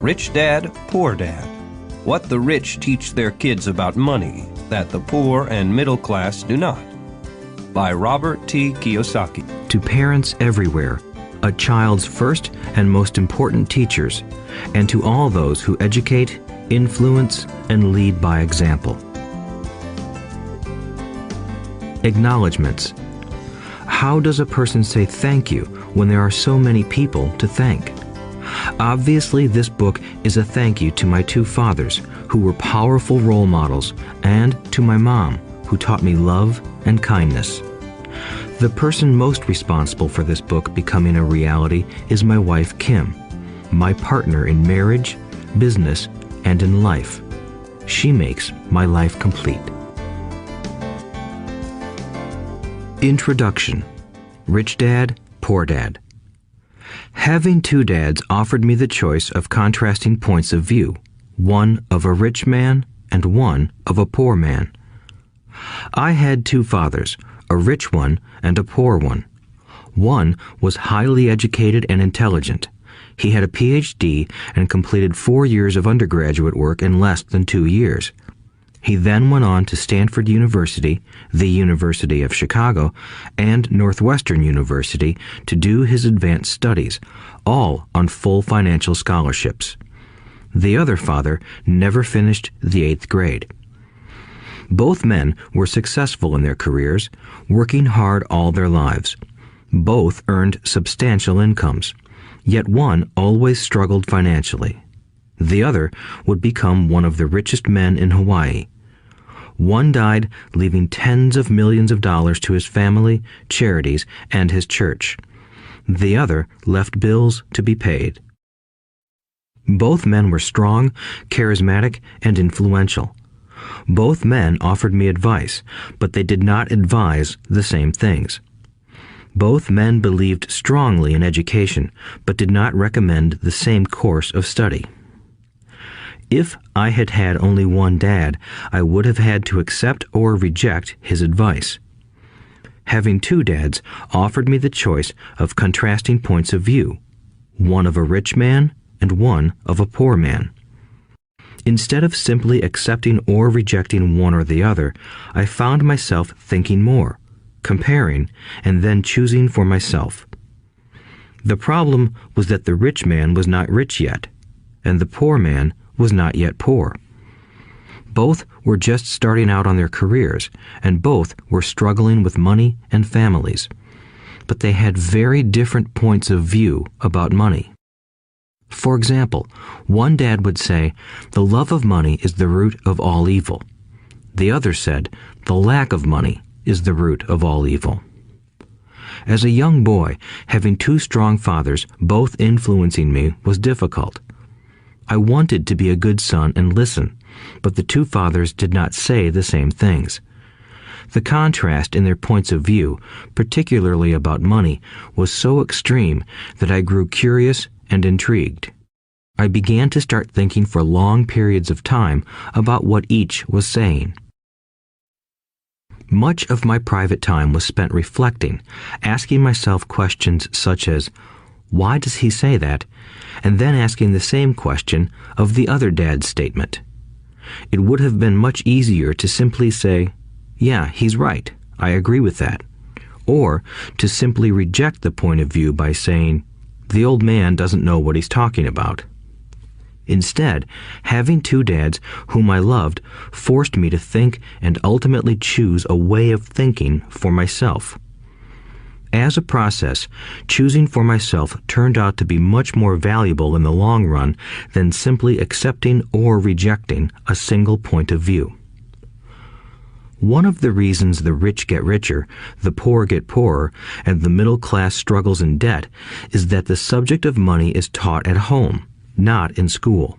Rich Dad, Poor Dad. What the rich teach their kids about money that the poor and middle class do not. By Robert T. Kiyosaki. To parents everywhere, a child's first and most important teachers, and to all those who educate, influence, and lead by example. Acknowledgements. How does a person say thank you when there are so many people to thank? Obviously, this book is a thank you to my two fathers, who were powerful role models, and to my mom, who taught me love and kindness. The person most responsible for this book becoming a reality is my wife, Kim, my partner in marriage, business, and in life. She makes my life complete. Introduction. Rich Dad, Poor Dad. Having two dads offered me the choice of contrasting points of view, one of a rich man and one of a poor man. I had two fathers, a rich one and a poor one. One was highly educated and intelligent. He had a PhD and completed 4 years of undergraduate work in less than 2 years. He then went on to Stanford University, the University of Chicago, and Northwestern University to do his advanced studies, all on full financial scholarships. The other father never finished the 8th grade. Both men were successful in their careers, working hard all their lives. Both earned substantial incomes, yet one always struggled financially. The other would become one of the richest men in Hawaii. One died, leaving tens of millions of dollars to his family, charities, and his church. The other left bills to be paid. Both men were strong, charismatic, and influential. Both men offered me advice, but they did not advise the same things. Both men believed strongly in education, but did not recommend the same course of study. If I had had only one dad, I would have had to accept or reject his advice. Having two dads offered me the choice of contrasting points of view, one of a rich man and one of a poor man. Instead of simply accepting or rejecting one or the other, I found myself thinking more, comparing, and then choosing for myself. The problem was that the rich man was not rich yet, and the poor man was not yet poor. Both were just starting out on their careers, and both were struggling with money and families. But they had very different points of view about money. For example, one dad would say, "The love of money is the root of all evil." The other said, "The lack of money is the root of all evil." As a young boy, having two strong fathers, both influencing me, was difficult. I wanted to be a good son and listen, but the two fathers did not say the same things. The contrast in their points of view, particularly about money, was so extreme that I grew curious and intrigued. I began to start thinking for long periods of time about what each was saying. Much of my private time was spent reflecting, asking myself questions such as, "Why does he say that?" and then asking the same question of the other dad's statement. It would have been much easier to simply say, "Yeah, he's right, I agree with that," or to simply reject the point of view by saying, "The old man doesn't know what he's talking about." Instead, having two dads whom I loved forced me to think and ultimately choose a way of thinking for myself. As a process, choosing for myself turned out to be much more valuable in the long run than simply accepting or rejecting a single point of view. One of the reasons the rich get richer, the poor get poorer, and the middle class struggles in debt is that the subject of money is taught at home, not in school.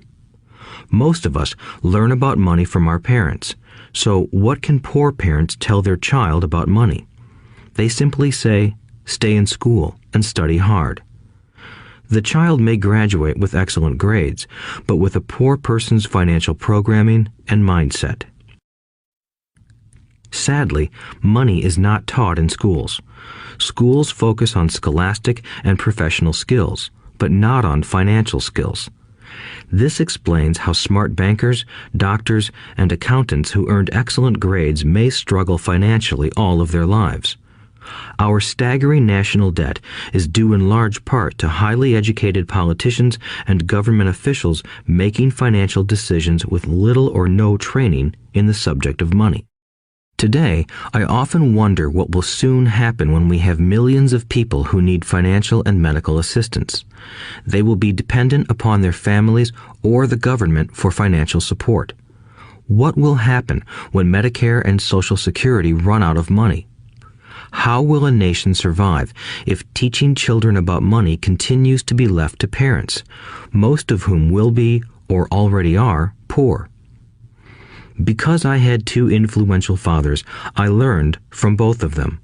Most of us learn about money from our parents, so what can poor parents tell their child about money? They simply say, "Stay in school and study hard." The child may graduate with excellent grades, but with a poor person's financial programming and mindset. Sadly, money is not taught in schools. Schools focus on scholastic and professional skills, but not on financial skills. This explains how smart bankers, doctors, and accountants who earned excellent grades may struggle financially all of their lives. Our staggering national debt is due in large part to highly educated politicians and government officials making financial decisions with little or no training in the subject of money. Today, I often wonder what will soon happen when we have millions of people who need financial and medical assistance. They will be dependent upon their families or the government for financial support. What will happen when Medicare and Social Security run out of money? How will a nation survive if teaching children about money continues to be left to parents, most of whom will be, or already are, poor? Because I had two influential fathers, I learned from both of them.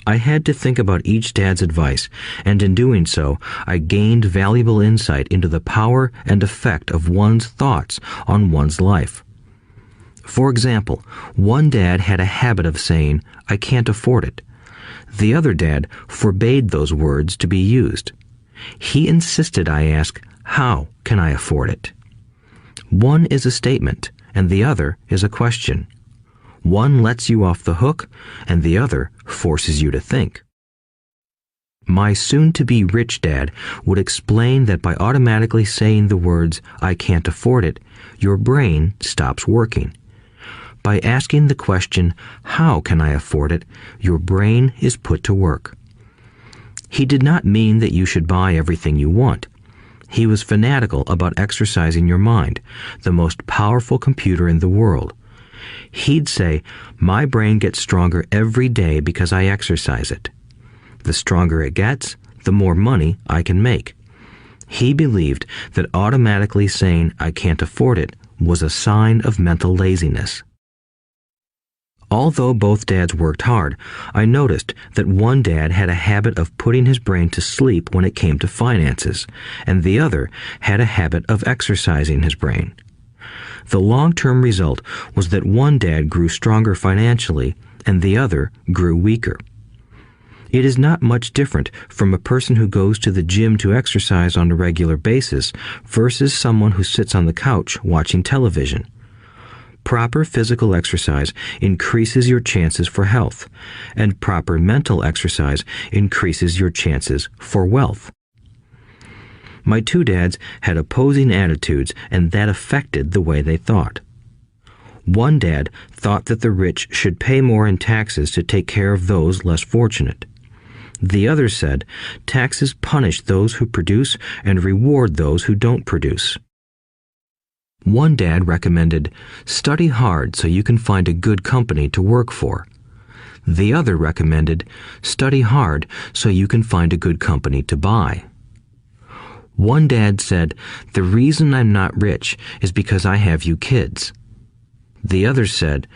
I had to think about each dad's advice, and in doing so, I gained valuable insight into the power and effect of one's thoughts on one's life. For example, one dad had a habit of saying, "I can't afford it." The other dad forbade those words to be used. He insisted I ask, "How can I afford it?" One is a statement, and the other is a question. One lets you off the hook, and the other forces you to think. My soon-to-be rich dad would explain that by automatically saying the words, "I can't afford it," your brain stops working. By asking the question, "How can I afford it?" your brain is put to work. He did not mean that you should buy everything you want. He was fanatical about exercising your mind, the most powerful computer in the world. He'd say, "My brain gets stronger every day because I exercise it. The stronger it gets, the more money I can make." He believed that automatically saying, "I can't afford it," was a sign of mental laziness. Although both dads worked hard, I noticed that one dad had a habit of putting his brain to sleep when it came to finances, and the other had a habit of exercising his brain. The long-term result was that one dad grew stronger financially, and the other grew weaker. It is not much different from a person who goes to the gym to exercise on a regular basis versus someone who sits on the couch watching television. Proper physical exercise increases your chances for health, and proper mental exercise increases your chances for wealth. My two dads had opposing attitudes, and that affected the way they thought. One dad thought that the rich should pay more in taxes to take care of those less fortunate. The other said, taxes punish those who produce and reward those who don't produce. One dad recommended, study hard so you can find a good company to work for. The other recommended, study hard so you can find a good company to buy. One dad said, the reason I'm not rich is because I have you kids. The other said,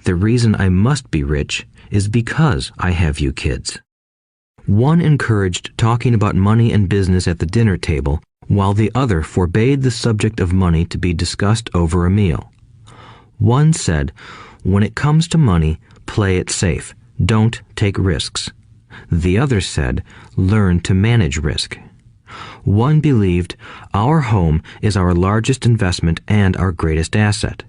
the reason I must be rich is because I have you kids. One encouraged talking about money and business at the dinner table, while the other forbade the subject of money to be discussed over a meal. One said, when it comes to money, play it safe, don't take risks. The other said, learn to manage risk. One believed, our home is our largest investment and our greatest asset.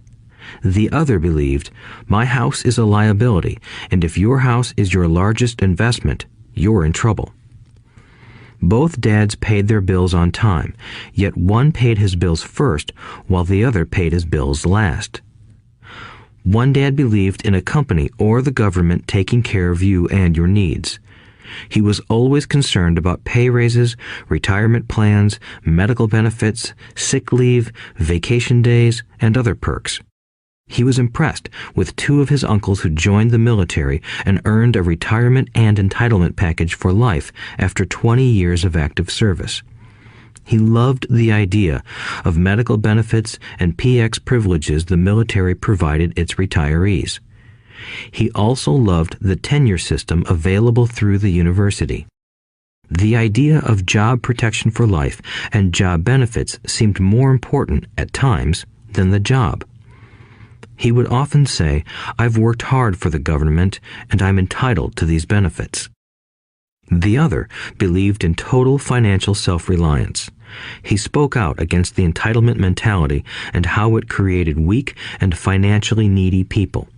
The other believed, my house is a liability, and if your house is your largest investment, you're in trouble. Both dads paid their bills on time, yet one paid his bills first while the other paid his bills last. One dad believed in a company or the government taking care of you and your needs. He was always concerned about pay raises, retirement plans, medical benefits, sick leave, vacation days, and other perks. He was impressed with two of his uncles who joined the military and earned a retirement and entitlement package for life after 20 years of active service. He loved the idea of medical benefits and PX privileges the military provided its retirees. He also loved the tenure system available through the university. The idea of job protection for life and job benefits seemed more important at times than the job. He would often say, I've worked hard for the government and I'm entitled to these benefits. The other believed in total financial self-reliance. He spoke out against the entitlement mentality and how it created weak and financially needy people.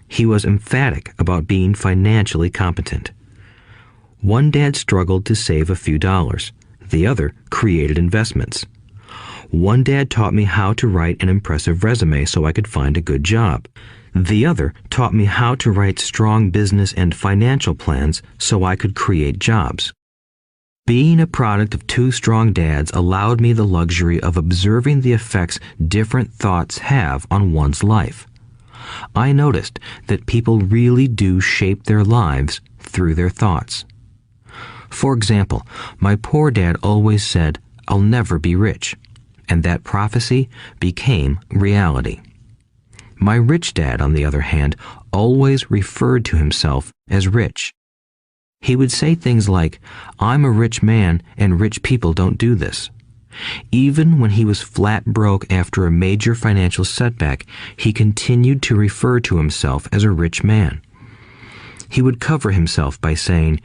He was emphatic about being financially competent. One dad struggled to save a few dollars. The other created investments. One dad taught me how to write an impressive resume so I could find a good job. The other taught me how to write strong business and financial plans so I could create jobs. Being a product of two strong dads allowed me the luxury of observing the effects different thoughts have on one's life. I noticed that people really do shape their lives through their thoughts. For example, my poor dad always said, "I'll never be rich," and that prophecy became reality. My rich dad, on the other hand, always referred to himself as rich. He would say things like, "I'm a rich man and rich people don't do this." Even when he was flat broke after a major financial setback, he continued to refer to himself as a rich man. He would cover himself by saying,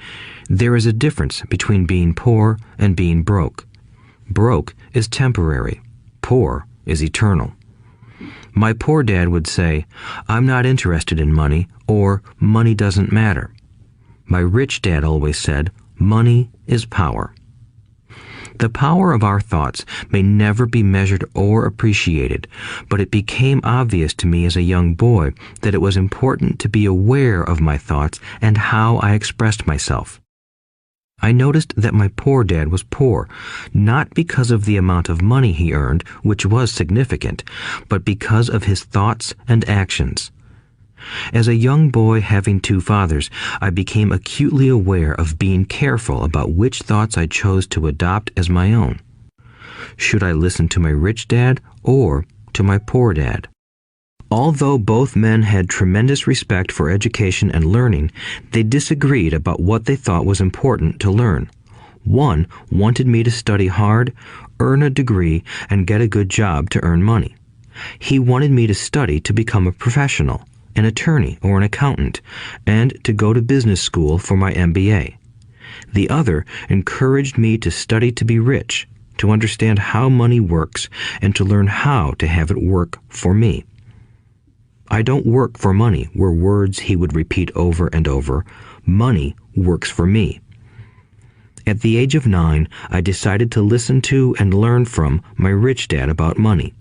"There is a difference between being poor and being broke. Broke is temporary. Poor is eternal." My poor dad would say, "I'm not interested in money," or "money doesn't matter." My rich dad always said, "Money is power." The power of our thoughts may never be measured or appreciated, but it became obvious to me as a young boy that it was important to be aware of my thoughts and how I expressed myself. I noticed that my poor dad was poor, not because of the amount of money he earned, which was significant, but because of his thoughts and actions. As a young boy having two fathers, I became acutely aware of being careful about which thoughts I chose to adopt as my own. Should I listen to my rich dad or to my poor dad? Although both men had tremendous respect for education and learning, they disagreed about what they thought was important to learn. One wanted me to study hard, earn a degree, and get a good job to earn money. He wanted me to study to become a professional, an attorney or an accountant, and to go to business school for my MBA. The other encouraged me to study to be rich, to understand how money works, and to learn how to have it work for me. "I don't work for money" were words he would repeat over and over. "Money works for me." At the age of 9, I decided to listen to and learn from my rich dad about money.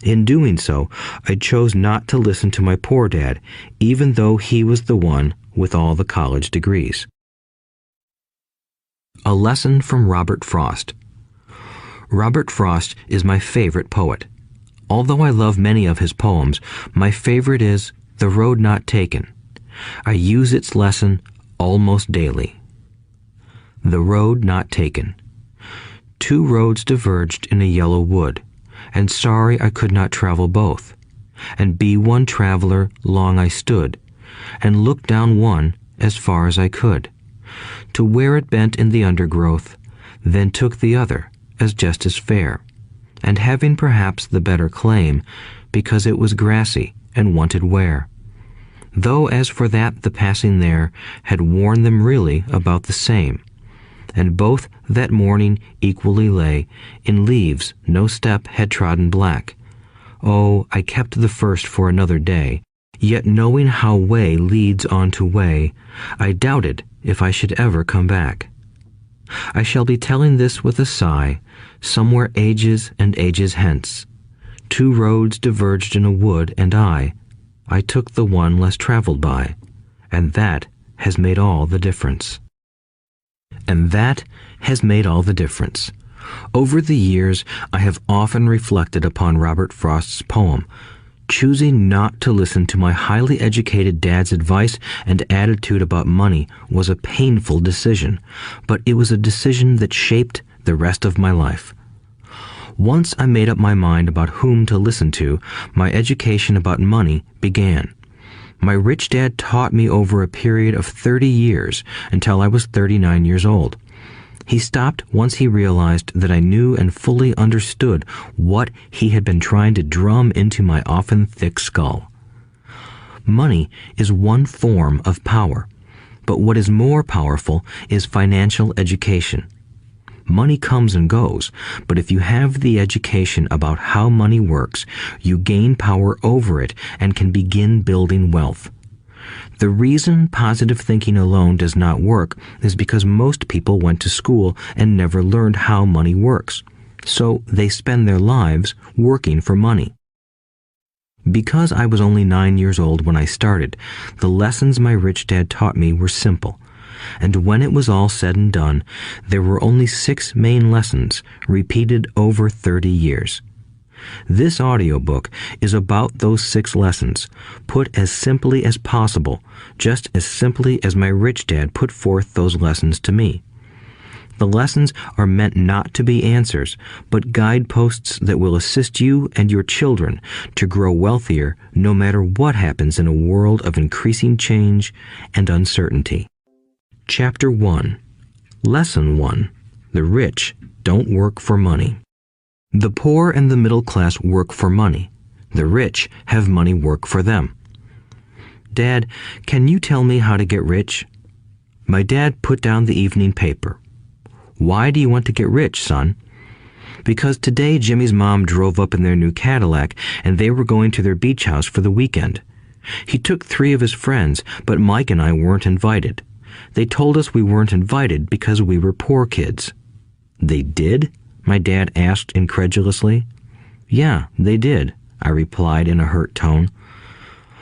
In doing so, I chose not to listen to my poor dad, even though he was the one with all the college degrees. A lesson from Robert Frost. Robert Frost is my favorite poet. Although I love many of his poems, my favorite is "The Road Not Taken." I use its lesson almost daily. The road not taken. Two roads diverged in a yellow wood, and sorry I could not travel both. And be one traveler long I stood, and looked down one as far as I could, to where it bent in the undergrowth, then took the other as just as fair, and having perhaps the better claim, because it was grassy and wanted wear. Though as for that the passing there had worn them really about the same, and both that morning equally lay in leaves no step had trodden black. Oh, I kept the first for another day, yet knowing how way leads on to way, I doubted if I should ever come back. I shall be telling this with a sigh, somewhere ages and ages hence. Two roads diverged in a wood, and I took the one less traveled by, and that has made all the difference. And that has made all the difference. Over the years, I have often reflected upon Robert Frost's poem. Choosing not to listen to my highly educated dad's advice and attitude about money was a painful decision, but it was a decision that shaped the rest of my life. Once I made up my mind about whom to listen to, my education about money began. My rich dad taught me over a period of 30 years until I was 39 years old. He stopped once he realized that I knew and fully understood what he had been trying to drum into my often thick skull. Money is one form of power, but what is more powerful is financial education. Money comes and goes, but if you have the education about how money works, you gain power over it and can begin building wealth. The reason positive thinking alone does not work is because most people went to school and never learned how money works, so they spend their lives working for money. Because I was only 9 years old when I started, the lessons my rich dad taught me were simple. And when it was all said and done, there were only 6 main lessons, repeated over 30 years. This audiobook is about those 6 lessons, put as simply as possible, just as simply as my rich dad put forth those lessons to me. The lessons are meant not to be answers, but guideposts that will assist you and your children to grow wealthier no matter what happens in a world of increasing change and uncertainty. Chapter 1. Lesson 1. The rich don't work for money. The poor and the middle class work for money. The rich have money work for them. Dad, can you tell me how to get rich? My dad put down the evening paper. Why do you want to get rich, son? Because today Jimmy's mom drove up in their new Cadillac and they were going to their beach house for the weekend. He took 3 of his friends, but Mike and I weren't invited. They told us we weren't invited because we were poor kids. They did? My dad asked incredulously. Yeah, they did, I replied in a hurt tone.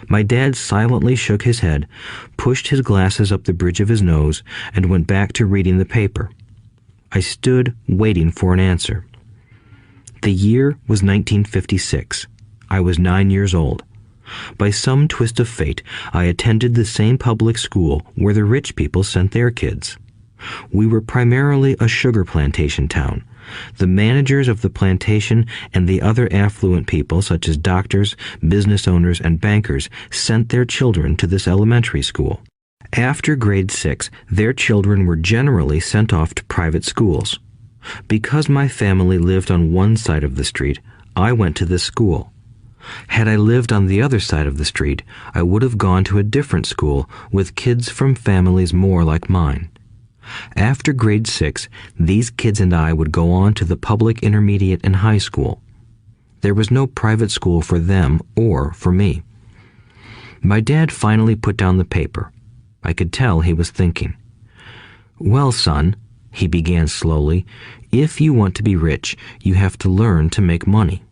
My dad silently shook his head, pushed his glasses up the bridge of his nose, and went back to reading the paper. I stood waiting for an answer. The year was 1956. I was 9 years old. By some twist of fate, I attended the same public school where the rich people sent their kids. We were primarily a sugar plantation town. The managers of the plantation and the other affluent people, such as doctors, business owners, and bankers, sent their children to this elementary school. After grade 6, their children were generally sent off to private schools. Because my family lived on one side of the street, I went to this school. Had I lived on the other side of the street, I would have gone to a different school with kids from families more like mine. After grade 6, these kids and I would go on to the public intermediate and high school. There was no private school for them or for me. My dad finally put down the paper. I could tell he was thinking. Well, son, he began slowly, if you want to be rich, you have to learn to make money.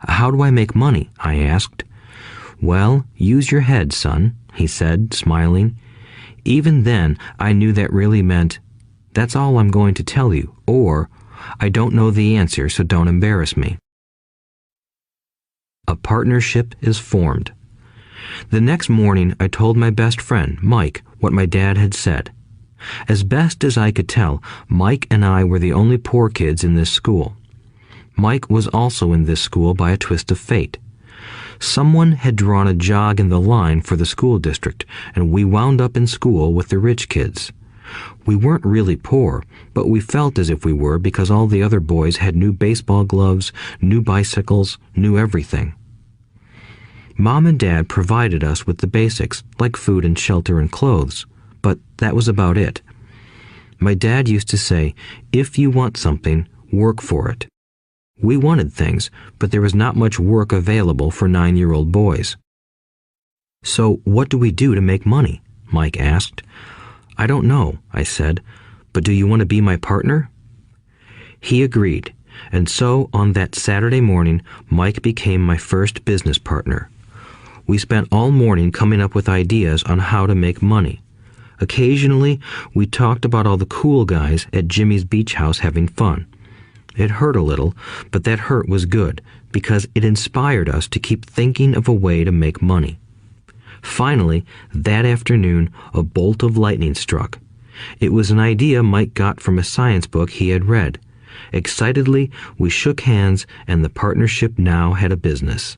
How do I make money? I asked. Well, use your head, son, he said, smiling. Even then, I knew that really meant, that's all I'm going to tell you, or, I don't know the answer, so don't embarrass me. A partnership is formed. The next morning, I told my best friend, Mike, what my dad had said. As best as I could tell, Mike and I were the only poor kids in this school. Mike was also in this school by a twist of fate. Someone had drawn a jog in the line for the school district, and we wound up in school with the rich kids. We weren't really poor, but we felt as if we were because all the other boys had new baseball gloves, new bicycles, new everything. Mom and Dad provided us with the basics, like food and shelter and clothes, but that was about it. My dad used to say, if you want something, work for it. We wanted things, but there was not much work available for 9-year-old boys. So what do we do to make money? Mike asked. I don't know, I said, but do you want to be my partner? He agreed, and so on that Saturday morning, Mike became my first business partner. We spent all morning coming up with ideas on how to make money. Occasionally, we talked about all the cool guys at Jimmy's beach house having fun. It hurt a little, but that hurt was good because it inspired us to keep thinking of a way to make money. Finally, that afternoon, a bolt of lightning struck. It was an idea Mike got from a science book he had read. Excitedly, we shook hands, and the partnership now had a business.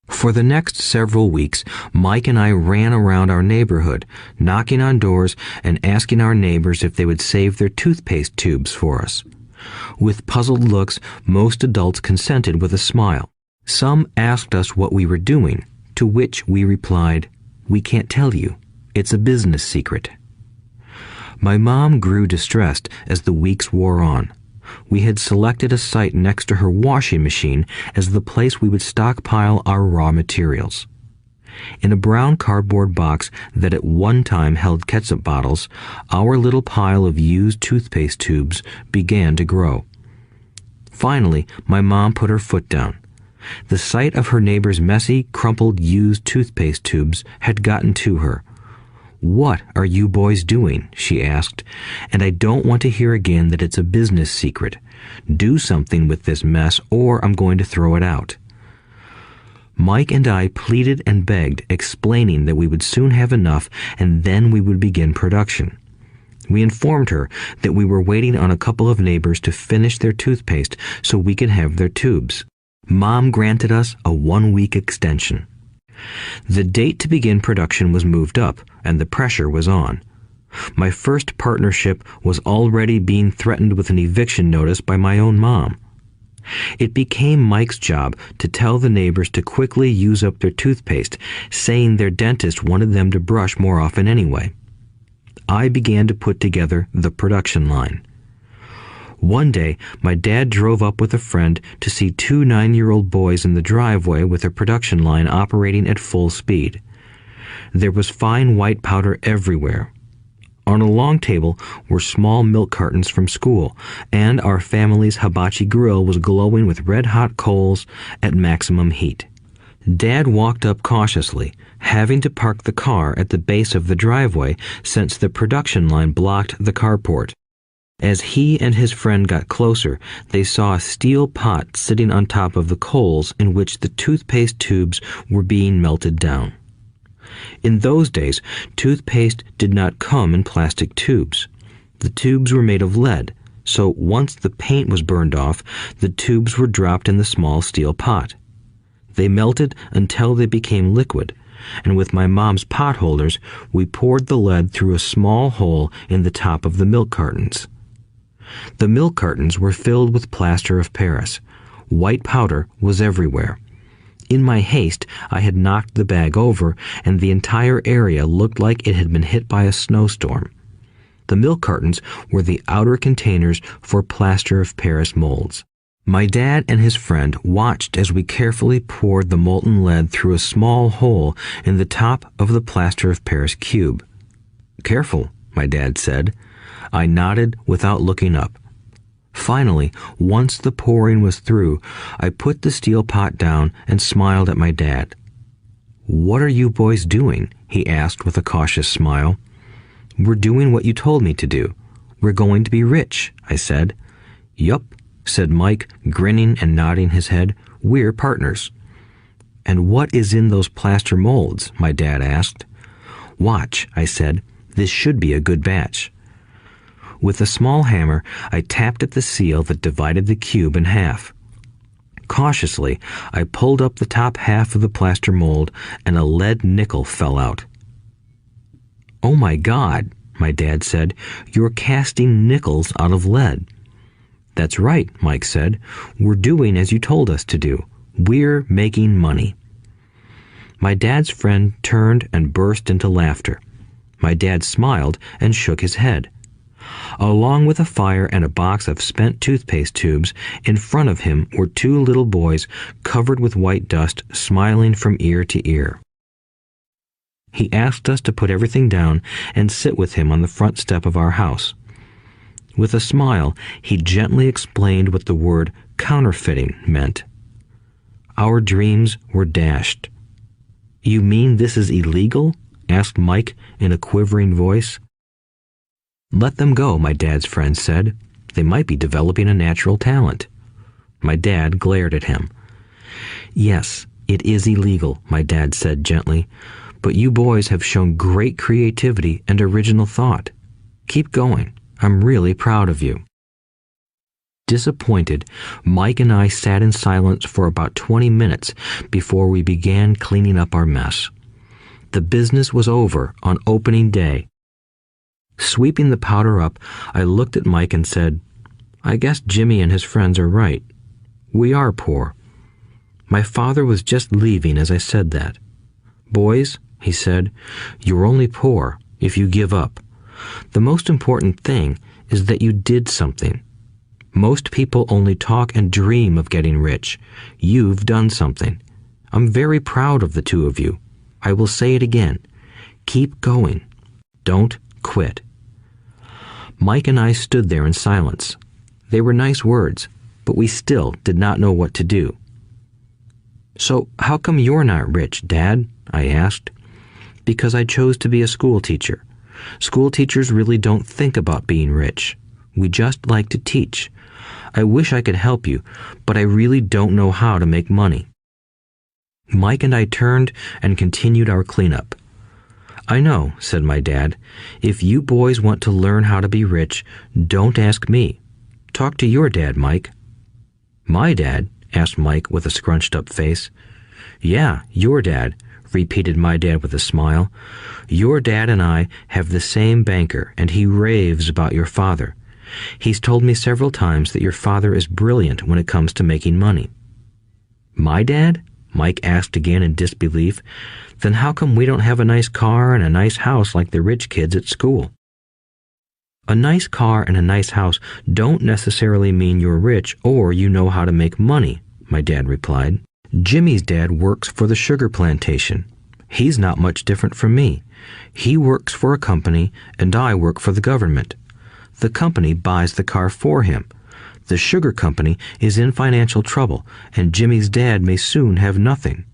For the next several weeks, Mike and I ran around our neighborhood, knocking on doors and asking our neighbors if they would save their toothpaste tubes for us. With puzzled looks, most adults consented with a smile. Some asked us what we were doing, to which we replied, "We can't tell you. It's a business secret." My mom grew distressed as the weeks wore on. We had selected a site next to her washing machine as the place we would stockpile our raw materials. In a brown cardboard box that at one time held ketchup bottles, our little pile of used toothpaste tubes began to grow. Finally, my mom put her foot down. The sight of her neighbor's messy, crumpled used toothpaste tubes had gotten to her. "What are you boys doing?" she asked, "and I don't want to hear again that it's a business secret. Do something with this mess or I'm going to throw it out." Mike and I pleaded and begged, explaining that we would soon have enough and then we would begin production. We informed her that we were waiting on a couple of neighbors to finish their toothpaste so we could have their tubes. Mom granted us a 1-week extension. The date to begin production was moved up, and the pressure was on. My first partnership was already being threatened with an eviction notice by my own mom. It became Mike's job to tell the neighbors to quickly use up their toothpaste, saying their dentist wanted them to brush more often anyway. I began to put together the production line. One day, my dad drove up with a friend to see 2 9-year-old boys in the driveway with a production line operating at full speed. There was fine white powder everywhere. On a long table were small milk cartons from school, and our family's hibachi grill was glowing with red-hot coals at maximum heat. Dad walked up cautiously, having to park the car at the base of the driveway since the production line blocked the carport. As he and his friend got closer, they saw a steel pot sitting on top of the coals in which the toothpaste tubes were being melted down. In those days, toothpaste did not come in plastic tubes. The tubes were made of lead, so once the paint was burned off, the tubes were dropped in the small steel pot. They melted until they became liquid, and with my mom's pot holders, we poured the lead through a small hole in the top of the milk cartons. The milk cartons were filled with plaster of Paris. White powder was everywhere. In my haste, I had knocked the bag over, and the entire area looked like it had been hit by a snowstorm. The milk cartons were the outer containers for plaster of Paris molds. My dad and his friend watched as we carefully poured the molten lead through a small hole in the top of the plaster of Paris cube. "Careful," my dad said. I nodded without looking up. Finally, once the pouring was through, I put the steel pot down and smiled at my dad. "What are you boys doing?" he asked with a cautious smile. "We're doing what you told me to do. We're going to be rich," I said. "Yup," said Mike, grinning and nodding his head. "We're partners." "And what is in those plaster molds?" my dad asked. "Watch," I said. "This should be a good batch." With a small hammer, I tapped at the seal that divided the cube in half. Cautiously, I pulled up the top half of the plaster mold, and a lead nickel fell out. "Oh my God," my dad said, "you're casting nickels out of lead." "That's right," Mike said. "We're doing as you told us to do. We're making money." My dad's friend turned and burst into laughter. My dad smiled and shook his head. Along with a fire and a box of spent toothpaste tubes, in front of him were 2 little boys covered with white dust, smiling from ear to ear. He asked us to put everything down and sit with him on the front step of our house. With a smile, he gently explained what the word counterfeiting meant. Our dreams were dashed. "You mean this is illegal?" asked Mike in a quivering voice. "Let them go," my dad's friend said. "They might be developing a natural talent." My dad glared at him. "Yes, it is illegal," my dad said gently, "but you boys have shown great creativity and original thought. Keep going. I'm really proud of you." Disappointed, Mike and I sat in silence for about 20 minutes before we began cleaning up our mess. The business was over on opening day. Sweeping the powder up, I looked at Mike and said, "I guess Jimmy and his friends are right. We are poor." My father was just leaving as I said that. "Boys," he said, "you're only poor if you give up. The most important thing is that you did something. Most people only talk and dream of getting rich. You've done something. I'm very proud of the two of you. I will say it again. Keep going. Don't quit. Mike and I stood there in silence. They were nice words, but we still did not know what to do. "So how come you're not rich, Dad?" I asked. "Because I chose to be a school teacher. School teachers really don't think about being rich. We just like to teach. I wish I could help you, but I really don't know how to make money." Mike and I turned and continued our cleanup. "I know," said my dad. "If you boys want to learn how to be rich, don't ask me. Talk to your dad, Mike." "My dad?" asked Mike with a scrunched-up face. "Yeah, your dad," repeated my dad with a smile. "Your dad and I have the same banker, and he raves about your father. He's told me several times that your father is brilliant when it comes to making money." "My dad?" Mike asked again in disbelief. "Then how come we don't have a nice car and a nice house like the rich kids at school?" "A nice car and a nice house don't necessarily mean you're rich or you know how to make money," my dad replied. "Jimmy's dad works for the sugar plantation. He's not much different from me. He works for a company and I work for the government. The company buys the car for him. The sugar company is in financial trouble, and Jimmy's dad may soon have nothing.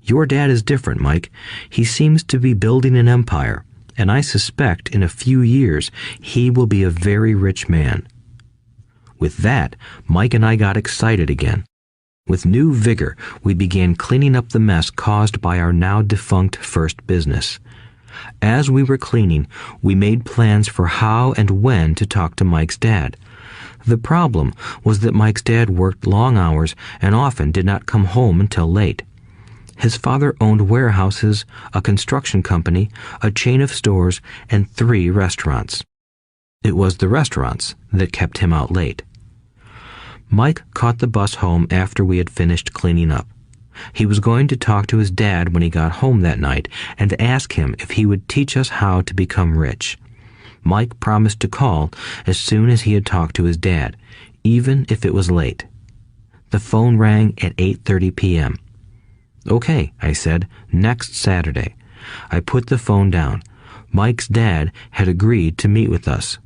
Your dad is different, Mike. He seems to be building an empire, and I suspect in a few years he will be a very rich man." With that, Mike and I got excited again. With new vigor, we began cleaning up the mess caused by our now defunct first business. As we were cleaning, we made plans for how and when to talk to Mike's dad. The problem was that Mike's dad worked long hours and often did not come home until late. His father owned warehouses, a construction company, a chain of stores, and 3 restaurants. It was the restaurants that kept him out late. Mike caught the bus home after we had finished cleaning up. He was going to talk to his dad when he got home that night and ask him if he would teach us how to become rich. Mike promised to call as soon as he had talked to his dad, even if it was late. The phone rang at 8:30 p.m. "Okay," I said, "next Saturday." I put the phone down. Mike's dad had agreed to meet with us.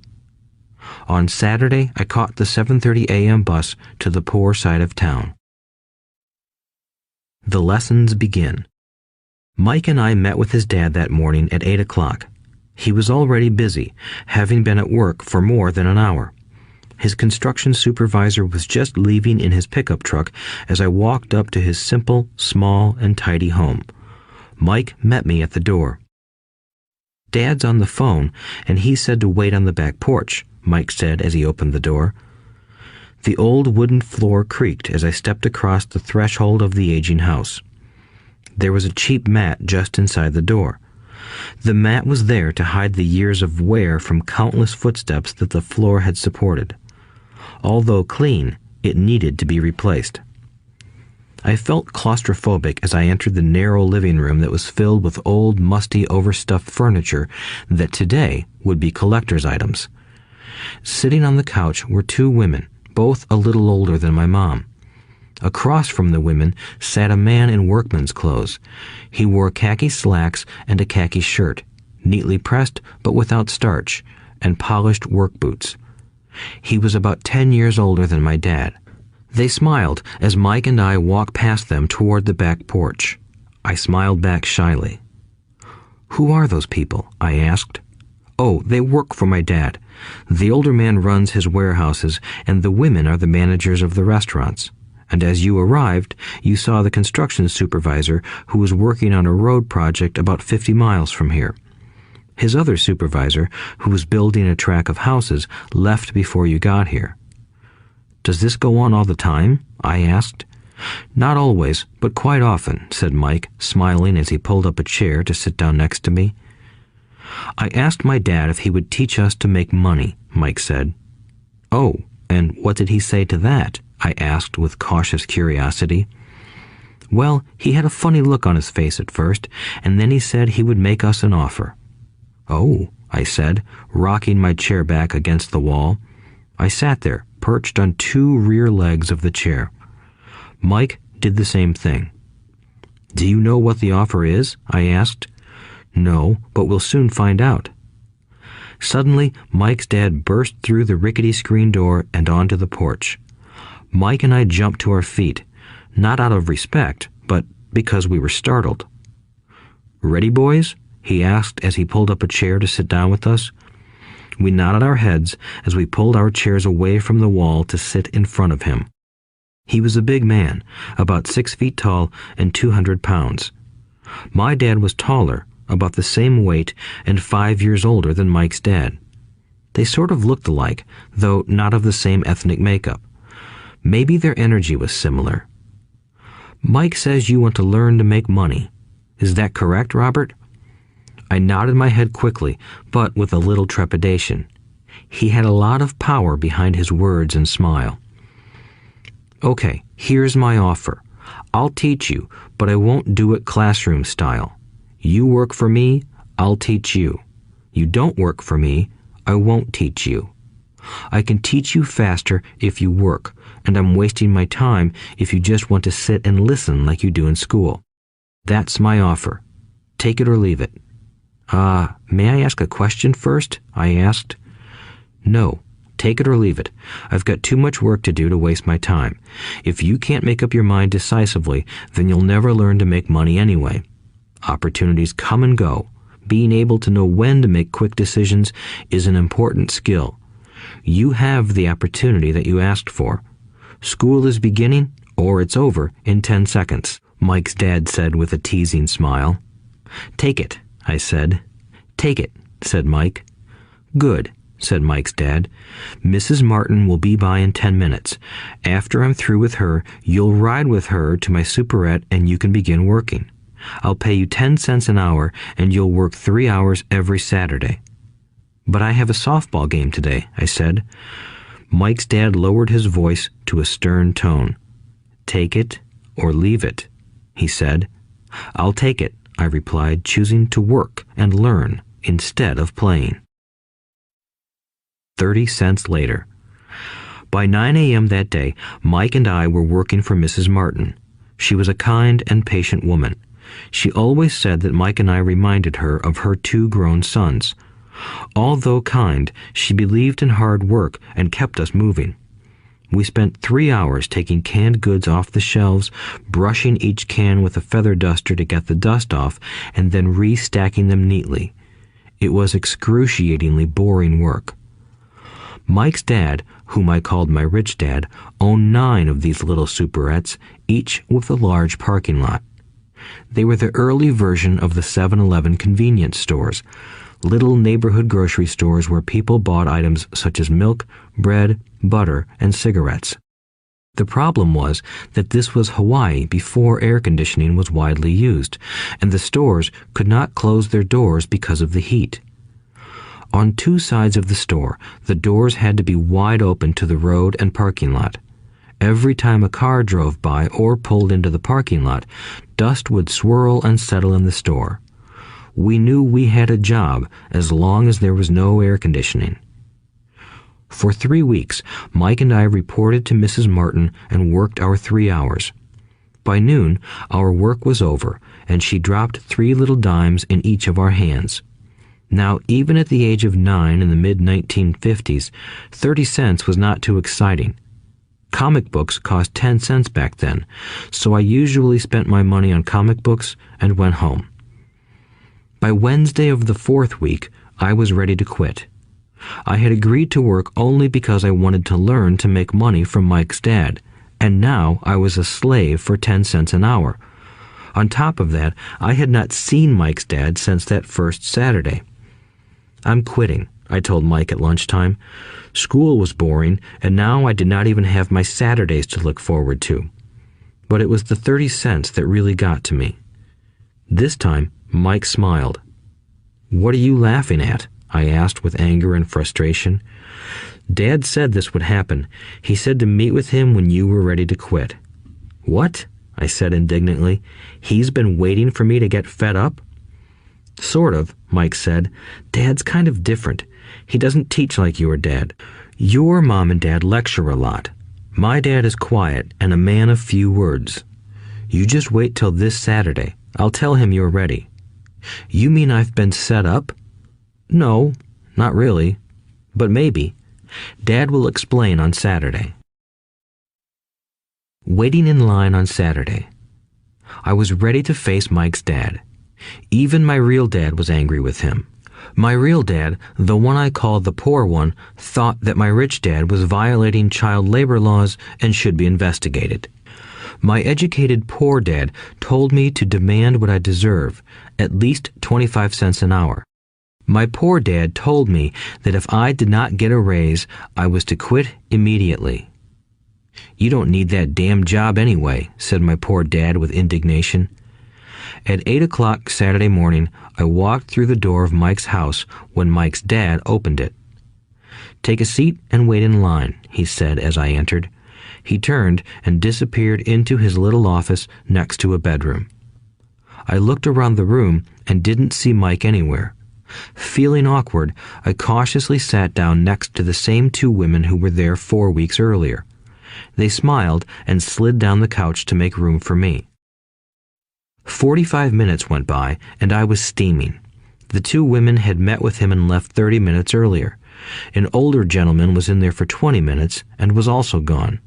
On Saturday, I caught the 7:30 a.m. bus to the poor side of town. The lessons begin. Mike and I met with his dad that morning at 8 o'clock. He was already busy, having been at work for more than an hour. His construction supervisor was just leaving in his pickup truck as I walked up to his simple, small, and tidy home. Mike met me at the door. "Dad's on the phone, and he said to wait on the back porch," Mike said as he opened the door. The old wooden floor creaked as I stepped across the threshold of the aging house. There was a cheap mat just inside the door. The mat was there to hide the years of wear from countless footsteps that the floor had supported. Although clean, it needed to be replaced. I felt claustrophobic as I entered the narrow living room that was filled with old, musty, overstuffed furniture that today would be collector's items. Sitting on the couch were 2 women, both a little older than my mom. Across from the women sat a man in workman's clothes. He wore khaki slacks and a khaki shirt, neatly pressed but without starch, and polished work boots. He was about 10 years older than my dad. They smiled as Mike and I walked past them toward the back porch. I smiled back shyly. "Who are those people?" I asked. "Oh, they work for my dad. The older man runs his warehouses, and the women are the managers of the restaurants. And as you arrived, you saw the construction supervisor who was working on a road project about 50 miles from here. His other supervisor, who was building a track of houses, left before you got here." "Does this go on all the time?" I asked. "Not always, but quite often," said Mike, smiling as he pulled up a chair to sit down next to me. "I asked my dad if he would teach us to make money," Mike said. "Oh, and what did he say to that?" I asked with cautious curiosity. "Well, he had a funny look on his face at first, and then he said he would make us an offer." "Oh," I said, rocking my chair back against the wall. I sat there, perched on two rear legs of the chair. Mike did the same thing. "Do you know what the offer is?" I asked. "No, but we'll soon find out." Suddenly, Mike's dad burst through the rickety screen door and onto the porch. Mike and I jumped to our feet, not out of respect, but because we were startled. "Ready, boys?" he asked as he pulled up a chair to sit down with us. We nodded our heads as we pulled our chairs away from the wall to sit in front of him. He was a big man, about 6 feet tall and 200 pounds. My dad was taller, about the same weight, and 5 years older than Mike's dad. They sort of looked alike, though not of the same ethnic makeup. Maybe their energy was similar. "Mike says you want to learn to make money. Is that correct, Robert?" I nodded my head quickly, but with a little trepidation. He had a lot of power behind his words and smile. "Okay, here's my offer. I'll teach you, but I won't do it classroom style. You work for me, I'll teach you. You don't work for me, I won't teach you. I can teach you faster if you work, and I'm wasting my time if you just want to sit and listen like you do in school. That's my offer. Take it or leave it." May I ask a question first?" I asked. "No. Take it or leave it. I've got too much work to do to waste my time. If you can't make up your mind decisively, then you'll never learn to make money anyway. Opportunities come and go. Being able to know when to make quick decisions is an important skill. You have the opportunity that you asked for. School is beginning, or it's over in 10 seconds, Mike's dad said with a teasing smile. "Take it," I said. "Take it," said Mike. "Good," said Mike's dad. "Mrs. Martin will be by in 10 minutes. After I'm through with her, you'll ride with her to my superette and you can begin working. I'll pay you 10 cents an hour and you'll work 3 hours every Saturday." "But I have a softball game today," I said. Mike's dad lowered his voice to a stern tone. "Take it or leave it," he said. "I'll take it," I replied, choosing to work and learn instead of playing. 30 cents later. By 9 a.m. that day, Mike and I were working for Mrs. Martin. She was a kind and patient woman. She always said that Mike and I reminded her of her 2 grown sons. Although kind, she believed in hard work and kept us moving. We spent 3 hours taking canned goods off the shelves, brushing each can with a feather duster to get the dust off, and then restacking them neatly. It was excruciatingly boring work. Mike's dad, whom I called my rich dad, owned 9 of these little superettes, each with a large parking lot. They were the early version of the 7-Eleven convenience stores, little neighborhood grocery stores where people bought items such as milk, bread, butter, and cigarettes. The problem was that this was Hawaii before air conditioning was widely used, and the stores could not close their doors because of the heat. On 2 sides of the store, the doors had to be wide open to the road and parking lot. Every time a car drove by or pulled into the parking lot, dust would swirl and settle in the store. We knew we had a job as long as there was no air conditioning. For 3 weeks, Mike and I reported to Mrs. Martin and worked our 3 hours. By noon, our work was over, and she dropped 3 little dimes in each of our hands. Now, even at the age of 9 in the mid-1950s, 30 cents was not too exciting. Comic books cost 10 cents back then, so I usually spent my money on comic books and went home. By Wednesday of the 4th week, I was ready to quit. I had agreed to work only because I wanted to learn to make money from Mike's dad, and now I was a slave for 10 cents an hour. On top of that, I had not seen Mike's dad since that first Saturday. "I'm quitting," I told Mike at lunchtime. School was boring, and now I did not even have my Saturdays to look forward to. But it was the 30 cents that really got to me. This time, Mike smiled. "What are you laughing at?" I asked with anger and frustration. "Dad said this would happen. He said to meet with him when you were ready to quit." "What?" I said indignantly. "He's been waiting for me to get fed up?" Sort of, Mike said. Dad's kind of different. He doesn't teach like your dad. Your mom and dad lecture a lot. My dad is quiet and a man of few words. You just wait till this Saturday. I'll tell him you're ready. You mean I've been set up? No, not really. But maybe. Dad will explain on Saturday. Waiting in line on Saturday. I was ready to face Mike's dad. Even my real dad was angry with him. My real dad, the one I called the poor one, thought that my rich dad was violating child labor laws and should be investigated. My educated poor dad told me to demand what I deserve, at least 25 cents an hour. My poor dad told me that if I did not get a raise, I was to quit immediately. You don't need that damn job anyway, said my poor dad with indignation. At 8 o'clock Saturday morning, I walked through the door of Mike's house when Mike's dad opened it. Take a seat and wait in line, he said as I entered. He turned and disappeared into his little office next to a bedroom. I looked around the room and didn't see Mike anywhere. Feeling awkward, I cautiously sat down next to the same two women who were there 4 weeks earlier. They smiled and slid down the couch to make room for me. 45 minutes went by, and I was steaming. The two women had met with him and left 30 minutes earlier. An older gentleman was in there for 20 minutes and was also gone.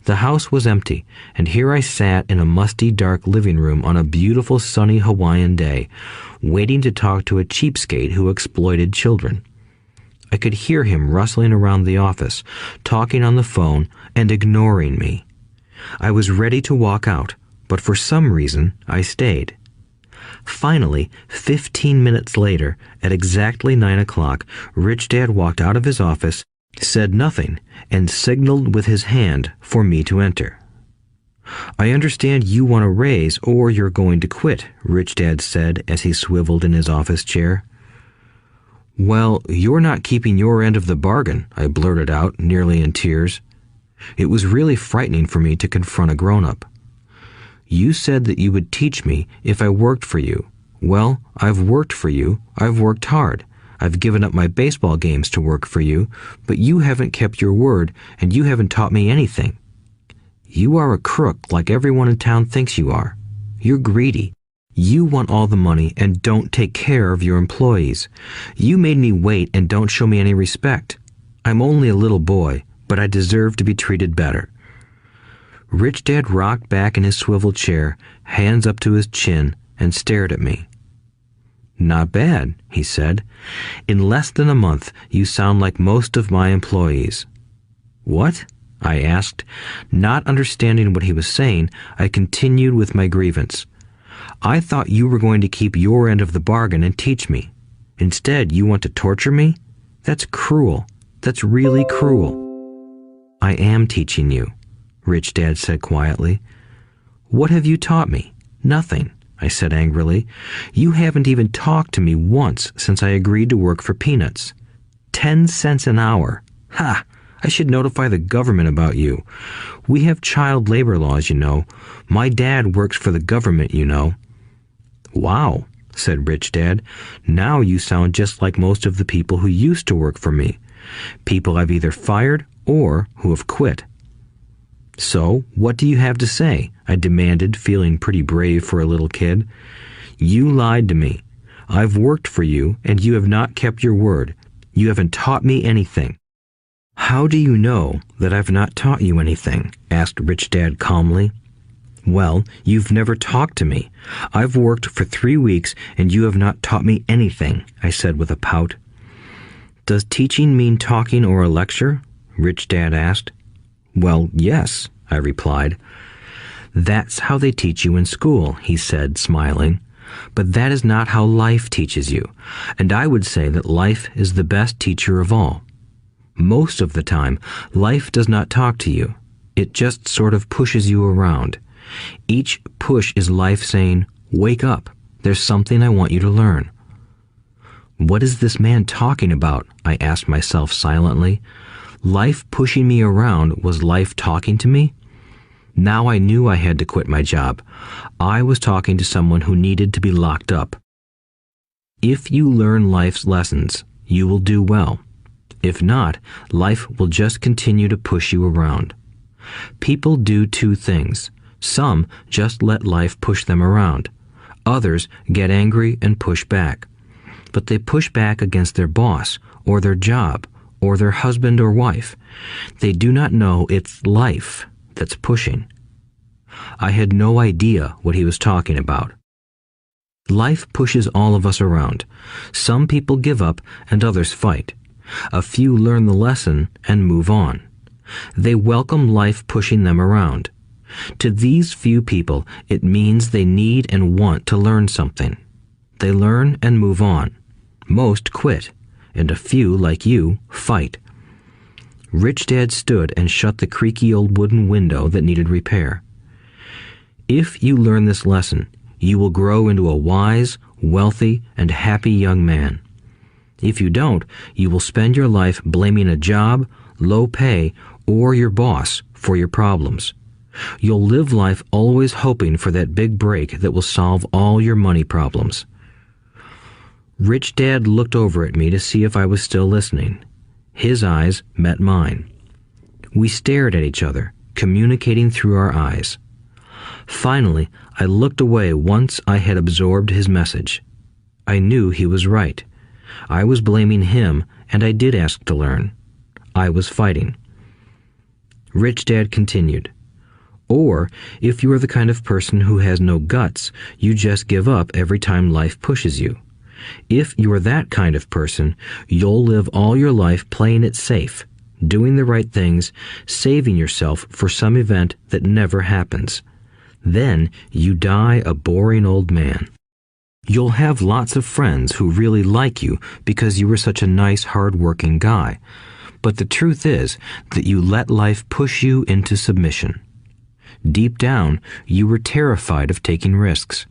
The house was empty, and here I sat in a musty, dark living room on a beautiful, sunny Hawaiian day, waiting to talk to a cheapskate who exploited children. I could hear him rustling around the office, talking on the phone, and ignoring me. I was ready to walk out, but for some reason, I stayed. Finally, 15 minutes later, at exactly 9 o'clock, Rich Dad walked out of his office, said nothing, and signaled with his hand for me to enter. I understand you want a raise or you're going to quit, Rich Dad said as he swiveled in his office chair. Well, you're not keeping your end of the bargain, I blurted out, nearly in tears. It was really frightening for me to confront a grown-up. You said that you would teach me if I worked for you. Well, I've worked for you. I've worked hard. I've given up my baseball games to work for you, but you haven't kept your word, and you haven't taught me anything. You are a crook like everyone in town thinks you are. You're greedy. You want all the money and don't take care of your employees. You made me wait and don't show me any respect. I'm only a little boy, but I deserve to be treated better. Rich Dad rocked back in his swivel chair, hands up to his chin, and stared at me. Not bad, he said. In less than a month, you sound like most of my employees. What? I asked. Not understanding what he was saying, I continued with my grievance. I thought you were going to keep your end of the bargain and teach me. Instead, you want to torture me? That's cruel. That's really cruel. I am teaching you, Rich Dad said quietly. What have you taught me? Nothing, I said angrily. You haven't even talked to me once since I agreed to work for peanuts. 10 cents an hour. Ha! I should notify the government about you. We have child labor laws, you know. My dad works for the government, you know. Wow, said Rich Dad. Now you sound just like most of the people who used to work for me. People I've either fired or who have quit. So, what do you have to say? I demanded, feeling pretty brave for a little kid. You lied to me. I've worked for you, and you have not kept your word. You haven't taught me anything. How do you know that I've not taught you anything? Asked Rich Dad calmly. Well, you've never talked to me. I've worked for 3 weeks, and you have not taught me anything, I said with a pout. Does teaching mean talking or a lecture? Rich Dad asked. Well, yes, I replied. That's how they teach you in school, he said, smiling. But that is not how life teaches you, and I would say that life is the best teacher of all. Most of the time, life does not talk to you. It just sort of pushes you around. Each push is life saying, wake up, there's something I want you to learn. What is this man talking about? I asked myself silently. Life pushing me around was life talking to me? Now I knew I had to quit my job. I was talking to someone who needed to be locked up. If you learn life's lessons, you will do well. If not, life will just continue to push you around. People do two things. Some just let life push them around. Others get angry and push back. But they push back against their boss, or their job, or their husband or wife. They do not know it's life that's pushing. I had no idea what he was talking about. Life pushes all of us around. Some people give up and others fight. A few learn the lesson and move on. They welcome life pushing them around. To these few people, it means they need and want to learn something. They learn and move on. Most quit, and a few, like you, fight. Rich Dad stood and shut the creaky old wooden window that needed repair. If you learn this lesson, you will grow into a wise, wealthy, and happy young man. If you don't, you will spend your life blaming a job, low pay, or your boss for your problems. You'll live life always hoping for that big break that will solve all your money problems. Rich Dad looked over at me to see if I was still listening. His eyes met mine. We stared at each other, communicating through our eyes. Finally, I looked away once I had absorbed his message. I knew he was right. I was blaming him, and I did ask to learn. I was fighting. Rich Dad continued, "Or, if you are the kind of person who has no guts, you just give up every time life pushes you. If you are that kind of person, you'll live all your life playing it safe, doing the right things, saving yourself for some event that never happens. Then you die a boring old man. You'll have lots of friends who really like you because you were such a nice, hard-working guy. But the truth is that you let life push you into submission. Deep down, you were terrified of taking risks.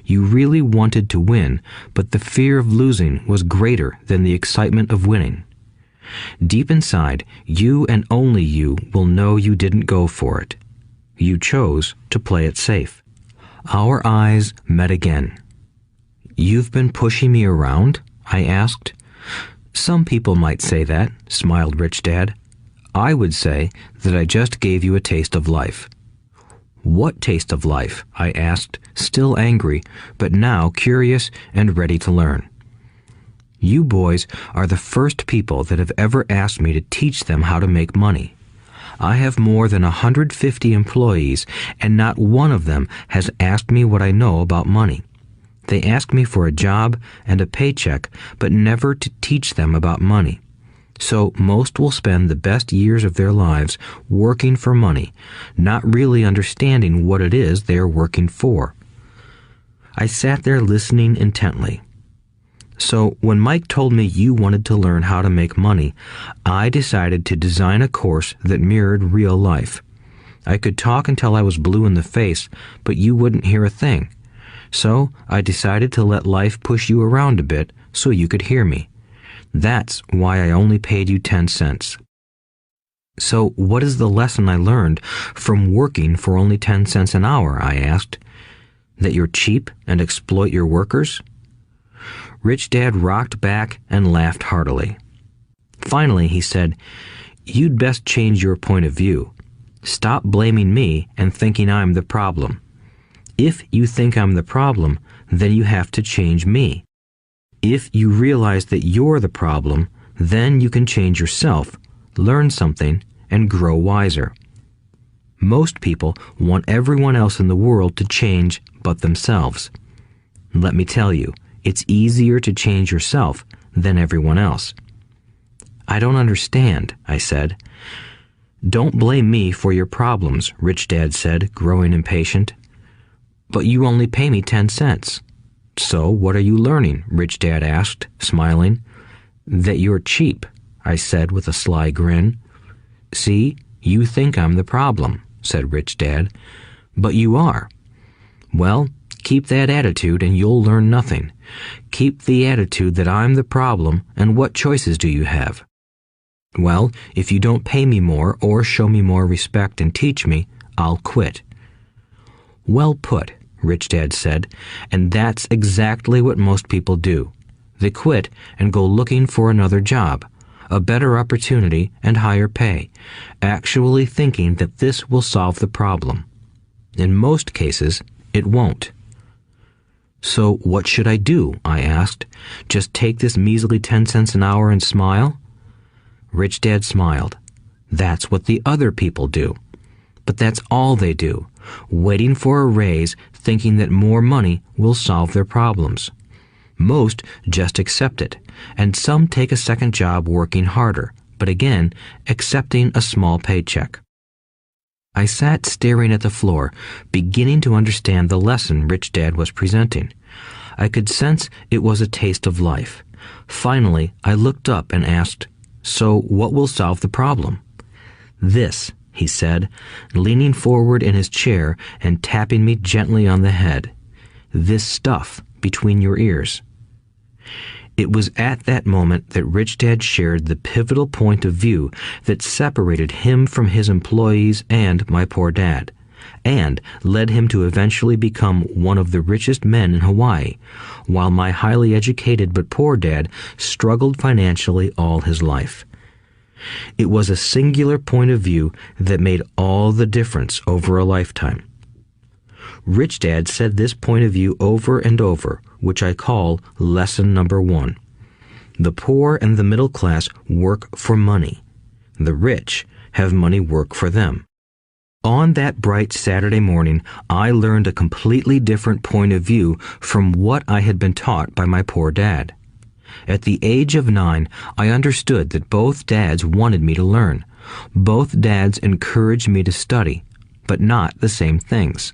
You really wanted to win, but the fear of losing was greater than the excitement of winning. Deep inside, you and only you will know you didn't go for it. You chose to play it safe." Our eyes met again. "You've been pushing me around?" I asked. "Some people might say that," smiled Rich Dad. "I would say that I just gave you a taste of life." "What taste of life?" I asked, still angry, but now curious and ready to learn. "You boys are the first people that have ever asked me to teach them how to make money. I have more than 150 employees, and not one of them has asked me what I know about money. They ask me for a job and a paycheck, but never to teach them about money. So most will spend the best years of their lives working for money, not really understanding what it is they are working for." I sat there listening intently. "So when Mike told me you wanted to learn how to make money, I decided to design a course that mirrored real life. I could talk until I was blue in the face, but you wouldn't hear a thing. So I decided to let life push you around a bit so you could hear me. That's why I only paid you 10 cents. "So what is the lesson I learned from working for only 10 cents an hour?" I asked. "That you're cheap and exploit your workers?" Rich Dad rocked back and laughed heartily. Finally, he said, "You'd best change your point of view. Stop blaming me and thinking I'm the problem. If you think I'm the problem, then you have to change me. If you realize that you're the problem, then you can change yourself, learn something, and grow wiser. Most people want everyone else in the world to change but themselves. Let me tell you, it's easier to change yourself than everyone else." "I don't understand," I said. "Don't blame me for your problems," Rich Dad said, growing impatient. "But you only pay me 10 cents. "So what are you learning?" Rich Dad asked, smiling. "That you're cheap," I said with a sly grin. "See, you think I'm the problem," said Rich Dad. "But you are. Well, keep that attitude and you'll learn nothing. Keep the attitude that I'm the problem, and what choices do you have?" "Well, if you don't pay me more or show me more respect and teach me, I'll quit." "Well put," Rich Dad said, "and that's exactly what most people do. They quit and go looking for another job, a better opportunity and higher pay, actually thinking that this will solve the problem. In most cases, it won't. So what should I do? I asked. Just take this measly 10 cents an hour and smile? Rich Dad smiled. That's what the other people do. But that's all they do, waiting for a raise, thinking that more money will solve their problems. Most just accept it, and some take a second job working harder, but again, accepting a small paycheck. I sat staring at the floor, beginning to understand the lesson Rich Dad was presenting. I could sense it was a taste of life. Finally, I looked up and asked, "So what will solve the problem?" "This," he said, leaning forward in his chair and tapping me gently on the head. "This stuff between your ears." It was at that moment that Rich Dad shared the pivotal point of view that separated him from his employees and my poor dad, and led him to eventually become one of the richest men in Hawaii, while my highly educated but poor dad struggled financially all his life. It was a singular point of view that made all the difference over a lifetime. Rich Dad said this point of view over and over, which I call lesson number 1. The poor and the middle class work for money. The rich have money work for them. On that bright Saturday morning, I learned a completely different point of view from what I had been taught by my poor dad. At the age of 9, I understood that both dads wanted me to learn. Both dads encouraged me to study, but not the same things.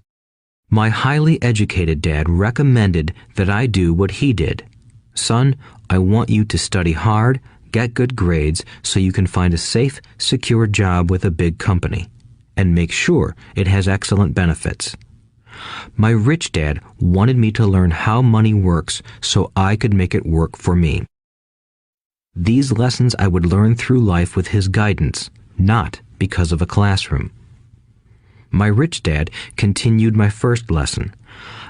My highly educated dad recommended that I do what he did. "Son, I want you to study hard, get good grades so you can find a safe, secure job with a big company, and make sure it has excellent benefits." My rich dad wanted me to learn how money works so I could make it work for me. These lessons I would learn through life with his guidance, not because of a classroom. My rich dad continued my first lesson.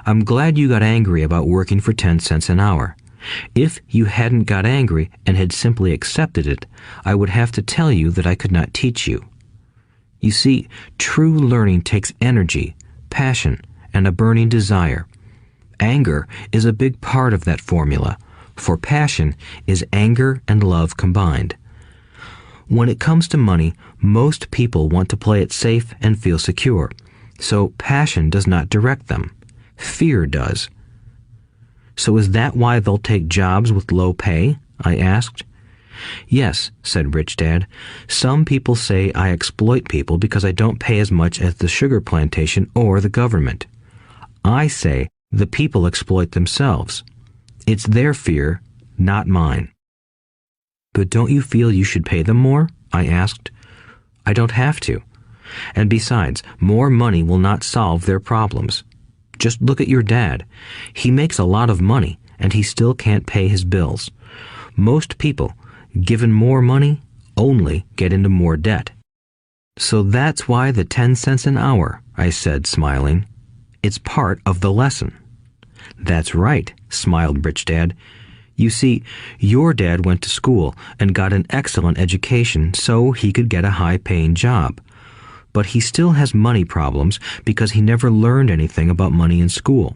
"I'm glad you got angry about working for 10 cents an hour. If you hadn't got angry and had simply accepted it, I would have to tell you that I could not teach you. You see, true learning takes energy, passion, and a burning desire. Anger is a big part of that formula, for passion is anger and love combined. When it comes to money, most people want to play it safe and feel secure, so passion does not direct them. Fear does. So is that why they'll take jobs with low pay? I asked. Yes, said Rich Dad. Some people say I exploit people because I don't pay as much as the sugar plantation or the government. I say the people exploit themselves. It's their fear, not mine. But don't you feel you should pay them more? I asked. I don't have to. And besides, more money will not solve their problems. Just look at your dad. He makes a lot of money, and he still can't pay his bills. Most people, given more money, only get into more debt. So that's why the 10 cents an hour, I said, smiling. It's part of the lesson. That's right, smiled Rich Dad. You see, your dad went to school and got an excellent education so he could get a high-paying job. But he still has money problems because he never learned anything about money in school.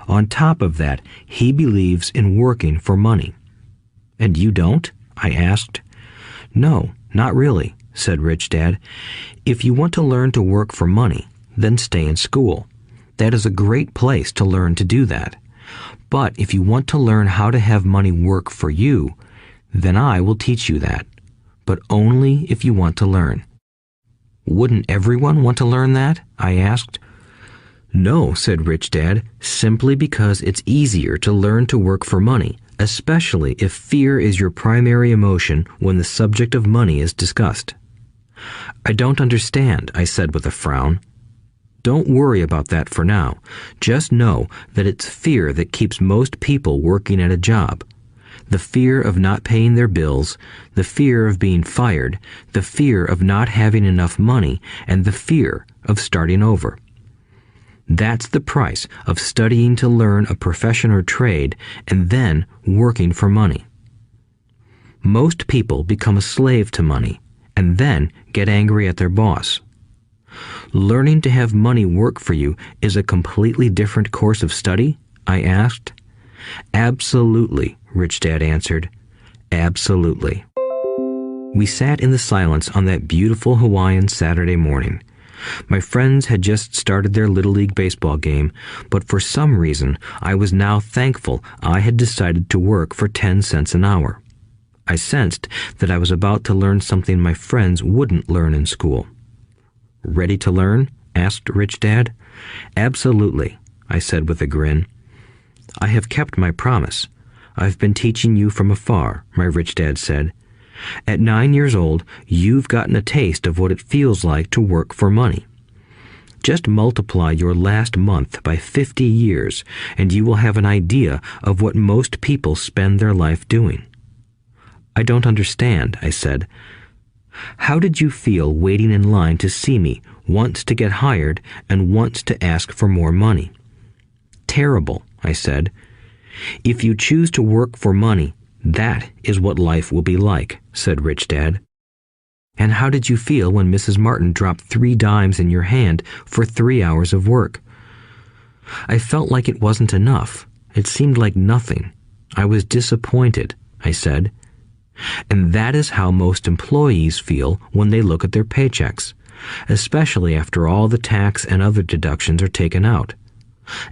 On top of that, he believes in working for money. And you don't? I asked. No, not really, said Rich Dad. If you want to learn to work for money, then stay in school. That is a great place to learn to do that. But if you want to learn how to have money work for you, then I will teach you that. But only if you want to learn. Wouldn't everyone want to learn that? I asked. No, said Rich Dad, simply because it's easier to learn to work for money, especially if fear is your primary emotion when the subject of money is discussed. I don't understand, I said with a frown. Don't worry about that for now. Just know that it's fear that keeps most people working at a job. The fear of not paying their bills, the fear of being fired, the fear of not having enough money, and the fear of starting over. That's the price of studying to learn a profession or trade and then working for money. Most people become a slave to money and then get angry at their boss. Learning to have money work for you is a completely different course of study? I asked. Absolutely, Rich Dad answered. Absolutely. We sat in the silence on that beautiful Hawaiian Saturday morning. My friends had just started their Little League baseball game, but for some reason I was now thankful I had decided to work for 10 cents an hour. I sensed that I was about to learn something my friends wouldn't learn in school. Ready to learn? Asked Rich Dad. Absolutely, I said with a grin. I have kept my promise. I've been teaching you from afar, my Rich Dad said. At 9 years old, you've gotten a taste of what it feels like to work for money. Just multiply your last month by 50 years, and you will have an idea of what most people spend their life doing. I don't understand, I said. How did you feel waiting in line to see me, once to get hired and once to ask for more money? Terrible, I said. If you choose to work for money, that is what life will be like, said Rich Dad. And how did you feel when Mrs. Martin dropped 3 dimes in your hand for 3 hours of work? I felt like it wasn't enough. It seemed like nothing. I was disappointed, I said. And that is how most employees feel when they look at their paychecks, especially after all the tax and other deductions are taken out.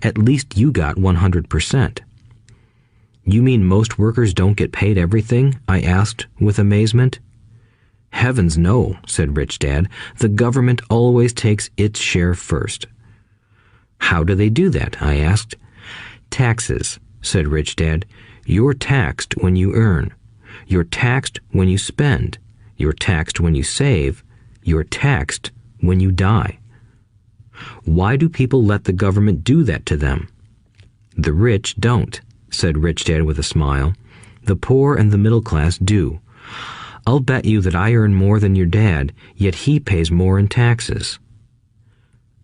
At least you got 100%. You mean most workers don't get paid everything? I asked with amazement. Heavens no, said Rich Dad. The government always takes its share first. How do they do that? I asked. Taxes, said Rich Dad. You're taxed when you earn. You're taxed when you spend. You're taxed when you save. You're taxed when you die. Why do people let the government do that to them? The rich don't, said Rich Dad with a smile. The poor and the middle class do. I'll bet you that I earn more than your dad, yet he pays more in taxes.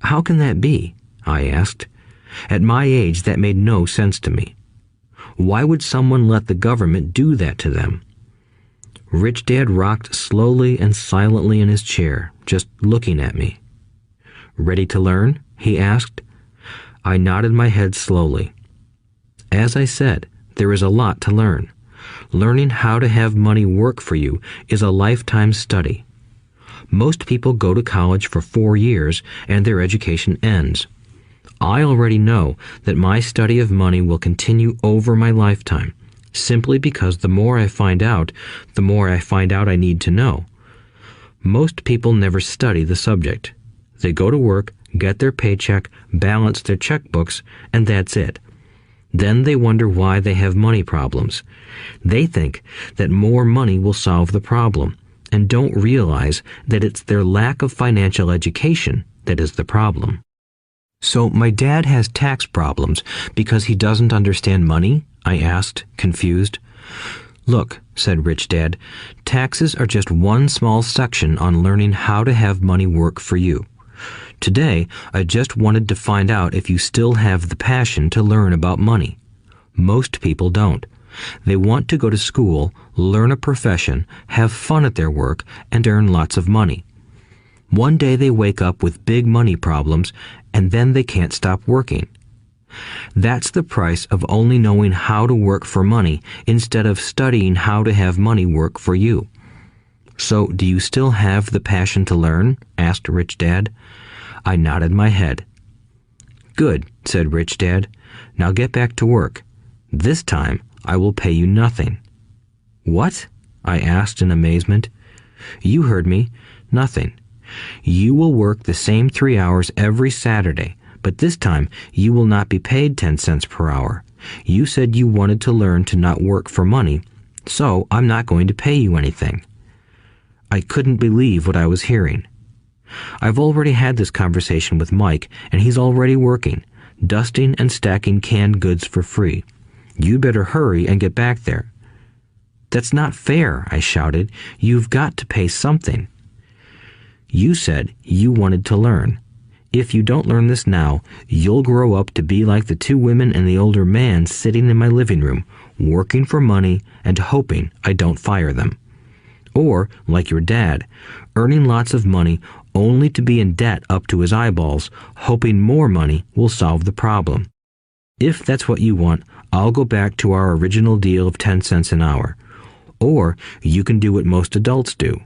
How can that be? I asked. At my age, that made no sense to me. Why would someone let the government do that to them? Rich Dad rocked slowly and silently in his chair, just looking at me. Ready to learn? He asked. I nodded my head slowly. As I said, there is a lot to learn. Learning how to have money work for you is a lifetime study. Most people go to college for 4 years and their education ends. I already know that my study of money will continue over my lifetime, simply because the more I find out I need to know. Most people never study the subject. They go to work, get their paycheck, balance their checkbooks, and that's it. Then they wonder why they have money problems. They think that more money will solve the problem, and don't realize that it's their lack of financial education that is the problem. So my dad has tax problems because he doesn't understand money? I asked, confused. Look, said Rich Dad, taxes are just one small section on learning how to have money work for you. Today, I just wanted to find out if you still have the passion to learn about money. Most people don't. They want to go to school, learn a profession, have fun at their work, and earn lots of money. One day they wake up with big money problems, and then they can't stop working. That's the price of only knowing how to work for money instead of studying how to have money work for you. So, do you still have the passion to learn? Asked Rich Dad. I nodded my head. Good, said Rich Dad. Now get back to work. This time, I will pay you nothing. What? I asked in amazement. You heard me. Nothing. You will work the same 3 hours every Saturday, but this time you will not be paid 10 cents per hour. You said you wanted to learn to not work for money, so I'm not going to pay you anything. I couldn't believe what I was hearing. I've already had this conversation with Mike, and he's already working, dusting and stacking canned goods for free. You better hurry and get back there. That's not fair, I shouted. You've got to pay something. You said you wanted to learn. If you don't learn this now, you'll grow up to be like the two women and the older man sitting in my living room, working for money and hoping I don't fire them. Or, like your dad, earning lots of money only to be in debt up to his eyeballs, hoping more money will solve the problem. If that's what you want, I'll go back to our original deal of 10 cents an hour. Or you can do what most adults do.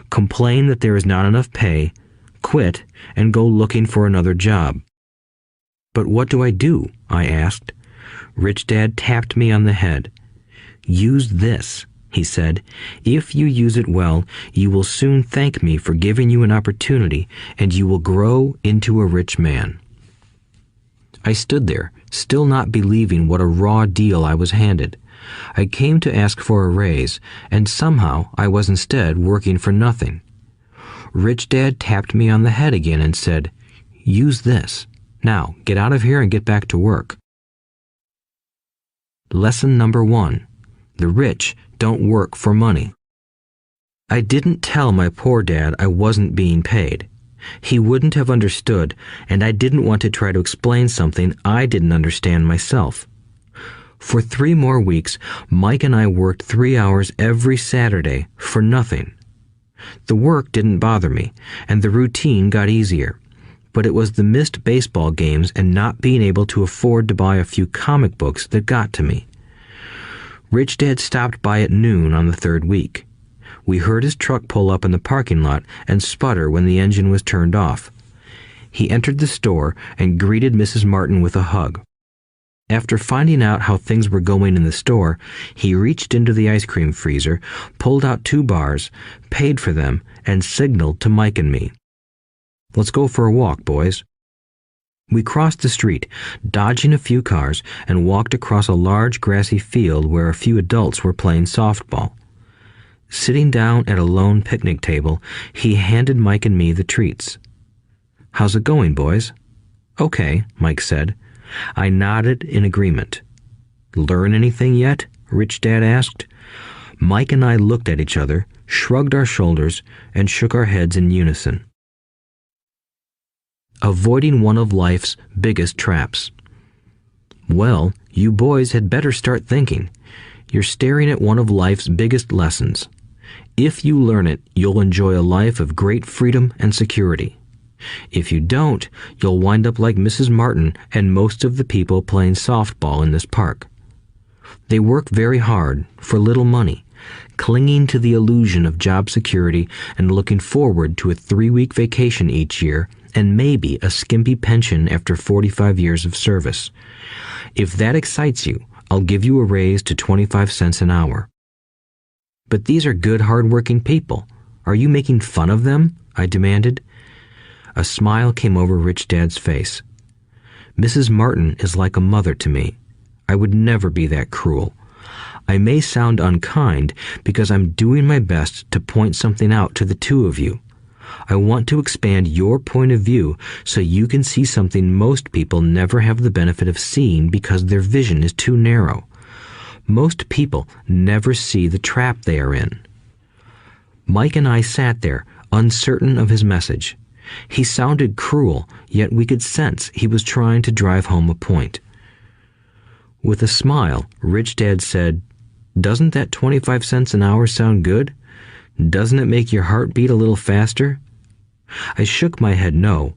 Complain that there is not enough pay, quit, and go looking for another job. But what do I do? I asked. Rich Dad tapped me on the head. Use this, he said. If you use it well, you will soon thank me for giving you an opportunity, and you will grow into a rich man. I stood there, still not believing what a raw deal I was handed. I came to ask for a raise, and somehow I was instead working for nothing. Rich Dad tapped me on the head again and said, "Use this. Now, get out of here and get back to work." Lesson number 1. The rich don't work for money. I didn't tell my poor dad I wasn't being paid. He wouldn't have understood, and I didn't want to try to explain something I didn't understand myself. For 3 more weeks, Mike and I worked 3 hours every Saturday for nothing. The work didn't bother me, and the routine got easier. But it was the missed baseball games and not being able to afford to buy a few comic books that got to me. Rich Dad stopped by at noon on the 3rd week. We heard his truck pull up in the parking lot and sputter when the engine was turned off. He entered the store and greeted Mrs. Martin with a hug. After finding out how things were going in the store, he reached into the ice cream freezer, pulled out 2 bars, paid for them, and signaled to Mike and me. "Let's go for a walk, boys." We crossed the street, dodging a few cars, and walked across a large grassy field where a few adults were playing softball. Sitting down at a lone picnic table, he handed Mike and me the treats. "How's it going, boys?" "Okay," Mike said. I nodded in agreement. "Learn anything yet?" Rich Dad asked. Mike and I looked at each other, shrugged our shoulders, and shook our heads in unison. Avoiding one of life's biggest traps. Well, you boys had better start thinking. You're staring at one of life's biggest lessons. If you learn it, you'll enjoy a life of great freedom and security. If you don't, you'll wind up like Mrs. Martin and most of the people playing softball in this park. They work very hard for little money, clinging to the illusion of job security and looking forward to a 3-week vacation each year and maybe a skimpy pension after 45 years of service. If that excites you, I'll give you a raise to 25 cents an hour. But these are good, hard-working people. Are you making fun of them? I demanded. A smile came over Rich Dad's face. Mrs. Martin is like a mother to me. I would never be that cruel. I may sound unkind because I'm doing my best to point something out to the 2 of you. I want to expand your point of view so you can see something most people never have the benefit of seeing because their vision is too narrow. Most people never see the trap they are in. Mike and I sat there, uncertain of his message. He sounded cruel, yet we could sense he was trying to drive home a point. With a smile, Rich Dad said, "Doesn't that 25 cents an hour sound good? Doesn't it make your heart beat a little faster?" I shook my head no,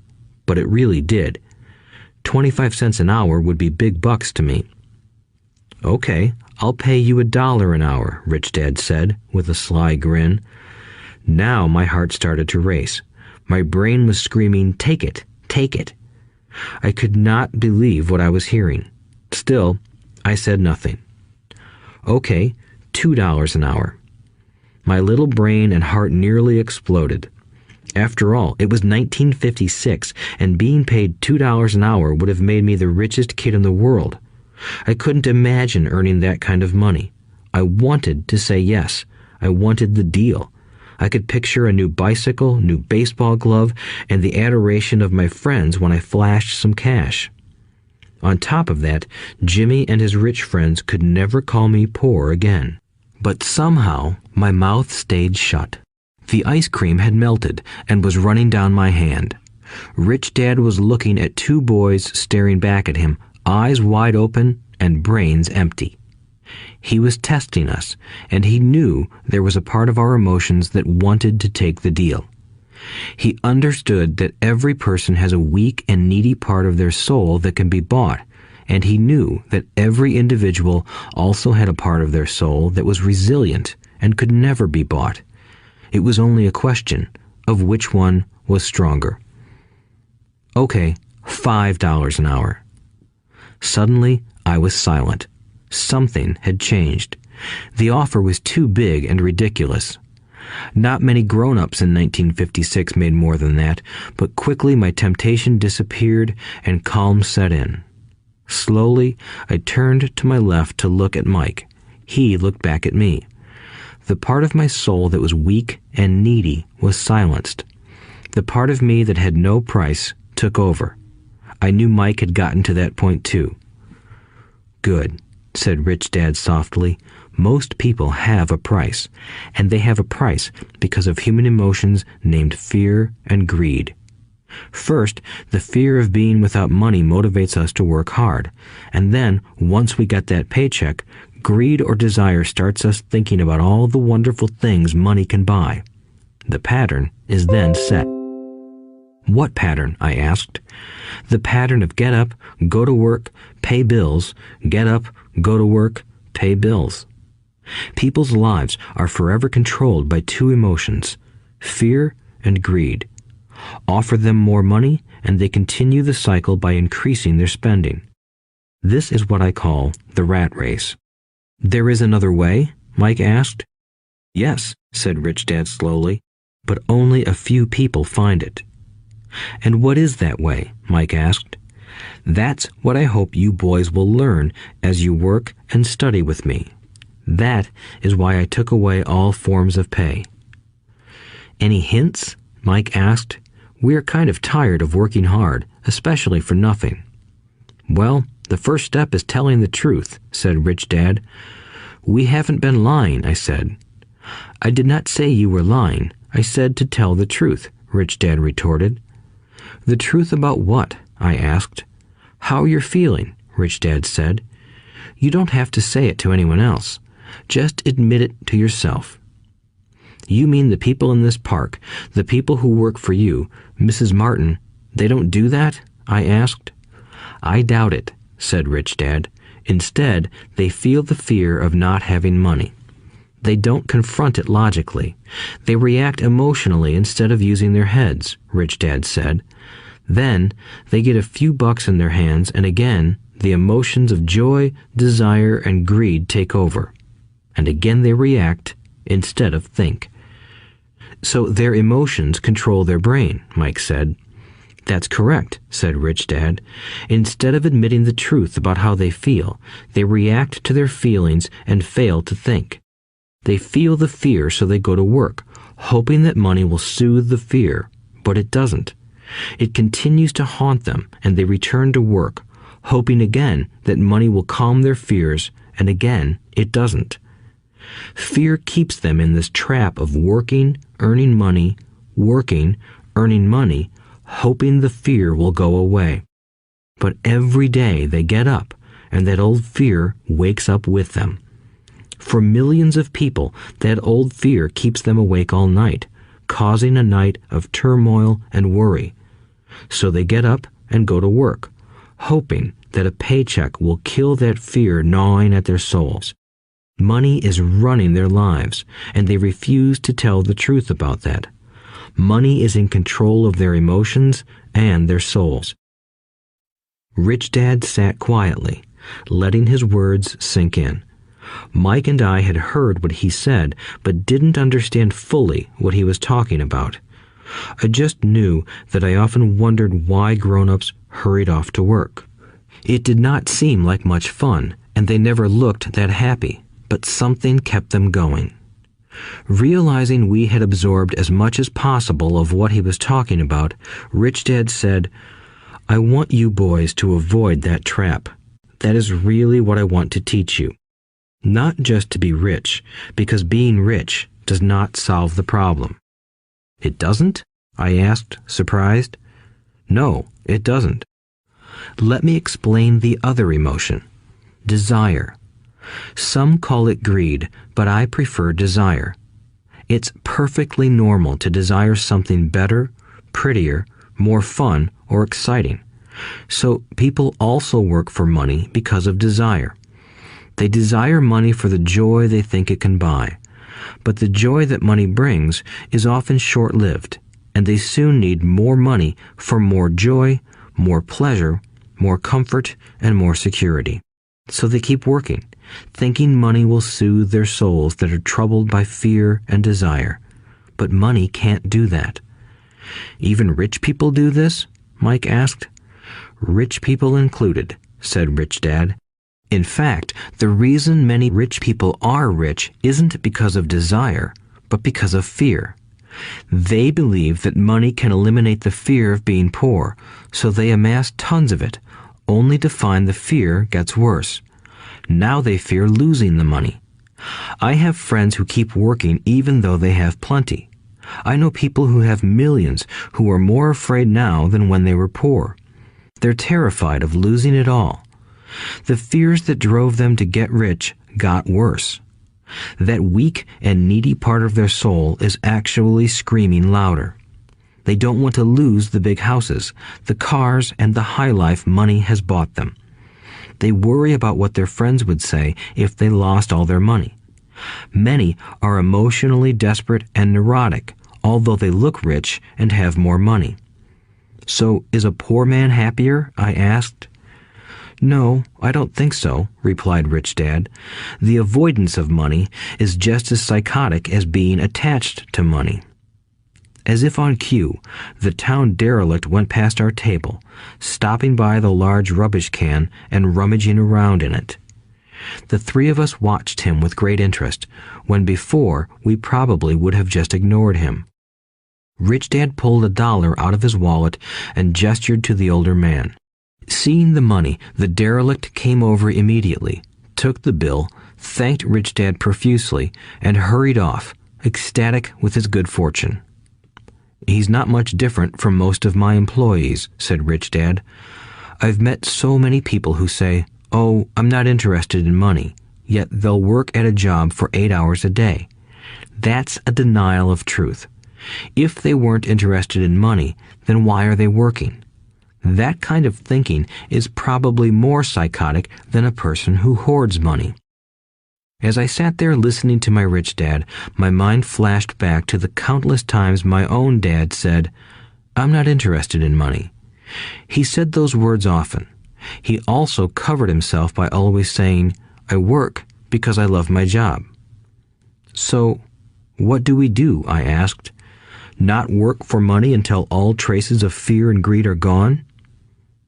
but it really did. 25 cents an hour would be big bucks to me. "Okay, I'll pay you $1 an hour," Rich Dad said, with a sly grin. Now my heart started to race. My brain was screaming, "Take it, take it." I could not believe what I was hearing. Still, I said nothing. "Okay, $2 an hour." My little brain and heart nearly exploded. After all, it was 1956, and being paid $2 an hour would have made me the richest kid in the world. I couldn't imagine earning that kind of money. I wanted to say yes. I wanted the deal. I could picture a new bicycle, new baseball glove, and the adoration of my friends when I flashed some cash. On top of that, Jimmy and his rich friends could never call me poor again. But somehow, my mouth stayed shut. The ice cream had melted and was running down my hand. Rich Dad was looking at two boys staring back at him, eyes wide open and brains empty. He was testing us, and he knew there was a part of our emotions that wanted to take the deal. He understood that every person has a weak and needy part of their soul that can be bought, and he knew that every individual also had a part of their soul that was resilient and could never be bought. It was only a question of which one was stronger. Okay, $5 an hour. Suddenly, I was silent. Something had changed. The offer was too big and ridiculous. Not many grown-ups in 1956 made more than that, but quickly my temptation disappeared and calm set in. Slowly, I turned to my left to look at Mike. He looked back at me. The part of my soul that was weak and needy was silenced. The part of me that had no price took over. I knew Mike had gotten to that point too. Good, said Rich Dad softly. Most people have a price, and they have a price because of human emotions named fear and greed. First, the fear of being without money motivates us to work hard, and then, once we get that paycheck, greed or desire starts us thinking about all the wonderful things money can buy. The pattern is then set. What pattern? I asked. The pattern of get up, go to work, pay bills, get up, go to work, pay bills. People's lives are forever controlled by two emotions, fear and greed. Offer them more money, and they continue the cycle by increasing their spending. This is what I call the rat race. There is another way? Mike asked. Yes, said Rich Dad slowly, but only a few people find it. And what is that way? Mike asked. That's what I hope you boys will learn as you work and study with me. That is why I took away all forms of pay. Any hints? Mike asked. We're kind of tired of working hard, especially for nothing. Well, the first step is telling the truth, said Rich Dad. We haven't been lying, I said. I did not say you were lying. I said to tell the truth, Rich Dad retorted. The truth about what? I asked. How you're feeling, Rich Dad said. You don't have to say it to anyone else. Just admit it to yourself. You mean the people in this park, the people who work for you, Mrs. Martin, they don't do that? I asked. I doubt it, said Rich Dad. Instead, they feel the fear of not having money. They don't confront it logically. They react emotionally instead of using their heads, Rich Dad said. Then, they get a few bucks in their hands, and again, the emotions of joy, desire, and greed take over. And again they react instead of think. So their emotions control their brain, Mike said. That's correct, said Rich Dad. Instead of admitting the truth about how they feel, they react to their feelings and fail to think. They feel the fear, so they go to work, hoping that money will soothe the fear, but it doesn't. It continues to haunt them, and they return to work, hoping again that money will calm their fears, and again it doesn't. Fear keeps them in this trap of working, earning money, working, earning money, hoping the fear will go away. But every day they get up, and that old fear wakes up with them. For millions of people, that old fear keeps them awake all night, causing a night of turmoil and worry. So they get up and go to work, hoping that a paycheck will kill that fear gnawing at their souls. Money is running their lives, and they refuse to tell the truth about that. Money is in control of their emotions and their souls. Rich Dad sat quietly, letting his words sink in. Mike and I had heard what he said, but didn't understand fully what he was talking about. I just knew that I often wondered why grown-ups hurried off to work. It did not seem like much fun, and they never looked that happy, but something kept them going. Realizing we had absorbed as much as possible of what he was talking about, Rich Dad said, I want you boys to avoid that trap. That is really what I want to teach you. Not just to be rich, because being rich does not solve the problem. It doesn't? I asked, surprised. No, it doesn't. Let me explain the other emotion, desire. Some call it greed, but I prefer desire. It's perfectly normal to desire something better, prettier, more fun, or exciting. So people also work for money because of desire. They desire money for the joy they think it can buy. But the joy that money brings is often short-lived, and they soon need more money for more joy, more pleasure, more comfort, and more security. So they keep working, thinking money will soothe their souls that are troubled by fear and desire. But money can't do that. Even rich people do this? Mike asked. Rich people included, said Rich Dad. In fact, the reason many rich people are rich isn't because of desire, but because of fear. They believe that money can eliminate the fear of being poor, so they amass tons of it, only to find the fear gets worse. Now they fear losing the money. I have friends who keep working even though they have plenty. I know people who have millions who are more afraid now than when they were poor. They're terrified of losing it all. The fears that drove them to get rich got worse. That weak and needy part of their soul is actually screaming louder. They don't want to lose the big houses, the cars, and the high life money has bought them. They worry about what their friends would say if they lost all their money. Many are emotionally desperate and neurotic, although they look rich and have more money. So, is a poor man happier? I asked. No, I don't think so, replied Rich Dad. The avoidance of money is just as psychotic as being attached to money. As if on cue, the town derelict went past our table, stopping by the large rubbish can and rummaging around in it. The three of us watched him with great interest, when before we probably would have just ignored him. Rich Dad pulled $1 out of his wallet and gestured to the older man. Seeing the money, the derelict came over immediately, took the bill, thanked Rich Dad profusely, and hurried off, ecstatic with his good fortune. He's not much different from most of my employees, said Rich Dad. I've met so many people who say, "Oh, I'm not interested in money," yet they'll work at a job for 8 hours a day. That's a denial of truth. If they weren't interested in money, then why are they working? That kind of thinking is probably more psychotic than a person who hoards money. As I sat there listening to my Rich Dad, my mind flashed back to the countless times my own dad said, "I'm not interested in money." He said those words often. He also covered himself by always saying, "I work because I love my job." So, what do we do? I asked. Not work for money until all traces of fear and greed are gone?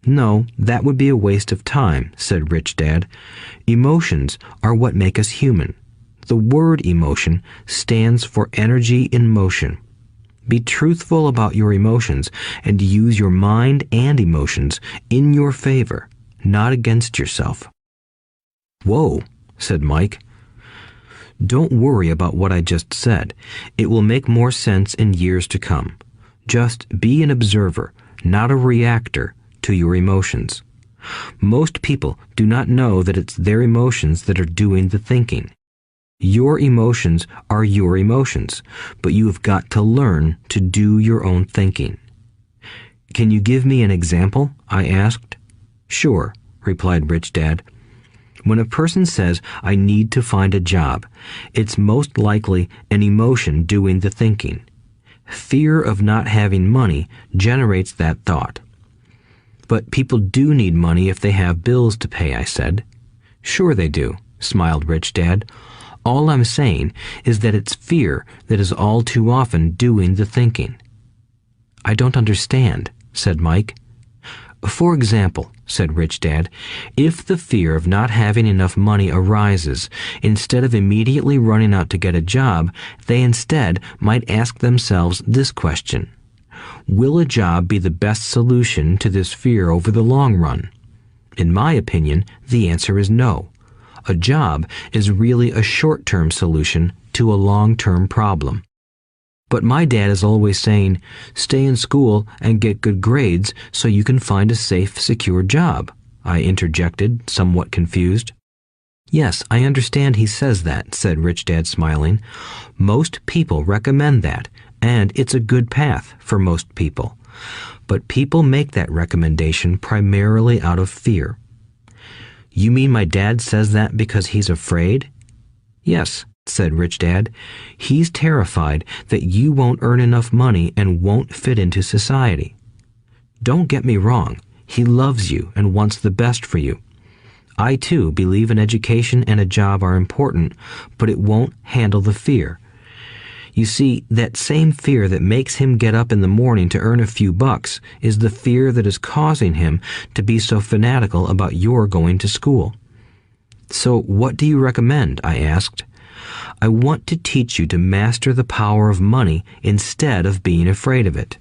No, that would be a waste of time, said Rich Dad. Emotions are what make us human. The word emotion stands for energy in motion. Be truthful about your emotions and use your mind and emotions in your favor, not against yourself. Whoa, said Mike. Don't worry about what I just said. It will make more sense in years to come. Just be an observer, not a reactor to your emotions. Most people do not know that it's their emotions that are doing the thinking. Your emotions are your emotions, but you have got to learn to do your own thinking. Can you give me an example? I asked. Sure, replied Rich Dad. When a person says, "I need to find a job," it's most likely an emotion doing the thinking. Fear of not having money generates that thought. But people do need money if they have bills to pay, I said. Sure they do, smiled Rich Dad. All I'm saying is that it's fear that is all too often doing the thinking. I don't understand, said Mike. For example, said Rich Dad, if the fear of not having enough money arises, instead of immediately running out to get a job, they instead might ask themselves this question. Will a job be the best solution to this fear over the long run? In my opinion, the answer is no. A job is really a short-term solution to a long-term problem. But my dad is always saying, stay in school and get good grades so you can find a safe, secure job, I interjected, somewhat confused. Yes, I understand he says that, said Rich Dad, smiling. Most people recommend that, and it's a good path for most people. But people make that recommendation primarily out of fear. You mean my dad says that because he's afraid? Yes, said Rich Dad. He's terrified that you won't earn enough money and won't fit into society. Don't get me wrong. He loves you and wants the best for you. I, too, believe an education and a job are important, but it won't handle the fear. You see, that same fear that makes him get up in the morning to earn a few bucks is the fear that is causing him to be so fanatical about your going to school. So what do you recommend? I asked. I want to teach you to master the power of money instead of being afraid of it.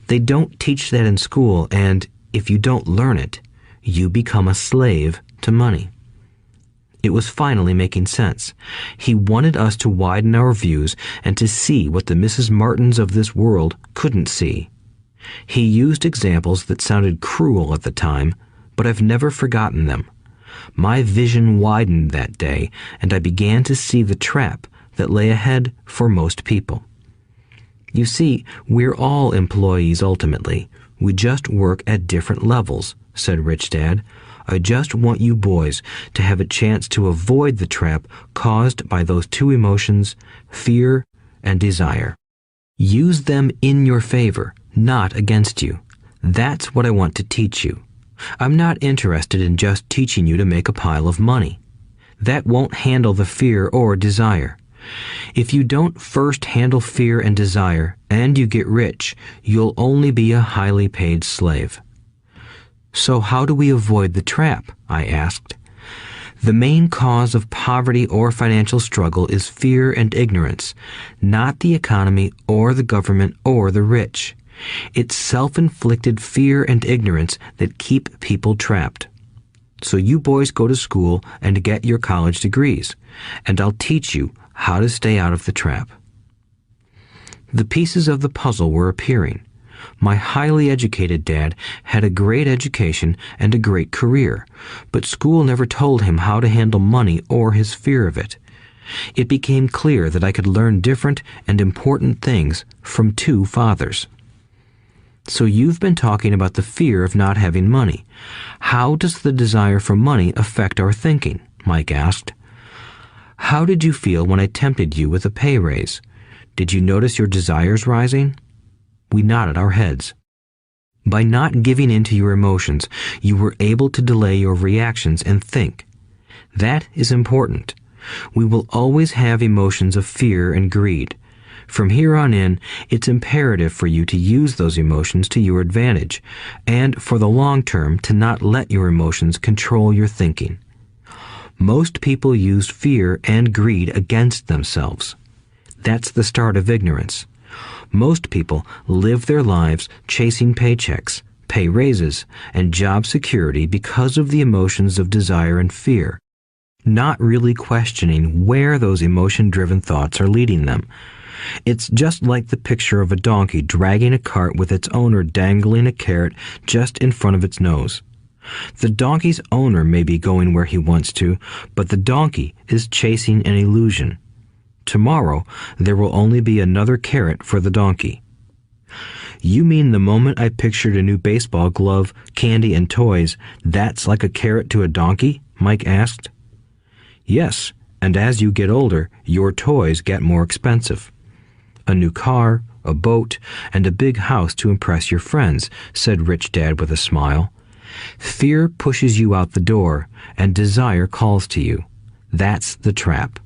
They don't teach that in school, and if you don't learn it, you become a slave to money. It was finally making sense. He wanted us to widen our views and to see what the Mrs. Martins of this world couldn't see. He used examples that sounded cruel at the time, but I've never forgotten them. My vision widened that day, and I began to see the trap that lay ahead for most people. You see, we're all employees ultimately. We just work at different levels, said Rich Dad. I just want you boys to have a chance to avoid the trap caused by those two emotions, fear and desire. Use them in your favor, not against you. That's what I want to teach you. I'm not interested in just teaching you to make a pile of money. That won't handle the fear or desire. If you don't first handle fear and desire, and you get rich, you'll only be a highly paid slave. So how do we avoid the trap? I asked. The main cause of poverty or financial struggle is fear and ignorance, not the economy or the government or the rich. It's self-inflicted fear and ignorance that keep people trapped. So you boys go to school and get your college degrees, and I'll teach you how to stay out of the trap. The pieces of the puzzle were appearing. My highly educated dad had a great education and a great career, but school never told him how to handle money or his fear of it. It became clear that I could learn different and important things from two fathers. So you've been talking about the fear of not having money. How does the desire for money affect our thinking? Mike asked. How did you feel when I tempted you with a pay raise? Did you notice your desires rising? We nodded our heads. By not giving in to your emotions, you were able to delay your reactions and think. That is important. We will always have emotions of fear and greed. From here on in, it's imperative for you to use those emotions to your advantage, and for the long term to not let your emotions control your thinking. Most people use fear and greed against themselves. That's the start of ignorance. Most people live their lives chasing paychecks, pay raises, and job security because of the emotions of desire and fear, not really questioning where those emotion-driven thoughts are leading them. It's just like the picture of a donkey dragging a cart with its owner dangling a carrot just in front of its nose. The donkey's owner may be going where he wants to, but the donkey is chasing an illusion. Tomorrow, there will only be another carrot for the donkey. You mean the moment I pictured a new baseball glove, candy, and toys, that's like a carrot to a donkey? Mike asked. Yes, and as you get older, your toys get more expensive. A new car, a boat, and a big house to impress your friends, said Rich Dad with a smile. Fear pushes you out the door, and desire calls to you. That's the trap.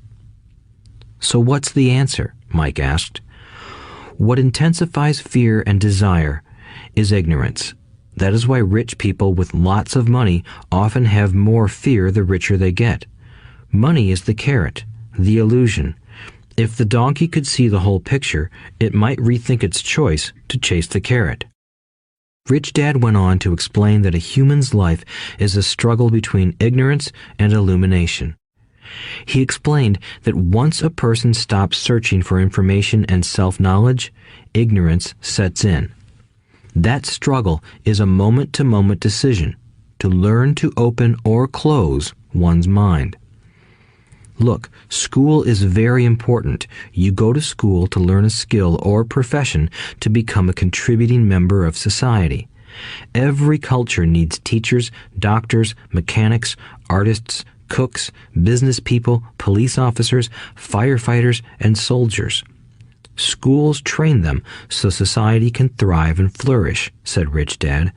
So what's the answer? Mike asked. What intensifies fear and desire is ignorance. That is why rich people with lots of money often have more fear the richer they get. Money is the carrot, the illusion. If the donkey could see the whole picture, it might rethink its choice to chase the carrot. Rich Dad went on to explain that a human's life is a struggle between ignorance and illumination. He explained that once a person stops searching for information and self-knowledge, ignorance sets in. That struggle is a moment-to-moment decision to learn to open or close one's mind. Look, school is very important. You go to school to learn a skill or profession to become a contributing member of society. Every culture needs teachers, doctors, mechanics, artists, cooks, business people, police officers, firefighters, and soldiers. Schools train them so society can thrive and flourish, said Rich Dad.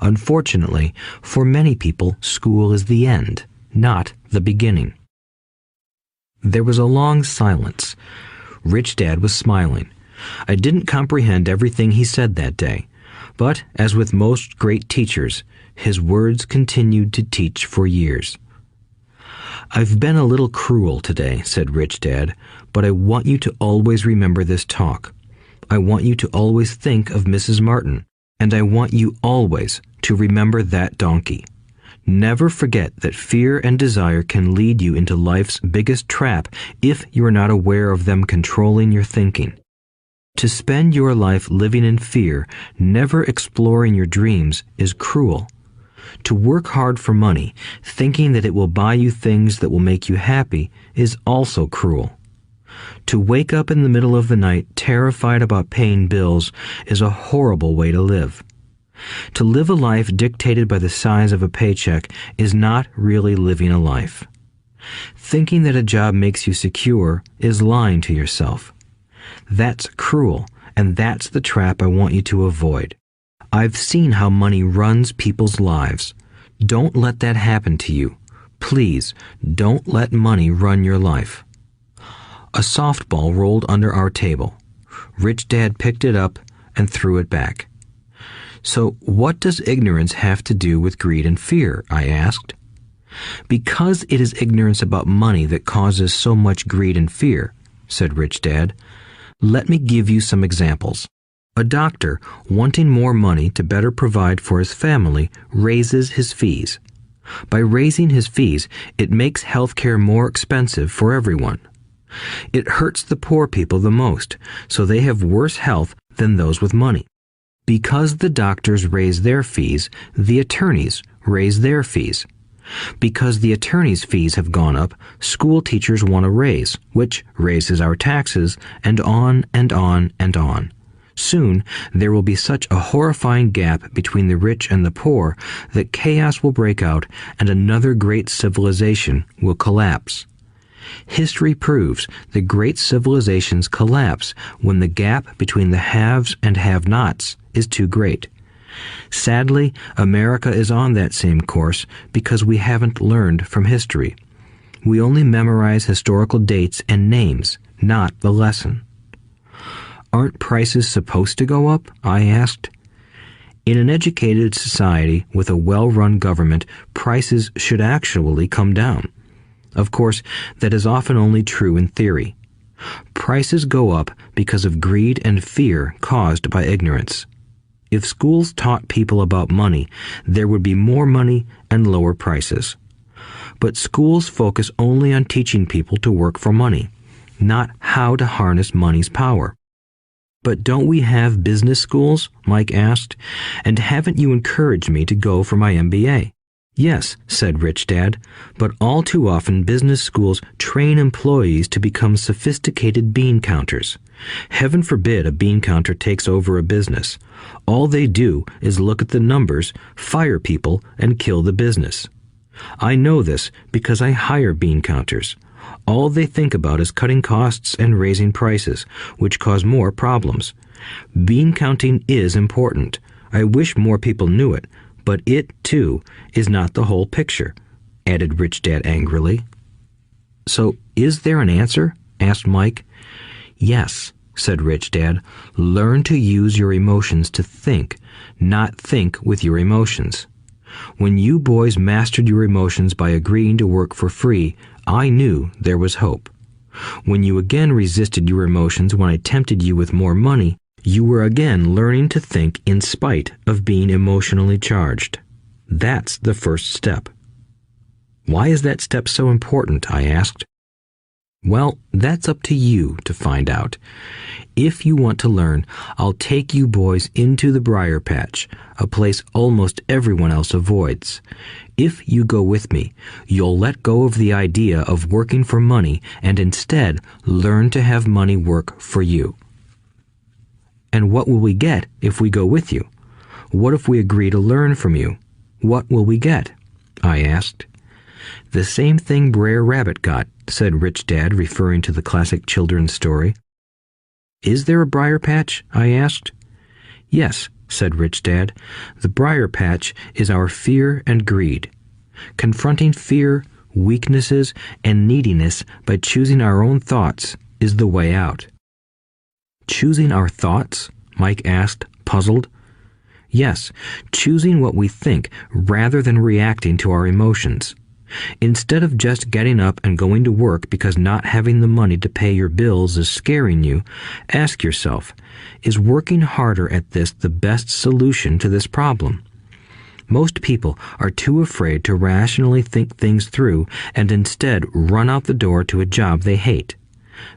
Unfortunately, for many people, school is the end, not the beginning. There was a long silence. Rich Dad was smiling. I didn't comprehend everything he said that day, but as with most great teachers, his words continued to teach for years. I've been a little cruel today, said Rich Dad, but I want you to always remember this talk. I want you to always think of Mrs. Martin, and I want you always to remember that donkey. Never forget that fear and desire can lead you into life's biggest trap if you are not aware of them controlling your thinking. To spend your life living in fear, never exploring your dreams, is cruel. To work hard for money, thinking that it will buy you things that will make you happy, is also cruel. To wake up in the middle of the night terrified about paying bills is a horrible way to live. To live a life dictated by the size of a paycheck is not really living a life. Thinking that a job makes you secure is lying to yourself. That's cruel, and that's the trap I want you to avoid. I've seen how money runs people's lives. Don't let that happen to you. Please, don't let money run your life. A softball rolled under our table. Rich Dad picked it up and threw it back. So what does ignorance have to do with greed and fear? I asked. Because it is ignorance about money that causes so much greed and fear, said Rich Dad. Let me give you some examples. A doctor, wanting more money to better provide for his family, raises his fees. By raising his fees, it makes healthcare more expensive for everyone. It hurts the poor people the most, so they have worse health than those with money. Because the doctors raise their fees, the attorneys raise their fees. Because the attorneys' fees have gone up, school teachers want a raise, which raises our taxes, and on and on and on. Soon, there will be such a horrifying gap between the rich and the poor that chaos will break out and another great civilization will collapse. History proves that great civilizations collapse when the gap between the haves and have-nots is too great. Sadly, America is on that same course because we haven't learned from history. We only memorize historical dates and names, not the lesson. Aren't prices supposed to go up? I asked. In an educated society with a well-run government, prices should actually come down. Of course, that is often only true in theory. Prices go up because of greed and fear caused by ignorance. If schools taught people about money, there would be more money and lower prices. But schools focus only on teaching people to work for money, not how to harness money's power. But don't we have business schools? Mike asked. And haven't you encouraged me to go for my MBA? Yes, said Rich Dad, but all too often business schools train employees to become sophisticated bean counters. Heaven forbid a bean counter takes over a business. All they do is look at the numbers, fire people, and kill the business. I know this because I hire bean counters. All they think about is cutting costs and raising prices, which cause more problems. Bean counting is important. I wish more people knew it, but it, too, is not the whole picture, added Rich Dad angrily. So, is there an answer? Asked Mike. Yes, said Rich Dad. Learn to use your emotions to think, not think with your emotions. When you boys mastered your emotions by agreeing to work for free, I knew there was hope. When you again resisted your emotions when I tempted you with more money, you were again learning to think in spite of being emotionally charged. That's the first step. Why is that step so important? I asked. Well, that's up to you to find out. If you want to learn, I'll take you boys into the briar patch, a place almost everyone else avoids. If you go with me, you'll let go of the idea of working for money and instead learn to have money work for you. And what will we get if we go with you? What if we agree to learn from you? What will we get? I asked. The same thing Brer Rabbit got, said Rich Dad, referring to the classic children's story. Is there a briar patch? I asked. Yes, said Rich Dad. The briar patch is our fear and greed. Confronting fear, weaknesses, and neediness by choosing our own thoughts is the way out. Choosing our thoughts? Mike asked, puzzled. Yes, choosing what we think rather than reacting to our emotions. Instead of just getting up and going to work because not having the money to pay your bills is scaring you, ask yourself, is working harder at this the best solution to this problem? Most people are too afraid to rationally think things through and instead run out the door to a job they hate.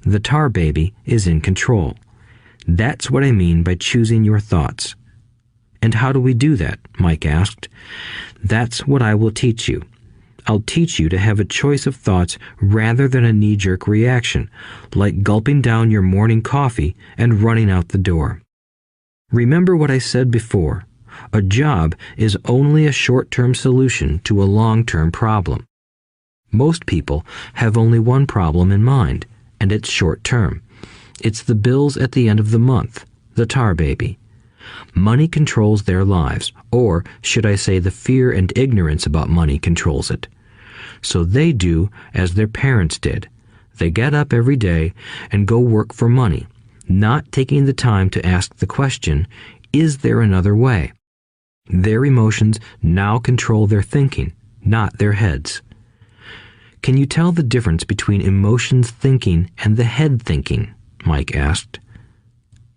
The tar baby is in control. That's what I mean by choosing your thoughts. And how do we do that? Mike asked. That's what I will teach you. I'll teach you to have a choice of thoughts rather than a knee-jerk reaction, like gulping down your morning coffee and running out the door. Remember what I said before. A job is only a short-term solution to a long-term problem. Most people have only one problem in mind, and it's short-term. It's the bills at the end of the month, the tar baby. Money controls their lives, or should I say the fear and ignorance about money controls it. So they do as their parents did. They get up every day and go work for money, not taking the time to ask the question, is there another way? Their emotions now control their thinking, not their heads. Can you tell the difference between emotions thinking and the head thinking? Mike asked.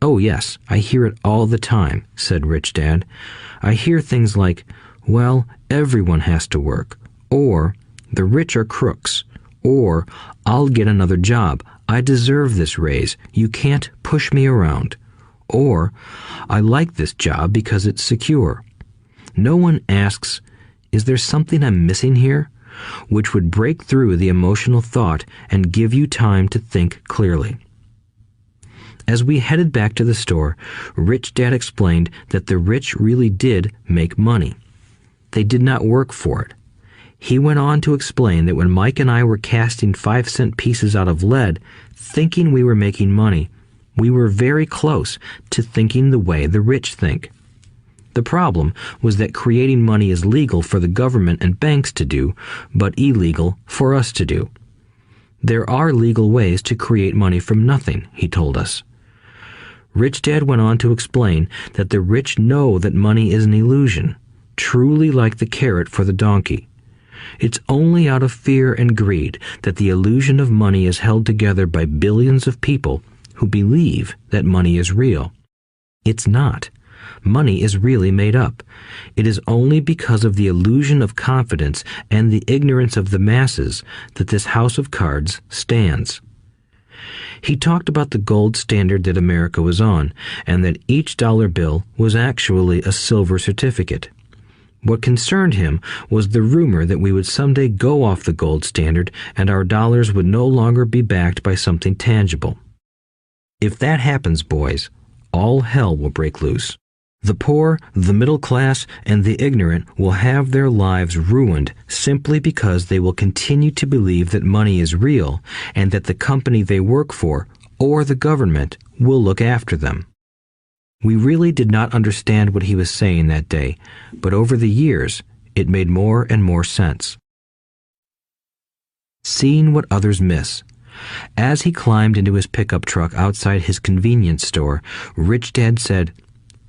Oh yes, I hear it all the time, said Rich Dad. I hear things like, well, everyone has to work, or the rich are crooks, or I'll get another job, I deserve this raise, you can't push me around, or I like this job because it's secure. No one asks, is there something I'm missing here? Which would break through the emotional thought and give you time to think clearly. As we headed back to the store, Rich Dad explained that the rich really did make money. They did not work for it. He went on to explain that when Mike and I were casting 5-cent pieces out of lead, thinking we were making money, we were very close to thinking the way the rich think. The problem was that creating money is legal for the government and banks to do, but illegal for us to do. There are legal ways to create money from nothing, he told us. Rich Dad went on to explain that the rich know that money is an illusion, truly like the carrot for the donkey. It's only out of fear and greed that the illusion of money is held together by billions of people who believe that money is real. It's not. Money is really made up. It is only because of the illusion of confidence and the ignorance of the masses that this house of cards stands. He talked about the gold standard that America was on, and that each dollar bill was actually a silver certificate. What concerned him was the rumor that we would someday go off the gold standard and our dollars would no longer be backed by something tangible. If that happens, boys, all hell will break loose. The poor, the middle class, and the ignorant will have their lives ruined simply because they will continue to believe that money is real and that the company they work for, or the government, will look after them. We really did not understand what he was saying that day, but over the years, it made more and more sense. Seeing what others miss. As he climbed into his pickup truck outside his convenience store, Rich Dad said,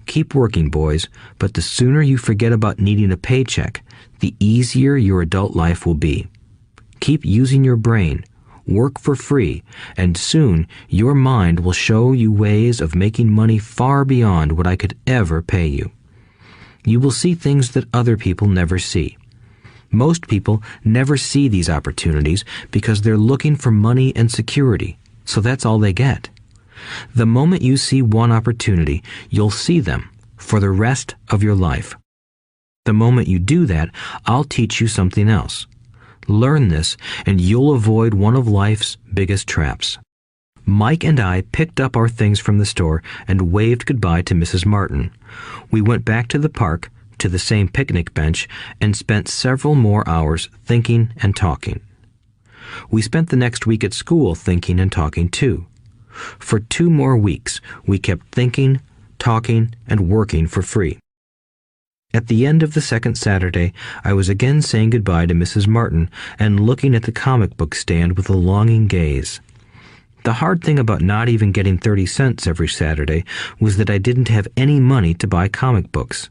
"Keep working, boys, but the sooner you forget about needing a paycheck, the easier your adult life will be. Keep using your brain, work for free, and soon your mind will show you ways of making money far beyond what I could ever pay you. You will see things that other people never see. Most people never see these opportunities because they're looking for money and security, so that's all they get. The moment you see one opportunity, you'll see them for the rest of your life. The moment you do that, I'll teach you something else. Learn this, and you'll avoid one of life's biggest traps. Mike and I picked up our things from the store and waved goodbye to Mrs. Martin. We went back to the park, to the same picnic bench, and spent several more hours thinking and talking. We spent the next week at school thinking and talking too. For 2 more weeks, we kept thinking, talking, and working for free. At the end of the second Saturday, I was again saying goodbye to Mrs. Martin and looking at the comic book stand with a longing gaze. The hard thing about not even getting 30 cents every Saturday was that I didn't have any money to buy comic books.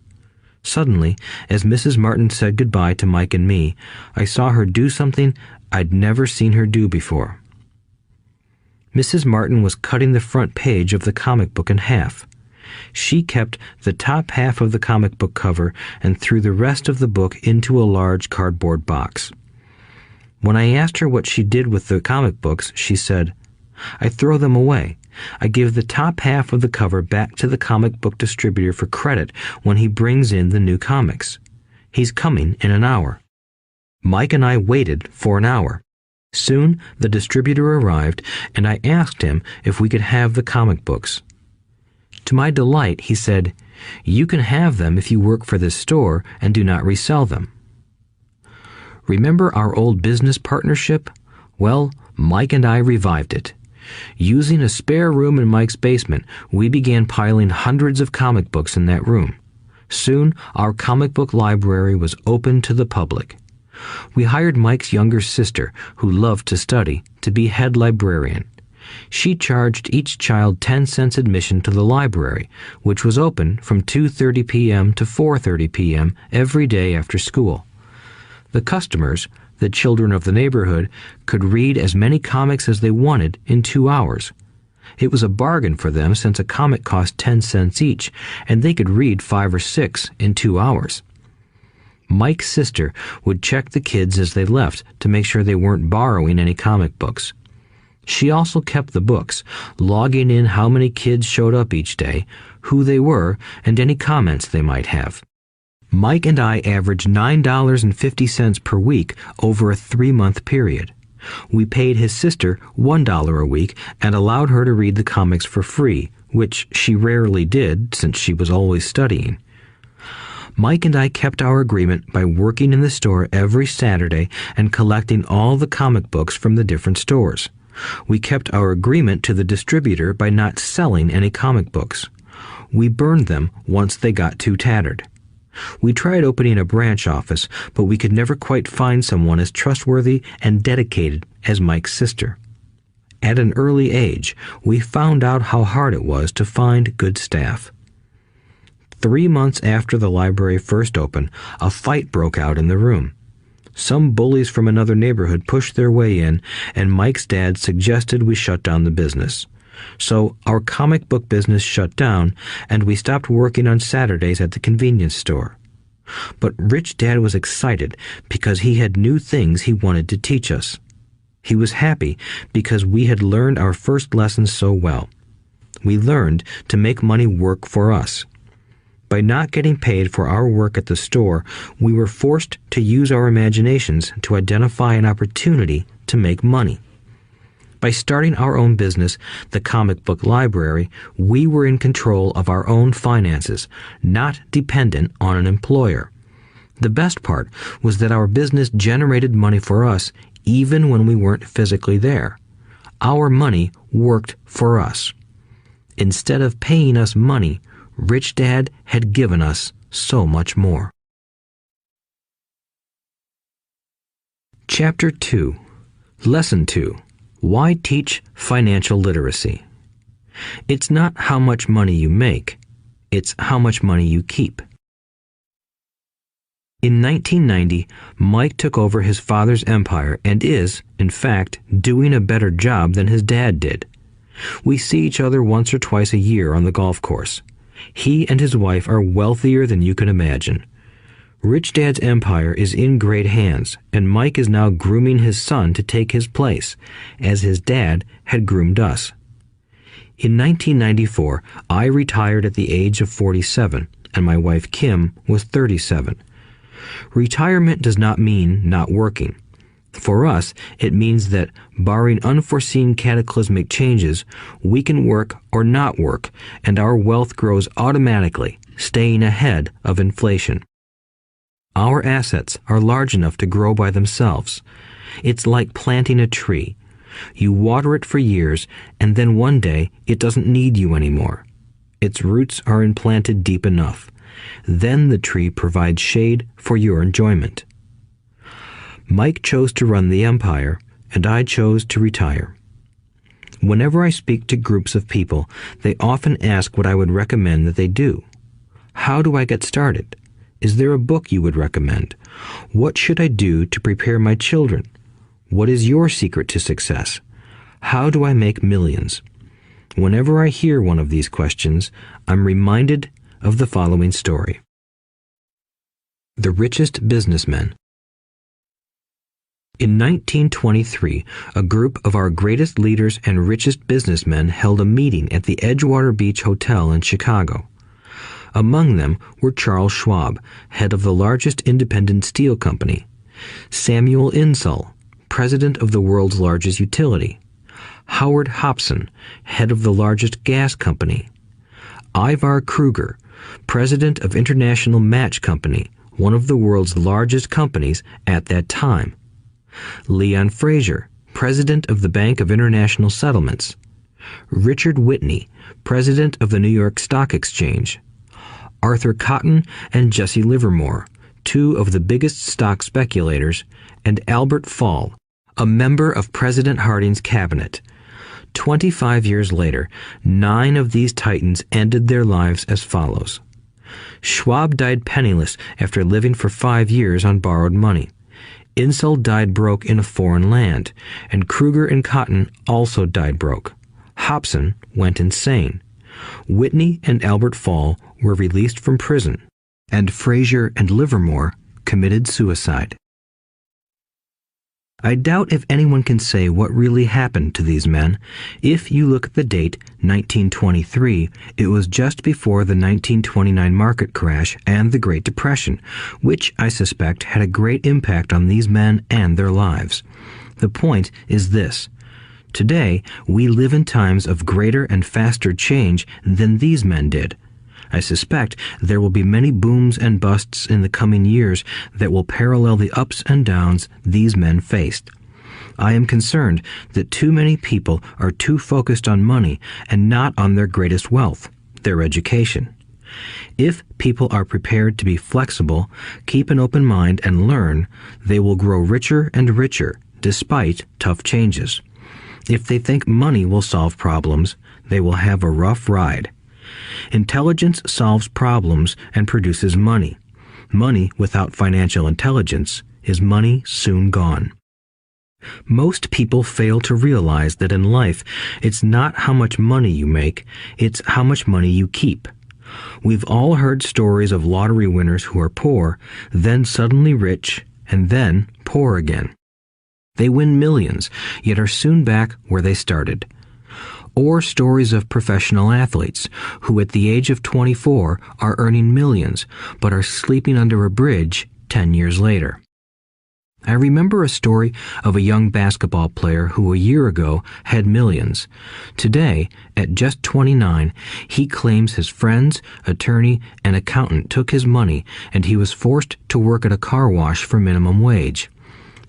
Suddenly, as Mrs. Martin said goodbye to Mike and me, I saw her do something I'd never seen her do before. Mrs. Martin was cutting the front page of the comic book in half. She kept the top half of the comic book cover and threw the rest of the book into a large cardboard box. When I asked her what she did with the comic books, she said, "I throw them away. I give the top half of the cover back to the comic book distributor for credit when he brings in the new comics. He's coming in an hour." Mike and I waited for an hour. Soon the distributor arrived, and I asked him if we could have the comic books. To my delight, he said, "You can have them if you work for this store and do not resell them." Remember our old business partnership? Well, Mike and I revived it. Using a spare room in Mike's basement, we began piling hundreds of comic books in that room. Soon, our comic book library was open to the public. We hired Mike's younger sister, who loved to study, to be head librarian. She charged each child 10 cents admission to the library, which was open from 2:30 p.m. to 4:30 p.m. every day after school. The customers, the children of the neighborhood, could read as many comics as they wanted in 2 hours. It was a bargain for them since a comic cost 10 cents each, and they could read 5 or 6 in 2 hours. Mike's sister would check the kids as they left to make sure they weren't borrowing any comic books. She also kept the books, logging in how many kids showed up each day, who they were, and any comments they might have. Mike and I averaged $9.50 per week over a 3-month period. We paid his sister $1 a week and allowed her to read the comics for free, which she rarely did since she was always studying. Mike and I kept our agreement by working in the store every Saturday and collecting all the comic books from the different stores. We kept our agreement to the distributor by not selling any comic books. We burned them once they got too tattered. We tried opening a branch office, but we could never quite find someone as trustworthy and dedicated as Mike's sister. At an early age, we found out how hard it was to find good staff. 3 months after the library first opened, a fight broke out in the room. Some bullies from another neighborhood pushed their way in, and Mike's dad suggested we shut down the business. So our comic book business shut down, and we stopped working on Saturdays at the convenience store. But Rich Dad was excited because he had new things he wanted to teach us. He was happy because we had learned our first lessons so well. We learned to make money work for us. By not getting paid for our work at the store, we were forced to use our imaginations to identify an opportunity to make money. By starting our own business, the comic book library, we were in control of our own finances, not dependent on an employer. The best part was that our business generated money for us even when we weren't physically there. Our money worked for us. Instead of paying us money, Rich Dad had given us so much more. Chapter 2. Lesson 2. Why teach financial literacy? It's not how much money you make, it's how much money you keep. In 1990, Mike took over his father's empire and is, in fact, doing a better job than his dad did. We see each other once or twice a year on the golf course. He and his wife are wealthier than you can imagine. Rich Dad's empire is in great hands, and Mike is now grooming his son to take his place, as his dad had groomed us. In 1994, I retired at the age of 47, and my wife Kim was 37. Retirement does not mean not working. For us, it means that, barring unforeseen cataclysmic changes, we can work or not work, and our wealth grows automatically, staying ahead of inflation. Our assets are large enough to grow by themselves. It's like planting a tree. You water it for years, and then one day it doesn't need you anymore. Its roots are implanted deep enough. Then the tree provides shade for your enjoyment. Mike chose to run the empire, and I chose to retire. Whenever I speak to groups of people, they often ask what I would recommend that they do. How do I get started? Is there a book you would recommend? What should I do to prepare my children? What is your secret to success? How do I make millions? Whenever I hear one of these questions, I'm reminded of the following story. The Richest Businessmen. In 1923, a group of our greatest leaders and richest businessmen held a meeting at the Edgewater Beach Hotel in Chicago. Among them were Charles Schwab, head of the largest independent steel company; Samuel Insull, president of the world's largest utility; Howard Hobson, head of the largest gas company; Ivar Kruger, president of International Match Company, one of the world's largest companies at that time; Leon Fraser, president of the Bank of International Settlements; Richard Whitney, president of the New York Stock Exchange; Arthur Cotton and Jesse Livermore, two of the biggest stock speculators; and Albert Fall, a member of President Harding's cabinet. 25 years later, 9 of these titans ended their lives as follows. Schwab died penniless after living for 5 years on borrowed money. Insull died broke in a foreign land, and Kruger and Cotton also died broke. Hobson went insane. Whitney and Albert Fall were released from prison, and Fraser and Livermore committed suicide. I doubt if anyone can say what really happened to these men. If you look at the date, 1923, it was just before the 1929 market crash and the Great Depression, which I suspect had a great impact on these men and their lives. The point is this. Today, we live in times of greater and faster change than these men did. I suspect there will be many booms and busts in the coming years that will parallel the ups and downs these men faced. I am concerned that too many people are too focused on money and not on their greatest wealth, their education. If people are prepared to be flexible, keep an open mind, and learn, they will grow richer and richer despite tough changes. If they think money will solve problems, they will have a rough ride. Intelligence solves problems and produces money. Money without financial intelligence is money soon gone. Most people fail to realize that in life, it's not how much money you make, it's how much money you keep. We've all heard stories of lottery winners who are poor, then suddenly rich, and then poor again. They win millions, yet are soon back where they started. Or stories of professional athletes who at the age of 24 are earning millions, but are sleeping under a bridge 10 years later. I remember a story of a young basketball player who a year ago had millions. Today, at just 29, he claims his friends, attorney, and accountant took his money and he was forced to work at a car wash for minimum wage.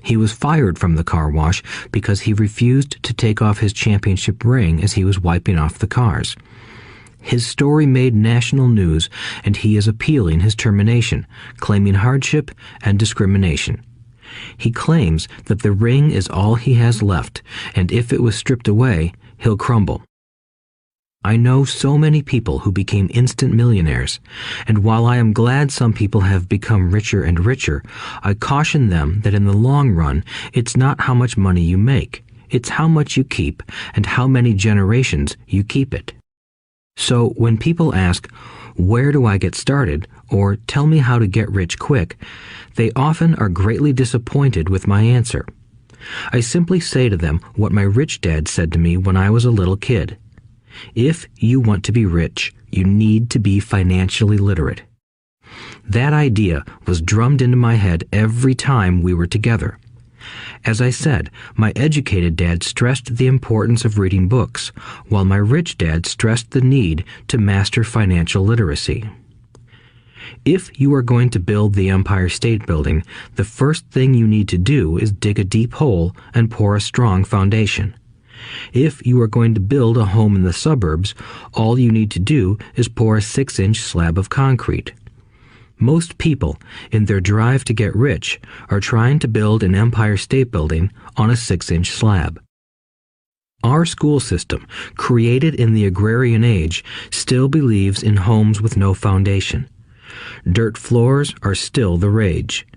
He was fired from the car wash because he refused to take off his championship ring as he was wiping off the cars. His story made national news, and he is appealing his termination, claiming hardship and discrimination. He claims that the ring is all he has left, and if it was stripped away, he'll crumble. I know so many people who became instant millionaires, and while I am glad some people have become richer and richer, I caution them that in the long run, it's not how much money you make, it's how much you keep and how many generations you keep it. So when people ask, "Where do I get started?" or "Tell me how to get rich quick," they often are greatly disappointed with my answer. I simply say to them what my rich dad said to me when I was a little kid. If you want to be rich, you need to be financially literate. That idea was drummed into my head every time we were together. As I said, my educated dad stressed the importance of reading books, while my rich dad stressed the need to master financial literacy. If you are going to build the Empire State Building, the first thing you need to do is dig a deep hole and pour a strong foundation. If you are going to build a home in the suburbs, all you need to do is pour a 6-inch slab of concrete. Most people, in their drive to get rich, are trying to build an Empire State Building on a 6-inch slab. Our school system, created in the agrarian age, still believes in homes with no foundation. Dirt floors are still the rage,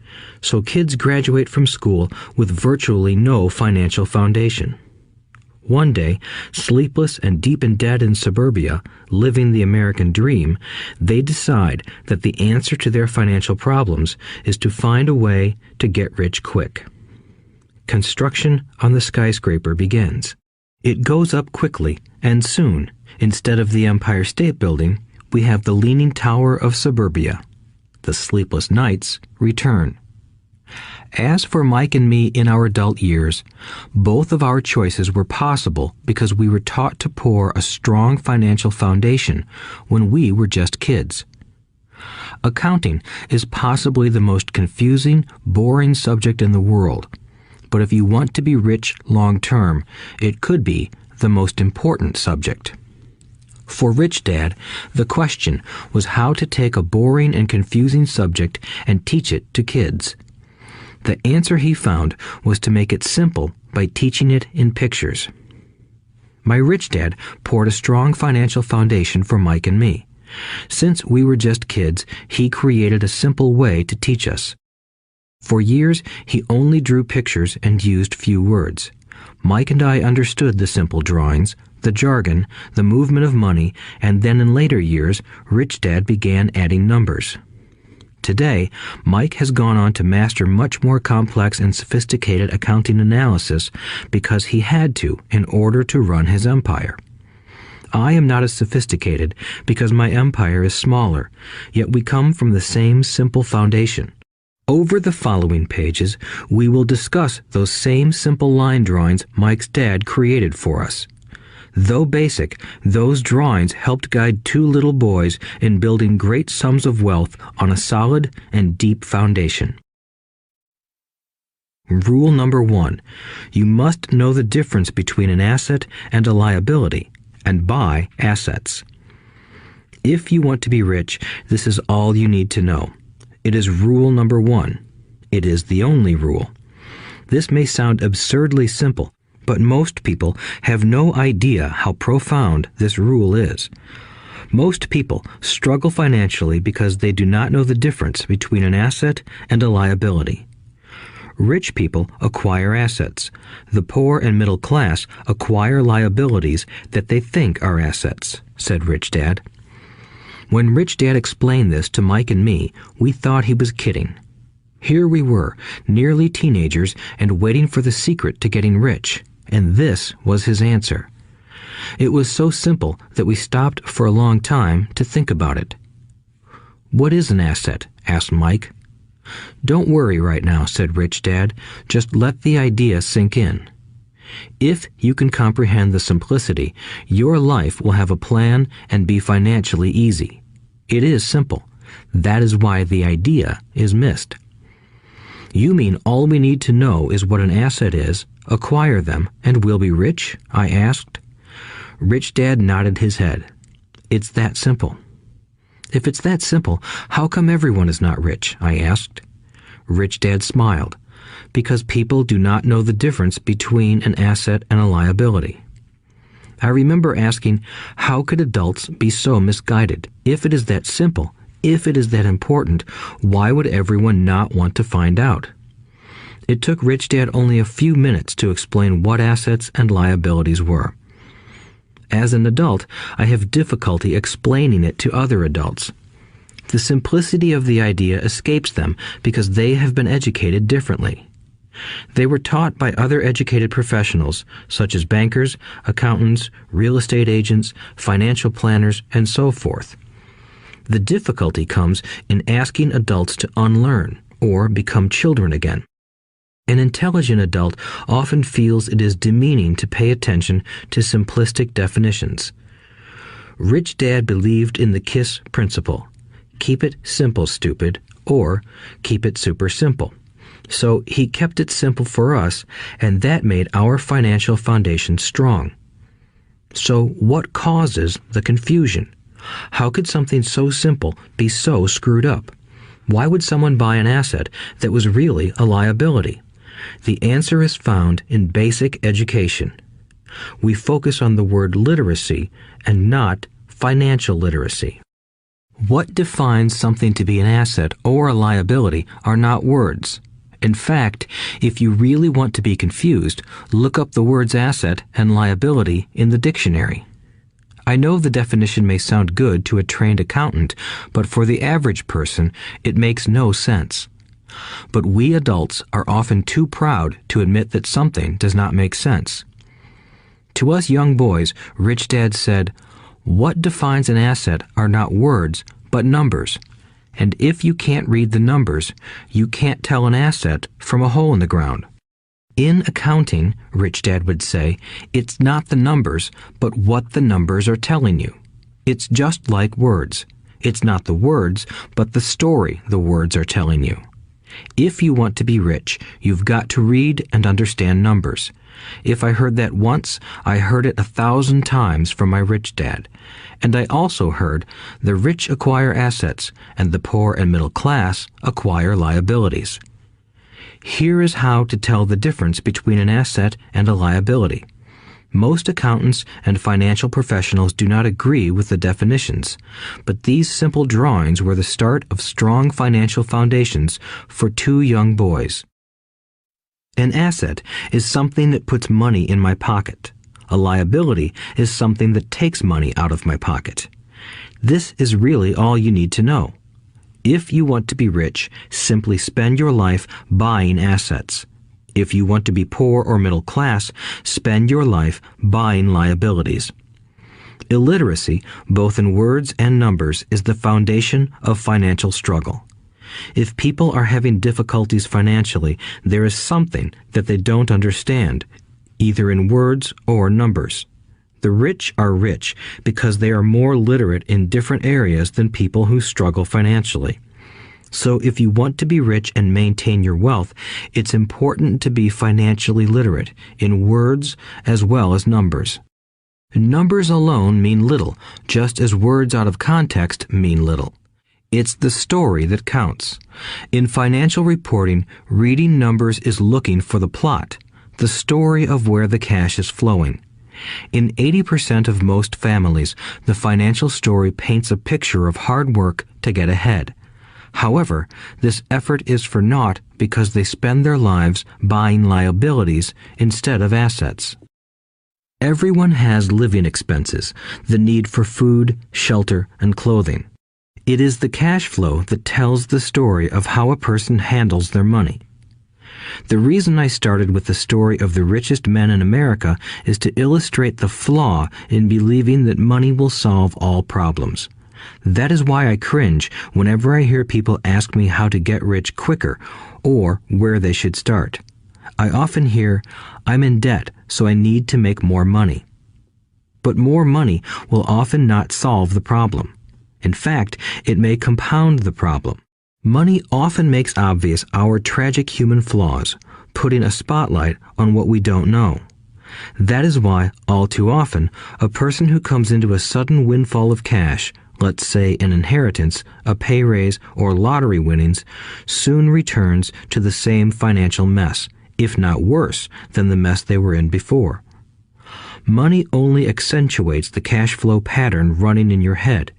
so kids graduate from school with virtually no financial foundation. One day, sleepless and deep in debt in suburbia, living the American dream, they decide that the answer to their financial problems is to find a way to get rich quick. Construction on the skyscraper begins. It goes up quickly, and soon, instead of the Empire State Building, we have the Leaning Tower of suburbia. The sleepless nights return. As for Mike and me in our adult years, both of our choices were possible because we were taught to pour a strong financial foundation when we were just kids. Accounting is possibly the most confusing, boring subject in the world, but if you want to be rich long term, it could be the most important subject. For Rich Dad, the question was how to take a boring and confusing subject and teach it to kids. The answer he found was to make it simple by teaching it in pictures. My rich dad poured a strong financial foundation for Mike and me. Since we were just kids, he created a simple way to teach us. For years, he only drew pictures and used few words. Mike and I understood the simple drawings, the jargon, the movement of money, and then in later years, Rich Dad began adding numbers. Today, Mike has gone on to master much more complex and sophisticated accounting analysis because he had to in order to run his empire. I am not as sophisticated because my empire is smaller, yet we come from the same simple foundation. Over the following pages, we will discuss those same simple line drawings Mike's dad created for us. Though basic, those drawings helped guide two little boys in building great sums of wealth on a solid and deep foundation. Rule number 1. You must know the difference between an asset and a liability, and buy assets. If you want to be rich, this is all you need to know. It is rule number 1. It is the only rule. This may sound absurdly simple, but most people have no idea how profound this rule is. Most people struggle financially because they do not know the difference between an asset and a liability. Rich people acquire assets. The poor and middle class acquire liabilities that they think are assets, said Rich Dad. When Rich Dad explained this to Mike and me, we thought he was kidding. Here we were, nearly teenagers, and waiting for the secret to getting rich. And this was his answer. It was so simple that we stopped for a long time to think about it. "What is an asset?" asked Mike. "Don't worry right now," said Rich Dad. "Just let the idea sink in. If you can comprehend the simplicity, your life will have a plan and be financially easy. It is simple. That is why the idea is missed." "You mean all we need to know is what an asset is, acquire them, and we'll be rich?" I asked. Rich Dad nodded his head. "It's that simple." "If it's that simple, how come everyone is not rich?" I asked. Rich Dad smiled. "Because people do not know the difference between an asset and a liability." I remember asking, how could adults be so misguided? If it is that simple, if it is that important, why would everyone not want to find out? It took Rich Dad only a few minutes to explain what assets and liabilities were. As an adult, I have difficulty explaining it to other adults. The simplicity of the idea escapes them because they have been educated differently. They were taught by other educated professionals, such as bankers, accountants, real estate agents, financial planners, and so forth. The difficulty comes in asking adults to unlearn or become children again. An intelligent adult often feels it is demeaning to pay attention to simplistic definitions. Rich Dad believed in the KISS principle. Keep it simple, stupid, or keep it super simple. So he kept it simple for us, and that made our financial foundation strong. So what causes the confusion? How could something so simple be so screwed up? Why would someone buy an asset that was really a liability? The answer is found in basic education. We focus on the word literacy and not financial literacy. What defines something to be an asset or a liability are not words. In fact, if you really want to be confused, look up the words asset and liability in the dictionary. I know the definition may sound good to a trained accountant, but for the average person, it makes no sense. But we adults are often too proud to admit that something does not make sense. To us young boys, Rich Dad said, "What defines an asset are not words, but numbers. And if you can't read the numbers, you can't tell an asset from a hole in the ground." In accounting, Rich Dad would say, it's not the numbers, but what the numbers are telling you. It's just like words. It's not the words, but the story the words are telling you. If you want to be rich, you've got to read and understand numbers. If I heard that once, I heard it 1,000 times from my rich dad. And I also heard the rich acquire assets and the poor and middle class acquire liabilities. Here is how to tell the difference between an asset and a liability. Most accountants and financial professionals do not agree with the definitions, but these simple drawings were the start of strong financial foundations for two young boys. An asset is something that puts money in my pocket. A liability is something that takes money out of my pocket. This is really all you need to know. If you want to be rich, simply spend your life buying assets. If you want to be poor or middle class, spend your life buying liabilities. Illiteracy, both in words and numbers, is the foundation of financial struggle. If people are having difficulties financially, there is something that they don't understand, either in words or numbers. The rich are rich because they are more literate in different areas than people who struggle financially. So if you want to be rich and maintain your wealth, it's important to be financially literate in words as well as numbers. Numbers alone mean little, just as words out of context mean little. It's the story that counts. In financial reporting, reading numbers is looking for the plot, the story of where the cash is flowing. In 80% of most families, the financial story paints a picture of hard work to get ahead. However, this effort is for naught because they spend their lives buying liabilities instead of assets. Everyone has living expenses, the need for food, shelter, and clothing. It is the cash flow that tells the story of how a person handles their money. The reason I started with the story of the richest men in America is to illustrate the flaw in believing that money will solve all problems. That is why I cringe whenever I hear people ask me how to get rich quicker or where they should start. I often hear, "I'm in debt, so I need to make more money." But more money will often not solve the problem. In fact, it may compound the problem. Money often makes obvious our tragic human flaws, putting a spotlight on what we don't know. That is why, all too often, a person who comes into a sudden windfall of cash, let's say an inheritance, a pay raise, or lottery winnings, soon returns to the same financial mess, if not worse than the mess they were in before. Money only accentuates the cash flow pattern running in your head.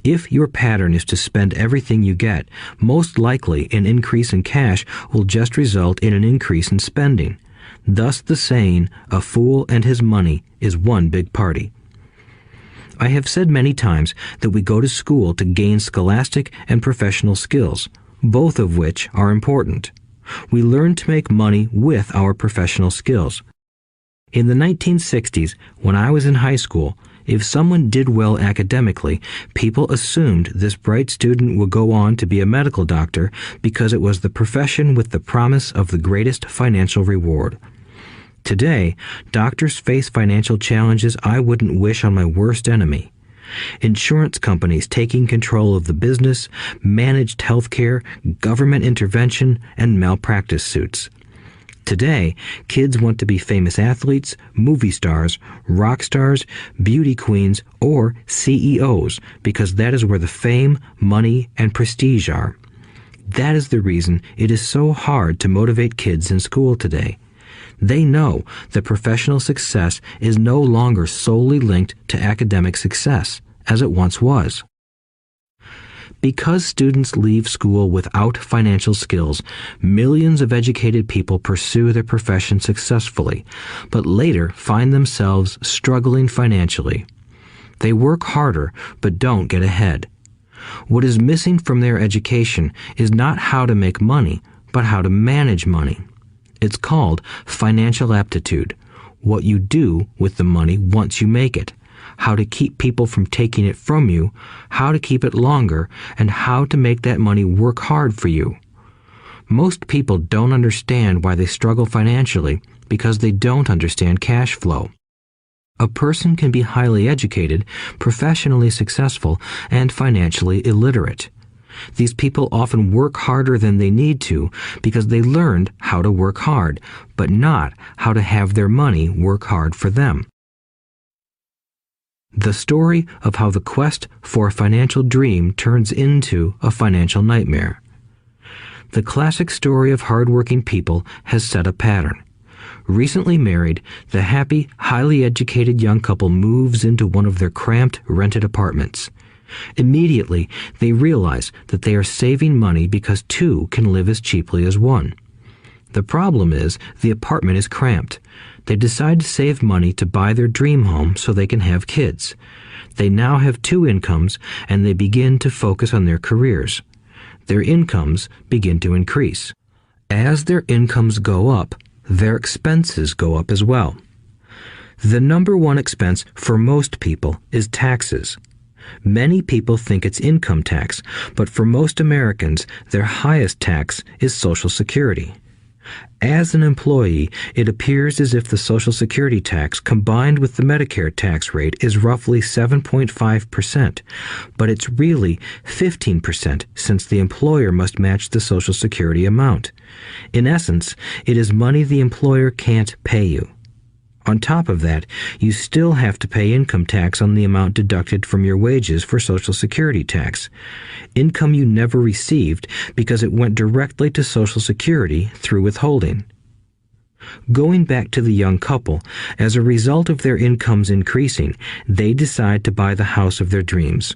If your pattern is to spend everything you get, most likely an increase in cash will just result in an increase in spending. Thus the saying, "A fool and his money is one big party." I have said many times that we go to school to gain scholastic and professional skills, both of which are important. We learn to make money with our professional skills. In the 1960s, when I was in high school, if someone did well academically, people assumed this bright student would go on to be a medical doctor because it was the profession with the promise of the greatest financial reward. Today, doctors face financial challenges I wouldn't wish on my worst enemy. Insurance companies taking control of the business, managed healthcare, government intervention, and malpractice suits. Today, kids want to be famous athletes, movie stars, rock stars, beauty queens, or CEOs because that is where the fame, money, and prestige are. That is the reason it is so hard to motivate kids in school today. They know that professional success is no longer solely linked to academic success, as it once was. Because students leave school without financial skills, millions of educated people pursue their profession successfully, but later find themselves struggling financially. They work harder, but don't get ahead. What is missing from their education is not how to make money, but how to manage money. It's called financial aptitude, what you do with the money once you make it, how to keep people from taking it from you, how to keep it longer, and how to make that money work hard for you. Most people don't understand why they struggle financially because they don't understand cash flow. A person can be highly educated, professionally successful, and financially illiterate. These people often work harder than they need to because they learned how to work hard, but not how to have their money work hard for them. The story of how the quest for a financial dream turns into a financial nightmare. The classic story of hardworking people has set a pattern. Recently married, the happy, highly educated young couple moves into one of their cramped, rented apartments. Immediately, they realize that they are saving money because two can live as cheaply as one. The problem is the apartment is cramped. They decide to save money to buy their dream home so they can have kids. They now have two incomes and they begin to focus on their careers. Their incomes begin to increase. As their incomes go up, their expenses go up as well. The number one expense for most people is taxes. Many people think it's income tax, but for most Americans, their highest tax is Social Security. As an employee, it appears as if the Social Security tax combined with the Medicare tax rate is roughly 7.5%, but it's really 15% since the employer must match the Social Security amount. In essence, it is money the employer can't pay you. On top of that, you still have to pay income tax on the amount deducted from your wages for Social Security tax. Income you never received because it went directly to Social Security through withholding. Going back to the young couple, as a result of their incomes increasing, they decide to buy the house of their dreams.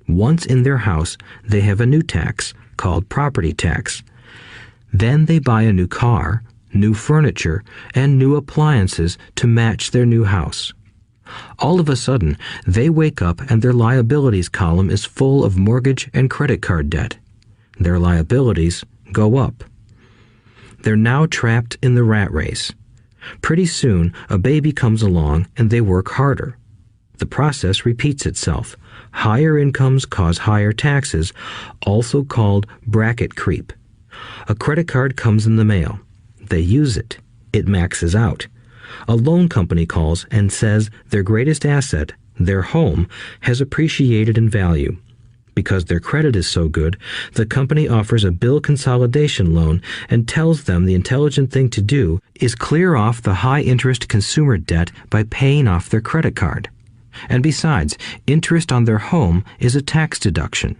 Once in their house, they have a new tax called property tax. Then they buy a new car, new furniture, and new appliances to match their new house. All of a sudden, they wake up and their liabilities column is full of mortgage and credit card debt. Their liabilities go up. They're now trapped in the rat race. Pretty soon, a baby comes along and they work harder. The process repeats itself. Higher incomes cause higher taxes, also called bracket creep. A credit card comes in the mail. They use it. It maxes out. A loan company calls and says their greatest asset, their home, has appreciated in value. Because their credit is so good, the company offers a bill consolidation loan and tells them the intelligent thing to do is clear off the high-interest consumer debt by paying off their credit card. And besides, interest on their home is a tax deduction.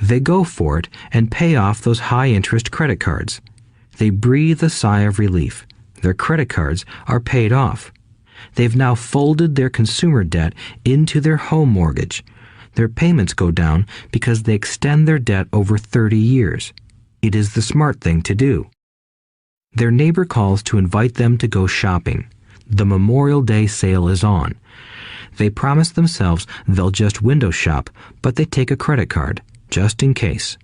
They go for it and pay off those high-interest credit cards. They breathe a sigh of relief. Their credit cards are paid off. They've now folded their consumer debt into their home mortgage. Their payments go down because they extend their debt over 30 years. It is the smart thing to do. Their neighbor calls to invite them to go shopping. The Memorial Day sale is on. They promise themselves they'll just window shop, but they take a credit card, just in case.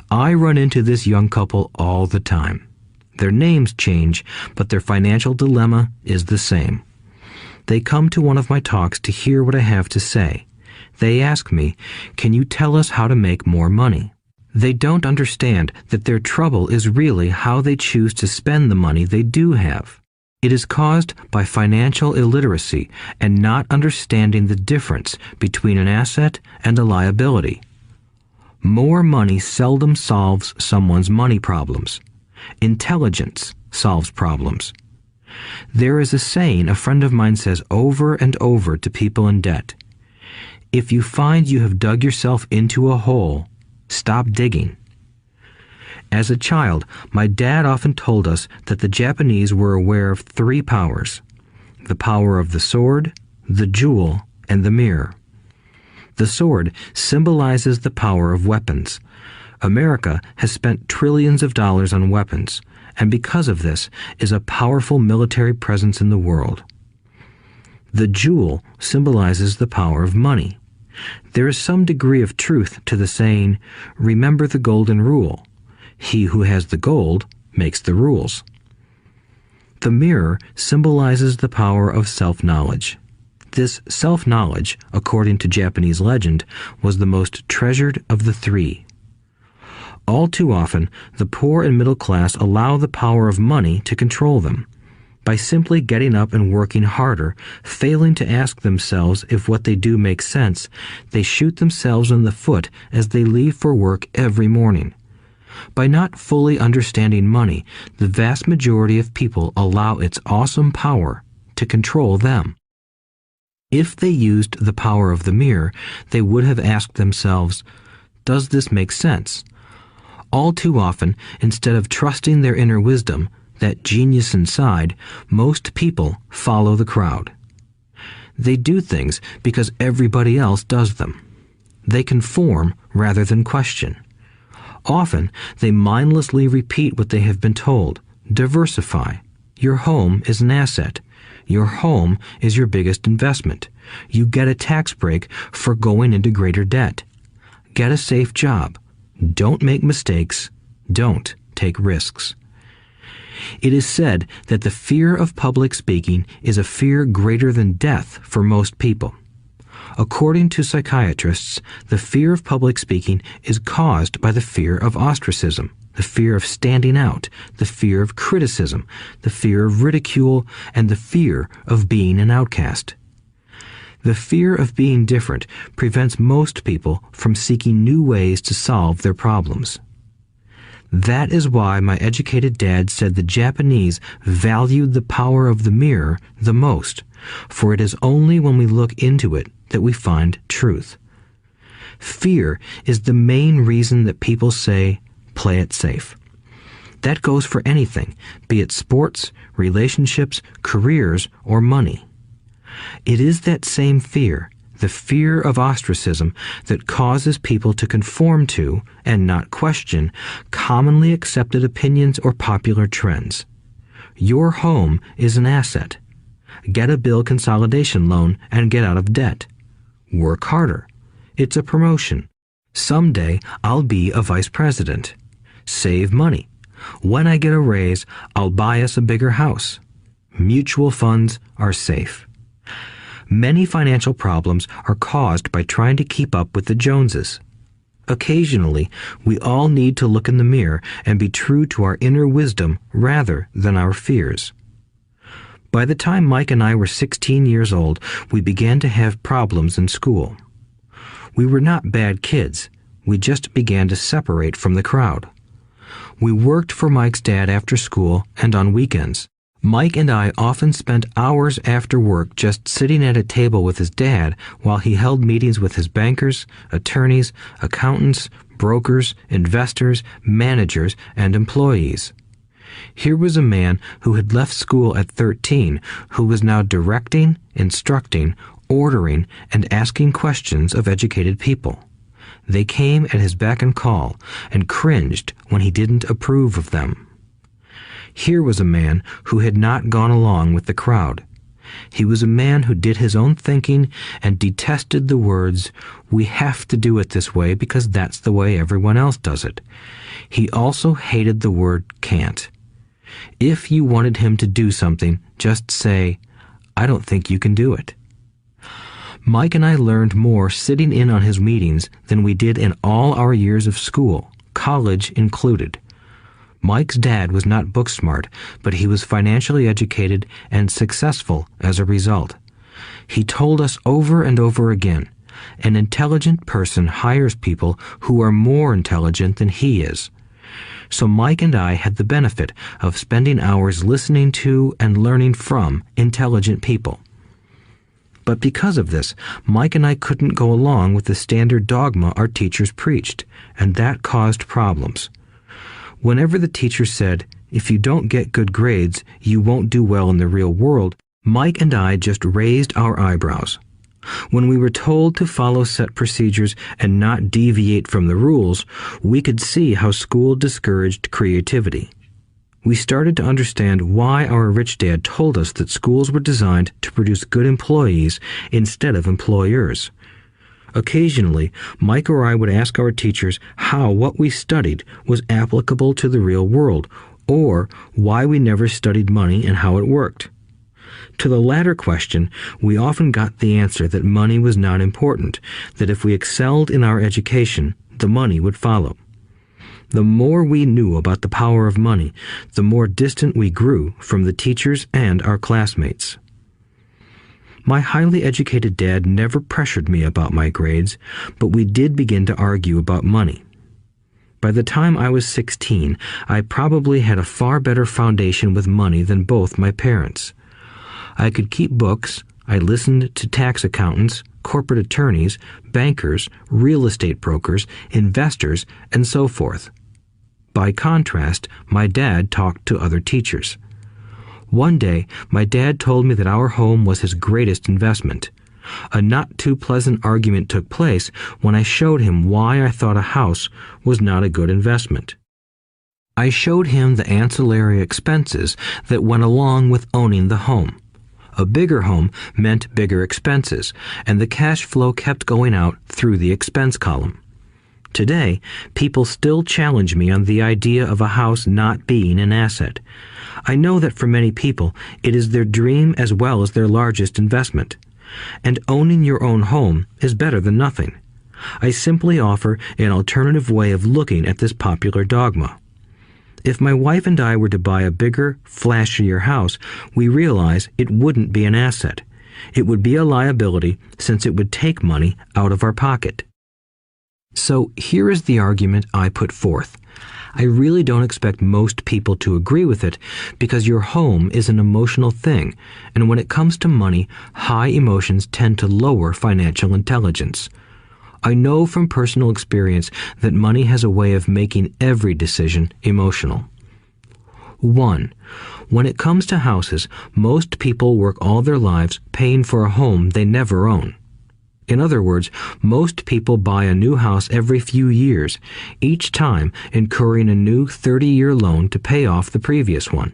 I run into this young couple all the time. Their names change, but their financial dilemma is the same. They come to one of my talks to hear what I have to say. They ask me, "Can you tell us how to make more money?" They don't understand that their trouble is really how they choose to spend the money they do have. It is caused by financial illiteracy and not understanding the difference between an asset and a liability. More money seldom solves someone's money problems. Intelligence solves problems. There is a saying a friend of mine says over and over to people in debt. If you find you have dug yourself into a hole, stop digging. As a child, my dad often told us that the Japanese were aware of 3 powers: the power of the sword, the jewel, and the mirror. The sword symbolizes the power of weapons. America has spent trillions of dollars on weapons, and because of this is a powerful military presence in the world. The jewel symbolizes the power of money. There is some degree of truth to the saying, "Remember the golden rule. He who has the gold makes the rules." The mirror symbolizes the power of self-knowledge. This self-knowledge, according to Japanese legend, was the most treasured of the 3. All too often, the poor and middle class allow the power of money to control them. By simply getting up and working harder, failing to ask themselves if what they do makes sense, they shoot themselves in the foot as they leave for work every morning. By not fully understanding money, the vast majority of people allow its awesome power to control them. If they used the power of the mirror, they would have asked themselves, "Does this make sense?" All too often, instead of trusting their inner wisdom, that genius inside, most people follow the crowd. They do things because everybody else does them. They conform rather than question. Often, they mindlessly repeat what they have been told. Diversify. Your home is an asset. Your home is your biggest investment. You get a tax break for going into greater debt. Get a safe job. Don't make mistakes. Don't take risks. It is said that the fear of public speaking is a fear greater than death for most people. According to psychiatrists, the fear of public speaking is caused by the fear of ostracism, the fear of standing out, the fear of criticism, the fear of ridicule, and the fear of being an outcast. The fear of being different prevents most people from seeking new ways to solve their problems. That is why my educated dad said the Japanese valued the power of the mirror the most, for it is only when we look into it that we find truth. Fear is the main reason that people say, "Play it safe." That goes for anything, be it sports, relationships, careers, or money. It is that same fear, the fear of ostracism, that causes people to conform to, and not question, commonly accepted opinions or popular trends. Your home is an asset. Get a bill consolidation loan and get out of debt. Work harder. It's a promotion. Someday I'll be a vice president. Save money. When I get a raise, I'll buy us a bigger house. Mutual funds are safe. Many financial problems are caused by trying to keep up with the Joneses. Occasionally, we all need to look in the mirror and be true to our inner wisdom rather than our fears. By the time Mike and I were 16 years old, we began to have problems in school. We were not bad kids. We just began to separate from the crowd. We worked for Mike's dad after school and on weekends. Mike and I often spent hours after work just sitting at a table with his dad while he held meetings with his bankers, attorneys, accountants, brokers, investors, managers, and employees. Here was a man who had left school at 13, who was now directing, instructing, ordering, and asking questions of educated people. They came at his beck and call and cringed when he didn't approve of them. Here was a man who had not gone along with the crowd. He was a man who did his own thinking and detested the words, "We have to do it this way because that's the way everyone else does it." He also hated the word can't. If you wanted him to do something, just say, "I don't think you can do it." Mike and I learned more sitting in on his meetings than we did in all our years of school, college included. Mike's dad was not book smart, but he was financially educated and successful as a result. He told us over and over again, an intelligent person hires people who are more intelligent than he is. So Mike and I had the benefit of spending hours listening to and learning from intelligent people. But because of this, Mike and I couldn't go along with the standard dogma our teachers preached, and that caused problems. Whenever the teacher said, "If you don't get good grades, you won't do well in the real world," Mike and I just raised our eyebrows. When we were told to follow set procedures and not deviate from the rules, we could see how school discouraged creativity. We started to understand why our rich dad told us that schools were designed to produce good employees instead of employers. Occasionally, Mike or I would ask our teachers how what we studied was applicable to the real world, or why we never studied money and how it worked. To the latter question, we often got the answer that money was not important, that if we excelled in our education, the money would follow. The more we knew about the power of money, the more distant we grew from the teachers and our classmates. My highly educated dad never pressured me about my grades, but we did begin to argue about money. By the time I was 16, I probably had a far better foundation with money than both my parents. I could keep books, I listened to tax accountants, corporate attorneys, bankers, real estate brokers, investors, and so forth. By contrast, my dad talked to other teachers. One day, my dad told me that our home was his greatest investment. A not-too-pleasant argument took place when I showed him why I thought a house was not a good investment. I showed him the ancillary expenses that went along with owning the home. A bigger home meant bigger expenses, and the cash flow kept going out through the expense column. Today, people still challenge me on the idea of a house not being an asset. I know that for many people, it is their dream as well as their largest investment. And owning your own home is better than nothing. I simply offer an alternative way of looking at this popular dogma. If my wife and I were to buy a bigger, flashier house, we realize it wouldn't be an asset. It would be a liability since it would take money out of our pocket. So here is the argument I put forth. I really don't expect most people to agree with it because your home is an emotional thing, and when it comes to money, high emotions tend to lower financial intelligence. I know from personal experience that money has a way of making every decision emotional. 1. When it comes to houses, most people work all their lives paying for a home they never own. In other words, most people buy a new house every few years, each time incurring a new 30-year loan to pay off the previous one.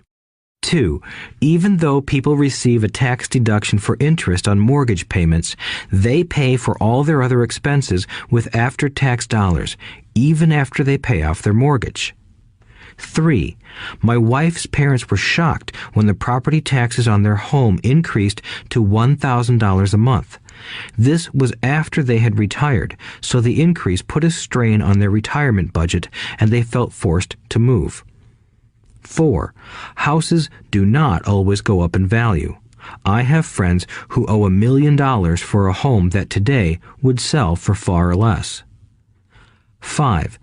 2. Even though people receive a tax deduction for interest on mortgage payments, they pay for all their other expenses with after-tax dollars, even after they pay off their mortgage. 3. My wife's parents were shocked when the property taxes on their home increased to $1,000 a month. This was after they had retired, so the increase put a strain on their retirement budget and they felt forced to move. 4. Houses do not always go up in value. I have friends who owe $1 million for a home that today would sell for far less. 5.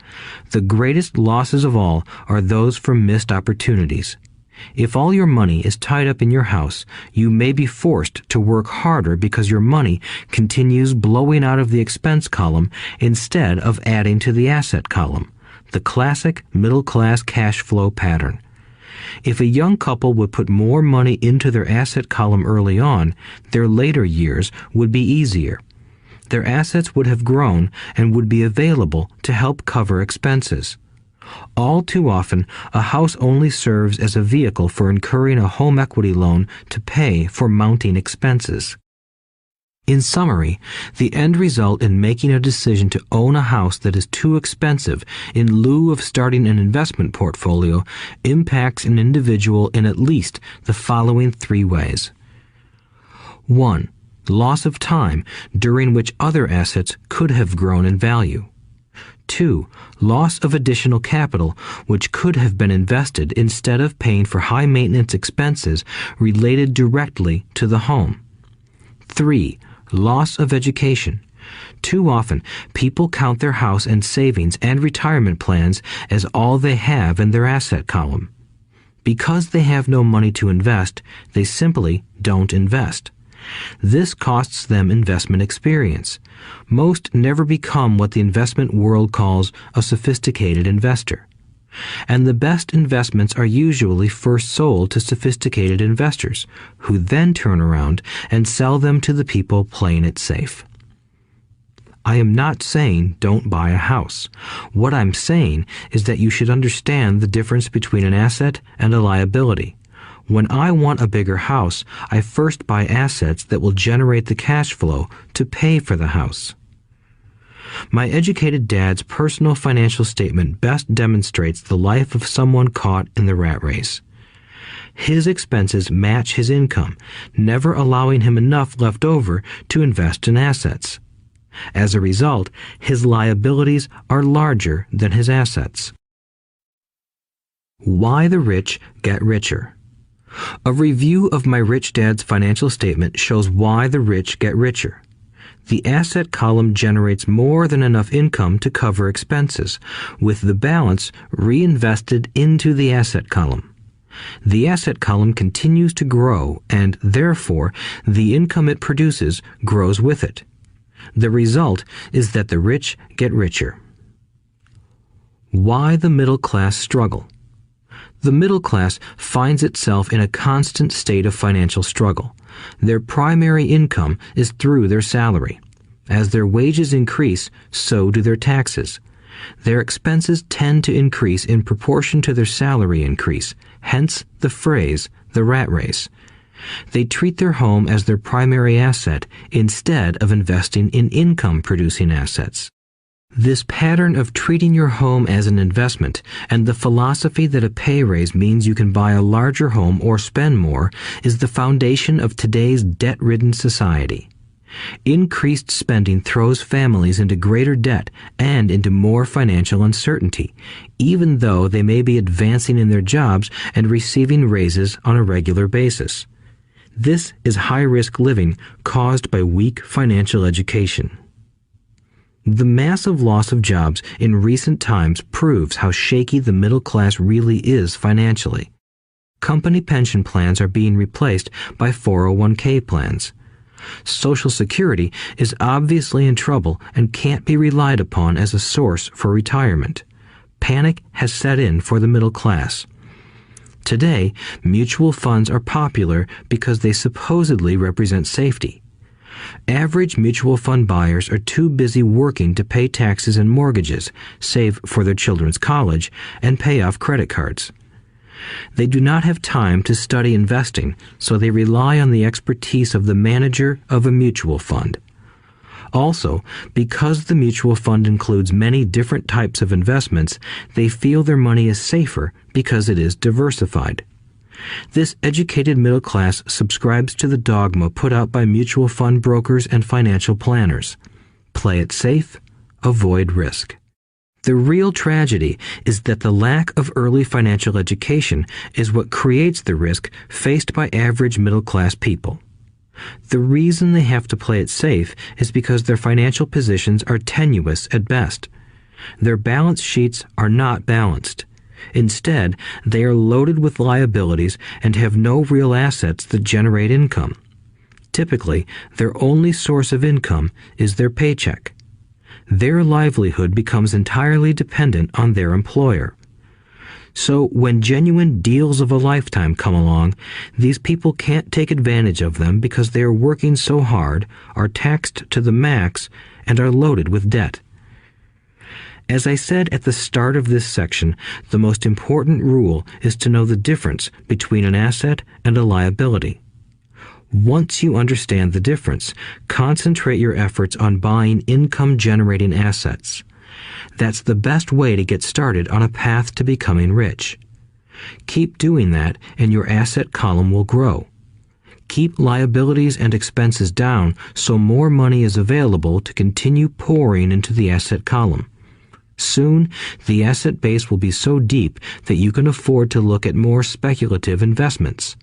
The greatest losses of all are those from missed opportunities. If all your money is tied up in your house, you may be forced to work harder because your money continues blowing out of the expense column instead of adding to the asset column, the classic middle-class cash flow pattern. If a young couple would put more money into their asset column early on, their later years would be easier. Their assets would have grown and would be available to help cover expenses. All too often, a house only serves as a vehicle for incurring a home equity loan to pay for mounting expenses. In summary, the end result in making a decision to own a house that is too expensive in lieu of starting an investment portfolio impacts an individual in at least the following 3 ways. 1. Loss of time during which other assets could have grown in value. 2. Loss of additional capital which could have been invested instead of paying for high maintenance expenses related directly to the home. 3. Loss of education. Too often, people count their house and savings and retirement plans as all they have in their asset column. Because they have no money to invest, they simply don't invest. This costs them investment experience. Most never become what the investment world calls a sophisticated investor. And the best investments are usually first sold to sophisticated investors, who then turn around and sell them to the people playing it safe. I am not saying don't buy a house. What I'm saying is that you should understand the difference between an asset and a liability. When I want a bigger house, I first buy assets that will generate the cash flow to pay for the house. My educated dad's personal financial statement best demonstrates the life of someone caught in the rat race. His expenses match his income, never allowing him enough left over to invest in assets. As a result, his liabilities are larger than his assets. Why the rich get richer. A review of my rich dad's financial statement shows why the rich get richer. The asset column generates more than enough income to cover expenses, with the balance reinvested into the asset column. The asset column continues to grow, and therefore the income it produces grows with it. The result is that the rich get richer. Why the middle class struggle. The middle class finds itself in a constant state of financial struggle. Their primary income is through their salary. As their wages increase, so do their taxes. Their expenses tend to increase in proportion to their salary increase, hence the phrase, the rat race. They treat their home as their primary asset instead of investing in income-producing assets. This pattern of treating your home as an investment and the philosophy that a pay raise means you can buy a larger home or spend more is the foundation of today's debt-ridden society. Increased spending throws families into greater debt and into more financial uncertainty, even though they may be advancing in their jobs and receiving raises on a regular basis. This is high-risk living caused by weak financial education. The massive loss of jobs in recent times proves how shaky the middle class really is financially. Company pension plans are being replaced by 401k plans. Social Security is obviously in trouble and can't be relied upon as a source for retirement. Panic has set in for the middle class. Today, mutual funds are popular because they supposedly represent safety. Average mutual fund buyers are too busy working to pay taxes and mortgages, save for their children's college, and pay off credit cards. They do not have time to study investing, so they rely on the expertise of the manager of a mutual fund. Also, because the mutual fund includes many different types of investments, they feel their money is safer because it is diversified. This educated middle class subscribes to the dogma put out by mutual fund brokers and financial planners. Play it safe, avoid risk. The real tragedy is that the lack of early financial education is what creates the risk faced by average middle class people. The reason they have to play it safe is because their financial positions are tenuous at best. Their balance sheets are not balanced. Instead, they are loaded with liabilities and have no real assets that generate income. Typically, their only source of income is their paycheck. Their livelihood becomes entirely dependent on their employer. So when genuine deals of a lifetime come along, these people can't take advantage of them because they are working so hard, are taxed to the max, and are loaded with debt. As I said at the start of this section, the most important rule is to know the difference between an asset and a liability. Once you understand the difference, concentrate your efforts on buying income-generating assets. That's the best way to get started on a path to becoming rich. Keep doing that and your asset column will grow. Keep liabilities and expenses down so more money is available to continue pouring into the asset column. Soon, the asset base will be so deep that you can afford to look at more speculative investments.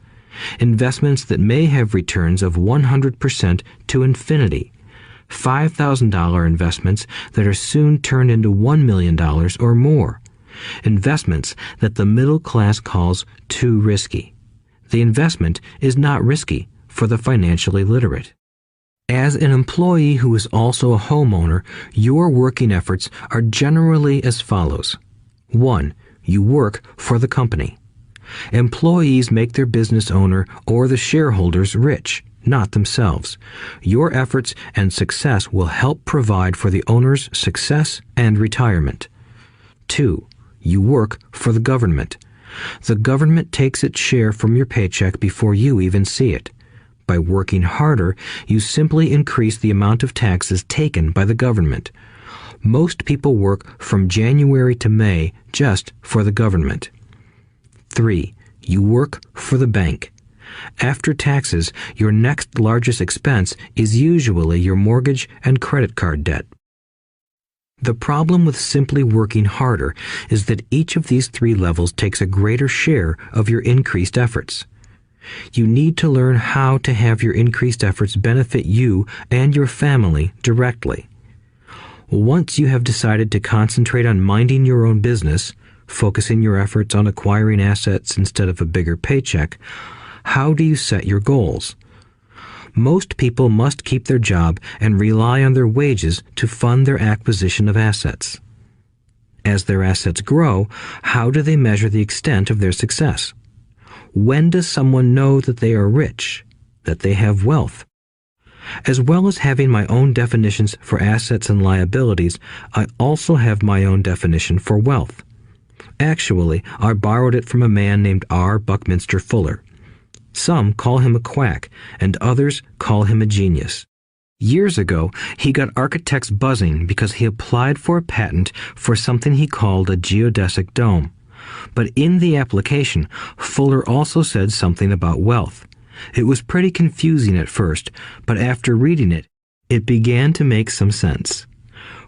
Investments that may have returns of 100% to infinity. $5,000 investments that are soon turned into $1 million or more. Investments that the middle class calls too risky. The investment is not risky for the financially literate. As an employee who is also a homeowner, your working efforts are generally as follows. 1. You work for the company. Employees make their business owner or the shareholders rich, not themselves. Your efforts and success will help provide for the owner's success and retirement. 2. You work for the government. The government takes its share from your paycheck before you even see it. By working harder, you simply increase the amount of taxes taken by the government. Most people work from January to May just for the government. 3. You work for the bank. After taxes, your next largest expense is usually your mortgage and credit card debt. The problem with simply working harder is that each of these 3 levels takes a greater share of your increased efforts. You need to learn how to have your increased efforts benefit you and your family directly. Once you have decided to concentrate on minding your own business, focusing your efforts on acquiring assets instead of a bigger paycheck, how do you set your goals? Most people must keep their job and rely on their wages to fund their acquisition of assets. As their assets grow, how do they measure the extent of their success? When does someone know that they are rich, that they have wealth? As well as having my own definitions for assets and liabilities, I also have my own definition for wealth. Actually, I borrowed it from a man named R. Buckminster Fuller. Some call him a quack, and others call him a genius. Years ago, he got architects buzzing because he applied for a patent for something he called a geodesic dome. But in the application, Fuller also said something about wealth. It was pretty confusing at first, but after reading it, it began to make some sense.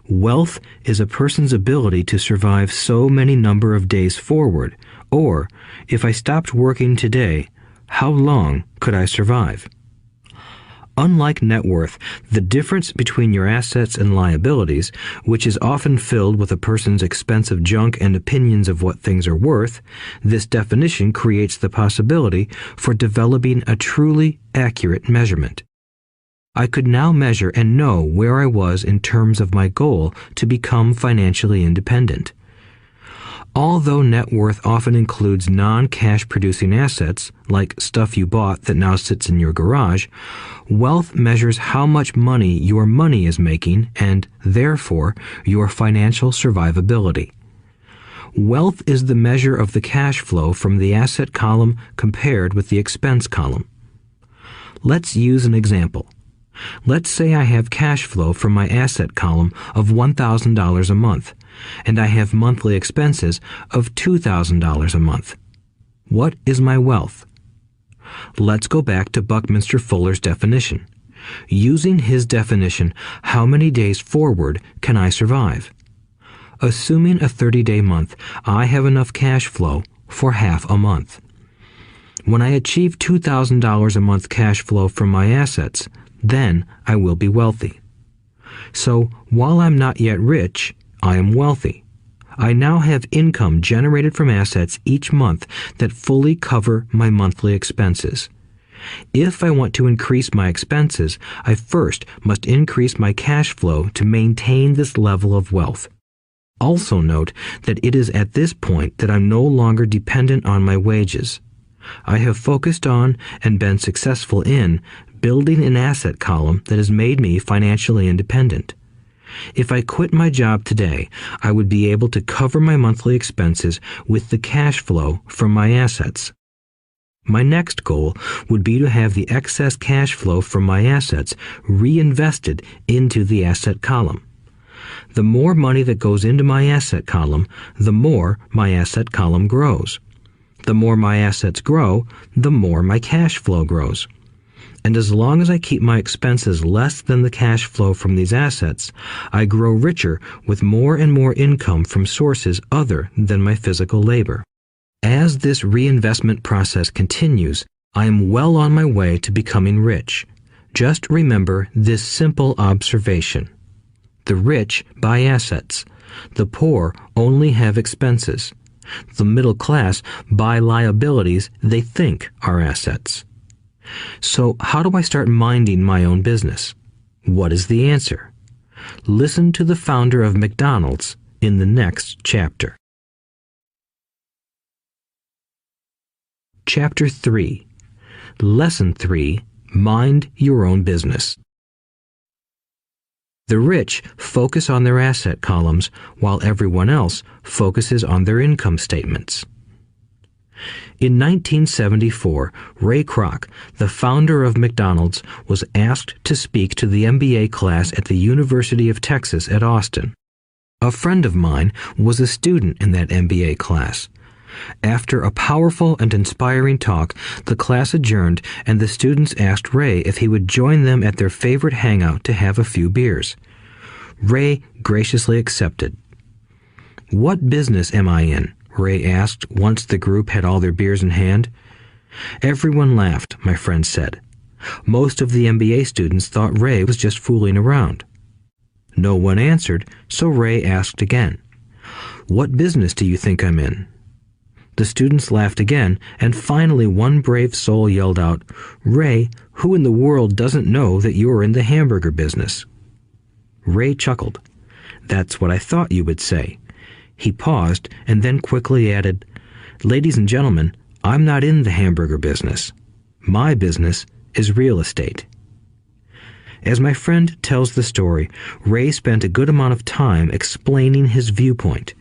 Wealth is a person's ability to survive so many number of days forward, or, if I stopped working today, how long could I survive? Unlike net worth, the difference between your assets and liabilities, which is often filled with a person's expensive junk and opinions of what things are worth, this definition creates the possibility for developing a truly accurate measurement. I could now measure and know where I was in terms of my goal to become financially independent. Although net worth often includes non-cash producing assets, like stuff you bought that now sits in your garage, wealth measures how much money your money is making and, therefore, your financial survivability. Wealth is the measure of the cash flow from the asset column compared with the expense column. Let's use an example. Let's say I have cash flow from my asset column of $1,000 a month, and I have monthly expenses of $2,000 a month. What is my wealth? Let's go back to Buckminster Fuller's definition. Using his definition, how many days forward can I survive? Assuming a 30-day month, I have enough cash flow for half a month. When I achieve $2,000 a month cash flow from my assets, then I will be wealthy. So, while I'm not yet rich, I am wealthy. I now have income generated from assets each month that fully cover my monthly expenses. If I want to increase my expenses, I first must increase my cash flow to maintain this level of wealth. Also note that it is at this point that I'm no longer dependent on my wages. I have focused on and been successful in building an asset column that has made me financially independent. If I quit my job today, I would be able to cover my monthly expenses with the cash flow from my assets. My next goal would be to have the excess cash flow from my assets reinvested into the asset column. The more money that goes into my asset column, the more my asset column grows. The more my assets grow, the more my cash flow grows. And as long as I keep my expenses less than the cash flow from these assets, I grow richer with more and more income from sources other than my physical labor. As this reinvestment process continues, I am well on my way to becoming rich. Just remember this simple observation. The rich buy assets. The poor only have expenses. The middle class buy liabilities they think are assets. So how do I start minding my own business? What is the answer? Listen to the founder of McDonald's in the next chapter. Chapter 3. Lesson 3. Mind your own business. The rich focus on their asset columns while everyone else focuses on their income statements. In 1974, Ray Kroc, the founder of McDonald's, was asked to speak to the MBA class at the University of Texas at Austin. A friend of mine was a student in that MBA class. After a powerful and inspiring talk, the class adjourned and the students asked Ray if he would join them at their favorite hangout to have a few beers. Ray graciously accepted. "What business am I in?" Ray asked once the group had all their beers in hand. Everyone laughed, my friend said. Most of the MBA students thought Ray was just fooling around. No one answered, so Ray asked again. "What business do you think I'm in?" The students laughed again, and finally one brave soul yelled out, "Ray, who in the world doesn't know that you're in the hamburger business?" Ray chuckled. "That's what I thought you would say." He paused and then quickly added, "Ladies and gentlemen, I'm not in the hamburger business. My business is real estate." As my friend tells the story, Ray spent a good amount of time explaining his viewpoint.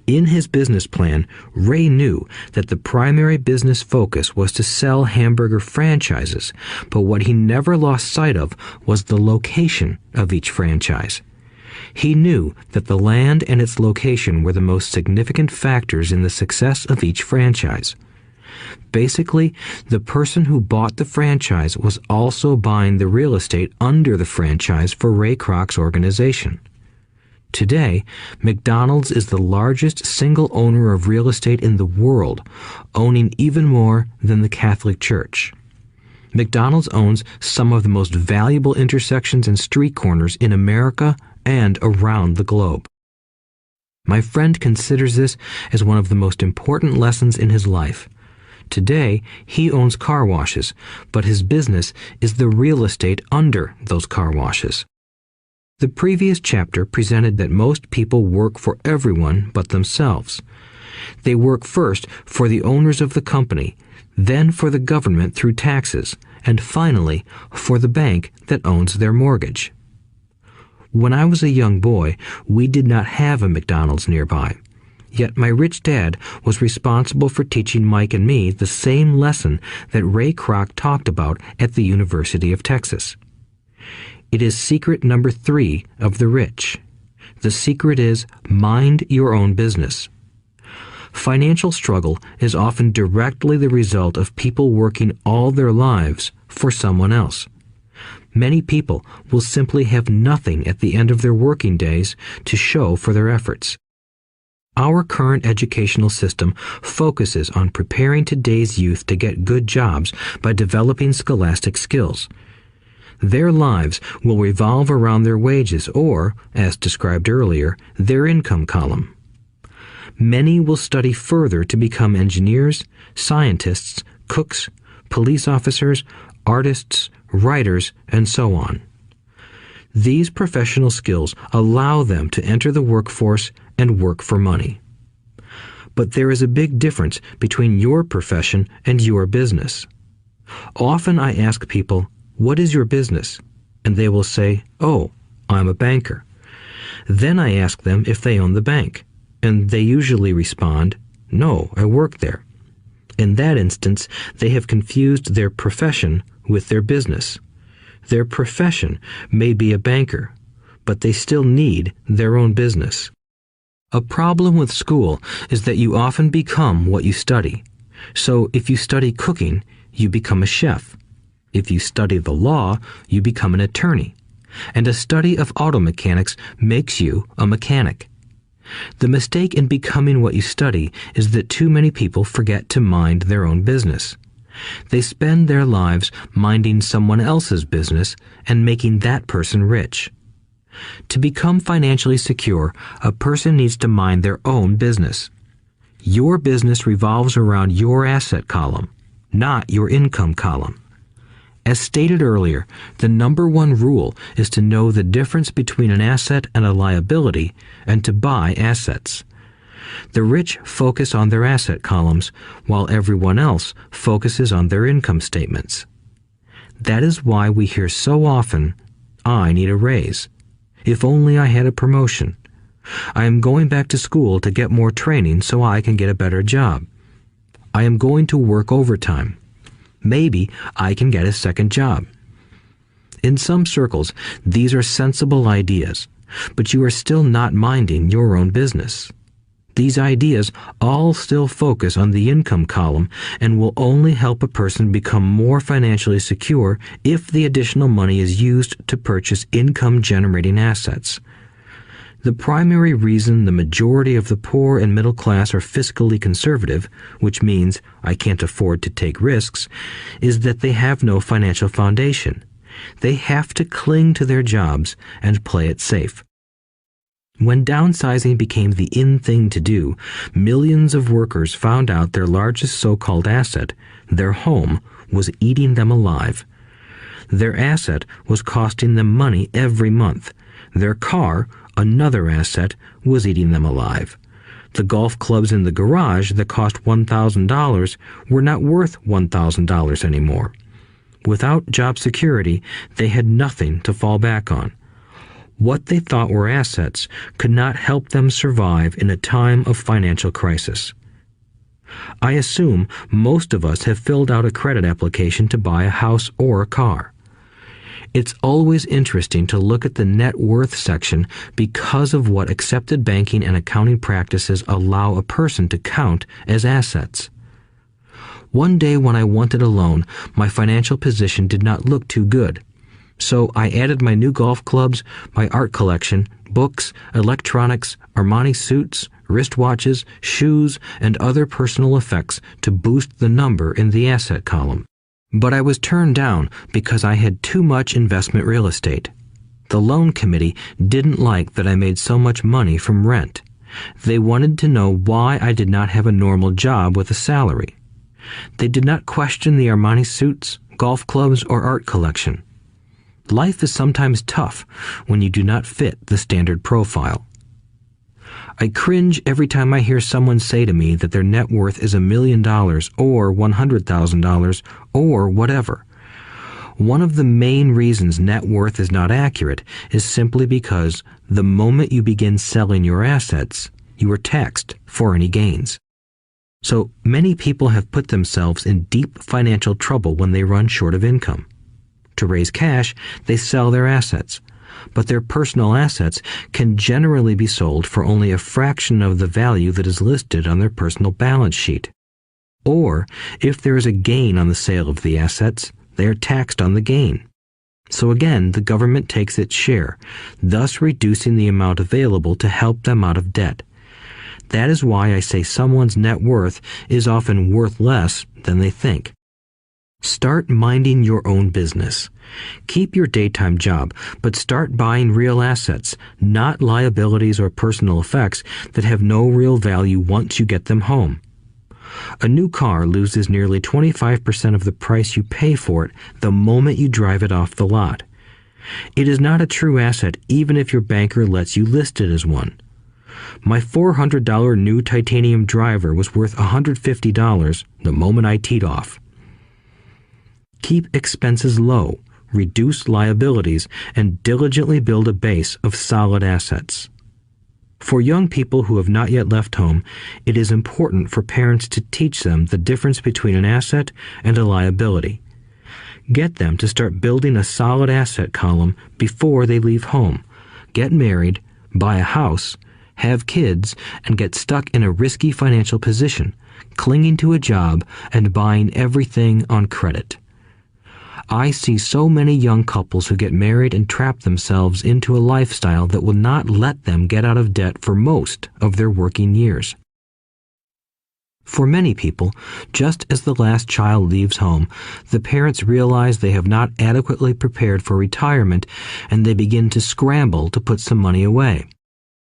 In his business plan, Ray knew that the primary business focus was to sell hamburger franchises, but what he never lost sight of was the location of each franchise. He knew that the land and its location were the most significant factors in the success of each franchise. Basically, the person who bought the franchise was also buying the real estate under the franchise for Ray Kroc's organization. Today, McDonald's is the largest single owner of real estate in the world, owning even more than the Catholic Church. McDonald's owns some of the most valuable intersections and street corners in America and around the globe. My friend considers this as one of the most important lessons in his life. Today, he owns car washes, but his business is the real estate under those car washes. The previous chapter presented that most people work for everyone but themselves. They work first for the owners of the company, then for the government through taxes, and finally for the bank that owns their mortgage. When I was a young boy, we did not have a McDonald's nearby. Yet my rich dad was responsible for teaching Mike and me the same lesson that Ray Kroc talked about at the University of Texas. It is secret number 3 of the rich. The secret is mind your own business. Financial struggle is often directly the result of people working all their lives for someone else. Many people will simply have nothing at the end of their working days to show for their efforts. Our current educational system focuses on preparing today's youth to get good jobs by developing scholastic skills. Their lives will revolve around their wages or, as described earlier, their income column. Many will study further to become engineers, scientists, cooks, police officers, artists, writers, and so on. These professional skills allow them to enter the workforce and work for money. But there is a big difference between your profession and your business. Often I ask people, "What is your business?" And they will say, "Oh, I'm a banker." Then I ask them if they own the bank, and they usually respond, "No, I work there." In that instance, they have confused their profession with their business. Their profession may be a banker, but they still need their own business. A problem with school is that you often become what you study. So if you study cooking, you become a chef. If you study the law, you become an attorney. And a study of auto mechanics makes you a mechanic. The mistake in becoming what you study is that too many people forget to mind their own business. They spend their lives minding someone else's business and making that person rich. To become financially secure, a person needs to mind their own business. Your business revolves around your asset column, not your income column. As stated earlier, the number one rule is to know the difference between an asset and a liability and to buy assets. The rich focus on their asset columns, while everyone else focuses on their income statements. That is why we hear so often, "I need a raise. If only I had a promotion. I am going back to school to get more training so I can get a better job. I am going to work overtime. Maybe I can get a second job." In some circles, these are sensible ideas, but you are still not minding your own business. These ideas all still focus on the income column and will only help a person become more financially secure if the additional money is used to purchase income-generating assets. The primary reason the majority of the poor and middle class are fiscally conservative, which means I can't afford to take risks, is that they have no financial foundation. They have to cling to their jobs and play it safe. When downsizing became the in thing to do, millions of workers found out their largest so-called asset, their home, was eating them alive. Their asset was costing them money every month. Their car, another asset, was eating them alive. The golf clubs in the garage that cost $1,000 were not worth $1,000 anymore. Without job security, they had nothing to fall back on. What they thought were assets could not help them survive in a time of financial crisis. I assume most of us have filled out a credit application to buy a house or a car. It's always interesting to look at the net worth section because of what accepted banking and accounting practices allow a person to count as assets. One day when I wanted a loan, my financial position did not look too good. So I added my new golf clubs, my art collection, books, electronics, Armani suits, wristwatches, shoes, and other personal effects to boost the number in the asset column. But I was turned down because I had too much investment real estate. The loan committee didn't like that I made so much money from rent. They wanted to know why I did not have a normal job with a salary. They did not question the Armani suits, golf clubs, or art collection. Life is sometimes tough when you do not fit the standard profile. I cringe every time I hear someone say to me that their net worth is $1 million or $100,000 or whatever. One of the main reasons net worth is not accurate is simply because the moment you begin selling your assets, you are taxed for any gains. So many people have put themselves in deep financial trouble when they run short of income. To raise cash, they sell their assets, but their personal assets can generally be sold for only a fraction of the value that is listed on their personal balance sheet. Or, if there is a gain on the sale of the assets, they are taxed on the gain. So again, the government takes its share, thus reducing the amount available to help them out of debt. That is why I say someone's net worth is often worth less than they think. Start minding your own business. Keep your daytime job, but start buying real assets, not liabilities or personal effects that have no real value once you get them home. A new car loses nearly 25% of the price you pay for it the moment you drive it off the lot. It is not a true asset even if your banker lets you list it as one. My $400 new titanium driver was worth $150 the moment I teed off. Keep expenses low, reduce liabilities, and diligently build a base of solid assets. For young people who have not yet left home, it is important for parents to teach them the difference between an asset and a liability. Get them to start building a solid asset column before they leave home, get married, buy a house, have kids, and get stuck in a risky financial position, clinging to a job and buying everything on credit. I see so many young couples who get married and trap themselves into a lifestyle that will not let them get out of debt for most of their working years. For many people, just as the last child leaves home, the parents realize they have not adequately prepared for retirement and they begin to scramble to put some money away.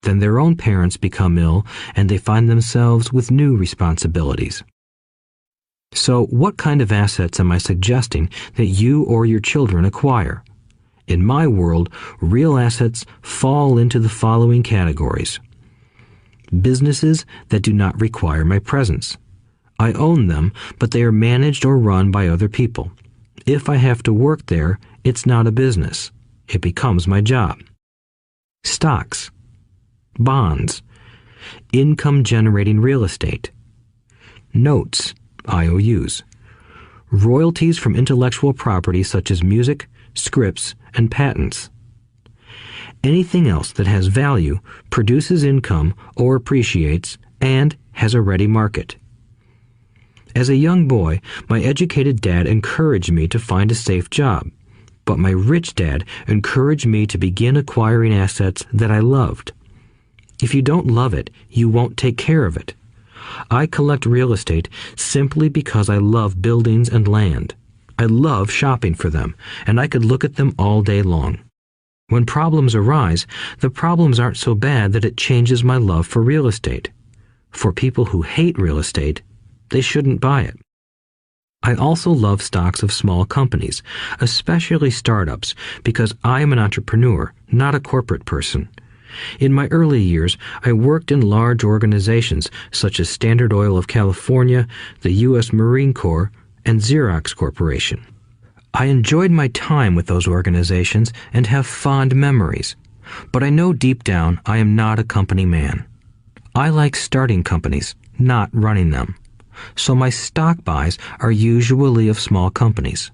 Then their own parents become ill and they find themselves with new responsibilities. So, what kind of assets am I suggesting that you or your children acquire? In my world, real assets fall into the following categories. Businesses that do not require my presence. I own them, but they are managed or run by other people. If I have to work there, it's not a business. It becomes my job. Stocks, bonds, income-generating real estate, notes, IOUs, royalties from intellectual property such as music, scripts, and patents. Anything else that has value, produces income, or appreciates, and has a ready market. As a young boy, my educated dad encouraged me to find a safe job, but my rich dad encouraged me to begin acquiring assets that I loved. If you don't love it, you won't take care of it. I collect real estate simply because I love buildings and land. I love shopping for them, and I could look at them all day long. When problems arise, the problems aren't so bad that it changes my love for real estate. For people who hate real estate, they shouldn't buy it. I also love stocks of small companies, especially startups, because I am an entrepreneur, not a corporate person. In my early years, I worked in large organizations such as Standard Oil of California, the U.S. Marine Corps, and Xerox Corporation. I enjoyed my time with those organizations and have fond memories, but I know deep down I am not a company man. I like starting companies, not running them. So my stock buys are usually of small companies.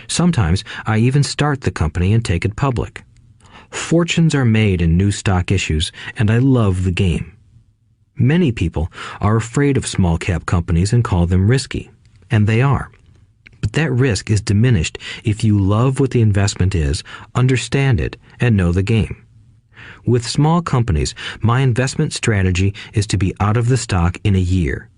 Sometimes I even start the company and take it public. Fortunes are made in new stock issues, and I love the game. Many people are afraid of small cap companies and call them risky, and they are. But that risk is diminished if you love what the investment is, understand it, and know the game. With small companies, my investment strategy is to be out of the stock in a year.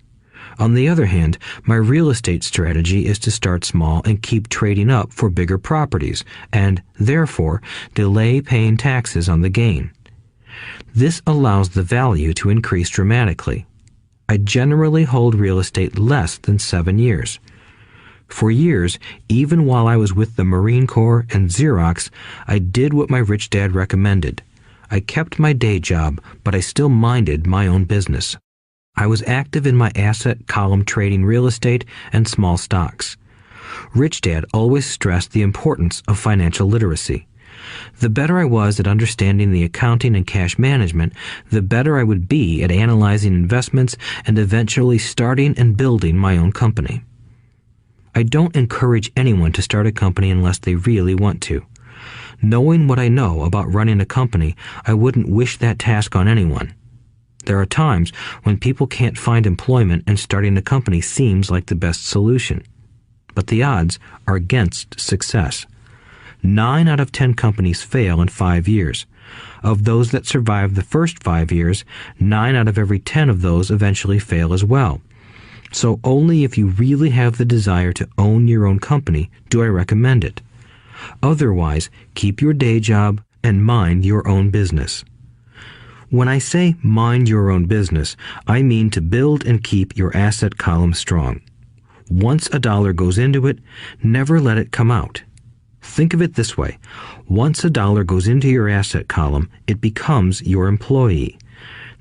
On the other hand, my real estate strategy is to start small and keep trading up for bigger properties, and, therefore, delay paying taxes on the gain. This allows the value to increase dramatically. I generally hold real estate less than 7 years. For years, even while I was with the Marine Corps and Xerox, I did what my rich dad recommended. I kept my day job, but I still minded my own business. I was active in my asset column trading real estate and small stocks. Rich Dad always stressed the importance of financial literacy. The better I was at understanding the accounting and cash management, the better I would be at analyzing investments and eventually starting and building my own company. I don't encourage anyone to start a company unless they really want to. Knowing what I know about running a company, I wouldn't wish that task on anyone. There are times when people can't find employment and starting a company seems like the best solution. But the odds are against success. 9 out of 10 companies fail in 5 years. Of those that survive the first 5 years, 9 out of every 10 of those eventually fail as well. So only if you really have the desire to own your own company do I recommend it. Otherwise, keep your day job and mind your own business. When I say mind your own business, I mean to build and keep your asset column strong. Once a dollar goes into it, never let it come out. Think of it this way. Once a dollar goes into your asset column, it becomes your employee.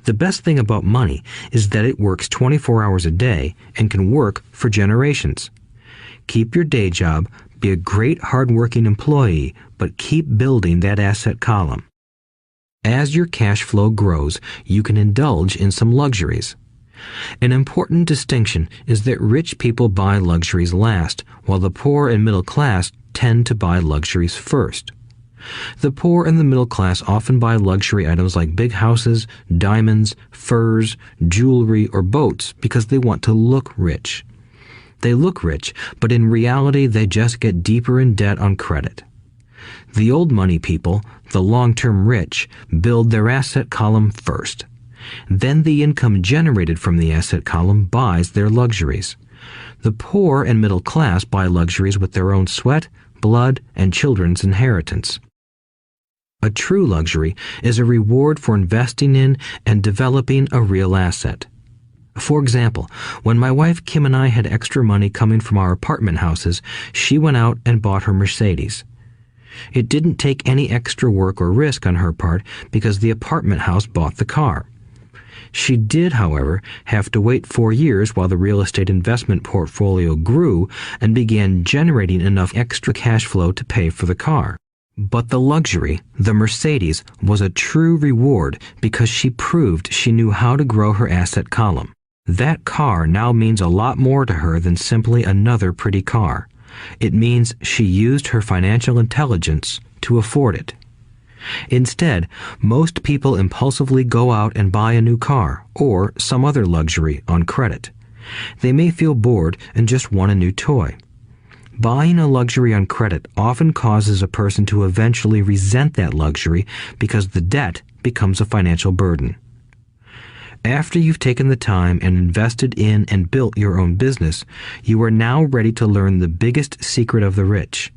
The best thing about money is that it works 24 hours a day and can work for generations. Keep your day job, be a great hard-working employee, but keep building that asset column. As your cash flow grows, you can indulge in some luxuries. An important distinction is that rich people buy luxuries last, while the poor and middle class tend to buy luxuries first. The poor and the middle class often buy luxury items like big houses, diamonds, furs, jewelry, or boats because they want to look rich. They look rich, but in reality they just get deeper in debt on credit. The old money people, the long-term rich, build their asset column first. Then the income generated from the asset column buys their luxuries. The poor and middle class buy luxuries with their own sweat, blood, and children's inheritance. A true luxury is a reward for investing in and developing a real asset. For example, when my wife Kim and I had extra money coming from our apartment houses, she went out and bought her Mercedes. It didn't take any extra work or risk on her part because the apartment house bought the car. She did, however, have to wait 4 years while the real estate investment portfolio grew and began generating enough extra cash flow to pay for the car. But the luxury, the Mercedes, was a true reward because she proved she knew how to grow her asset column. That car now means a lot more to her than simply another pretty car. It means she used her financial intelligence to afford it. Instead, most people impulsively go out and buy a new car or some other luxury on credit. They may feel bored and just want a new toy. Buying a luxury on credit often causes a person to eventually resent that luxury because the debt becomes a financial burden. After you've taken the time and invested in and built your own business, you are now ready to learn the biggest secret of the rich,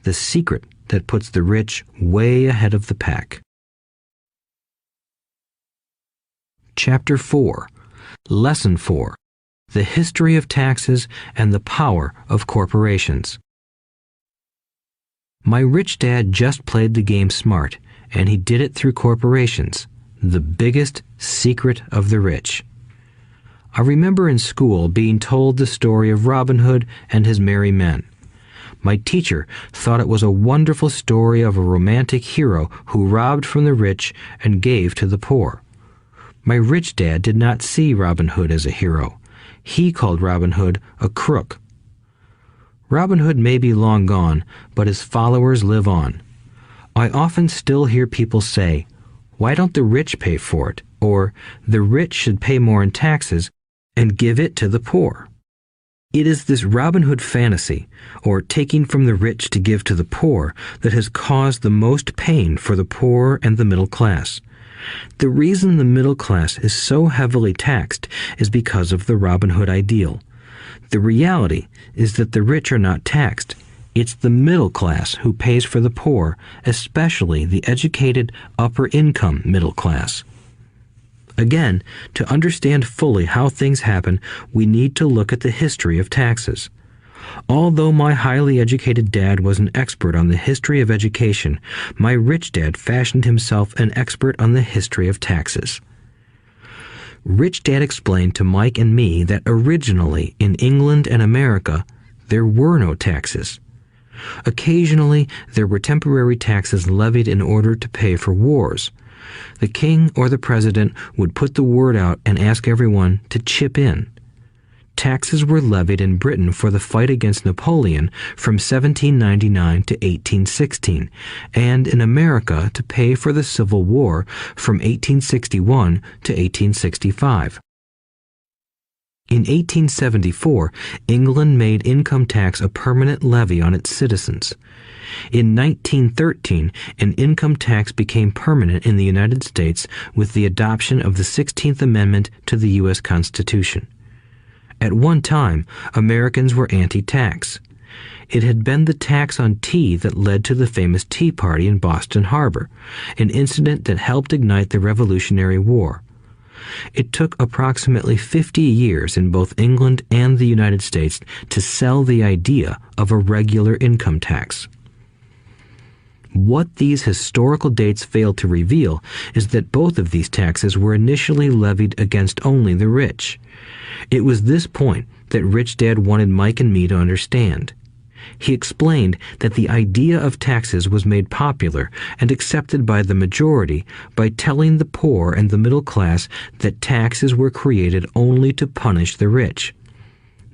the secret that puts the rich way ahead of the pack. Chapter 4. Lesson 4. The History of Taxes and the Power of Corporations. My rich dad just played the game smart, and he did it through corporations, the biggest secret of the rich. I remember in school being told the story of Robin Hood and his merry men. My teacher thought it was a wonderful story of a romantic hero who robbed from the rich and gave to the poor. My rich dad did not see Robin Hood as a hero. He called Robin Hood a crook. Robin Hood may be long gone, but his followers live on. I often still hear people say, "Why don't the rich pay for it?" Or, "The rich should pay more in taxes and give it to the poor." It is this Robin Hood fantasy, or taking from the rich to give to the poor, that has caused the most pain for the poor and the middle class. The reason the middle class is so heavily taxed is because of the Robin Hood ideal. The reality is that the rich are not taxed. It's the middle class who pays for the poor, especially the educated, upper-income middle class. Again, to understand fully how things happen, we need to look at the history of taxes. Although my highly educated dad was an expert on the history of education, my rich dad fashioned himself an expert on the history of taxes. Rich Dad explained to Mike and me that originally in England and America, there were no taxes. Occasionally, there were temporary taxes levied in order to pay for wars. The king or the president would put the word out and ask everyone to chip in. Taxes were levied in Britain for the fight against Napoleon from 1799 to 1816, and in America to pay for the Civil War from 1861 to 1865. In 1874, England made income tax a permanent levy on its citizens. In 1913, an income tax became permanent in the United States with the adoption of the 16th Amendment to the U.S. Constitution. At one time, Americans were anti-tax. It had been the tax on tea that led to the famous Tea Party in Boston Harbor, an incident that helped ignite the Revolutionary War. It took approximately 50 years in both England and the United States to sell the idea of a regular income tax. What these historical dates fail to reveal is that both of these taxes were initially levied against only the rich. It was this point that Rich Dad wanted Mike and me to understand. He explained that the idea of taxes was made popular and accepted by the majority by telling the poor and the middle class that taxes were created only to punish the rich.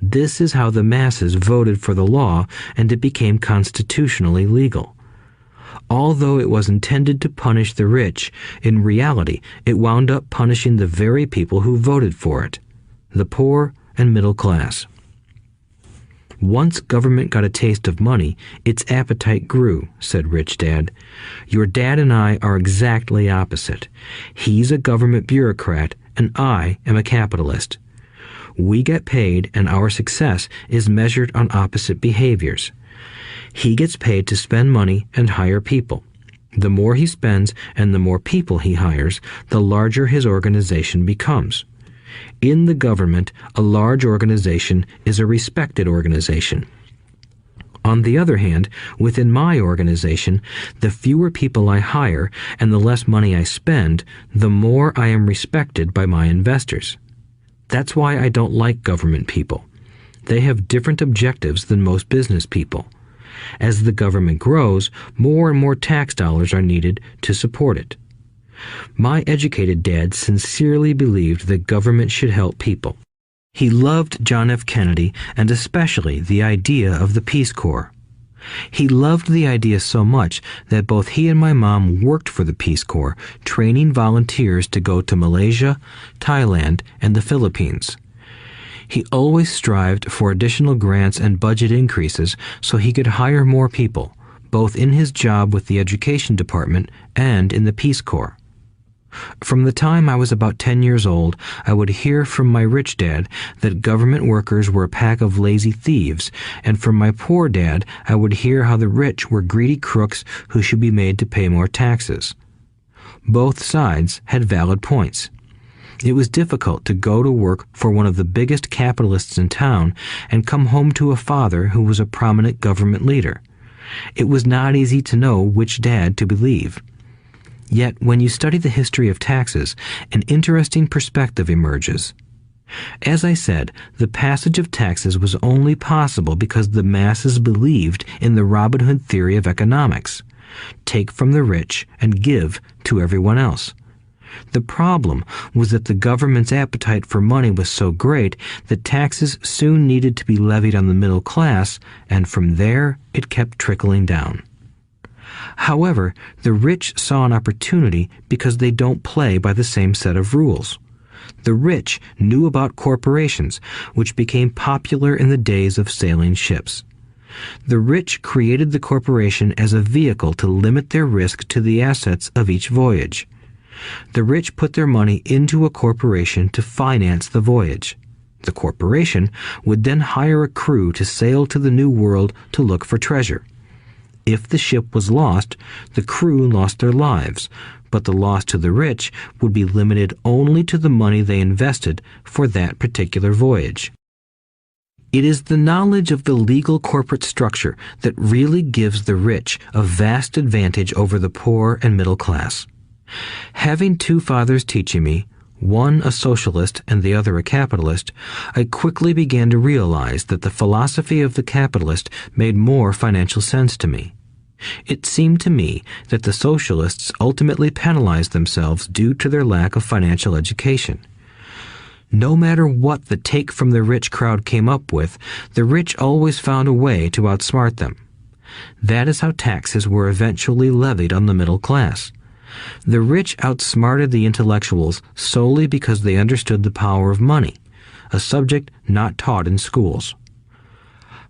This is how the masses voted for the law, and it became constitutionally legal. Although it was intended to punish the rich, in reality it wound up punishing the very people who voted for it, the poor and middle class. Once government got a taste of money, its appetite grew, said Rich Dad. Your dad and I are exactly opposite. He's a government bureaucrat, and I am a capitalist. We get paid, and our success is measured on opposite behaviors. He gets paid to spend money and hire people. The more he spends and the more people he hires, the larger his organization becomes. In the government, a large organization is a respected organization. On the other hand, within my organization, the fewer people I hire and the less money I spend, the more I am respected by my investors. That's why I don't like government people. They have different objectives than most business people. As the government grows, more and more tax dollars are needed to support it. My educated dad sincerely believed that government should help people. He loved John F. Kennedy and especially the idea of the Peace Corps. He loved the idea so much that both he and my mom worked for the Peace Corps, training volunteers to go to Malaysia, Thailand, and the Philippines. He always strived for additional grants and budget increases so he could hire more people, both in his job with the Education Department and in the Peace Corps. From the time I was about 10 years old, I would hear from my rich dad that government workers were a pack of lazy thieves, and from my poor dad, I would hear how the rich were greedy crooks who should be made to pay more taxes. Both sides had valid points. It was difficult to go to work for one of the biggest capitalists in town and come home to a father who was a prominent government leader. It was not easy to know which dad to believe. Yet, when you study the history of taxes, an interesting perspective emerges. As I said, the passage of taxes was only possible because the masses believed in the Robin Hood theory of economics. Take from the rich and give to everyone else. The problem was that the government's appetite for money was so great that taxes soon needed to be levied on the middle class, and from there it kept trickling down. However, the rich saw an opportunity because they don't play by the same set of rules. The rich knew about corporations, which became popular in the days of sailing ships. The rich created the corporation as a vehicle to limit their risk to the assets of each voyage. The rich put their money into a corporation to finance the voyage. The corporation would then hire a crew to sail to the New World to look for treasure. If the ship was lost, the crew lost their lives, but the loss to the rich would be limited only to the money they invested for that particular voyage. It is the knowledge of the legal corporate structure that really gives the rich a vast advantage over the poor and middle class. Having two fathers teaching me, one a socialist and the other a capitalist, I quickly began to realize that the philosophy of the capitalist made more financial sense to me. It seemed to me that the socialists ultimately penalized themselves due to their lack of financial education. No matter what the take from the rich crowd came up with, the rich always found a way to outsmart them. That is how taxes were eventually levied on the middle class. The rich outsmarted the intellectuals solely because they understood the power of money, a subject not taught in schools.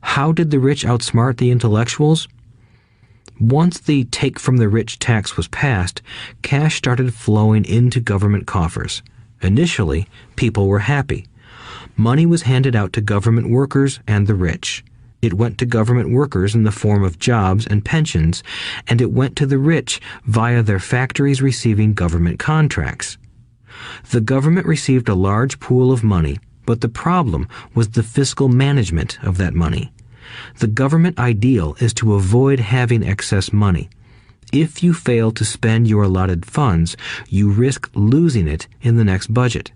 How did the rich outsmart the intellectuals? Once the take from the rich tax was passed, cash started flowing into government coffers. Initially, people were happy. Money was handed out to government workers and the rich. It went to government workers in the form of jobs and pensions, and it went to the rich via their factories receiving government contracts. The government received a large pool of money, but the problem was the fiscal management of that money. The government ideal is to avoid having excess money. If you fail to spend your allotted funds, you risk losing it in the next budget.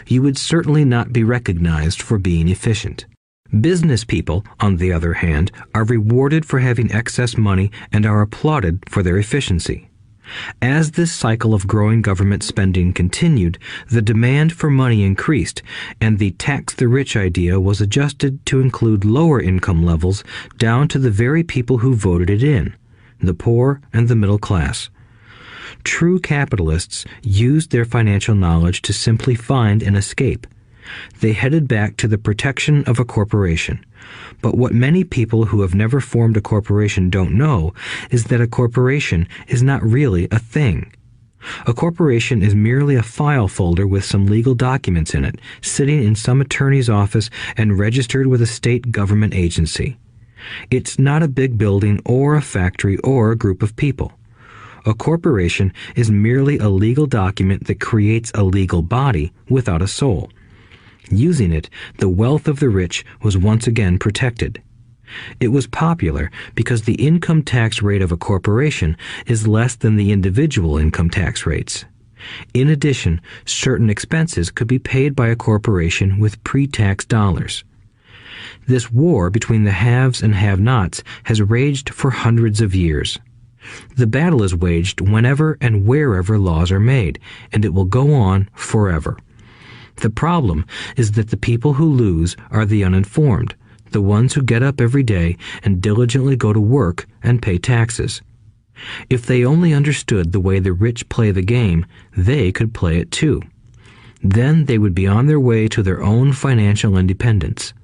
You would certainly not be recognized for being efficient. Business people, on the other hand, are rewarded for having excess money and are applauded for their efficiency. As this cycle of growing government spending continued, the demand for money increased, and the tax the rich idea was adjusted to include lower income levels down to the very people who voted it in, the poor and the middle class. True capitalists used their financial knowledge to simply find an escape. They headed back to the protection of a corporation. But what many people who have never formed a corporation don't know is that a corporation is not really a thing. A corporation is merely a file folder with some legal documents in it, sitting in some attorney's office and registered with a state government agency. It's not a big building or a factory or a group of people. A corporation is merely a legal document that creates a legal body without a soul. Using it, the wealth of the rich was once again protected. It was popular because the income tax rate of a corporation is less than the individual income tax rates. In addition, certain expenses could be paid by a corporation with pre-tax dollars. This war between the haves and have-nots has raged for hundreds of years. The battle is waged whenever and wherever laws are made, and it will go on forever. The problem is that the people who lose are the uninformed, the ones who get up every day and diligently go to work and pay taxes. If they only understood the way the rich play the game, they could play it too. Then they would be on their way to their own financial independence.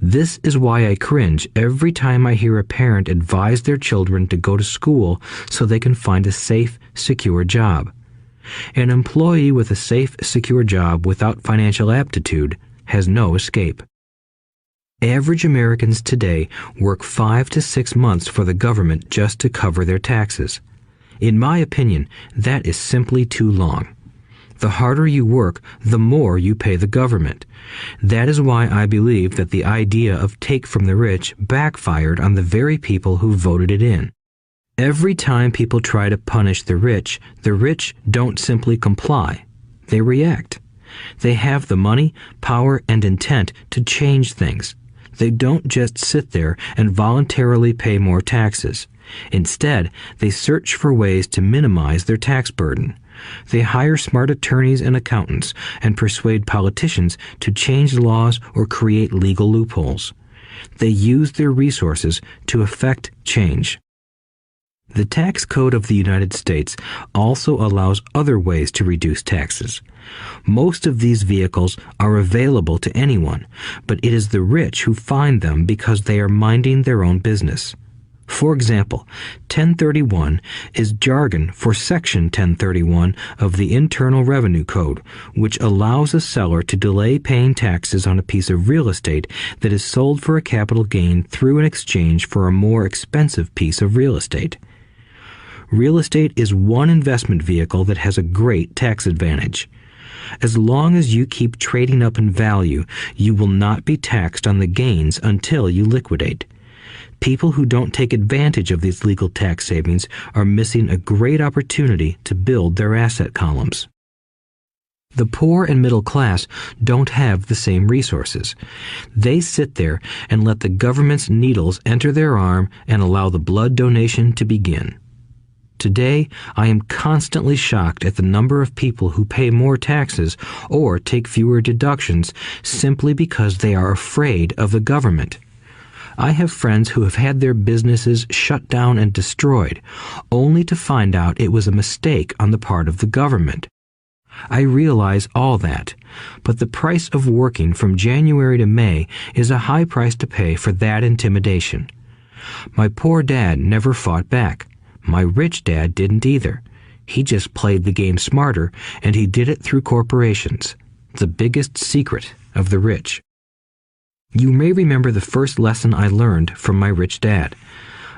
This is why I cringe every time I hear a parent advise their children to go to school so they can find a safe, secure job. An employee with a safe, secure job without financial aptitude has no escape. Average Americans today work 5 to 6 months for the government just to cover their taxes. In my opinion, that is simply too long. The harder you work, the more you pay the government. That is why I believe that the idea of take from the rich backfired on the very people who voted it in. Every time people try to punish the rich don't simply comply. They react. They have the money, power, and intent to change things. They don't just sit there and voluntarily pay more taxes. Instead, they search for ways to minimize their tax burden. They hire smart attorneys and accountants and persuade politicians to change laws or create legal loopholes. They use their resources to effect change. The tax code of the United States also allows other ways to reduce taxes. Most of these vehicles are available to anyone, but it is the rich who find them because they are minding their own business. For example, 1031 is jargon for Section 1031 of the Internal Revenue Code, which allows a seller to delay paying taxes on a piece of real estate that is sold for a capital gain through an exchange for a more expensive piece of real estate. Real estate is one investment vehicle that has a great tax advantage. As long as you keep trading up in value, you will not be taxed on the gains until you liquidate. People who don't take advantage of these legal tax savings are missing a great opportunity to build their asset columns. The poor and middle class don't have the same resources. They sit there and let the government's needles enter their arm and allow the blood donation to begin. Today, I am constantly shocked at the number of people who pay more taxes or take fewer deductions simply because they are afraid of the government. I have friends who have had their businesses shut down and destroyed, only to find out it was a mistake on the part of the government. I realize all that, but the price of working from January to May is a high price to pay for that intimidation. My poor dad never fought back. My rich dad didn't either. He just played the game smarter, and he did it through corporations, the biggest secret of the rich. You may remember the first lesson I learned from my rich dad.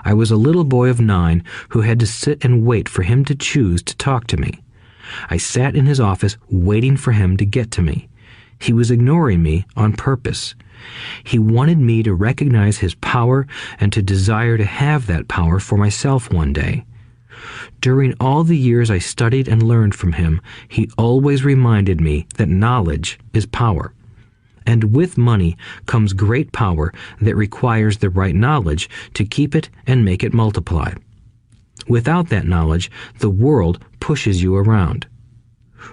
I was a little boy of 9 who had to sit and wait for him to choose to talk to me. I sat in his office waiting for him to get to me. He was ignoring me on purpose. He wanted me to recognize his power and to desire to have that power for myself one day. During all the years I studied and learned from him, he always reminded me that knowledge is power. And with money comes great power that requires the right knowledge to keep it and make it multiply. Without that knowledge, the world pushes you around.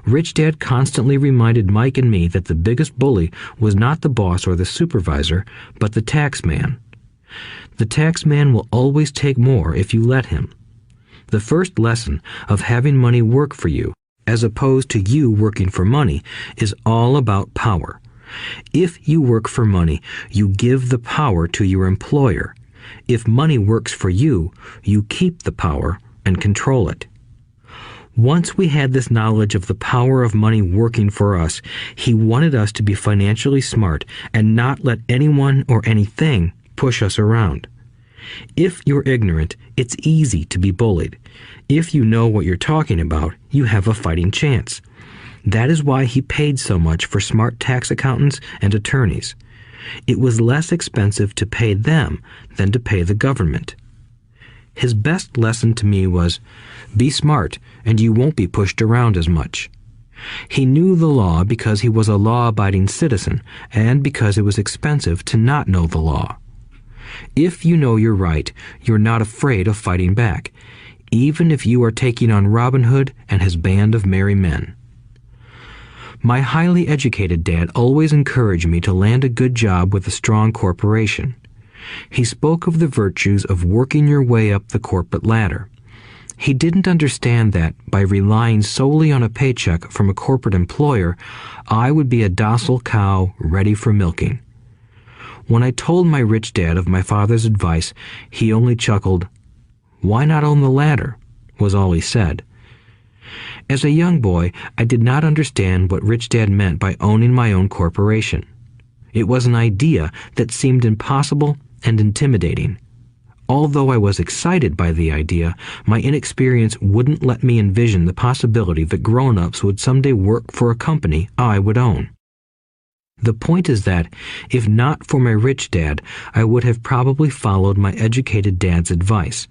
Rich Dad constantly reminded Mike and me that the biggest bully was not the boss or the supervisor, but the tax man. The tax man will always take more if you let him. The first lesson of having money work for you, as opposed to you working for money, is all about power. If you work for money, you give the power to your employer. If money works for you, you keep the power and control it. Once we had this knowledge of the power of money working for us, he wanted us to be financially smart and not let anyone or anything push us around. If you're ignorant, it's easy to be bullied. If you know what you're talking about, you have a fighting chance. That is why he paid so much for smart tax accountants and attorneys. It was less expensive to pay them than to pay the government. His best lesson to me was, be smart and you won't be pushed around as much. He knew the law because he was a law-abiding citizen and because it was expensive to not know the law. If you know you're right, you're not afraid of fighting back, even if you are taking on Robin Hood and his band of merry men. My highly educated dad always encouraged me to land a good job with a strong corporation. He spoke of the virtues of working your way up the corporate ladder. He didn't understand that, by relying solely on a paycheck from a corporate employer, I would be a docile cow ready for milking. When I told my rich dad of my father's advice, he only chuckled. "Why not own the ladder?" was all he said. As a young boy, I did not understand what Rich Dad meant by owning my own corporation. It was an idea that seemed impossible and intimidating. Although I was excited by the idea, my inexperience wouldn't let me envision the possibility that grown-ups would someday work for a company I would own. The point is that, if not for my rich dad, I would have probably followed my educated dad's advice.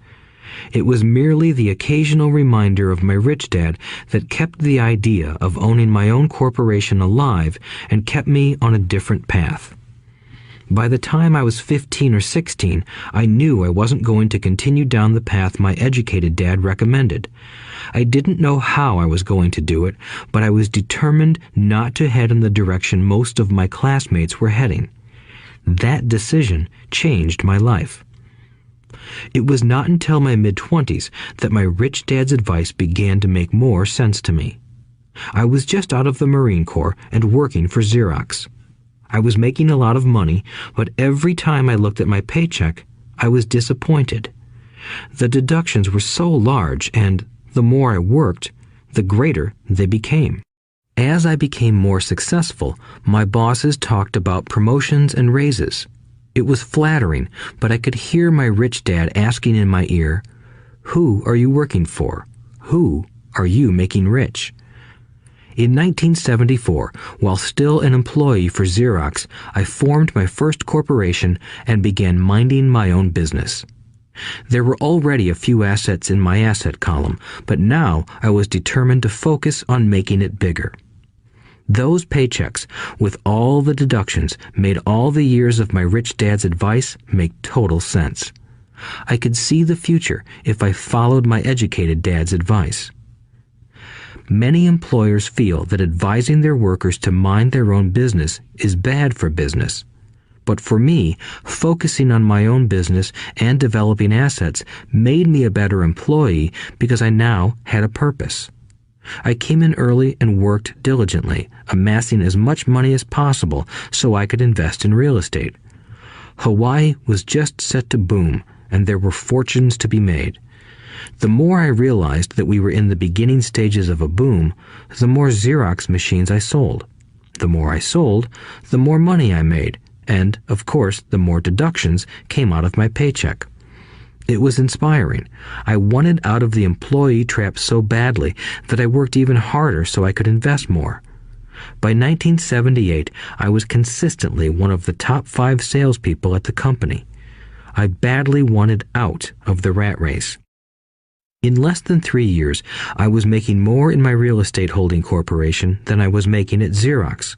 It was merely the occasional reminder of my rich dad that kept the idea of owning my own corporation alive and kept me on a different path. By the time I was 15 or 16, I knew I wasn't going to continue down the path my educated dad recommended. I didn't know how I was going to do it, but I was determined not to head in the direction most of my classmates were heading. That decision changed my life. It was not until my mid-20s that my rich dad's advice began to make more sense to me. I was just out of the Marine Corps and working for Xerox. I was making a lot of money, but every time I looked at my paycheck, I was disappointed. The deductions were so large, and the more I worked, the greater they became. As I became more successful, my bosses talked about promotions and raises. It was flattering, but I could hear my rich dad asking in my ear, "Who are you working for? Who are you making rich?" In 1974, while still an employee for Xerox, I formed my first corporation and began minding my own business. There were already a few assets in my asset column, but now I was determined to focus on making it bigger. Those paychecks, with all the deductions, made all the years of my rich dad's advice make total sense. I could see the future if I followed my educated dad's advice. Many employers feel that advising their workers to mind their own business is bad for business. But for me, focusing on my own business and developing assets made me a better employee because I now had a purpose. I came in early and worked diligently, amassing as much money as possible so I could invest in real estate. Hawaii was just set to boom, and there were fortunes to be made. The more I realized that we were in the beginning stages of a boom, the more Xerox machines I sold. The more I sold, the more money I made, and, of course, the more deductions came out of my paycheck. It was inspiring. I wanted out of the employee trap so badly that I worked even harder so I could invest more. By 1978, I was consistently one of the top 5 salespeople at the company. I badly wanted out of the rat race. In less than 3 years, I was making more in my real estate holding corporation than I was making at Xerox,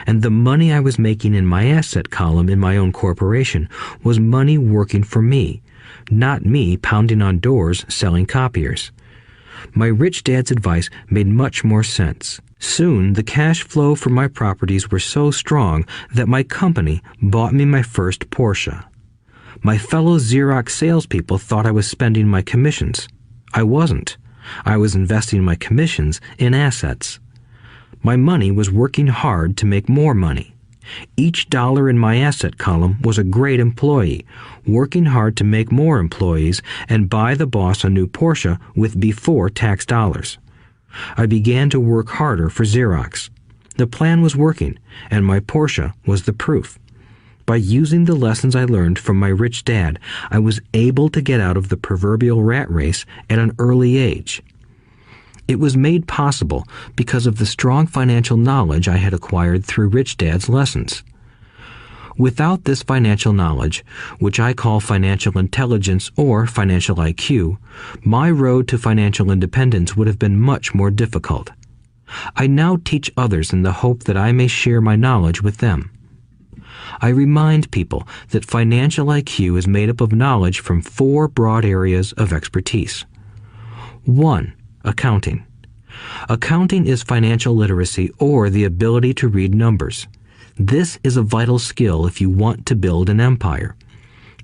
and the money I was making in my asset column in my own corporation was money working for me, not me pounding on doors selling copiers. My rich dad's advice made much more sense. Soon, the cash flow from my properties were so strong that my company bought me my first Porsche. My fellow Xerox salespeople thought I was spending my commissions. I wasn't. I was investing my commissions in assets. My money was working hard to make more money. Each dollar in my asset column was a great employee, working hard to make more employees and buy the boss a new Porsche with before-tax dollars. I began to work harder for Xerox. The plan was working, and my Porsche was the proof. By using the lessons I learned from my rich dad, I was able to get out of the proverbial rat race at an early age. It was made possible because of the strong financial knowledge I had acquired through Rich Dad's lessons. Without this financial knowledge, which I call financial intelligence or financial IQ, my road to financial independence would have been much more difficult. I now teach others in the hope that I may share my knowledge with them. I remind people that financial IQ is made up of knowledge from 4 broad areas of expertise. 1. Accounting. Accounting is financial literacy or the ability to read numbers. This is a vital skill if you want to build an empire.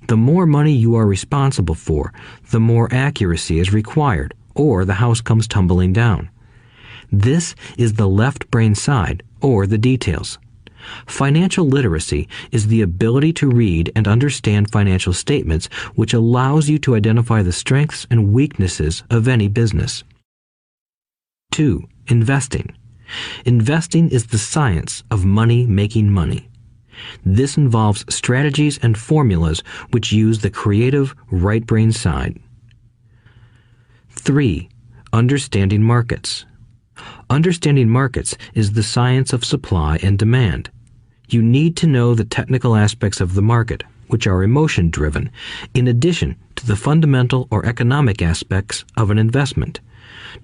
The more money you are responsible for, the more accuracy is required, or the house comes tumbling down. This is the left brain side, or the details. Financial literacy is the ability to read and understand financial statements, which allows you to identify the strengths and weaknesses of any business. 2. Investing. Investing is the science of money making money. This involves strategies and formulas which use the creative right brain side. 3. Understanding markets. Understanding markets is the science of supply and demand. You need to know the technical aspects of the market, which are emotion-driven, in addition to the fundamental or economic aspects of an investment.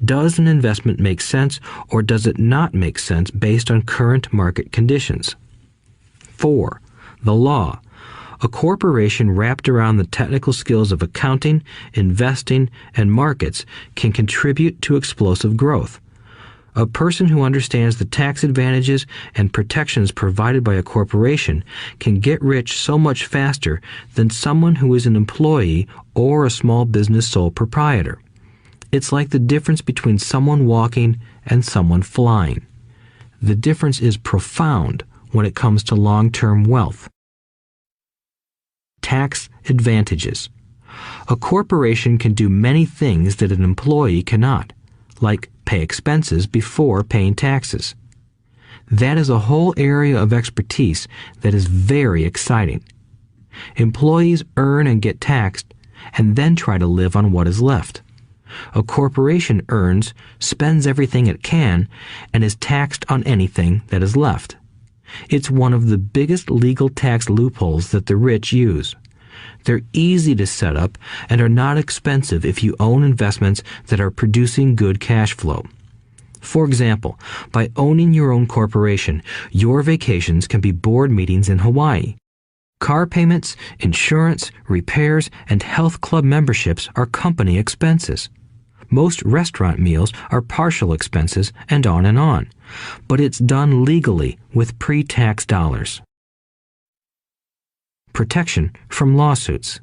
Does an investment make sense or does it not make sense based on current market conditions? 4. The law. A corporation wrapped around the technical skills of accounting, investing, and markets can contribute to explosive growth. A person who understands the tax advantages and protections provided by a corporation can get rich so much faster than someone who is an employee or a small business sole proprietor. It's like the difference between someone walking and someone flying. The difference is profound when it comes to long-term wealth. Tax advantages. A corporation can do many things that an employee cannot, like pay expenses before paying taxes. That is a whole area of expertise that is very exciting. Employees earn and get taxed and then try to live on what is left. A corporation earns, spends everything it can, and is taxed on anything that is left. It's one of the biggest legal tax loopholes that the rich use. They're easy to set up and are not expensive if you own investments that are producing good cash flow. For example, by owning your own corporation, your vacations can be board meetings in Hawaii. Car payments, insurance, repairs, and health club memberships are company expenses. Most restaurant meals are partial expenses and on. But it's done legally with pre-tax dollars. Protection from lawsuits.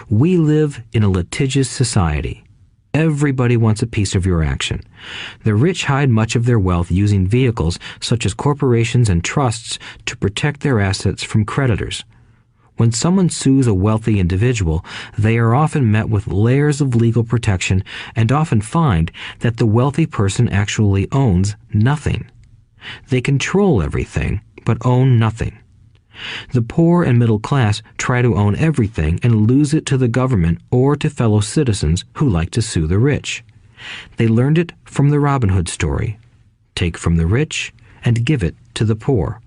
We live in a litigious society. Everybody wants a piece of your action. The rich hide much of their wealth using vehicles such as corporations and trusts to protect their assets from creditors. When someone sues a wealthy individual, they are often met with layers of legal protection and often find that the wealthy person actually owns nothing. They control everything, but own nothing. The poor and middle class try to own everything and lose it to the government or to fellow citizens who like to sue the rich. They learned it from the Robin Hood story. Take from the rich and give it to the poor.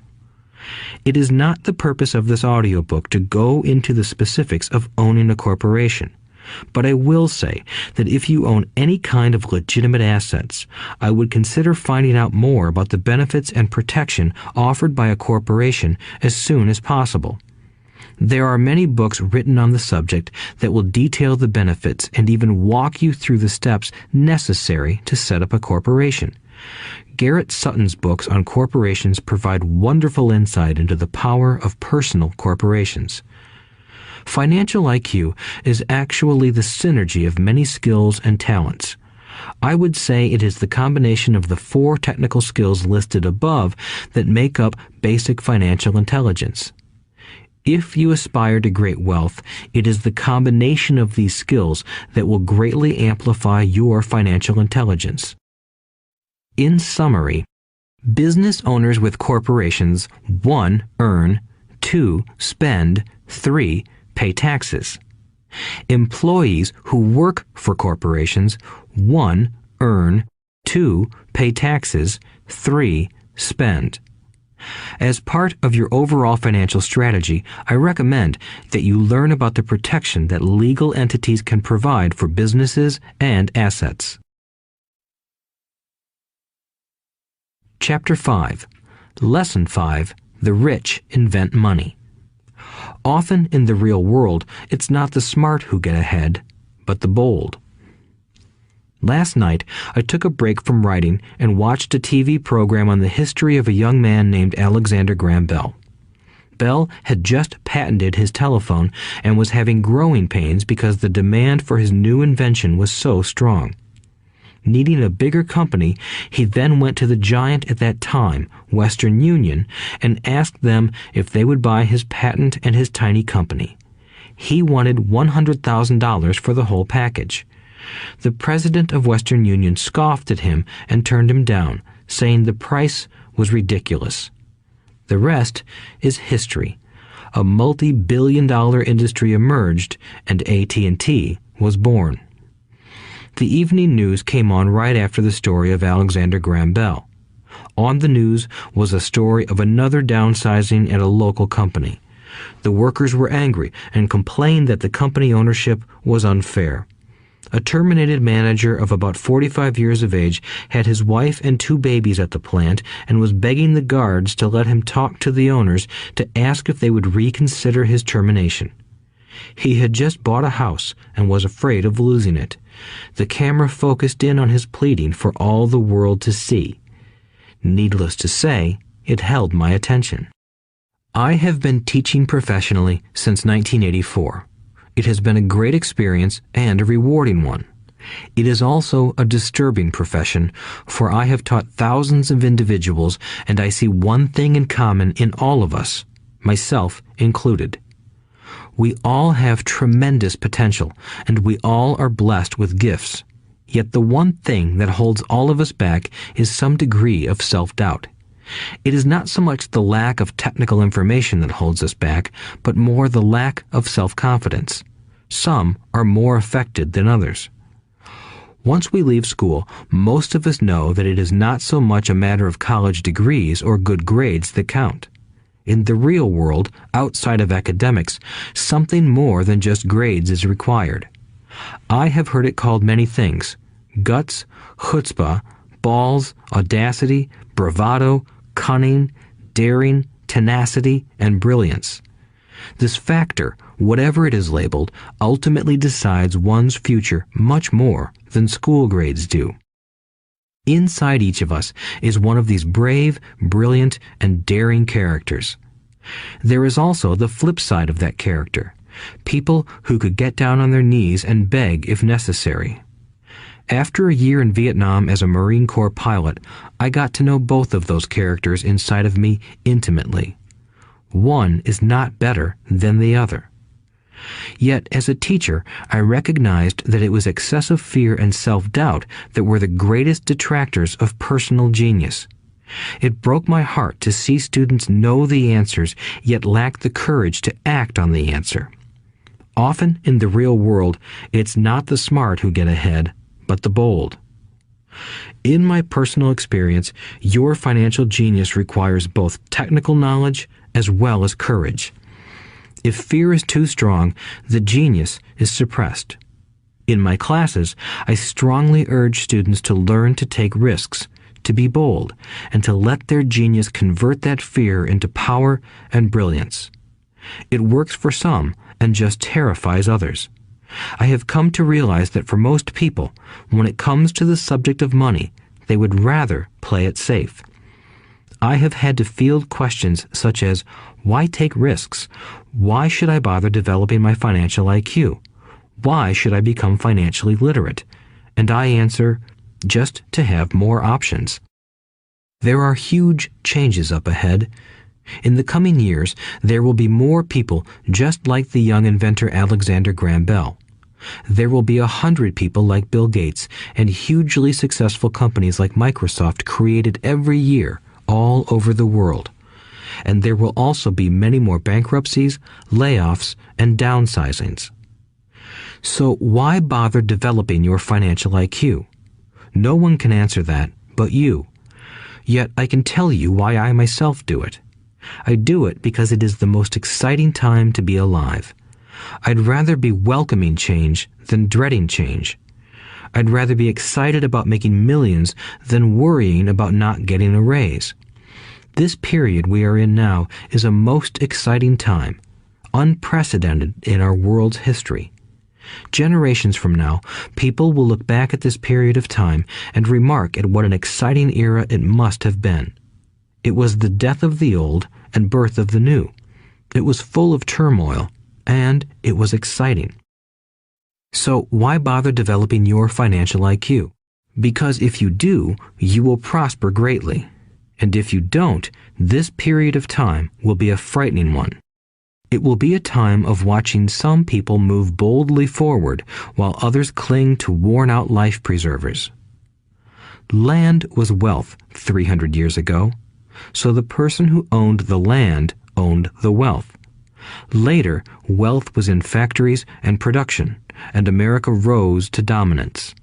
It is not the purpose of this audiobook to go into the specifics of owning a corporation. But I will say that if you own any kind of legitimate assets, I would consider finding out more about the benefits and protection offered by a corporation as soon as possible. There are many books written on the subject that will detail the benefits and even walk you through the steps necessary to set up a corporation. Garrett Sutton's books on corporations provide wonderful insight into the power of personal corporations. Financial IQ is actually the synergy of many skills and talents. I would say it is the combination of the 4 technical skills listed above that make up basic financial intelligence. If you aspire to great wealth, it is the combination of these skills that will greatly amplify your financial intelligence. In summary, business owners with corporations 1. Earn, 2. Spend, 3. Pay taxes. Employees who work for corporations 1. Earn, 2. Pay taxes, 3. Spend. As part of your overall financial strategy, I recommend that you learn about the protection that legal entities can provide for businesses and assets. Chapter 5. Lesson 5. The rich invent money. Often in the real world, it's not the smart who get ahead, but the bold. Last night, I took a break from writing and watched a TV program on the history of a young man named Alexander Graham Bell. Bell had just patented his telephone and was having growing pains because the demand for his new invention was so strong. Needing a bigger company, he then went to the giant at that time, Western Union, and asked them if they would buy his patent and his tiny company. He wanted $100,000 for the whole package. The president of Western Union scoffed at him and turned him down, saying the price was ridiculous. The rest is history. A multi-billion-dollar industry emerged, and AT&T was born. The evening news came on right after the story of Alexander Graham Bell. On the news was a story of another downsizing at a local company. The workers were angry and complained that the company ownership was unfair. A terminated manager of about 45 years of age had his wife and 2 babies at the plant and was begging the guards to let him talk to the owners to ask if they would reconsider his termination. He had just bought a house and was afraid of losing it. The camera focused in on his pleading for all the world to see. Needless to say, it held my attention. I have been teaching professionally since 1984. It has been a great experience and a rewarding one. It is also a disturbing profession, for I have taught thousands of individuals and I see one thing in common in all of us, myself included. We all have tremendous potential, and we all are blessed with gifts. Yet the one thing that holds all of us back is some degree of self-doubt. It is not so much the lack of technical information that holds us back, but more the lack of self-confidence. Some are more affected than others. Once we leave school, most of us know that it is not so much a matter of college degrees or good grades that count. In the real world, outside of academics, something more than just grades is required. I have heard it called many things: guts, chutzpah, balls, audacity, bravado, cunning, daring, tenacity, and brilliance. This factor, whatever it is labeled, ultimately decides one's future much more than school grades do. Inside each of us is one of these brave, brilliant, and daring characters. There is also the flip side of that character, people who could get down on their knees and beg if necessary. After a year in Vietnam as a Marine Corps pilot, I got to know both of those characters inside of me intimately. One is not better than the other. Yet, as a teacher, I recognized that it was excessive fear and self-doubt that were the greatest detractors of personal genius. It broke my heart to see students know the answers, yet lack the courage to act on the answer. Often in the real world, it's not the smart who get ahead, but the bold. In my personal experience, your financial genius requires both technical knowledge as well as courage. If fear is too strong, the genius is suppressed. In my classes, I strongly urge students to learn to take risks, to be bold, and to let their genius convert that fear into power and brilliance. It works for some and just terrifies others. I have come to realize that for most people, when it comes to the subject of money, they would rather play it safe. I have had to field questions such as, why take risks? Why should I bother developing my financial IQ? Why should I become financially literate? And I answer, just to have more options. There are huge changes up ahead. In the coming years, there will be more people just like the young inventor Alexander Graham Bell. There will be 100 people like Bill Gates and hugely successful companies like Microsoft created every year all over the world. And there will also be many more bankruptcies, layoffs, and downsizings. So why bother developing your financial IQ? No one can answer that but you. Yet I can tell you why I myself do it. I do it because it is the most exciting time to be alive. I'd rather be welcoming change than dreading change. I'd rather be excited about making millions than worrying about not getting a raise. This period we are in now is a most exciting time, unprecedented in our world's history. Generations from now, people will look back at this period of time and remark at what an exciting era it must have been. It was the death of the old and birth of the new. It was full of turmoil, and it was exciting. So why bother developing your financial IQ? Because if you do, you will prosper greatly. And if you don't, this period of time will be a frightening one. It will be a time of watching some people move boldly forward while others cling to worn-out life preservers. Land was wealth 300 years ago, so the person who owned the land owned the wealth. Later, wealth was in factories and production, and America rose to dominance.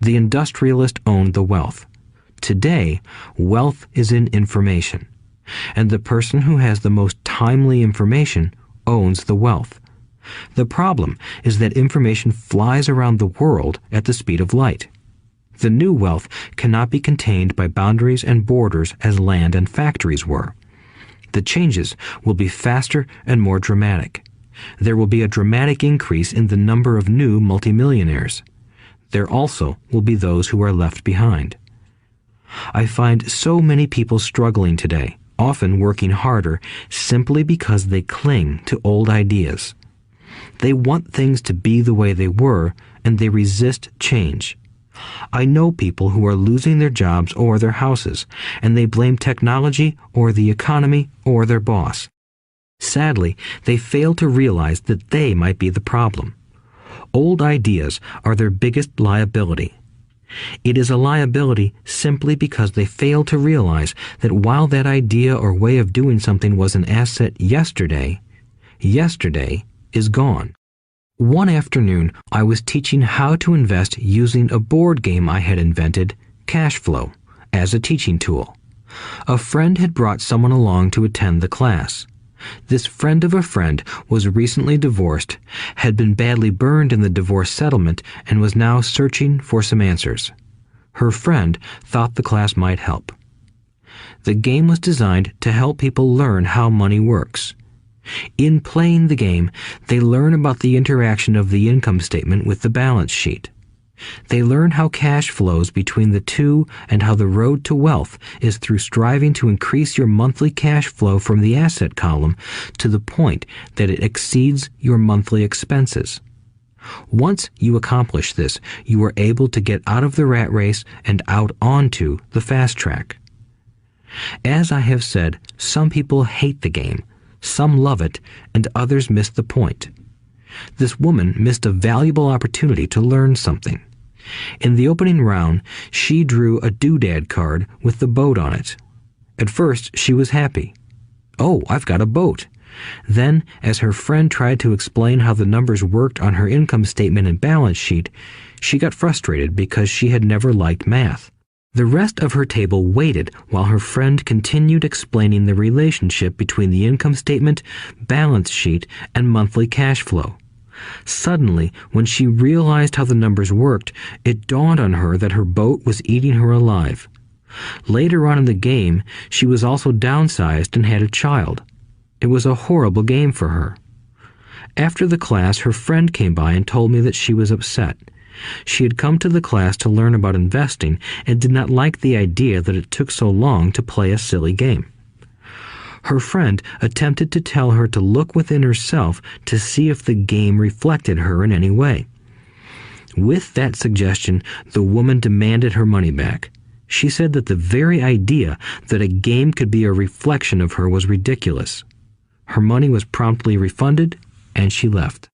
The industrialist owned the wealth. Today, wealth is in information, and the person who has the most timely information owns the wealth. The problem is that information flies around the world at the speed of light. The new wealth cannot be contained by boundaries and borders as land and factories were. The changes will be faster and more dramatic. There will be a dramatic increase in the number of new multimillionaires. There also will be those who are left behind. I find so many people struggling today, often working harder, simply because they cling to old ideas. They want things to be the way they were, and they resist change. I know people who are losing their jobs or their houses, and they blame technology or the economy or their boss. Sadly, they fail to realize that they might be the problem. Old ideas are their biggest liability. It is a liability simply because they fail to realize that while that idea or way of doing something was an asset yesterday, yesterday is gone. One afternoon, I was teaching how to invest using a board game I had invented, Cash Flow, as a teaching tool. A friend had brought someone along to attend the class. This friend of a friend was recently divorced, had been badly burned in the divorce settlement, and was now searching for some answers. Her friend thought the class might help. The game was designed to help people learn how money works. In playing the game, they learn about the interaction of the income statement with the balance sheet. They learn how cash flows between the two and how the road to wealth is through striving to increase your monthly cash flow from the asset column to the point that it exceeds your monthly expenses. Once you accomplish this, you are able to get out of the rat race and out onto the fast track. As I have said, some people hate the game, some love it, and others miss the point. This woman missed a valuable opportunity to learn something. In the opening round, she drew a doodad card with the boat on it. At first, she was happy. "Oh, I've got a boat." Then, as her friend tried to explain how the numbers worked on her income statement and balance sheet, she got frustrated because she had never liked math. The rest of her table waited while her friend continued explaining the relationship between the income statement, balance sheet, and monthly cash flow. Suddenly, when she realized how the numbers worked, it dawned on her that her boat was eating her alive. Later on in the game, she was also downsized and had a child. It was a horrible game for her. After the class, her friend came by and told me that she was upset. She had come to the class to learn about investing and did not like the idea that it took so long to play a silly game. Her friend attempted to tell her to look within herself to see if the game reflected her in any way. With that suggestion, the woman demanded her money back. She said that the very idea that a game could be a reflection of her was ridiculous. Her money was promptly refunded, and she left.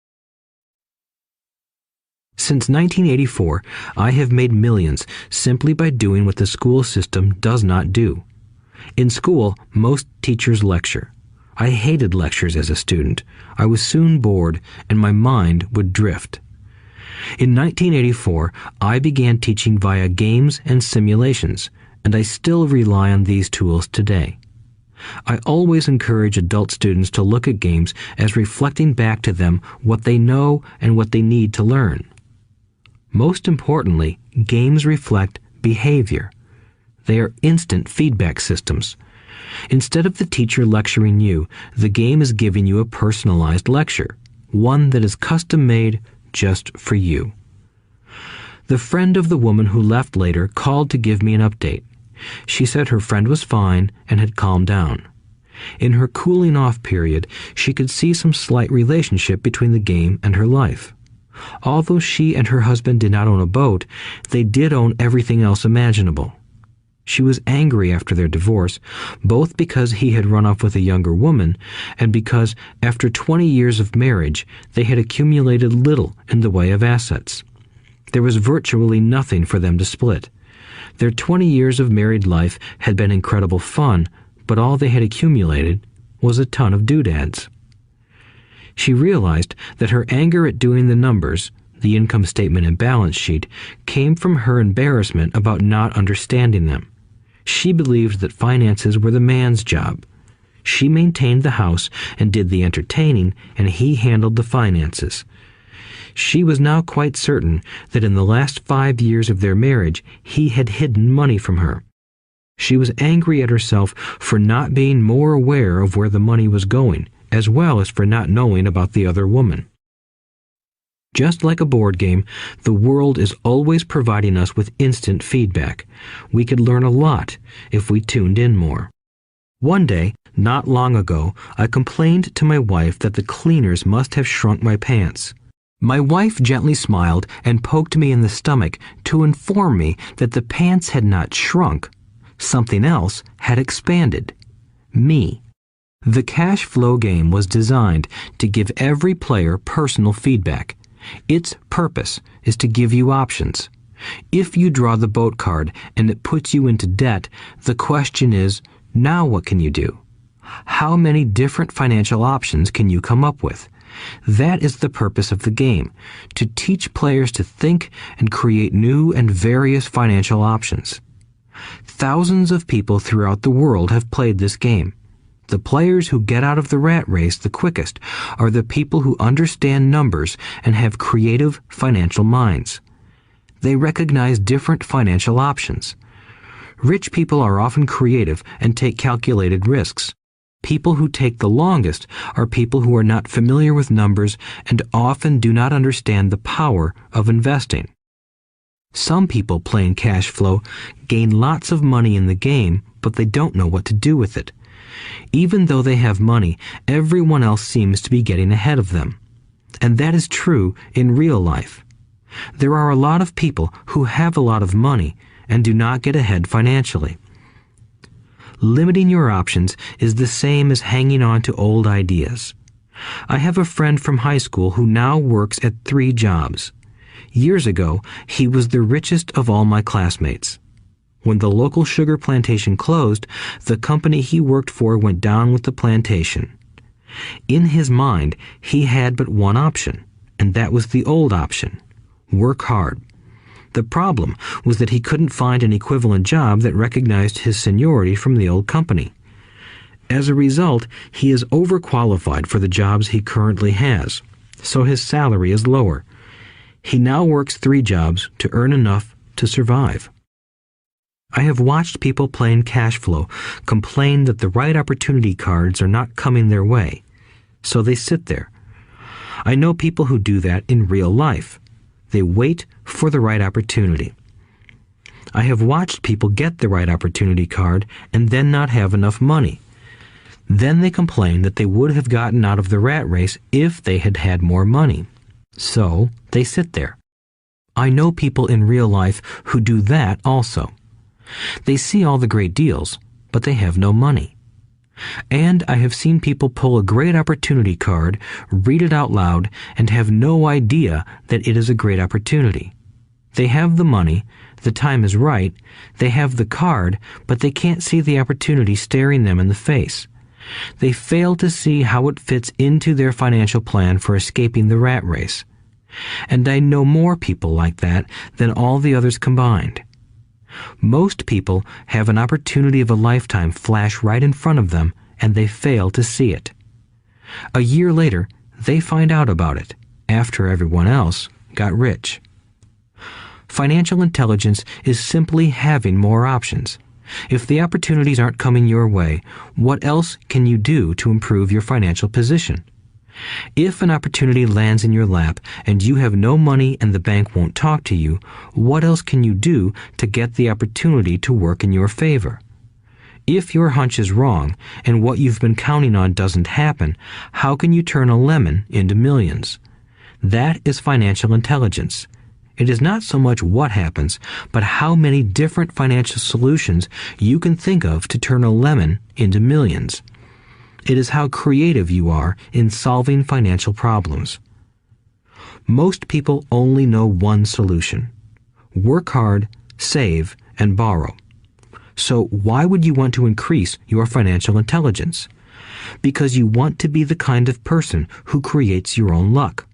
Since 1984, I have made millions simply by doing what the school system does not do. In school, most teachers lecture. I hated lectures as a student. I was soon bored, and my mind would drift. In 1984, I began teaching via games and simulations, and I still rely on these tools today. I always encourage adult students to look at games as reflecting back to them what they know and what they need to learn. Most importantly, games reflect behavior. They are instant feedback systems. Instead of the teacher lecturing you, the game is giving you a personalized lecture, one that is custom-made just for you. The friend of the woman who left later called to give me an update. She said her friend was fine and had calmed down. In her cooling-off period, she could see some slight relationship between the game and her life. Although she and her husband did not own a boat, they did own everything else imaginable. She was angry after their divorce, both because he had run off with a younger woman and because, after 20 years of marriage, they had accumulated little in the way of assets. There was virtually nothing for them to split. Their 20 years of married life had been incredible fun, but all they had accumulated was a ton of doodads. She realized that her anger at doing the numbers, the income statement and balance sheet, came from her embarrassment about not understanding them. She believed that finances were the man's job. She maintained the house and did the entertaining, and he handled the finances. She was now quite certain that in the last 5 years of their marriage, he had hidden money from her. She was angry at herself for not being more aware of where the money was going, as well as for not knowing about the other woman. Just like a board game, the world is always providing us with instant feedback. We could learn a lot if we tuned in more. One day, not long ago, I complained to my wife that the cleaners must have shrunk my pants. My wife gently smiled and poked me in the stomach to inform me that the pants had not shrunk. Something else had expanded. Me. The cash flow game was designed to give every player personal feedback. Its purpose is to give you options. If you draw the boat card and it puts you into debt, the question is, now what can you do? How many different financial options can you come up with? That is the purpose of the game, to teach players to think and create new and various financial options. Thousands of people throughout the world have played this game. The players who get out of the rat race the quickest are the people who understand numbers and have creative financial minds. They recognize different financial options. Rich people are often creative and take calculated risks. People who take the longest are people who are not familiar with numbers and often do not understand the power of investing. Some people playing cash flow gain lots of money in the game, but they don't know what to do with it. Even though they have money, everyone else seems to be getting ahead of them. And that is true in real life. There are a lot of people who have a lot of money and do not get ahead financially. Limiting your options is the same as hanging on to old ideas. I have a friend from high school who now works at 3 jobs. Years ago, he was the richest of all my classmates. When the local sugar plantation closed, the company he worked for went down with the plantation. In his mind, he had but one option, and that was the old option: work hard. The problem was that he couldn't find an equivalent job that recognized his seniority from the old company. As a result, he is overqualified for the jobs he currently has. so his salary is lower. He now works 3 jobs to earn enough to survive. I have watched people playing cash flow complain that the right opportunity cards are not coming their way, so they sit there. I know people who do that in real life. They wait for the right opportunity. I have watched people get the right opportunity card and then not have enough money. Then they complain that they would have gotten out of the rat race if they had had more money. So they sit there. I know people in real life who do that also. They see all the great deals, but they have no money. And I have seen people pull a great opportunity card, read it out loud, and have no idea that it is a great opportunity. They have the money, the time is right, they have the card, but they can't see the opportunity staring them in the face. They fail to see how it fits into their financial plan for escaping the rat race. And I know more people like that than all the others combined. Most people have an opportunity of a lifetime flash right in front of them, and they fail to see it. A year later, they find out about it, after everyone else got rich. Financial intelligence is simply having more options. If the opportunities aren't coming your way, what else can you do to improve your financial position? If an opportunity lands in your lap and you have no money and the bank won't talk to you, what else can you do to get the opportunity to work in your favor? If your hunch is wrong and what you've been counting on doesn't happen, how can you turn a lemon into millions? That is financial intelligence. It is not so much what happens, but how many different financial solutions you can think of to turn a lemon into millions. It is how creative you are in solving financial problems. Most people only know one solution: work hard, save, and borrow. So why would you want to increase your financial intelligence? Because you want to be the kind of person who creates your own luck.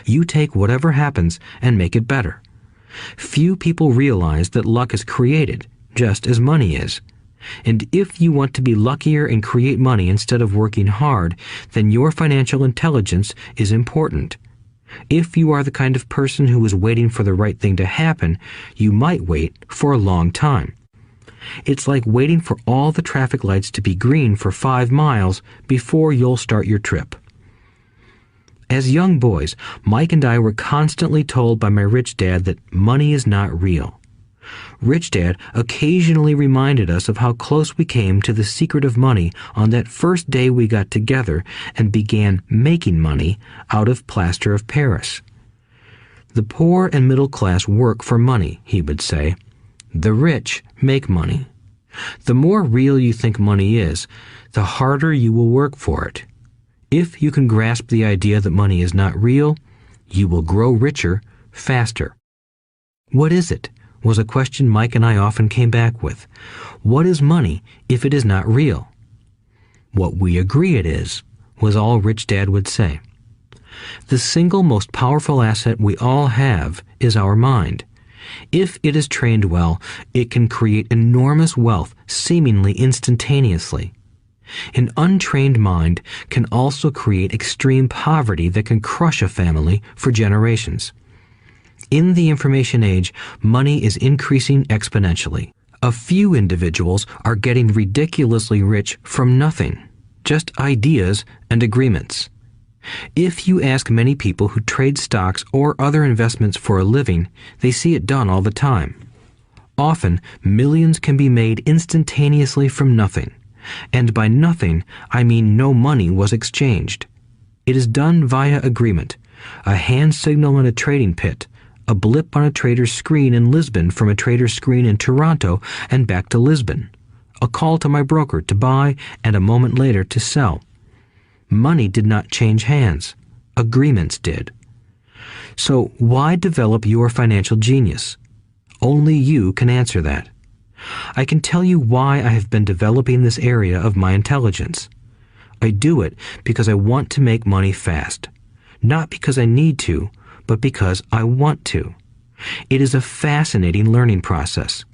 You take whatever happens and make it better. Few people realize that luck is created, just as money is. And if you want to be luckier and create money instead of working hard, then your financial intelligence is important. If you are the kind of person who is waiting for the right thing to happen, you might wait for a long time. It's like waiting for all the traffic lights to be green for 5 miles before you'll start your trip. As young boys, Mike and I were constantly told by my rich dad that money is not real. Rich Dad occasionally reminded us of how close we came to the secret of money on that first day we got together and began making money out of plaster of Paris. The poor and middle class work for money, he would say. The rich make money. The more real you think money is, the harder you will work for it. If you can grasp the idea that money is not real, you will grow richer faster. What is it? Was a question Mike and I often came back with. What is money if it is not real? What we agree it is, was all Rich Dad would say. The single most powerful asset we all have is our mind. If it is trained well, it can create enormous wealth seemingly instantaneously. An untrained mind can also create extreme poverty that can crush a family for generations. In the information age, money is increasing exponentially. A few individuals are getting ridiculously rich from nothing, just ideas and agreements. If you ask many people who trade stocks or other investments for a living, they see it done all the time. Often, millions can be made instantaneously from nothing. And by nothing, I mean no money was exchanged. It is done via agreement, a hand signal in a trading pit, a blip on a trader's screen in Lisbon from a trader's screen in Toronto and back to Lisbon, a call to my broker to buy and a moment later to sell. Money did not change hands. Agreements did. So why develop your financial genius? Only you can answer that. I can tell you why I have been developing this area of my intelligence. I do it because I want to make money fast. Not because I need to, but because I want to. It is a fascinating learning process.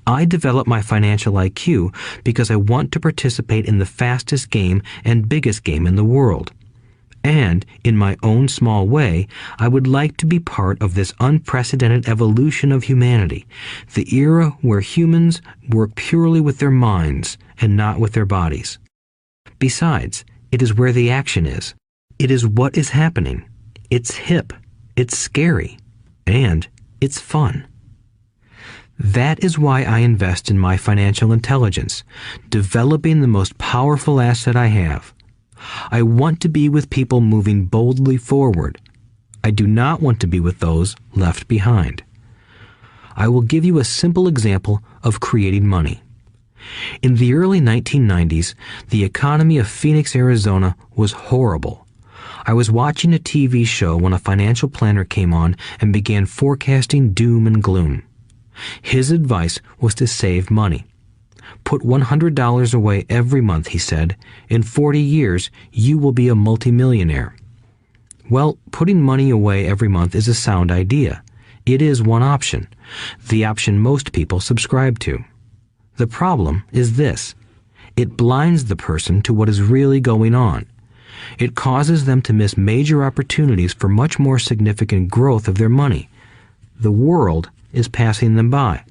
I develop my financial IQ because I want to participate in the fastest game and biggest game in the world. And, in my own small way, I would like to be part of this unprecedented evolution of humanity, the era where humans work purely with their minds and not with their bodies. Besides, it is where the action is. It is what is happening. It's hip, it's scary, and it's fun. That is why I invest in my financial intelligence, developing the most powerful asset I have. I want to be with people moving boldly forward. I do not want to be with those left behind. I will give you a simple example of creating money. In the early 1990s, the economy of Phoenix, Arizona was horrible. I was watching a TV show when a financial planner came on and began forecasting doom and gloom. His advice was to save money. Put $100 away every month, he said. In 40 years, you will be a multimillionaire. Well, putting money away every month is a sound idea. It is one option, the option most people subscribe to. The problem is this. It blinds the person to what is really going on. It causes them to miss major opportunities for much more significant growth of their money. The world is passing them by.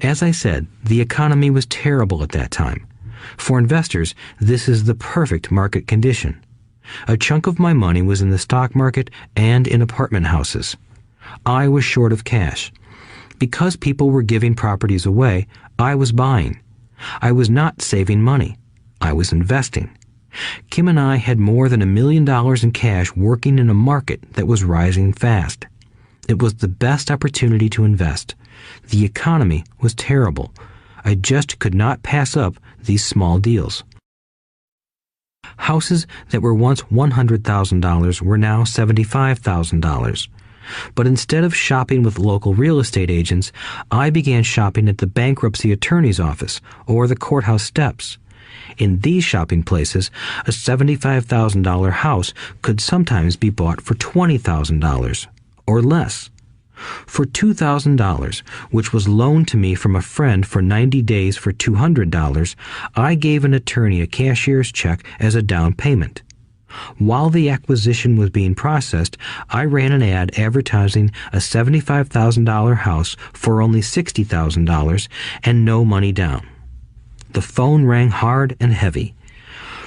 As I said, the economy was terrible at that time. For investors, this is the perfect market condition. A chunk of my money was in the stock market and in apartment houses. I was short of cash. Because people were giving properties away, I was buying. I was not saving money. I was investing. Kim and I had more than $1 million in cash working in a market that was rising fast. It was the best opportunity to invest. The economy was terrible. I just could not pass up these small deals. Houses that were once $100,000 were now $75,000. But instead of shopping with local real estate agents, I began shopping at the bankruptcy attorney's office or the courthouse steps. In these shopping places, a $75,000 house could sometimes be bought for $20,000 or less. For $2,000, which was loaned to me from a friend for 90 days for $200, I gave an attorney a cashier's check as a down payment. While the acquisition was being processed, I ran an ad advertising a $75,000 house for only $60,000 and no money down. The phone rang hard and heavy.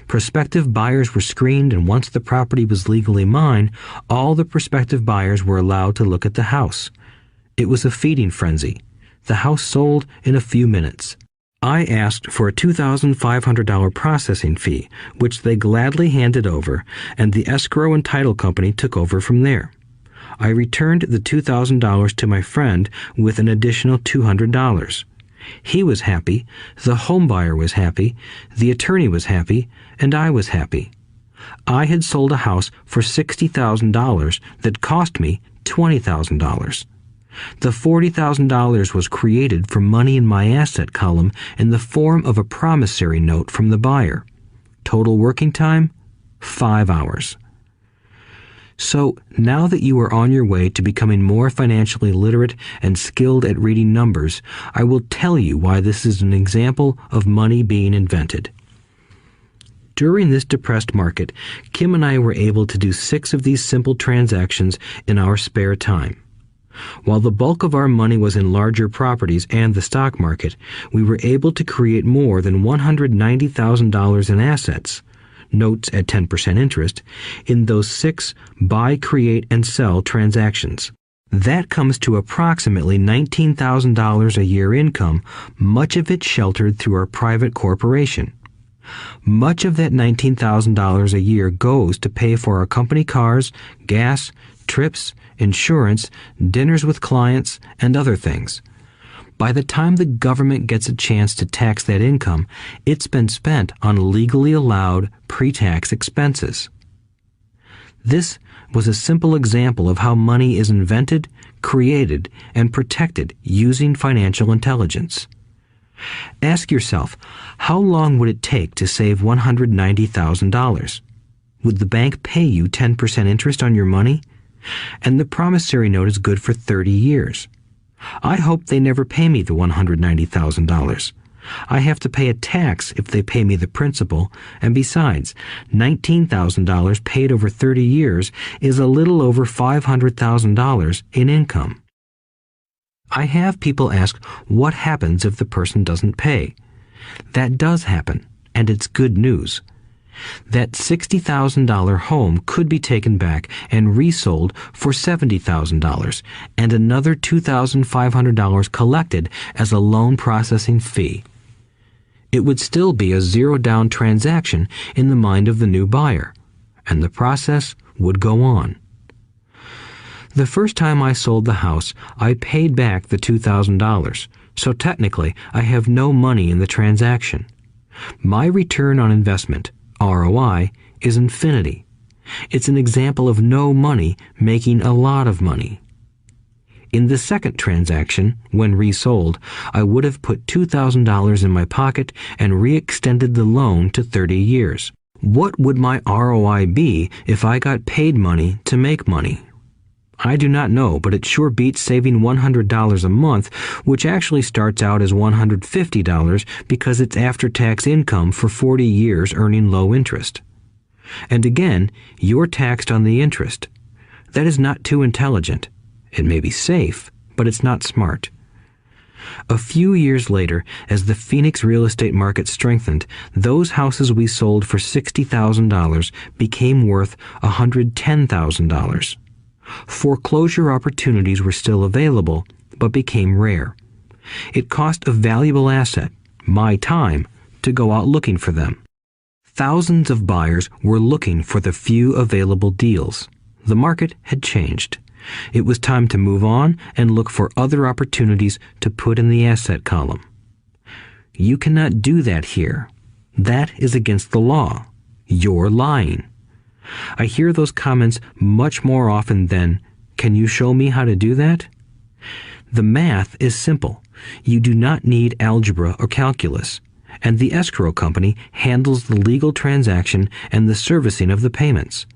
Prospective buyers were screened, and once the property was legally mine, all the prospective buyers were allowed to look at the house. It was a feeding frenzy. The house sold in a few minutes. I asked for a $2,500 processing fee, which they gladly handed over, and the escrow and title company took over from there. I returned the $2,000 to my friend with an additional $200. He was happy, the homebuyer was happy, the attorney was happy, and I was happy. I had sold a house for $60,000 that cost me $20,000. The $40,000 was created from money in my asset column in the form of a promissory note from the buyer. Total working time, 5 hours. So, now that you are on your way to becoming more financially literate and skilled at reading numbers, I will tell you why this is an example of money being invented. During this depressed market, Kim and I were able to do 6 of these simple transactions in our spare time. While the bulk of our money was in larger properties and the stock market, we were able to create more than $190,000 in assets, notes at 10% interest, in those 6 buy, create, and sell transactions. That comes to approximately $19,000 a year income, much of it sheltered through our private corporation. Much of that $19,000 a year goes to pay for our company cars, gas, trips, insurance, dinners with clients, and other things. By the time the government gets a chance to tax that income, it's been spent on legally allowed pre-tax expenses. This was a simple example of how money is invented, created, and protected using financial intelligence. Ask yourself, how long would it take to save $190,000? Would the bank pay you 10% interest on your money? And the promissory note is good for 30 years. I hope they never pay me the $190,000. I have to pay a tax if they pay me the principal, and besides, $19,000 paid over 30 years is a little over $500,000 in income. I have people ask what happens if the person doesn't pay. That does happen, and it's good news. That $60,000 home could be taken back and resold for $70,000 and another $2,500 collected as a loan processing fee. It would still be a zero-down transaction in the mind of the new buyer, and the process would go on. The first time I sold the house, I paid back the $2,000, so technically I have no money in the transaction. My return on investment, ROI, is infinity. It's an example of no money making a lot of money. In the second transaction, when resold, I would have put $2,000 in my pocket and re-extended the loan to 30 years. What would my ROI be if I got paid money to make money? I do not know, but it sure beats saving $100 a month, which actually starts out as $150 because it's after-tax income for 40 years earning low interest. And again, you're taxed on the interest. That is not too intelligent. It may be safe, but it's not smart. A few years later, as the Phoenix real estate market strengthened, those houses we sold for $60,000 became worth $110,000. Foreclosure opportunities were still available, but became rare. It cost a valuable asset, my time, to go out looking for them. Thousands of buyers were looking for the few available deals. The market had changed. It was time to move on and look for other opportunities to put in the asset column. You cannot do that here. That is against the law. You're lying. I hear those comments much more often than, "Can you show me how to do that?" The math is simple. You do not need algebra or calculus, and the escrow company handles the legal transaction and the servicing of the payments.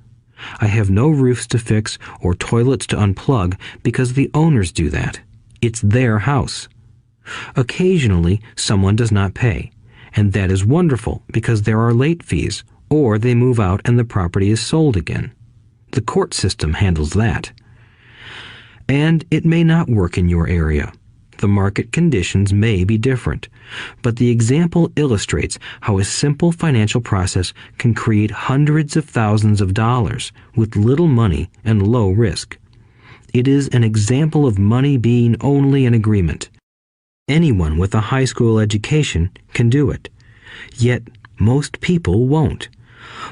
I have no roofs to fix or toilets to unplug because the owners do that. It's their house. Occasionally, someone does not pay, and that is wonderful because there are late fees, or they move out and the property is sold again. The court system handles that. And it may not work in your area. The market conditions may be different, but the example illustrates how a simple financial process can create hundreds of thousands of dollars with little money and low risk. It is an example of money being only an agreement. Anyone with a high school education can do it. Yet most people won't.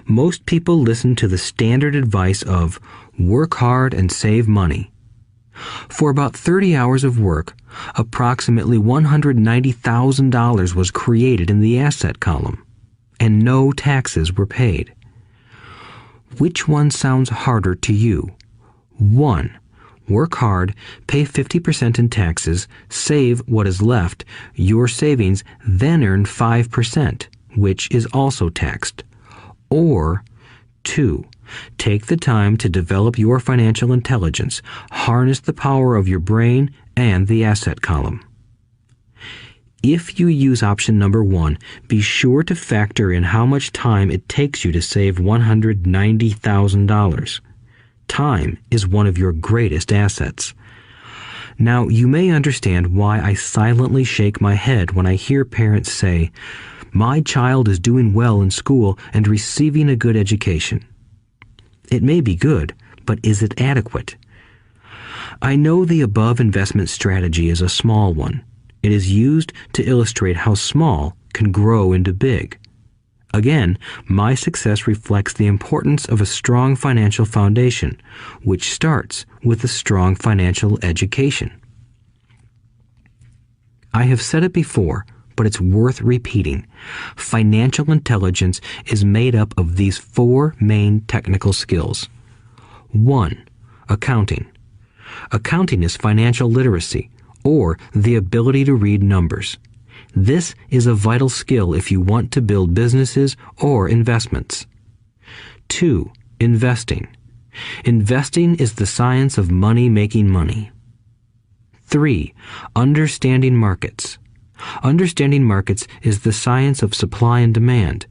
Most people listen to the standard advice of work hard and save money. For about 30 hours of work, approximately $190,000 was created in the asset column, and no taxes were paid. Which one sounds harder to you? 1. Work hard, pay 50% in taxes, save what is left, your savings, then earn 5%, which is also taxed. Or 2. Take the time to develop your financial intelligence, harness the power of your brain and the asset column. If you use option number 1, be sure to factor in how much time it takes you to save $190,000. Time is one of your greatest assets. Now, you may understand why I silently shake my head when I hear parents say, "My child is doing well in school and receiving a good education." It may be good, but is it adequate? I know the above investment strategy is a small one. It is used to illustrate how small can grow into big. Again, my success reflects the importance of a strong financial foundation, which starts with a strong financial education. I have said it before, but it's worth repeating. Financial intelligence is made up of these 4 main technical skills. 1. Accounting. Accounting is financial literacy, or the ability to read numbers. This is a vital skill if you want to build businesses or investments. 2. Investing. Investing is the science of money making money. 3. Understanding markets. Understanding markets is the science of supply and demand.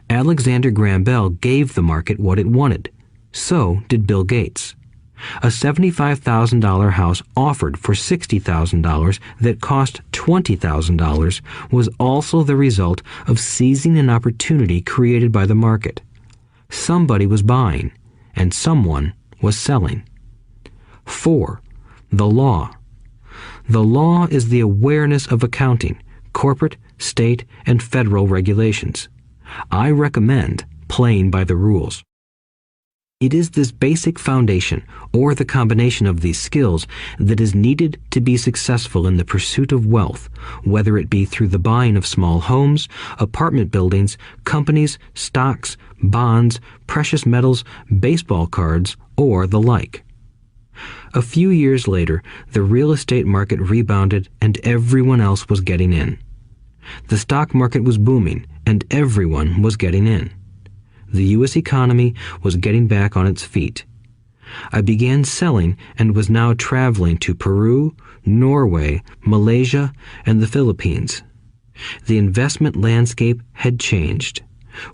Alexander Graham Bell gave the market what it wanted. So did Bill Gates. A $75,000 house offered for $60,000 that cost $20,000 was also the result of seizing an opportunity created by the market. Somebody was buying, and someone was selling. 4. The law. The law is the awareness of accounting, corporate, state, and federal regulations. I recommend playing by the rules. It is this basic foundation, or the combination of these skills, that is needed to be successful in the pursuit of wealth, whether it be through the buying of small homes, apartment buildings, companies, stocks, bonds, precious metals, baseball cards, or the like. A few years later, the real estate market rebounded and everyone else was getting in. The stock market was booming and everyone was getting in. The U.S. economy was getting back on its feet. I began selling and was now traveling to Peru, Norway, Malaysia, and the Philippines. The investment landscape had changed.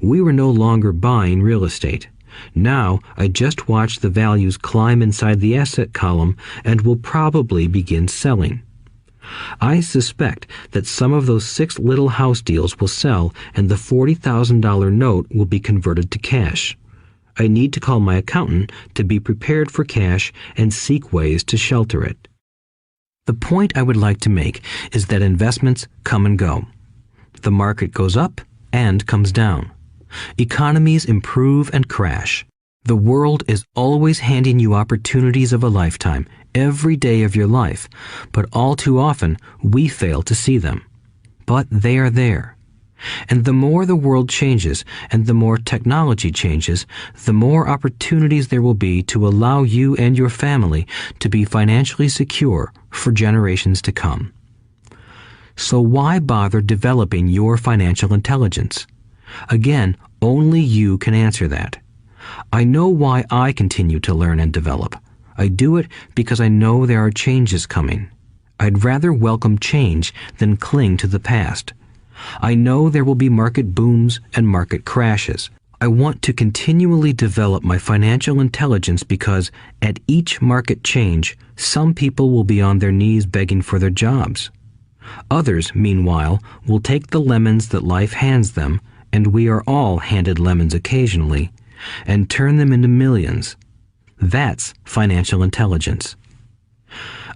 We were no longer buying real estate. Now I just watch the values climb inside the asset column and will probably begin selling. I suspect that some of those 6 little house deals will sell and the $40,000 note will be converted to cash. I need to call my accountant to be prepared for cash and seek ways to shelter it. The point I would like to make is that investments come and go. The market goes up and comes down. Economies improve and crash. The world is always handing you opportunities of a lifetime, every day of your life, but all too often we fail to see them. But they are there. And the more the world changes and the more technology changes, the more opportunities there will be to allow you and your family to be financially secure for generations to come. So why bother developing your financial intelligence? Again, only you can answer that. I know why I continue to learn and develop. I do it because I know there are changes coming. I'd rather welcome change than cling to the past. I know there will be market booms and market crashes. I want to continually develop my financial intelligence because at each market change, some people will be on their knees begging for their jobs. Others, meanwhile, will take the lemons that life hands them, and we are all handed lemons occasionally, and turn them into millions. That's financial intelligence.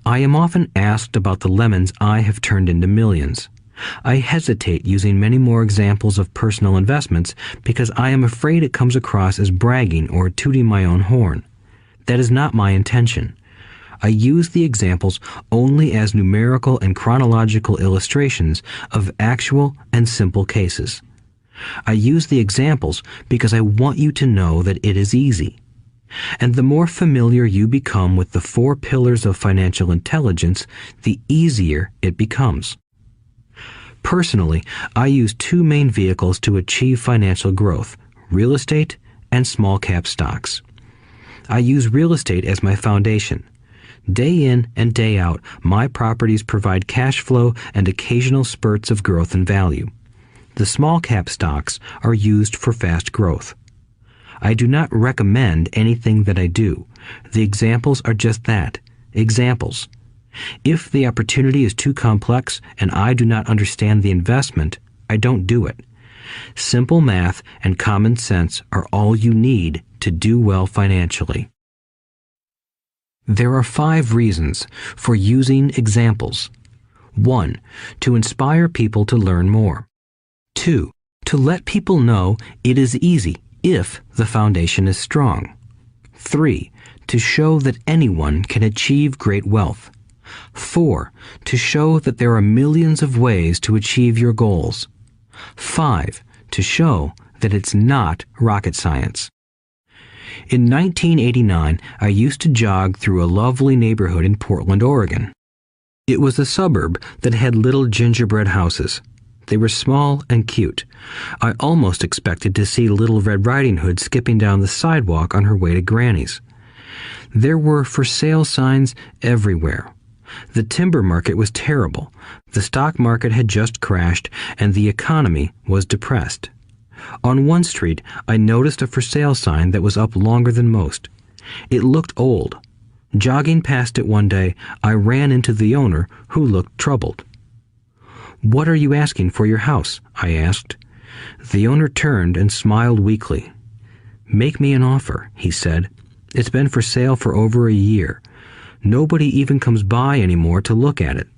I am often asked about the lemons I have turned into millions. I hesitate using many more examples of personal investments because I am afraid it comes across as bragging or tooting my own horn. That is not my intention. I use the examples only as numerical and chronological illustrations of actual and simple cases. I use the examples because I want you to know that it is easy. And the more familiar you become with the 4 pillars of financial intelligence, the easier it becomes. Personally, I use 2 main vehicles to achieve financial growth: real estate and small cap stocks. I use real estate as my foundation. Day in and day out, my properties provide cash flow and occasional spurts of growth and value. The small cap stocks are used for fast growth. I do not recommend anything that I do. The examples are just that, examples. If the opportunity is too complex and I do not understand the investment, I don't do it. Simple math and common sense are all you need to do well financially. There are 5 reasons for using examples. 1. To inspire people to learn more. 2. To let people know it is easy if the foundation is strong. 3. To show that anyone can achieve great wealth. 4. To show that there are millions of ways to achieve your goals. 5. To show that it's not rocket science. In 1989, I used to jog through a lovely neighborhood in Portland, Oregon. It was a suburb that had little gingerbread houses. They were small and cute. I almost expected to see Little Red Riding Hood skipping down the sidewalk on her way to Granny's. There were for sale signs everywhere. The timber market was terrible. The stock market had just crashed, and the economy was depressed. On one street, I noticed a for sale sign that was up longer than most. It looked old. Jogging past it one day, I ran into the owner, who looked troubled. "What are you asking for your house?" I asked. The owner turned and smiled weakly. "Make me an offer," he said. "It's been for sale for over a year. Nobody even comes by anymore to look at it."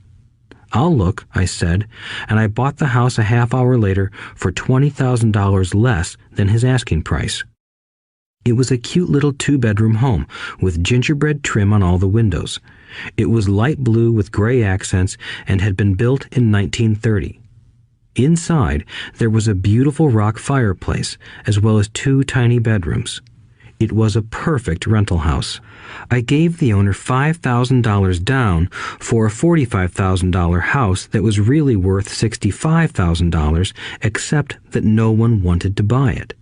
"I'll look," I said, and I bought the house a half hour later for $20,000 less than his asking price. It was a cute little 2-bedroom home with gingerbread trim on all the windows. It was light blue with gray accents and had been built in 1930. Inside, there was a beautiful rock fireplace, as well as 2 tiny bedrooms. It was a perfect rental house. I gave the owner $5,000 down for a $45,000 house that was really worth $65,000, except that no one wanted to buy it.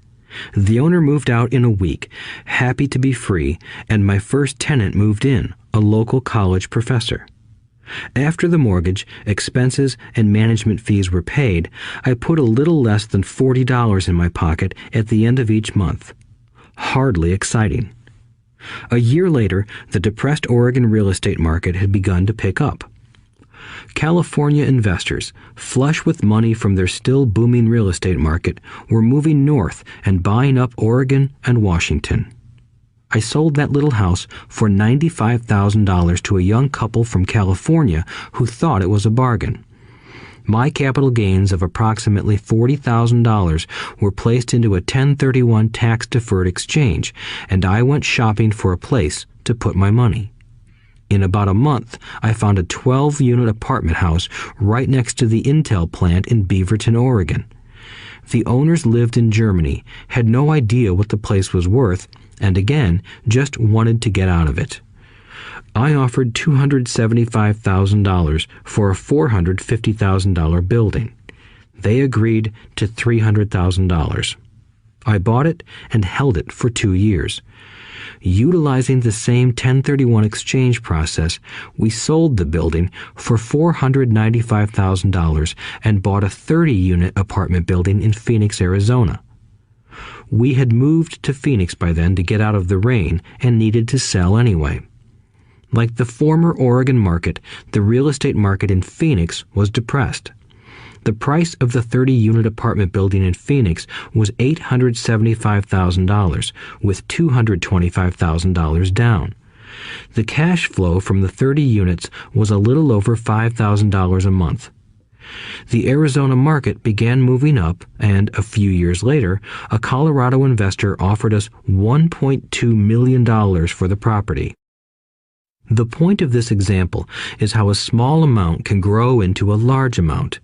The owner moved out in a week, happy to be free, and my first tenant moved in, a local college professor. After the mortgage, expenses, and management fees were paid, I put a little less than $40 in my pocket at the end of each month. Hardly exciting. A year later, the depressed Oregon real estate market had begun to pick up. California investors, flush with money from their still booming real estate market, were moving north and buying up Oregon and Washington. I sold that little house for $95,000 to a young couple from California who thought it was a bargain. My capital gains of approximately $40,000 were placed into a 1031 tax-deferred exchange, and I went shopping for a place to put my money. In about a month, I found a 12-unit apartment house right next to the Intel plant in Beaverton, Oregon. The owners lived in Germany, had no idea what the place was worth, and again, just wanted to get out of it. I offered $275,000 for a $450,000 building. They agreed to $300,000. I bought it and held it for 2 years. Utilizing the same 1031 exchange process, we sold the building for $495,000 and bought a 30-unit apartment building in Phoenix, Arizona. We had moved to Phoenix by then to get out of the rain and needed to sell anyway. Like the former Oregon market, the real estate market in Phoenix was depressed. The price of the 30-unit apartment building in Phoenix was $875,000, with $225,000 down. The cash flow from the 30 units was a little over $5,000 a month. The Arizona market began moving up, and a few years later, a Colorado investor offered us $1.2 million for the property. The point of this example is how a small amount can grow into a large amount.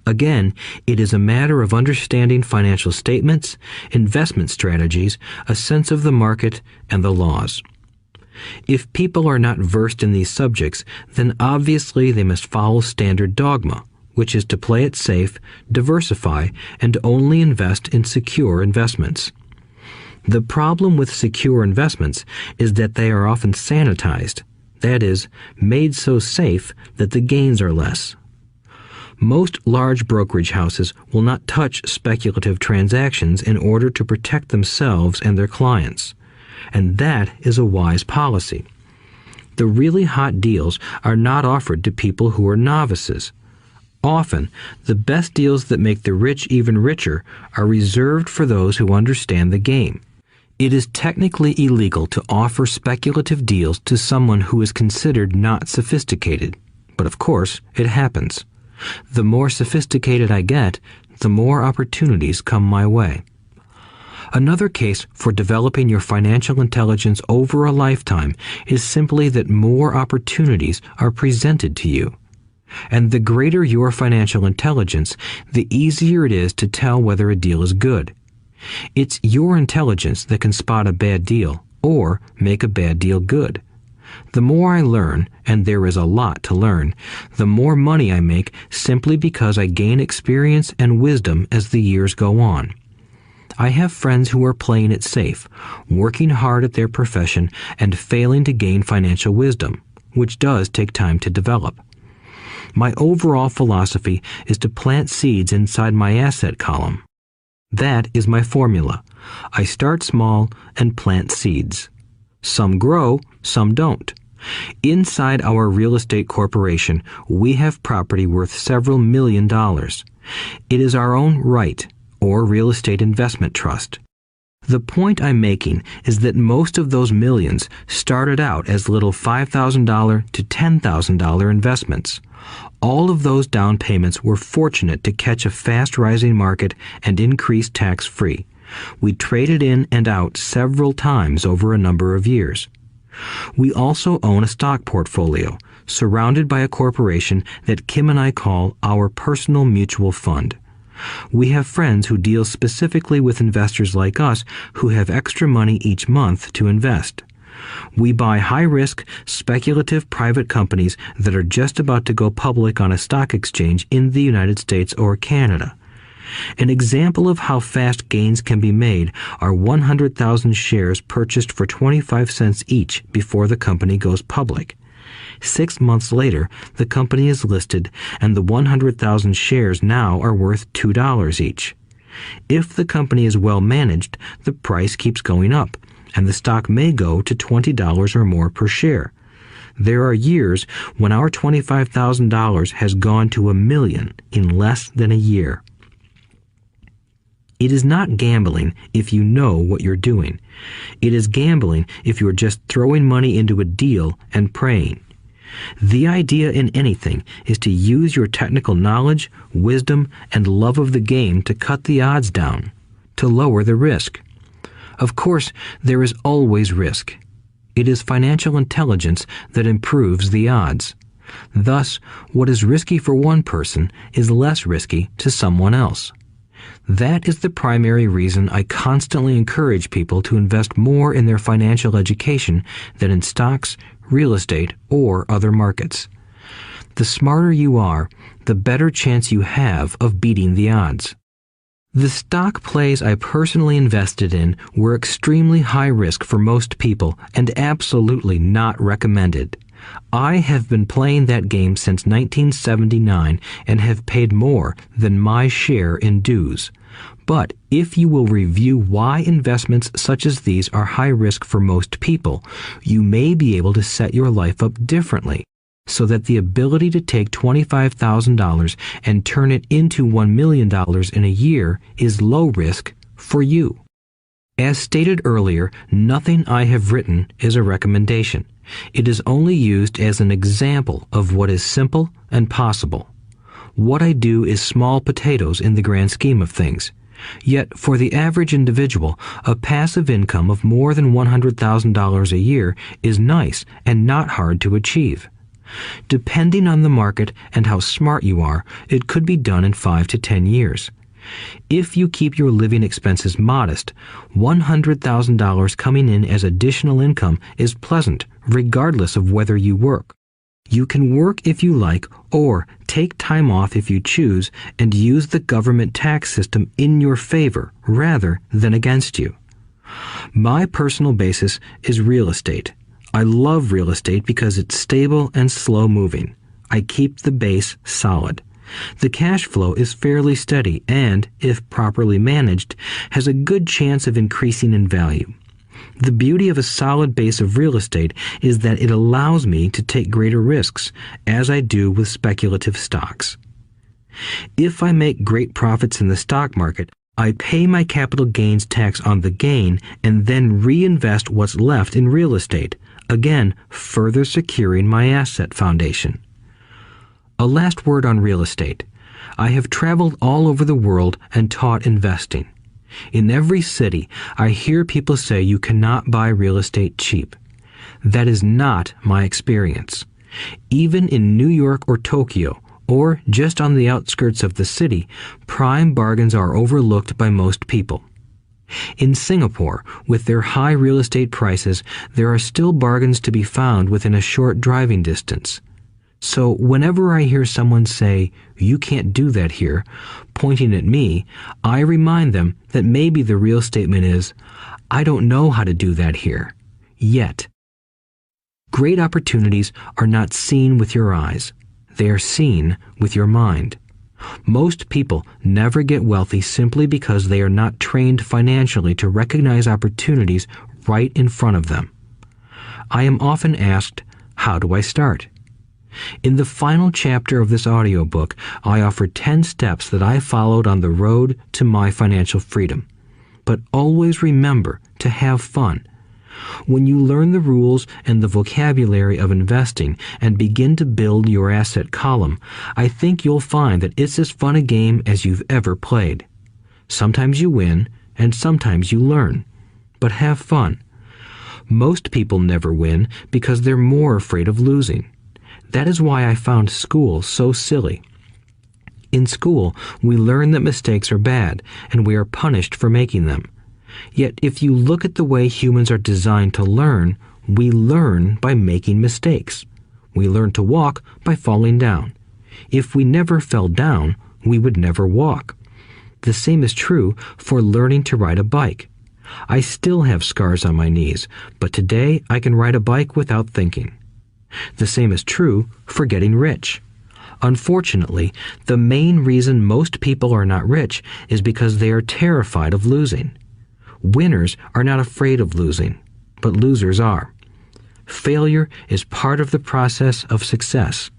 Again, it is a matter of understanding financial statements, investment strategies, a sense of the market, and the laws. If people are not versed in these subjects, then obviously they must follow standard dogma, which is to play it safe, diversify, and only invest in secure investments. The problem with secure investments is that they are often sanitized, that is, made so safe that the gains are less. Most large brokerage houses will not touch speculative transactions in order to protect themselves and their clients, and that is a wise policy. The really hot deals are not offered to people who are novices. Often, the best deals that make the rich even richer are reserved for those who understand the game. It is technically illegal to offer speculative deals to someone who is considered not sophisticated, but of course, it happens. The more sophisticated I get, the more opportunities come my way. Another case for developing your financial intelligence over a lifetime is simply that more opportunities are presented to you. And the greater your financial intelligence, the easier it is to tell whether a deal is good. It's your intelligence that can spot a bad deal or make a bad deal good. The more I learn, and there is a lot to learn, the more money I make simply because I gain experience and wisdom as the years go on. I have friends who are playing it safe, working hard at their profession and failing to gain financial wisdom, which does take time to develop. My overall philosophy is to plant seeds inside my asset column. That is my formula. I start small and plant seeds. Some grow, some don't. Inside our real estate corporation, we have property worth several $million. It is our own right, or real estate investment trust. The point I'm making is that most of those millions started out as little $5,000 to $10,000 investments. All of those down payments were fortunate to catch a fast-rising market and increase tax-free. We traded in and out several times over a number of years. We also own a stock portfolio, surrounded by a corporation that Kim and I call our personal mutual fund. We have friends who deal specifically with investors like us who have extra money each month to invest. We buy high-risk, speculative private companies that are just about to go public on a stock exchange in the United States or Canada. An example of how fast gains can be made are 100,000 shares purchased for 25 cents each before the company goes public. 6 months later, the company is listed, and the 100,000 shares now are worth $2 each. If the company is well managed, the price keeps going up, and the stock may go to $20 or more per share. There are years when our $25,000 has gone to $1 million in less than a year. It is not gambling if you know what you're doing. It is gambling if you're just throwing money into a deal and praying. The idea in anything is to use your technical knowledge, wisdom, and love of the game to cut the odds down, to lower the risk. Of course, there is always risk. It is financial intelligence that improves the odds. Thus, what is risky for one person is less risky to someone else. That is the primary reason I constantly encourage people to invest more in their financial education than in stocks, real estate, or other markets. The smarter you are, the better chance you have of beating the odds. The stock plays I personally invested in were extremely high risk for most people and absolutely not recommended. I have been playing that game since 1979 and have paid more than my share in dues. But if you will review why investments such as these are high risk for most people, you may be able to set your life up differently, so that the ability to take $25,000 and turn it into $1 million in a year is low risk for you. As stated earlier, nothing I have written is a recommendation. It is only used as an example of what is simple and possible. What I do is small potatoes in the grand scheme of things. Yet, for the average individual, a passive income of more than $100,000 a year is nice and not hard to achieve. Depending on the market and how smart you are, it could be done in 5 to 10 years. If you keep your living expenses modest, $100,000 coming in as additional income is pleasant, regardless of whether you work. You can work if you like, or take time off if you choose, and use the government tax system in your favor rather than against you. My personal basis is real estate. I love real estate because it's stable and slow-moving. I keep the base solid. The cash flow is fairly steady and, if properly managed, has a good chance of increasing in value. The beauty of a solid base of real estate is that it allows me to take greater risks, as I do with speculative stocks. If I make great profits in the stock market, I pay my capital gains tax on the gain and then reinvest what's left in real estate, again further securing my asset foundation. A last word on real estate. I have traveled all over the world and taught investing. In every city, I hear people say you cannot buy real estate cheap. That is not my experience. Even in New York or Tokyo, or just on the outskirts of the city, prime bargains are overlooked by most people. In Singapore, with their high real estate prices, there are still bargains to be found within a short driving distance. So whenever I hear someone say, "You can't do that here," pointing at me, I remind them that maybe the real statement is, "I don't know how to do that here. Yet." Great opportunities are not seen with your eyes. They are seen with your mind. Most people never get wealthy simply because they are not trained financially to recognize opportunities right in front of them. I am often asked, how do I start? In the final chapter of this audiobook, I offer 10 steps that I followed on the road to my financial freedom. But always remember to have fun. When you learn the rules and the vocabulary of investing and begin to build your asset column, I think you'll find that it's as fun a game as you've ever played. Sometimes you win, and sometimes you learn. But have fun. Most people never win because they're more afraid of losing. That is why I found school so silly. In school, we learn that mistakes are bad, and we are punished for making them. Yet if you look at the way humans are designed to learn, we learn by making mistakes. We learn to walk by falling down. If we never fell down, we would never walk. The same is true for learning to ride a bike. I still have scars on my knees, but today I can ride a bike without thinking. The same is true for getting rich. Unfortunately, the main reason most people are not rich is because they are terrified of losing. Winners are not afraid of losing, but losers are. Failure is part of the process of success.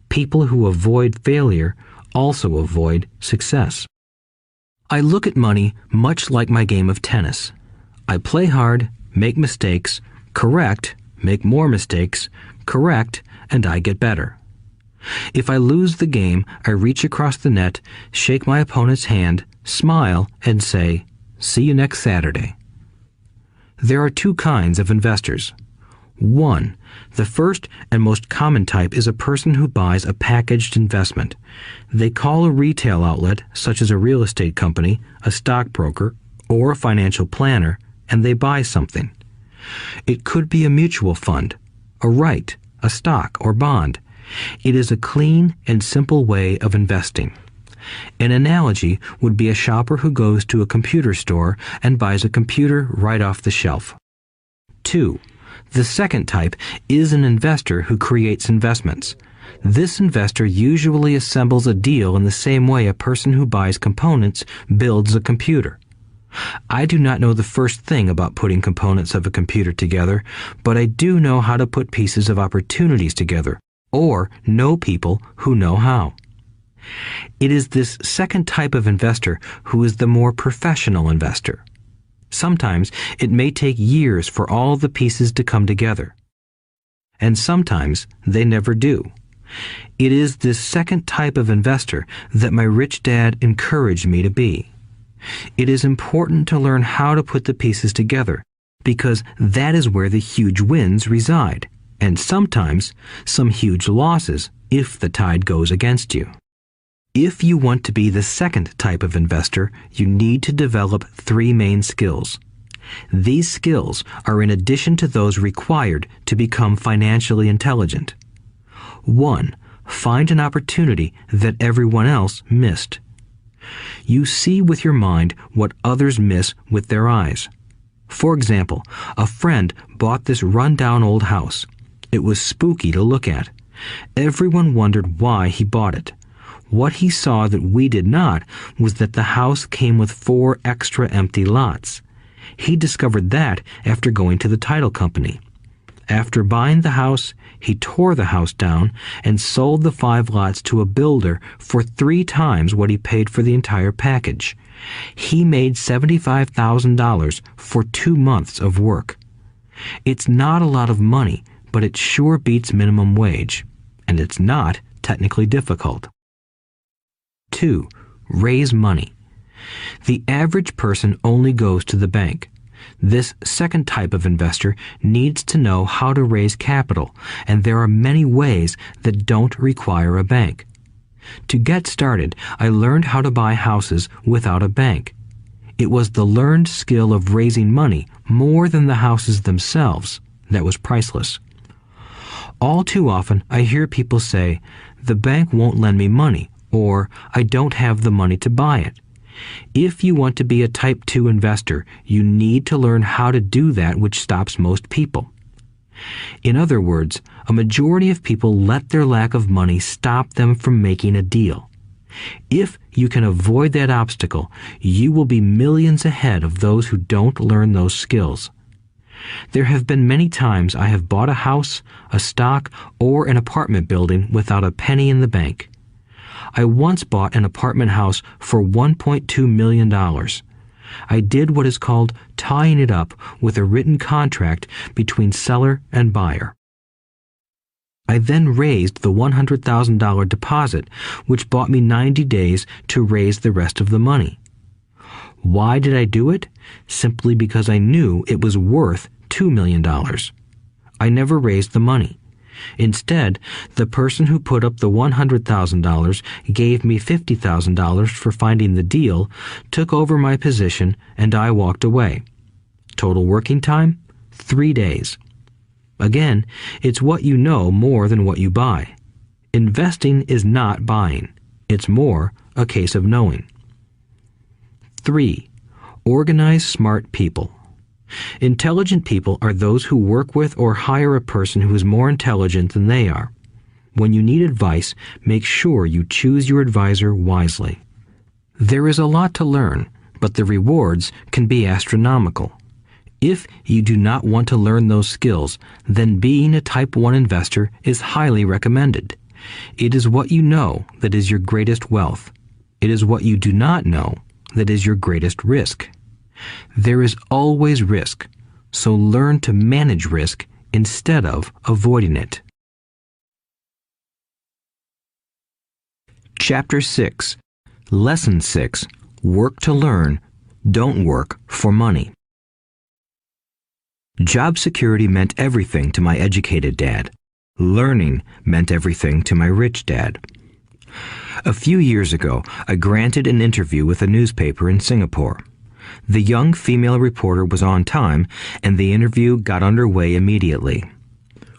People who avoid failure also avoid success. I look at money much like my game of tennis. I play hard, make mistakes, correct, make more mistakes, correct, and I get better. If I lose the game, I reach across the net, shake my opponent's hand, smile, and say, "See you next Saturday." There are two kinds of investors. One, the first and most common type is a person who buys a packaged investment. They call a retail outlet, such as a real estate company, a stockbroker, or a financial planner, and they buy something. It could be a mutual fund, a right, a stock, or bond. It is a clean and simple way of investing. An analogy would be a shopper who goes to a computer store and buys a computer right off the shelf. 2. The second type is an investor who creates investments. This investor usually assembles a deal in the same way a person who buys components builds a computer. I do not know the first thing about putting components of a computer together, but I do know how to put pieces of opportunities together, or know people who know how. It is this second type of investor who is the more professional investor. Sometimes it may take years for all the pieces to come together. And sometimes they never do. It is this second type of investor that my rich dad encouraged me to be. It is important to learn how to put the pieces together, because that is where the huge wins reside, and sometimes some huge losses if the tide goes against you. If you want to be the second type of investor, you need to develop 3 main skills. These skills are in addition to those required to become financially intelligent. 1. Find an opportunity that everyone else missed. You see with your mind what others miss with their eyes. For example, a friend bought this run-down old house. It was spooky to look at. Everyone wondered why he bought it. What he saw that we did not was that the house came with 4 extra empty lots. He discovered that after going to the title company. After buying the house, he tore the house down and sold the 5 lots to a builder for 3 times what he paid for the entire package. He made $75,000 for 2 months of work. It's not a lot of money, but it sure beats minimum wage, and it's not technically difficult. 2. Raise money. The average person only goes to the bank. This second type of investor needs to know how to raise capital, and there are many ways that don't require a bank. To get started, I learned how to buy houses without a bank. It was the learned skill of raising money more than the houses themselves that was priceless. All too often, I hear people say, "The bank won't lend me money," or "I don't have the money to buy it." If you want to be a Type 2 investor, you need to learn how to do that which stops most people. In other words, a majority of people let their lack of money stop them from making a deal. If you can avoid that obstacle, you will be millions ahead of those who don't learn those skills. There have been many times I have bought a house, a stock, or an apartment building without a penny in the bank. I once bought an apartment house for $1.2 million. I did what is called tying it up with a written contract between seller and buyer. I then raised the $100,000 deposit, which bought me 90 days to raise the rest of the money. Why did I do it? Simply because I knew it was worth $2 million. I never raised the money. Instead, the person who put up the $100,000 gave me $50,000 for finding the deal, took over my position, and I walked away. Total working time? 3 days. Again, it's what you know more than what you buy. Investing is not buying. It's more a case of knowing. 3. Organize smart people. Intelligent people are those who work with or hire a person who is more intelligent than they are. When you need advice, make sure you choose your advisor wisely. There is a lot to learn, but the rewards can be astronomical. If you do not want to learn those skills, then being a Type 1 investor is highly recommended. It is what you know that is your greatest wealth. It is what you do not know that is your greatest risk. There is always risk, so learn to manage risk instead of avoiding it. Chapter 6. Lesson 6. Work to learn, don't work for money. Job security meant everything to my educated dad. Learning meant everything to my rich dad. A few years ago, I granted an interview with a newspaper in Singapore. The young female reporter was on time, and the interview got underway immediately.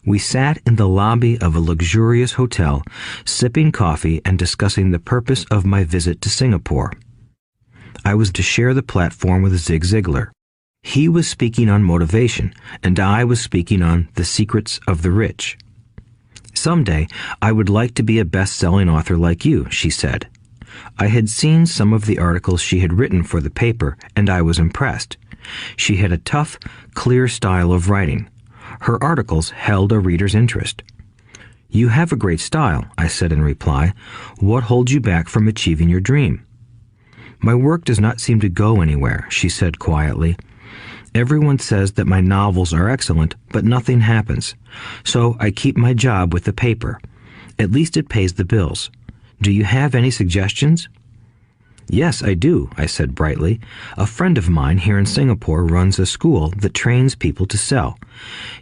We sat in the lobby of a luxurious hotel, sipping coffee and discussing the purpose of my visit to Singapore. I was to share the platform with Zig Ziglar. He was speaking on motivation, and I was speaking on the secrets of the rich. Someday, I would like to be a best-selling author like you, she said. I had seen some of the articles she had written for the paper, and I was impressed. She had a tough, clear style of writing. Her articles held a reader's interest. You have a great style, I said in reply. What holds you back from achieving your dream? My work does not seem to go anywhere, she said quietly. Everyone says that my novels are excellent, but nothing happens. So I keep my job with the paper. At least it pays the bills. Do you have any suggestions? Yes, I do, I said brightly. A friend of mine here in Singapore runs a school that trains people to sell.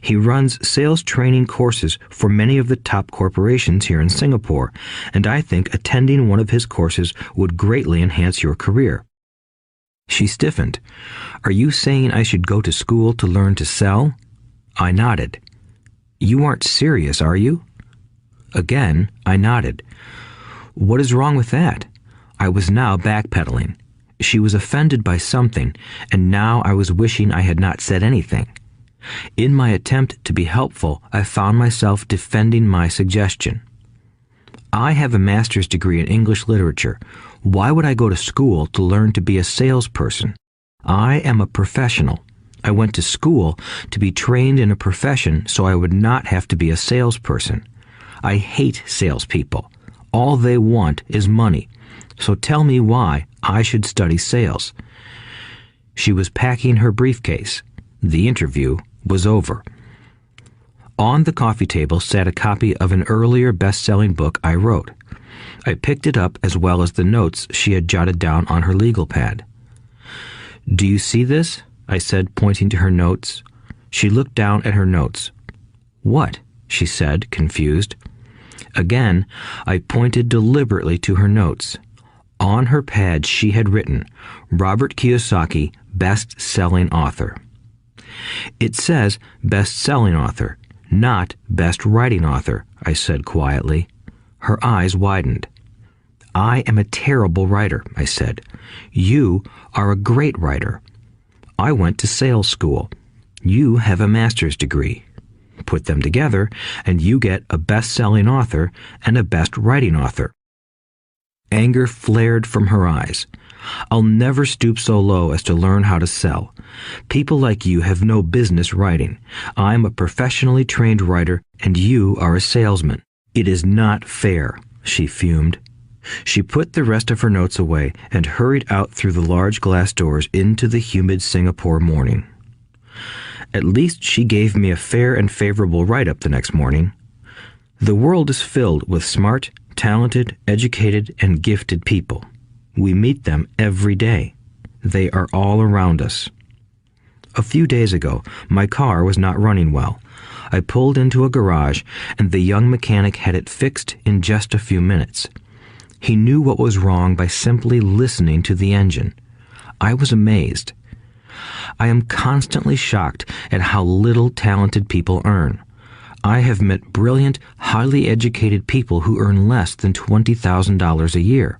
He runs sales training courses for many of the top corporations here in Singapore, and I think attending one of his courses would greatly enhance your career. She stiffened. Are you saying I should go to school to learn to sell? I nodded. You aren't serious, are you? Again, I nodded. What is wrong with that? I was now backpedaling. She was offended by something, and now I was wishing I had not said anything. In my attempt to be helpful, I found myself defending my suggestion. I have a master's degree in English literature. Why would I go to school to learn to be a salesperson? I am a professional. I went to school to be trained in a profession so I would not have to be a salesperson. I hate salespeople. All they want is money. So tell me why I should study sales. She was packing her briefcase. The interview was over. On the coffee table sat a copy of an earlier best-selling book I wrote. I picked it up as well as the notes she had jotted down on her legal pad. Do you see this? I said, pointing to her notes. She looked down at her notes. What? She said, confused. Again, I pointed deliberately to her notes. On her pad she had written, Robert Kiyosaki, best-selling author. It says best-selling author, not best writing author, I said quietly. Her eyes widened. I am a terrible writer, I said. You are a great writer. I went to sales school. You have a master's degree. Put them together, and you get a best-selling author and a best-writing author. Anger flared from her eyes. I'll never stoop so low as to learn how to sell. People like you have no business writing. I'm a professionally trained writer, and you are a salesman. It is not fair, she fumed. She put the rest of her notes away and hurried out through the large glass doors into the humid Singapore morning. At least she gave me a fair and favorable write-up the next morning. The world is filled with smart, talented, educated, and gifted people. We meet them every day. They are all around us. A few days ago, my car was not running well. I pulled into a garage, and the young mechanic had it fixed in just a few minutes. He knew what was wrong by simply listening to the engine. I was amazed. I am constantly shocked at how little talented people earn. I have met brilliant, highly educated people who earn less than $20,000 a year.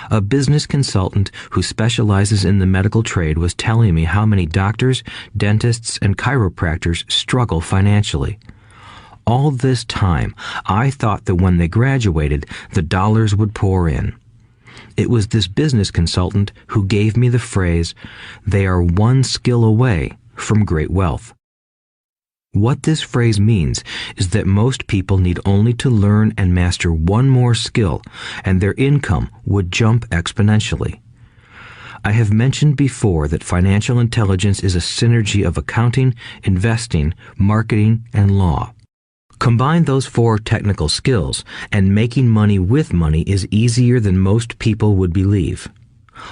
A business consultant who specializes in the medical trade was telling me how many doctors, dentists, and chiropractors struggle financially. All this time, I thought that when they graduated, the dollars would pour in. It was this business consultant who gave me the phrase, "They are one skill away from great wealth." What this phrase means is that most people need only to learn and master one more skill, and their income would jump exponentially. I have mentioned before that financial intelligence is a synergy of accounting, investing, marketing, and law. Combine those 4 technical skills, and making money with money is easier than most people would believe.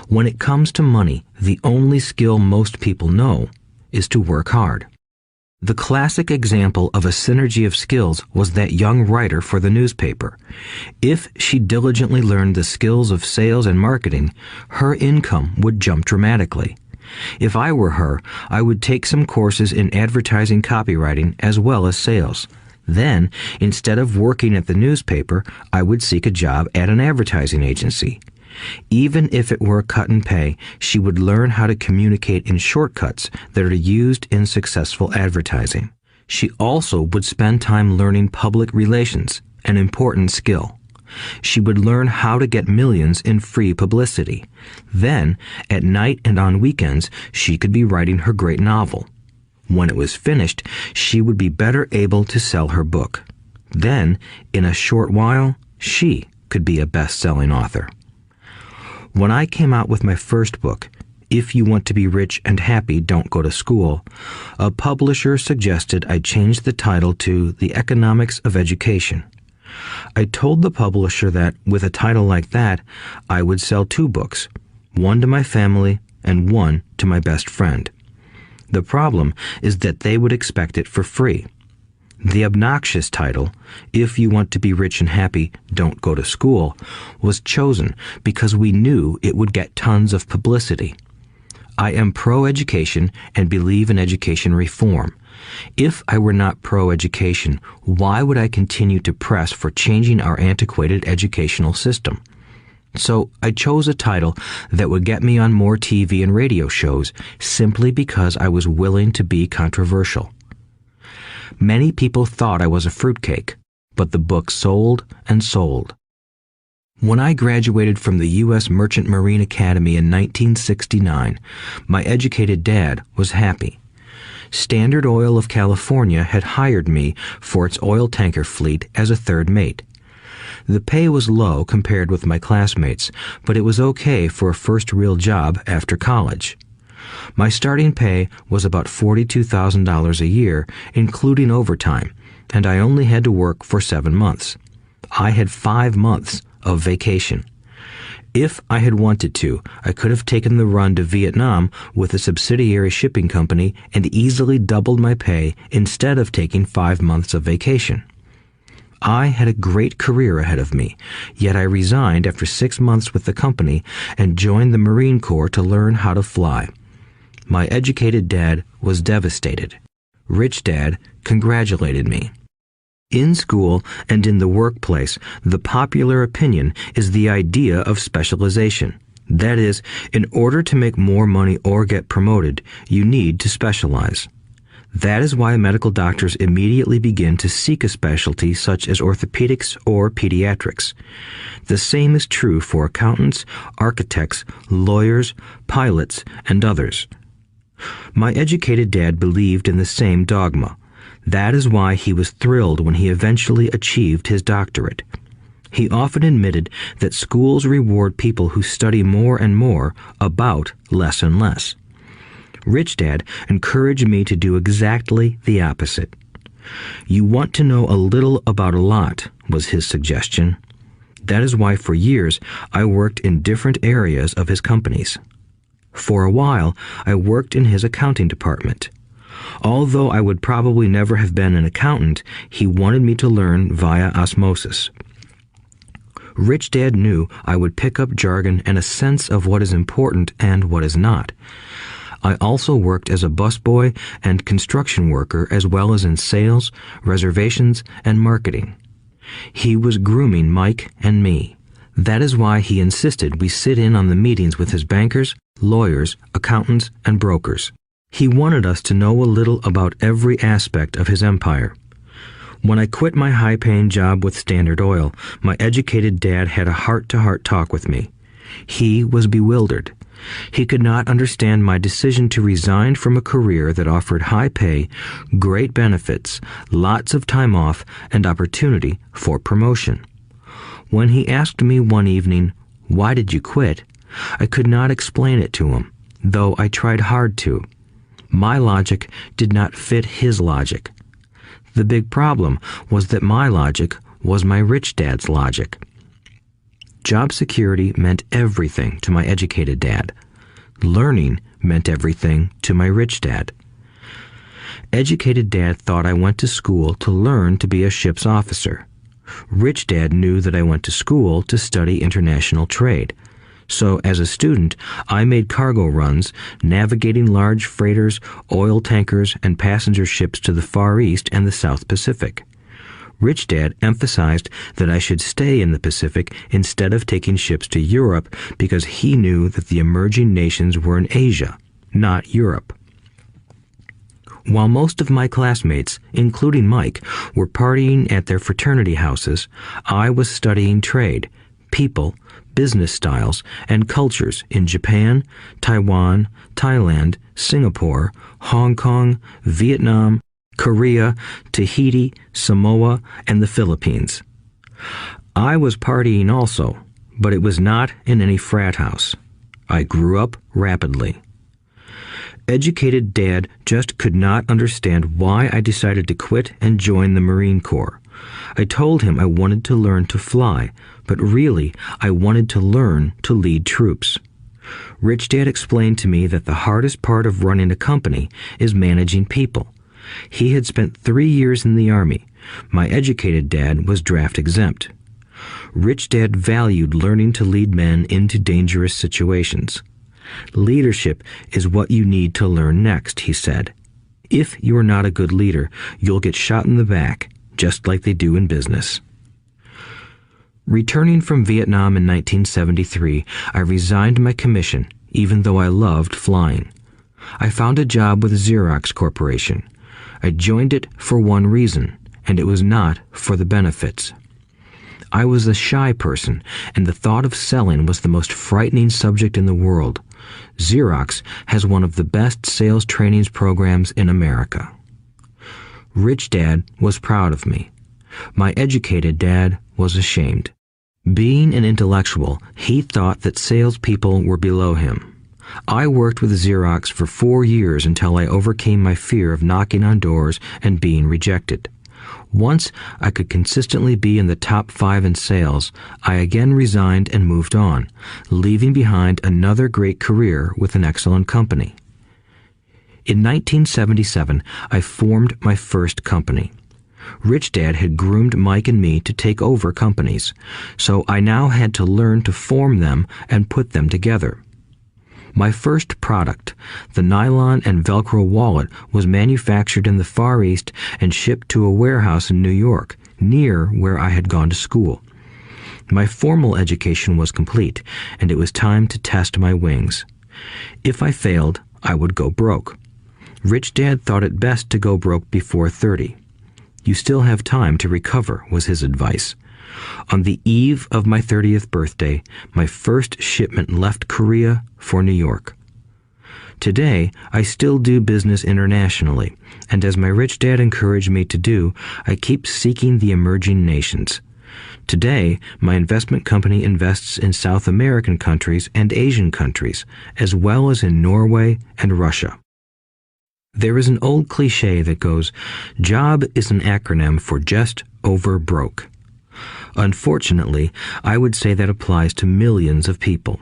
When it comes to money, the only skill most people know is to work hard. The classic example of a synergy of skills was that young writer for the newspaper. If she diligently learned the skills of sales and marketing, her income would jump dramatically. If I were her, I would take some courses in advertising copywriting as well as sales. Then, instead of working at the newspaper, I would seek a job at an advertising agency. Even if it were a cut in pay, she would learn how to communicate in shortcuts that are used in successful advertising. She also would spend time learning public relations, an important skill. She would learn how to get millions in free publicity. Then, at night and on weekends, she could be writing her great novel. When it was finished, she would be better able to sell her book. Then, in a short while, she could be a best-selling author. When I came out with my first book, If You Want to Be Rich and Happy, Don't Go to School, a publisher suggested I change the title to The Economics of Education. I told the publisher that, with a title like that, I would sell 2 books, one to my family and one to my best friend. The problem is that they would expect it for free. The obnoxious title, If You Want to Be Rich and Happy, Don't Go to School, was chosen because we knew it would get tons of publicity. I am pro-education and believe in education reform. If I were not pro-education, why would I continue to press for changing our antiquated educational system? So I chose a title that would get me on more TV and radio shows simply because I was willing to be controversial. Many people thought I was a fruitcake, but the book sold and sold. When I graduated from the U.S. Merchant Marine Academy in 1969, my educated dad was happy. Standard Oil of California had hired me for its oil tanker fleet as a third mate. The pay was low compared with my classmates, but it was okay for a first real job after college. My starting pay was about $42,000 a year, including overtime, and I only had to work for 7 months. I had 5 months of vacation. If I had wanted to, I could have taken the run to Vietnam with a subsidiary shipping company and easily doubled my pay instead of taking 5 months of vacation. I had a great career ahead of me, yet I resigned after 6 months with the company and joined the Marine Corps to learn how to fly. My educated dad was devastated. Rich Dad congratulated me. In school and in the workplace, the popular opinion is the idea of specialization. That is, in order to make more money or get promoted, you need to specialize. That is why medical doctors immediately begin to seek a specialty such as orthopedics or pediatrics. The same is true for accountants, architects, lawyers, pilots, and others. My educated dad believed in the same dogma. That is why he was thrilled when he eventually achieved his doctorate. He often admitted that schools reward people who study more and more about less and less. Rich Dad encouraged me to do exactly the opposite. You want to know a little about a lot, was his suggestion. That is why for years I worked in different areas of his companies. For a while, I worked in his accounting department. Although I would probably never have been an accountant, he wanted me to learn via osmosis. Rich Dad knew I would pick up jargon and a sense of what is important and what is not. I also worked as a busboy and construction worker as well as in sales, reservations, and marketing. He was grooming Mike and me. That is why he insisted we sit in on the meetings with his bankers, lawyers, accountants, and brokers. He wanted us to know a little about every aspect of his empire. When I quit my high-paying job with Standard Oil, my educated dad had a heart-to-heart talk with me. He was bewildered. He could not understand my decision to resign from a career that offered high pay, great benefits, lots of time off, and opportunity for promotion. When he asked me one evening, "Why did you quit?" I could not explain it to him, though I tried hard to. My logic did not fit his logic. The big problem was that my logic was my rich dad's logic. Job security meant everything to my educated dad. Learning meant everything to my rich dad. Educated dad thought I went to school to learn to be a ship's officer. Rich dad knew that I went to school to study international trade. So as a student, I made cargo runs, navigating large freighters, oil tankers, and passenger ships to the Far East and the South Pacific. Rich Dad emphasized that I should stay in the Pacific instead of taking ships to Europe because he knew that the emerging nations were in Asia, not Europe. While most of my classmates, including Mike, were partying at their fraternity houses, I was studying trade, people, business styles, and cultures in Japan, Taiwan, Thailand, Singapore, Hong Kong, Vietnam, Korea, Tahiti, Samoa, and the Philippines. I was partying also, but it was not in any frat house. I grew up rapidly. Educated Dad just could not understand why I decided to quit and join the Marine Corps. I told him I wanted to learn to fly, but really I wanted to learn to lead troops. Rich Dad explained to me that the hardest part of running a company is managing people. He had spent 3 years in the Army. My educated dad was draft exempt. Rich Dad valued learning to lead men into dangerous situations. Leadership is what you need to learn next, he said. If you are not a good leader, you'll get shot in the back, just like they do in business. Returning from Vietnam in 1973, I resigned my commission, even though I loved flying. I found a job with Xerox Corporation. I joined it for one reason, and it was not for the benefits. I was a shy person, and the thought of selling was the most frightening subject in the world. Xerox has one of the best sales trainings programs in America. Rich Dad was proud of me. My educated dad was ashamed. Being an intellectual, he thought that salespeople were below him. I worked with Xerox for 4 years until I overcame my fear of knocking on doors and being rejected. Once I could consistently be in the top 5 in sales, I again resigned and moved on, leaving behind another great career with an excellent company. In 1977, I formed my first company. Rich Dad had groomed Mike and me to take over companies, so I now had to learn to form them and put them together. My first product, the nylon and Velcro wallet, was manufactured in the Far East and shipped to a warehouse in New York, near where I had gone to school. My formal education was complete, and it was time to test my wings. If I failed, I would go broke. Rich Dad thought it best to go broke before 30. You still have time to recover, was his advice. On the eve of my 30th birthday, my first shipment left Korea for New York. Today, I still do business internationally, and as my rich dad encouraged me to do, I keep seeking the emerging nations. Today, my investment company invests in South American countries and Asian countries, as well as in Norway and Russia. There is an old cliche that goes, "Job is an acronym for just over broke." Unfortunately, I would say that applies to millions of people.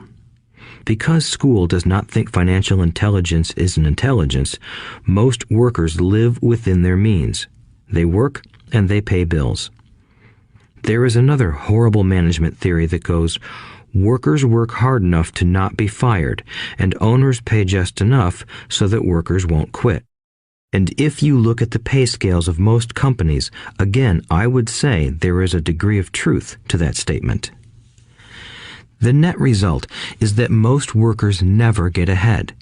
Because school does not think financial intelligence is an intelligence, most workers live within their means. They work and they pay bills. There is another horrible management theory that goes, workers work hard enough to not be fired, and owners pay just enough so that workers won't quit. And if you look at the pay scales of most companies, again, I would say there is a degree of truth to that statement. The net result is that most workers never get ahead.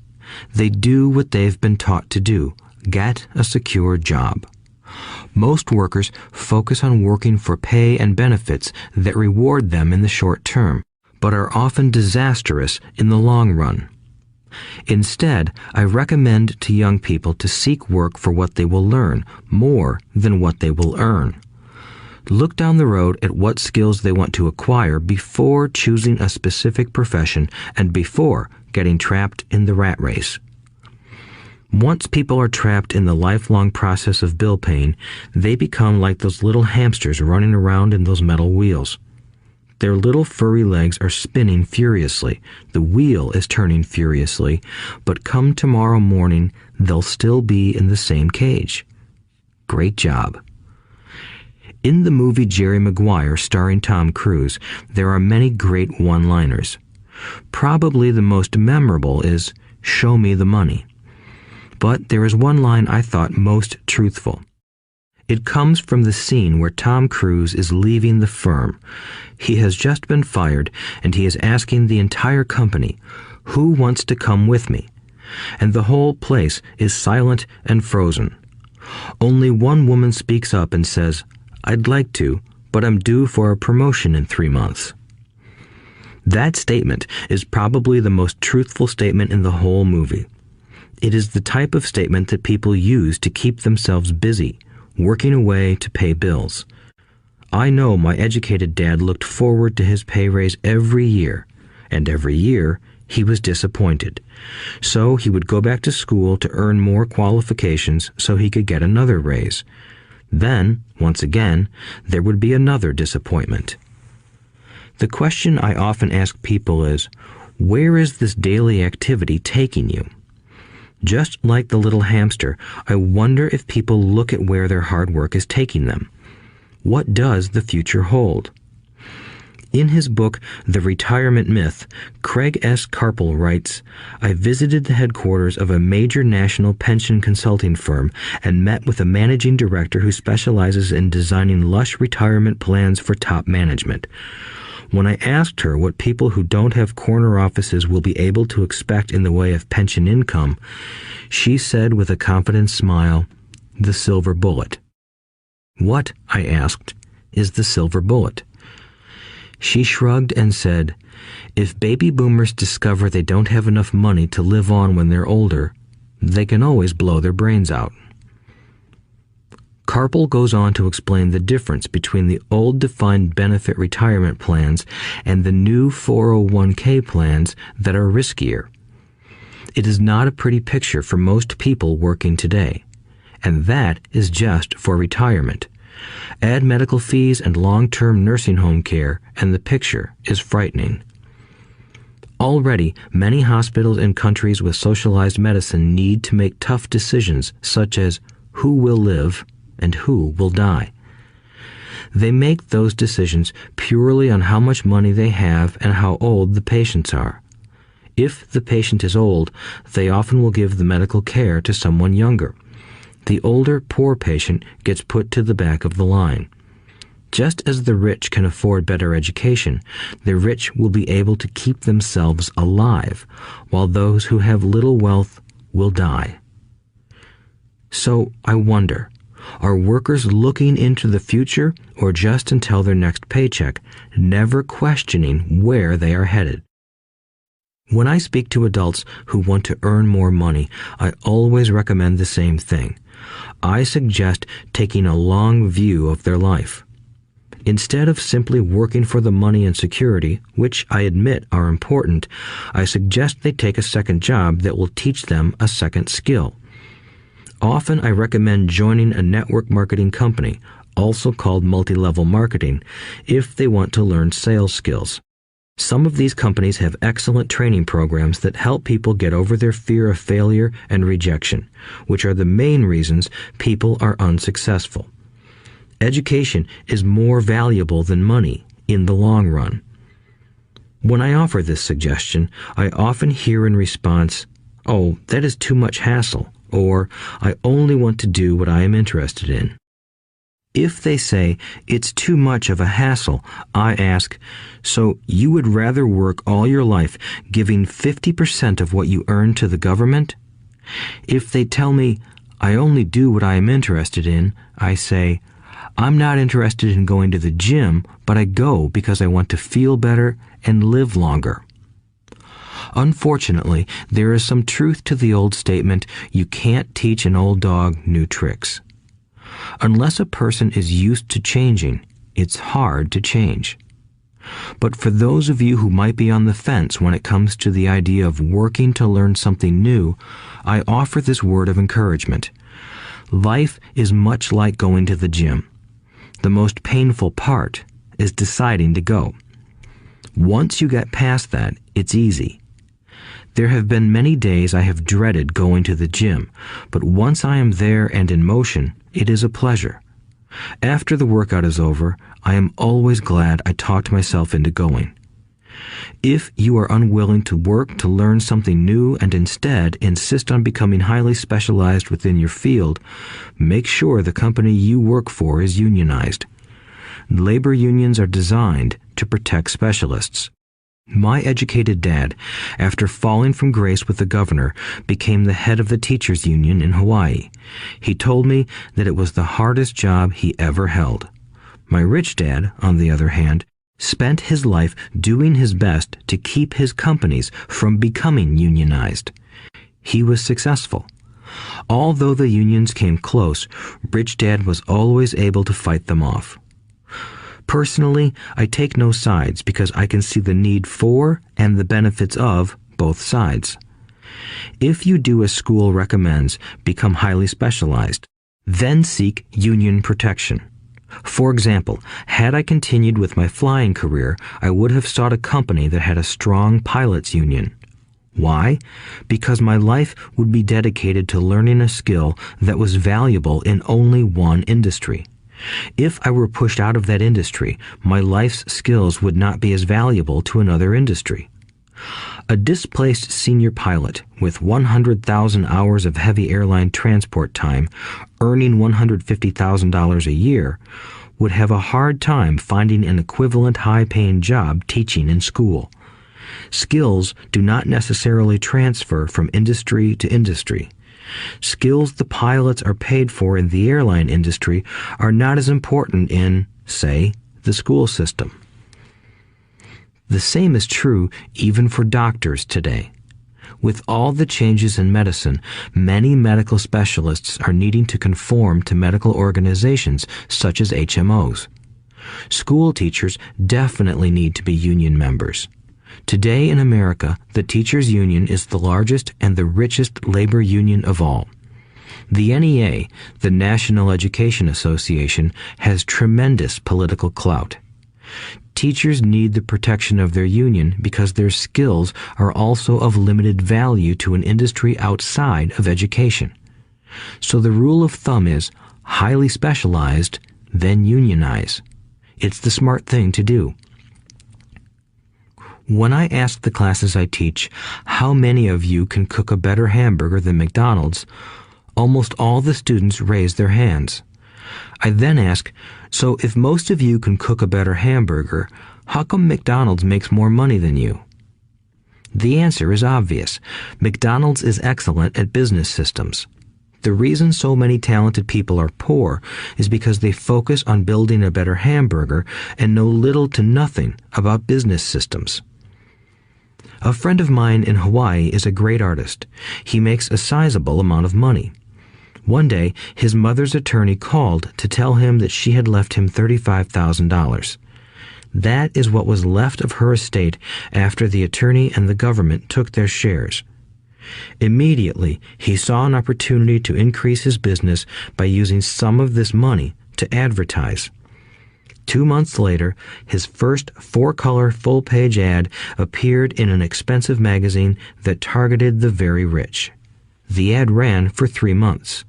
They do what they've been taught to do, get a secure job. Most workers focus on working for pay and benefits that reward them in the short term, but are often disastrous in the long run. Instead, I recommend to young people to seek work for what they will learn more than what they will earn. Look down the road at what skills they want to acquire before choosing a specific profession and before getting trapped in the rat race. Once people are trapped in the lifelong process of bill paying, they become like those little hamsters running around in those metal wheels. Their little furry legs are spinning furiously. The wheel is turning furiously, but come tomorrow morning, they'll still be in the same cage. Great job. In the movie Jerry Maguire, starring Tom Cruise, there are many great one-liners. Probably the most memorable is, "Show me the money." But there is one line I thought most truthful. It comes from the scene where Tom Cruise is leaving the firm. He has just been fired, and he is asking the entire company, "Who wants to come with me?" And the whole place is silent and frozen. Only one woman speaks up and says, "I'd like to, but I'm due for a promotion in 3 months." That statement is probably the most truthful statement in the whole movie. It is the type of statement that people use to keep themselves busy, working away to pay bills. I know my educated dad looked forward to his pay raise every year, and every year he was disappointed. So he would go back to school to earn more qualifications so he could get another raise. Then, once again, there would be another disappointment. The question I often ask people is, where is this daily activity taking you? Just like the little hamster, I wonder if people look at where their hard work is taking them. What does the future hold? In his book, The Retirement Myth, Craig S. Carpel writes, "I visited the headquarters of a major national pension consulting firm and met with a managing director who specializes in designing lush retirement plans for top management. When I asked her what people who don't have corner offices will be able to expect in the way of pension income, she said with a confident smile, 'The silver bullet.'" "What," I asked, "is the silver bullet?" She shrugged and said, "If baby boomers discover they don't have enough money to live on when they're older, they can always blow their brains out." Carpel goes on to explain the difference between the old defined benefit retirement plans and the new 401k plans that are riskier. It is not a pretty picture for most people working today, and that is just for retirement. Add medical fees and long-term nursing home care, and the picture is frightening. Already, many hospitals in countries with socialized medicine need to make tough decisions such as who will live and who will die. They make those decisions purely on how much money they have and how old the patients are. If the patient is old, they often will give the medical care to someone younger. The older, poor patient gets put to the back of the line. Just as the rich can afford better education, the rich will be able to keep themselves alive, while those who have little wealth will die. So I wonder, are workers looking into the future or just until their next paycheck, never questioning where they are headed? When I speak to adults who want to earn more money, I always recommend the same thing. I suggest taking a long view of their life. Instead of simply working for the money and security, which I admit are important, I suggest they take a second job that will teach them a second skill. Often I recommend joining a network marketing company, also called multi-level marketing, if they want to learn sales skills. Some of these companies have excellent training programs that help people get over their fear of failure and rejection, which are the main reasons people are unsuccessful. Education is more valuable than money in the long run. When I offer this suggestion, I often hear in response, "Oh, that is too much hassle," or "I only want to do what I am interested in." If they say it's too much of a hassle, I ask, so you would rather work all your life giving 50% of what you earn to the government? If they tell me, I only do what I am interested in, I say, I'm not interested in going to the gym, but I go because I want to feel better and live longer. Unfortunately, there is some truth to the old statement, you can't teach an old dog new tricks. Unless a person is used to changing, it's hard to change. But for those of you who might be on the fence when it comes to the idea of working to learn something new, I offer this word of encouragement. Life is much like going to the gym. The most painful part is deciding to go. Once you get past that, it's easy. There have been many days I have dreaded going to the gym, but once I am there and in motion, it is a pleasure. After the workout is over, I am always glad I talked myself into going. If you are unwilling to work to learn something new and instead insist on becoming highly specialized within your field, make sure the company you work for is unionized. Labor unions are designed to protect specialists. My educated dad, after falling from grace with the governor, became the head of the teachers' union in Hawaii. He told me that it was the hardest job he ever held. My rich dad, on the other hand, spent his life doing his best to keep his companies from becoming unionized. He was successful. Although the unions came close, Rich Dad was always able to fight them off. Personally, I take no sides because I can see the need for and the benefits of both sides. If you do as school recommends, become highly specialized, then seek union protection. For example, had I continued with my flying career, I would have sought a company that had a strong pilots union. Why? Because my life would be dedicated to learning a skill that was valuable in only one industry. If I were pushed out of that industry, my life's skills would not be as valuable to another industry. A displaced senior pilot with 100,000 hours of heavy airline transport time, earning $150,000 a year, would have a hard time finding an equivalent high-paying job teaching in school. Skills do not necessarily transfer from industry to industry. Skills the pilots are paid for in the airline industry are not as important in, say, the school system. The same is true even for doctors today. With all the changes in medicine, many medical specialists are needing to conform to medical organizations such as HMOs. School teachers definitely need to be union members. Today in America, the teachers' union is the largest and the richest labor union of all. The NEA, the National Education Association, has tremendous political clout. Teachers need the protection of their union because their skills are also of limited value to an industry outside of education. So the rule of thumb is highly specialized, then unionize. It's the smart thing to do. When I ask the classes I teach, how many of you can cook a better hamburger than McDonald's, almost all the students raise their hands. I then ask, so if most of you can cook a better hamburger, how come McDonald's makes more money than you? The answer is obvious. McDonald's is excellent at business systems. The reason so many talented people are poor is because they focus on building a better hamburger and know little to nothing about business systems. A friend of mine in Hawaii is a great artist. He makes a sizable amount of money. One day, his mother's attorney called to tell him that she had left him $35,000. That is what was left of her estate after the attorney and the government took their shares. Immediately, he saw an opportunity to increase his business by using some of this money to advertise. 2 months later, his first 4-color full-page ad appeared in an expensive magazine that targeted the very rich. The ad ran for 3 months.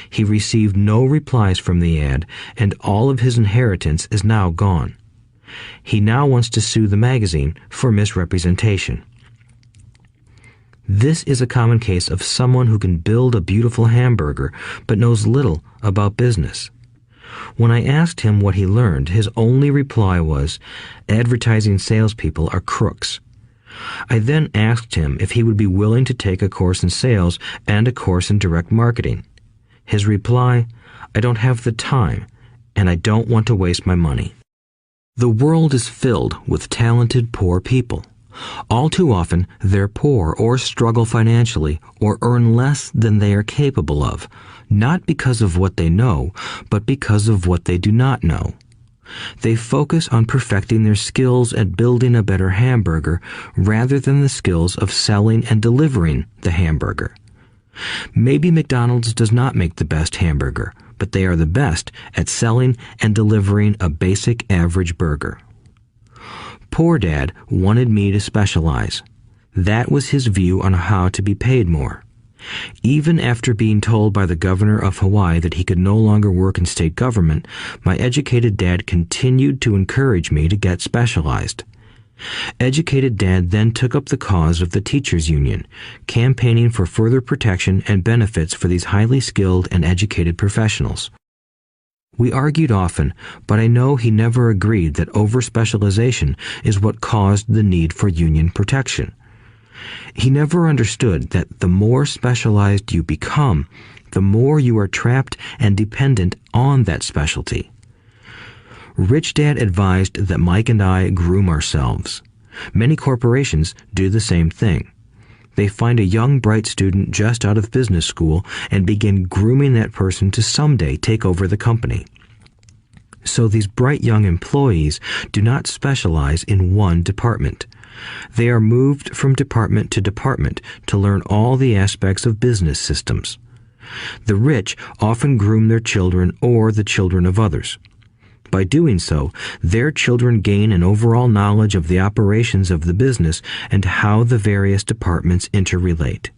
He received no replies from the ad, and all of his inheritance is now gone. He now wants to sue the magazine for misrepresentation. This is a common case of someone who can build a beautiful hamburger but knows little about business. When I asked him what he learned, his only reply was, "Advertising salespeople are crooks." I then asked him if he would be willing to take a course in sales and a course in direct marketing. His reply, "I don't have the time, and I don't want to waste my money." The world is filled with talented poor people. All too often, they're poor or struggle financially or earn less than they are capable of, not because of what they know, but because of what they do not know. They focus on perfecting their skills at building a better hamburger rather than the skills of selling and delivering the hamburger. Maybe McDonald's does not make the best hamburger, but they are the best at selling and delivering a basic average burger. Poor Dad wanted me to specialize. That was his view on how to be paid more. Even after being told by the governor of Hawaii that he could no longer work in state government, my educated dad continued to encourage me to get specialized. Educated Dad then took up the cause of the teachers' union, campaigning for further protection and benefits for these highly skilled and educated professionals. We argued often, but I know he never agreed that over-specialization is what caused the need for union protection. He never understood that the more specialized you become, the more you are trapped and dependent on that specialty. Rich Dad advised that Mike and I groom ourselves. Many corporations do the same thing. They find a young, bright student just out of business school and begin grooming that person to someday take over the company. So these bright young employees do not specialize in one department. They are moved from department to department to learn all the aspects of business systems. The rich often groom their children or the children of others. By doing so, their children gain an overall knowledge of the operations of the business and how the various departments interrelate.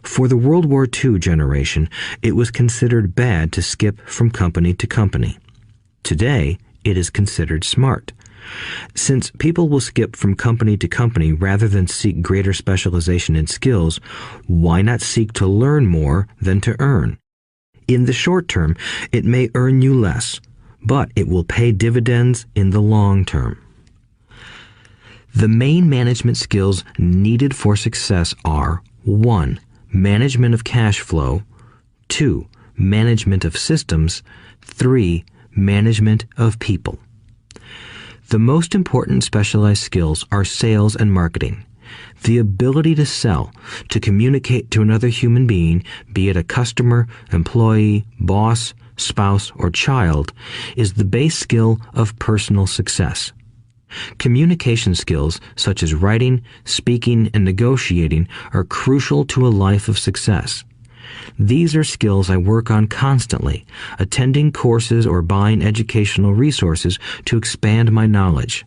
For the World War II generation, it was considered bad to skip from company to company. Today, it is considered smart. Since people will skip from company to company rather than seek greater specialization in skills, why not seek to learn more than to earn? In the short term, it may earn you less, but it will pay dividends in the long term. The main management skills needed for success are 1. Management of cash flow, 2. Management of systems, 3. Management of people. The most important specialized skills are sales and marketing. The ability to sell, to communicate to another human being, be it a customer, employee, boss, spouse, or child, is the base skill of personal success. Communication skills such as writing, speaking, and negotiating are crucial to a life of success. These are skills I work on constantly, attending courses or buying educational resources to expand my knowledge.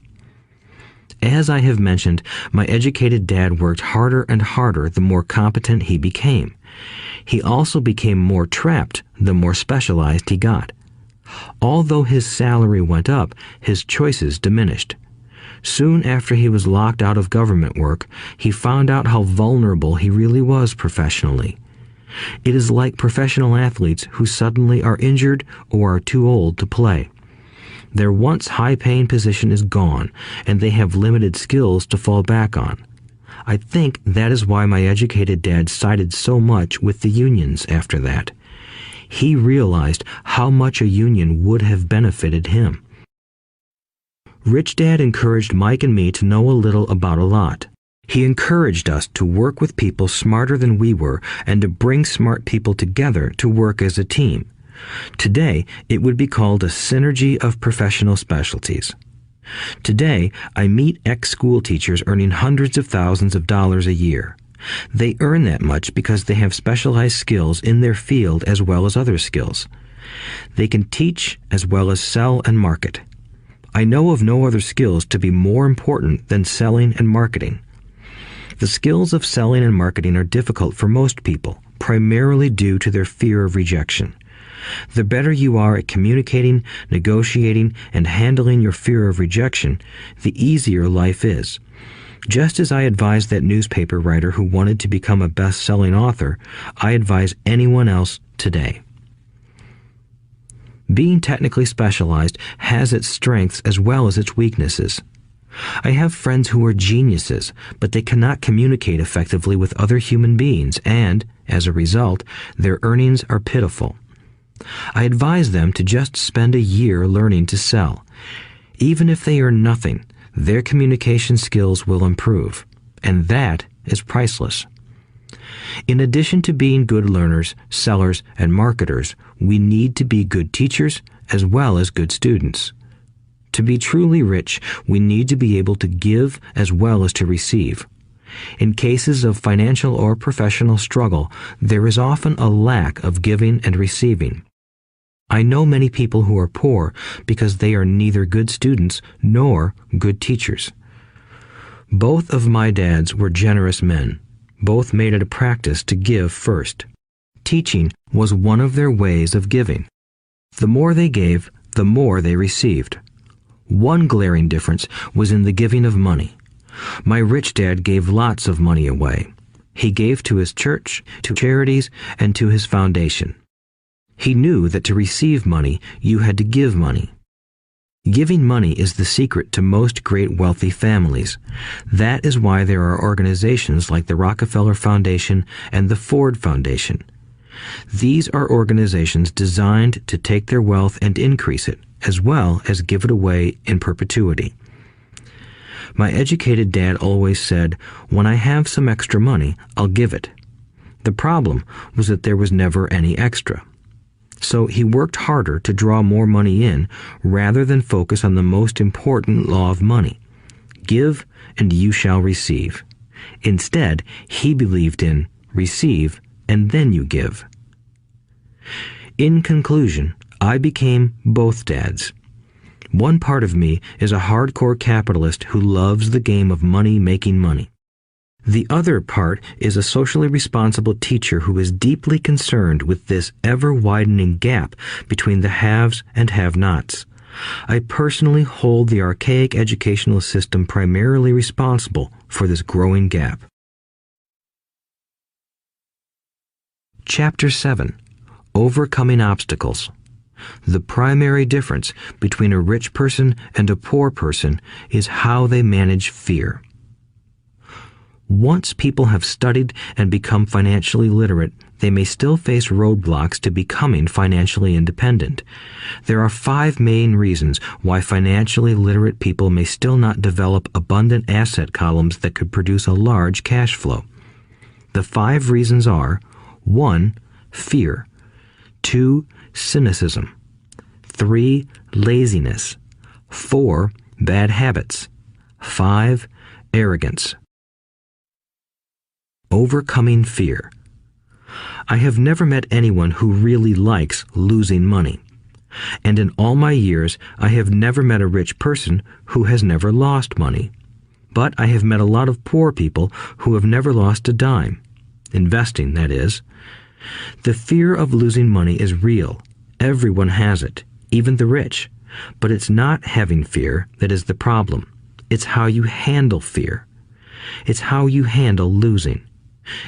As I have mentioned, my educated dad worked harder and harder the more competent he became. He also became more trapped the more specialized he got. Although his salary went up, his choices diminished. Soon after he was locked out of government work, he found out how vulnerable he really was professionally. It is like professional athletes who suddenly are injured or are too old to play. Their once high-paying position is gone, and they have limited skills to fall back on. I think that is why my educated dad sided so much with the unions after that. He realized how much a union would have benefited him. Rich Dad encouraged Mike and me to know a little about a lot. He encouraged us to work with people smarter than we were and to bring smart people together to work as a team. Today, it would be called a synergy of professional specialties. Today, I meet ex-school teachers earning hundreds of thousands of dollars a year. They earn that much because they have specialized skills in their field as well as other skills. They can teach as well as sell and market. I know of no other skills to be more important than selling and marketing. The skills of selling and marketing are difficult for most people, primarily due to their fear of rejection. The better you are at communicating, negotiating, and handling your fear of rejection, the easier life is. Just as I advise that newspaper writer who wanted to become a best-selling author, I advise anyone else today. Being technically specialized has its strengths as well as its weaknesses. I have friends who are geniuses, but they cannot communicate effectively with other human beings, and, as a result, their earnings are pitiful. I advise them to just spend a year learning to sell. Even if they earn nothing, their communication skills will improve, and that is priceless. In addition to being good learners, sellers, and marketers, we need to be good teachers as well as good students. To be truly rich, we need to be able to give as well as to receive. In cases of financial or professional struggle, there is often a lack of giving and receiving. I know many people who are poor because they are neither good students nor good teachers. Both of my dads were generous men. Both made it a practice to give first. Teaching was one of their ways of giving. The more they gave, the more they received. One glaring difference was in the giving of money. My rich dad gave lots of money away. He gave to his church, to charities, and to his foundation. He knew that to receive money, you had to give money. Giving money is the secret to most great wealthy families. That is why there are organizations like the Rockefeller Foundation and the Ford Foundation. These are organizations designed to take their wealth and increase it, as well as give it away in perpetuity. My educated dad always said, "When I have some extra money, I'll give it." The problem was that there was never any extra. So he worked harder to draw more money in rather than focus on the most important law of money. Give and you shall receive. Instead, he believed in receive and then you give. In conclusion, I became both dads. One part of me is a hardcore capitalist who loves the game of money making money. The other part is a socially responsible teacher who is deeply concerned with this ever-widening gap between the haves and have-nots. I personally hold the archaic educational system primarily responsible for this growing gap. Chapter 7. Overcoming Obstacles. The primary difference between a rich person and a poor person is how they manage fear. Once people have studied and become financially literate, they may still face roadblocks to becoming financially independent. There are 5 main reasons why financially literate people may still not develop abundant asset columns that could produce a large cash flow. The 5 reasons are: 1. Fear. 2. Cynicism. 3. Laziness. 4. Bad habits. 5. Arrogance. Overcoming fear. I have never met anyone who really likes losing money. And in all my years, I have never met a rich person who has never lost money. But I have met a lot of poor people who have never lost a dime. Investing, that is. The fear of losing money is real. Everyone has it, even the rich. But it's not having fear that is the problem. It's how you handle fear. It's how you handle losing.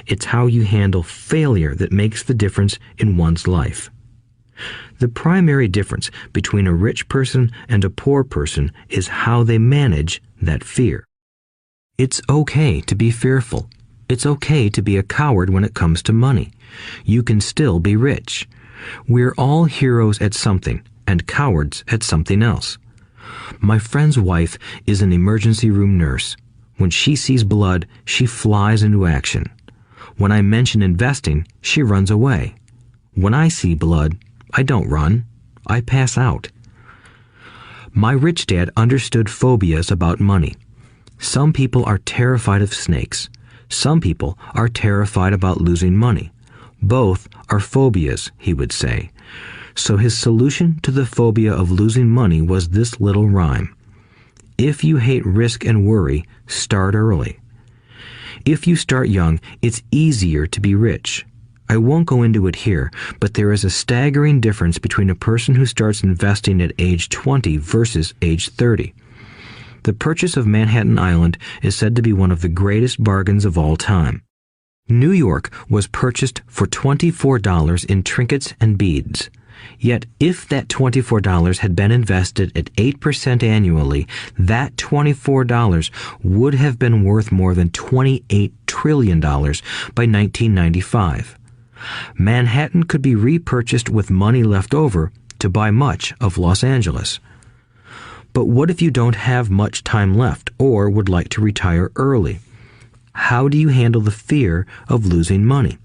It's how you handle failure that makes the difference in one's life. The primary difference between a rich person and a poor person is how they manage that fear. It's okay to be fearful. It's okay to be a coward when it comes to money. You can still be rich. We're all heroes at something and cowards at something else. My friend's wife is an emergency room nurse. When she sees blood, she flies into action. When I mention investing, she runs away. When I see blood, I don't run. I pass out. My rich dad understood phobias about money. Some people are terrified of snakes. Some people are terrified about losing money. Both are phobias, he would say. So his solution to the phobia of losing money was this little rhyme. If you hate risk and worry, start early. If you start young, it's easier to be rich. I won't go into it here, but there is a staggering difference between a person who starts investing at age 20 versus age 30. The purchase of Manhattan Island is said to be one of the greatest bargains of all time. New York was purchased for $24 in trinkets and beads. Yet if that $24 had been invested at 8% annually, that $24 would have been worth more than $28 trillion by 1995. Manhattan could be repurchased with money left over to buy much of Los Angeles. But what if you don't have much time left or would like to retire early? How do you handle the fear of losing money?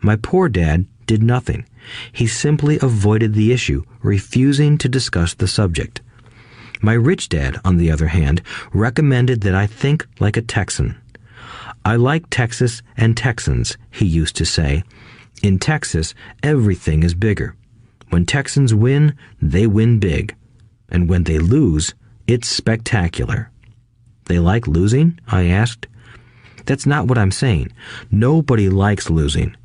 My poor dad did nothing. He simply avoided the issue, refusing to discuss the subject. My rich dad, on the other hand, recommended that I think like a Texan. I like Texas and Texans, he used to say. In Texas, everything is bigger. When Texans win, they win big. And when they lose, it's spectacular. They like losing? I asked. That's not what I'm saying. Nobody likes losing.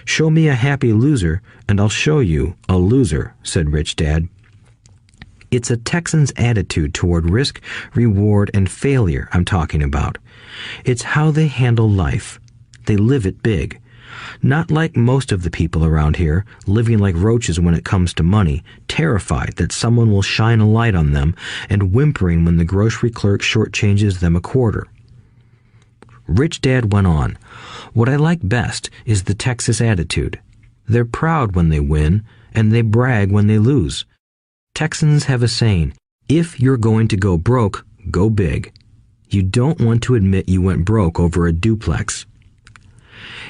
Show me a happy loser, and I'll show you a loser, said Rich Dad. It's a Texan's attitude toward risk, reward, and failure I'm talking about. It's how they handle life. They live it big. Not like most of the people around here, living like roaches when it comes to money, terrified that someone will shine a light on them and whimpering when the grocery clerk shortchanges them a quarter. Rich Dad went on, what I like best is the Texas attitude. They're proud when they win, and they brag when they lose. Texans have a saying, if you're going to go broke, go big. You don't want to admit you went broke over a duplex.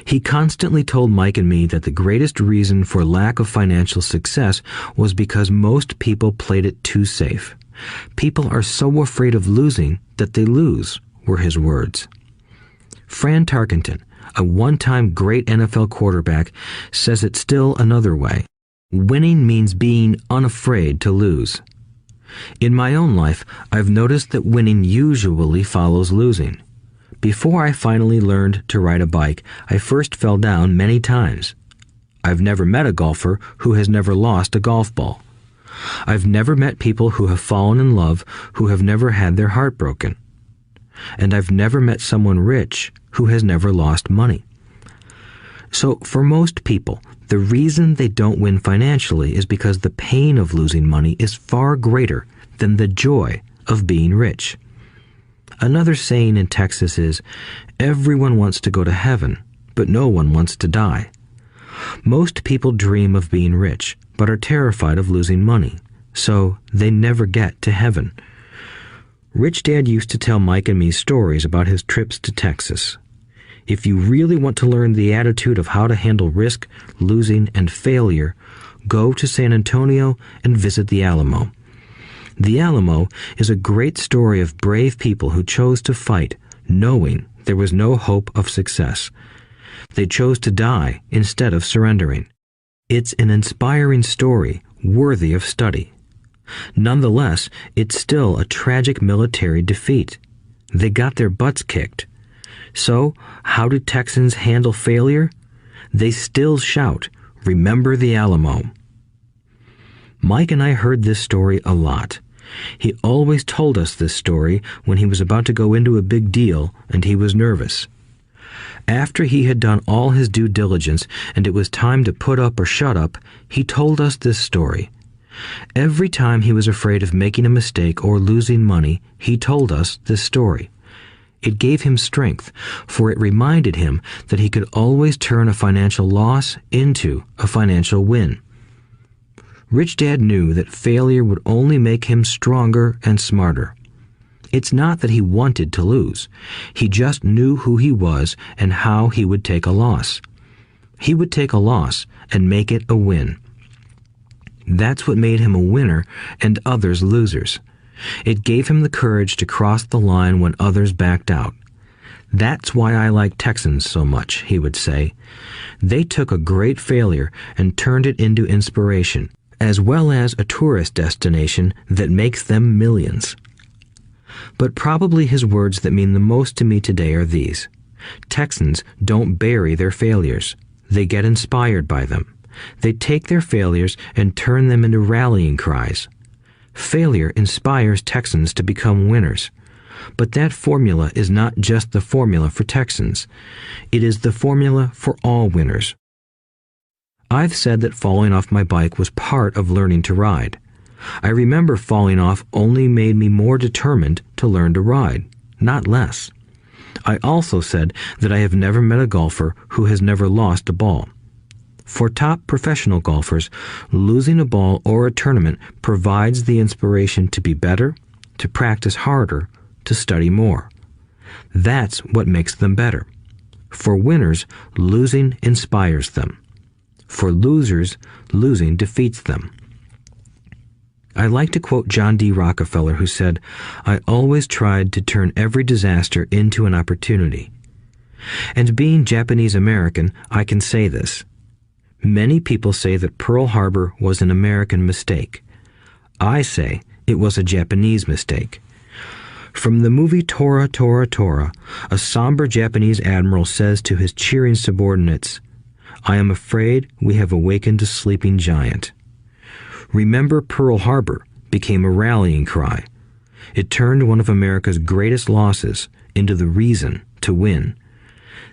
He constantly told Mike and me that the greatest reason for lack of financial success was because most people played it too safe. People are so afraid of losing that they lose, were his words. Fran Tarkenton, a one-time great NFL quarterback, says it still another way. Winning means being unafraid to lose. In my own life, I've noticed that winning usually follows losing. Before I finally learned to ride a bike, I first fell down many times. I've never met a golfer who has never lost a golf ball. I've never met people who have fallen in love who have never had their heart broken. And I've never met someone rich who has never lost money. So for most people, the reason they don't win financially is because the pain of losing money is far greater than the joy of being rich. Another saying in Texas is, everyone wants to go to heaven, but no one wants to die. Most people dream of being rich, but are terrified of losing money, so they never get to heaven. Rich Dad used to tell Mike and me stories about his trips to Texas. If you really want to learn the attitude of how to handle risk, losing, and failure, go to San Antonio and visit the Alamo. The Alamo is a great story of brave people who chose to fight, knowing there was no hope of success. They chose to die instead of surrendering. It's an inspiring story worthy of study. Nonetheless, it's still a tragic military defeat. They got their butts kicked. So, how do Texans handle failure? They still shout, "Remember the Alamo." Mike and I heard this story a lot. He always told us this story when he was about to go into a big deal and he was nervous. After he had done all his due diligence and it was time to put up or shut up, he told us this story. Every time he was afraid of making a mistake or losing money, he told us this story. It gave him strength, for it reminded him that he could always turn a financial loss into a financial win. Rich Dad knew that failure would only make him stronger and smarter. It's not that he wanted to lose. He just knew who he was and how he would take a loss. He would take a loss and make it a win. That's what made him a winner and others losers. It gave him the courage to cross the line when others backed out. That's why I like Texans so much, he would say. They took a great failure and turned it into inspiration, as well as a tourist destination that makes them millions. But probably his words that mean the most to me today are these. Texans don't bury their failures. They get inspired by them. They take their failures and turn them into rallying cries. Failure inspires Texans to become winners. But that formula is not just the formula for Texans. It is the formula for all winners. I've said that falling off my bike was part of learning to ride. I remember falling off only made me more determined to learn to ride, not less. I also said that I have never met a golfer who has never lost a ball. For top professional golfers, losing a ball or a tournament provides the inspiration to be better, to practice harder, to study more. That's what makes them better. For winners, losing inspires them. For losers, losing defeats them. I like to quote John D. Rockefeller, who said, "I always tried to turn every disaster into an opportunity." And being Japanese American, I can say this. Many people say that Pearl Harbor was an American mistake. I say it was a Japanese mistake. From the movie Tora, Tora, Tora, a somber Japanese admiral says to his cheering subordinates, "I am afraid we have awakened a sleeping giant." Remember Pearl Harbor became a rallying cry. It turned one of America's greatest losses into the reason to win.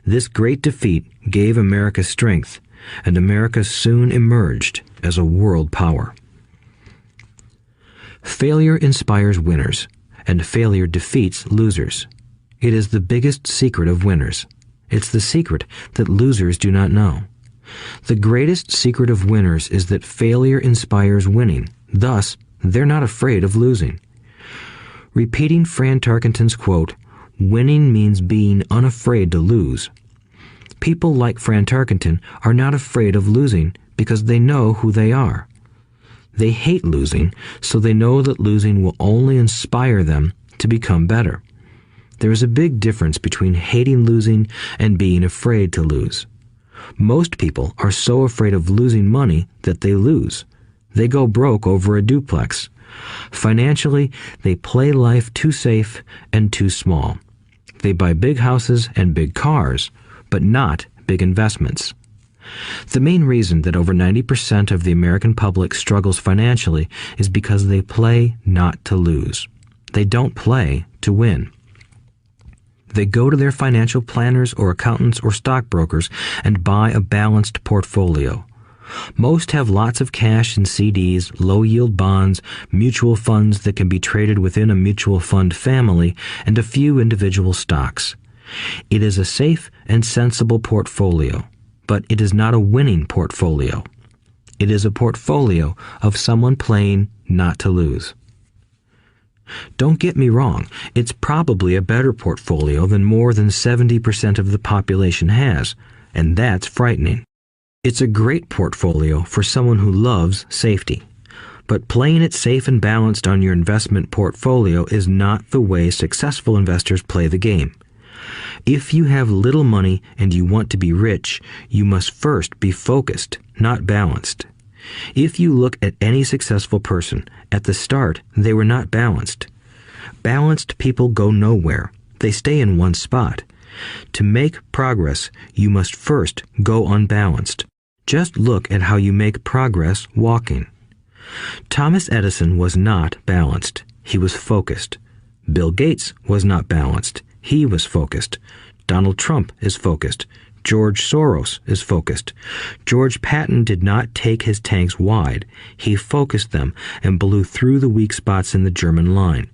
This great defeat gave America strength, and America soon emerged as a world power. Failure inspires winners, and failure defeats losers. It is the biggest secret of winners. It's the secret that losers do not know. The greatest secret of winners is that failure inspires winning. Thus, they're not afraid of losing. Repeating Fran Tarkenton's quote, "Winning means being unafraid to lose." People like Fran Tarkenton are not afraid of losing because they know who they are. They hate losing, so they know that losing will only inspire them to become better. There is a big difference between hating losing and being afraid to lose. Most people are so afraid of losing money that they lose. They go broke over a duplex. Financially, they play life too safe and too small. They buy big houses and big cars, but not big investments. The main reason that over 90% of the American public struggles financially is because they play not to lose. They don't play to win. They go to their financial planners or accountants or stockbrokers and buy a balanced portfolio. Most have lots of cash in CDs, low-yield bonds, mutual funds that can be traded within a mutual fund family, and a few individual stocks. It is a safe and sensible portfolio, but it is not a winning portfolio. It is a portfolio of someone playing not to lose. Don't get me wrong, it's probably a better portfolio than more than 70% of the population has, and that's frightening. It's a great portfolio for someone who loves safety. But playing it safe and balanced on your investment portfolio is not the way successful investors play the game. If you have little money and you want to be rich, you must first be focused, not balanced. If you look at any successful person, at the start, they were not balanced. Balanced people go nowhere. They stay in one spot. To make progress, you must first go unbalanced. Just look at how you make progress walking. Thomas Edison was not balanced. He was focused. Bill Gates was not balanced. He was focused. Donald Trump is focused. George Soros is focused. George Patton did not take his tanks wide. He focused them and blew through the weak spots in the German line.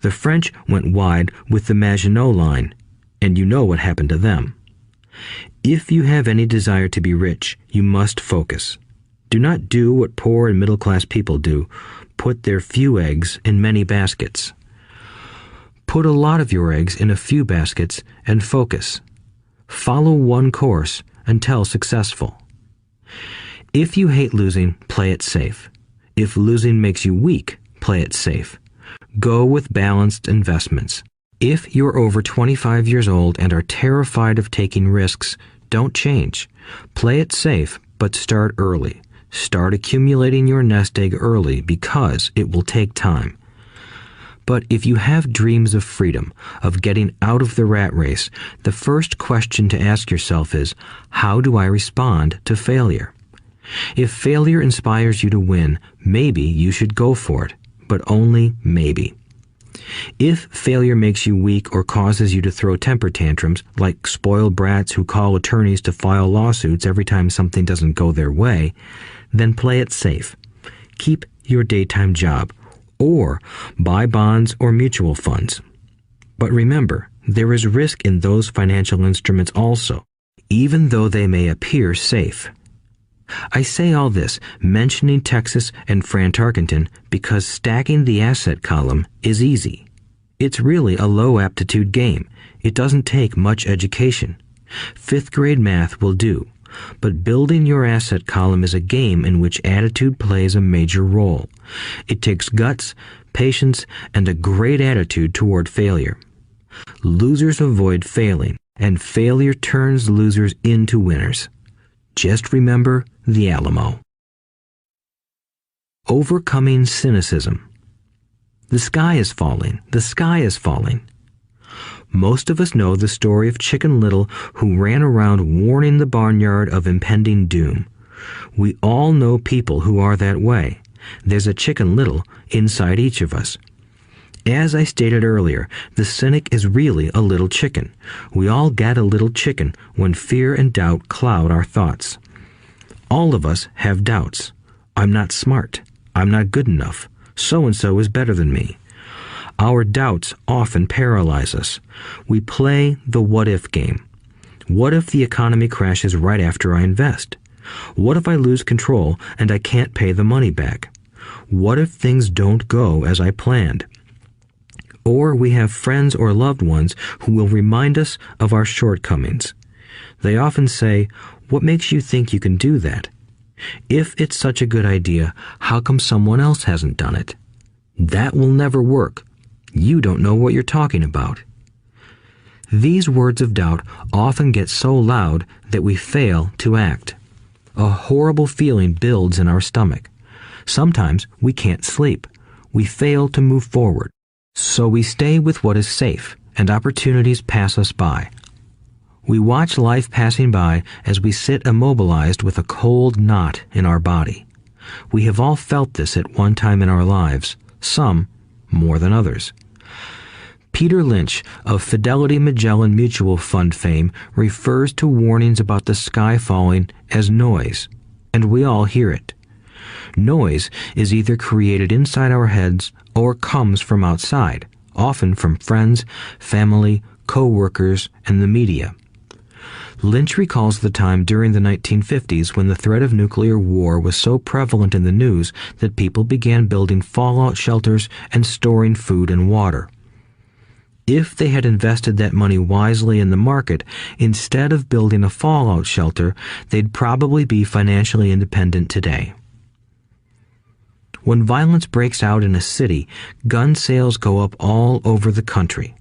The French went wide with the Maginot Line, and you know what happened to them. If you have any desire to be rich, you must focus. Do not do what poor and middle-class people do, put their few eggs in many baskets. Put a lot of your eggs in a few baskets and focus. Follow one course until successful. If you hate losing, play it safe. If losing makes you weak, play it safe. Go with balanced investments. If you're over 25 years old and are terrified of taking risks, don't change. Play it safe, but start early. Start accumulating your nest egg early because it will take time. But if you have dreams of freedom, of getting out of the rat race, the first question to ask yourself is, how do I respond to failure? If failure inspires you to win, maybe you should go for it, but only maybe. If failure makes you weak or causes you to throw temper tantrums, like spoiled brats who call attorneys to file lawsuits every time something doesn't go their way, then play it safe. Keep your daytime job, or buy bonds or mutual funds. But remember, there is risk in those financial instruments also, even though they may appear safe. I say all this, mentioning Texas and Fran Tarkenton, because stacking the asset column is easy. It's really a low-aptitude game. It doesn't take much education. 5th grade math will do. But building your asset column is a game in which attitude plays a major role. It takes guts, patience, and a great attitude toward failure. Losers avoid failing, and failure turns losers into winners. Just remember the Alamo. Overcoming cynicism. The sky is falling. The sky is falling. Most of us know the story of Chicken Little, who ran around warning the barnyard of impending doom. We all know people who are that way. There's a Chicken Little inside each of us. As I stated earlier, the cynic is really a little chicken. We all get a little chicken when fear and doubt cloud our thoughts. All of us have doubts. I'm not smart. I'm not good enough. So-and-so is better than me. Our doubts often paralyze us. We play the what-if game. What if the economy crashes right after I invest? What if I lose control and I can't pay the money back? What if things don't go as I planned? Or we have friends or loved ones who will remind us of our shortcomings. They often say, "What makes you think you can do that? If it's such a good idea, how come someone else hasn't done it? That will never work. You don't know what you're talking about." These words of doubt often get so loud that we fail to act. A horrible feeling builds in our stomach. Sometimes we can't sleep. We fail to move forward. So we stay with what is safe, and opportunities pass us by. We watch life passing by as we sit immobilized with a cold knot in our body. We have all felt this at one time in our lives, some more than others. Peter Lynch of Fidelity Magellan Mutual Fund fame refers to warnings about the sky falling as noise, and we all hear it. Noise is either created inside our heads or comes from outside, often from friends, family, co-workers, and the media. Lynch recalls the time during the 1950s when the threat of nuclear war was so prevalent in the news that people began building fallout shelters and storing food and water. If they had invested that money wisely in the market, instead of building a fallout shelter, they'd probably be financially independent today. When violence breaks out in a city, gun sales go up all over the country.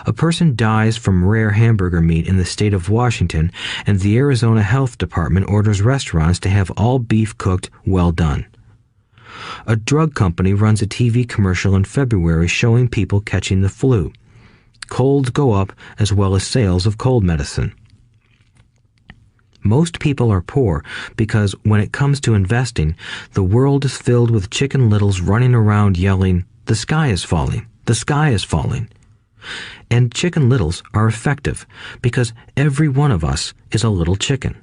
A person dies from rare hamburger meat in the state of Washington, and the Arizona Health Department orders restaurants to have all beef cooked well done. A drug company runs a TV commercial in February showing people catching the flu. Colds go up as well as sales of cold medicine. Most people are poor because when it comes to investing, the world is filled with Chicken Littles running around yelling, "The sky is falling, the sky is falling." And Chicken Littles are effective because every one of us is a little chicken.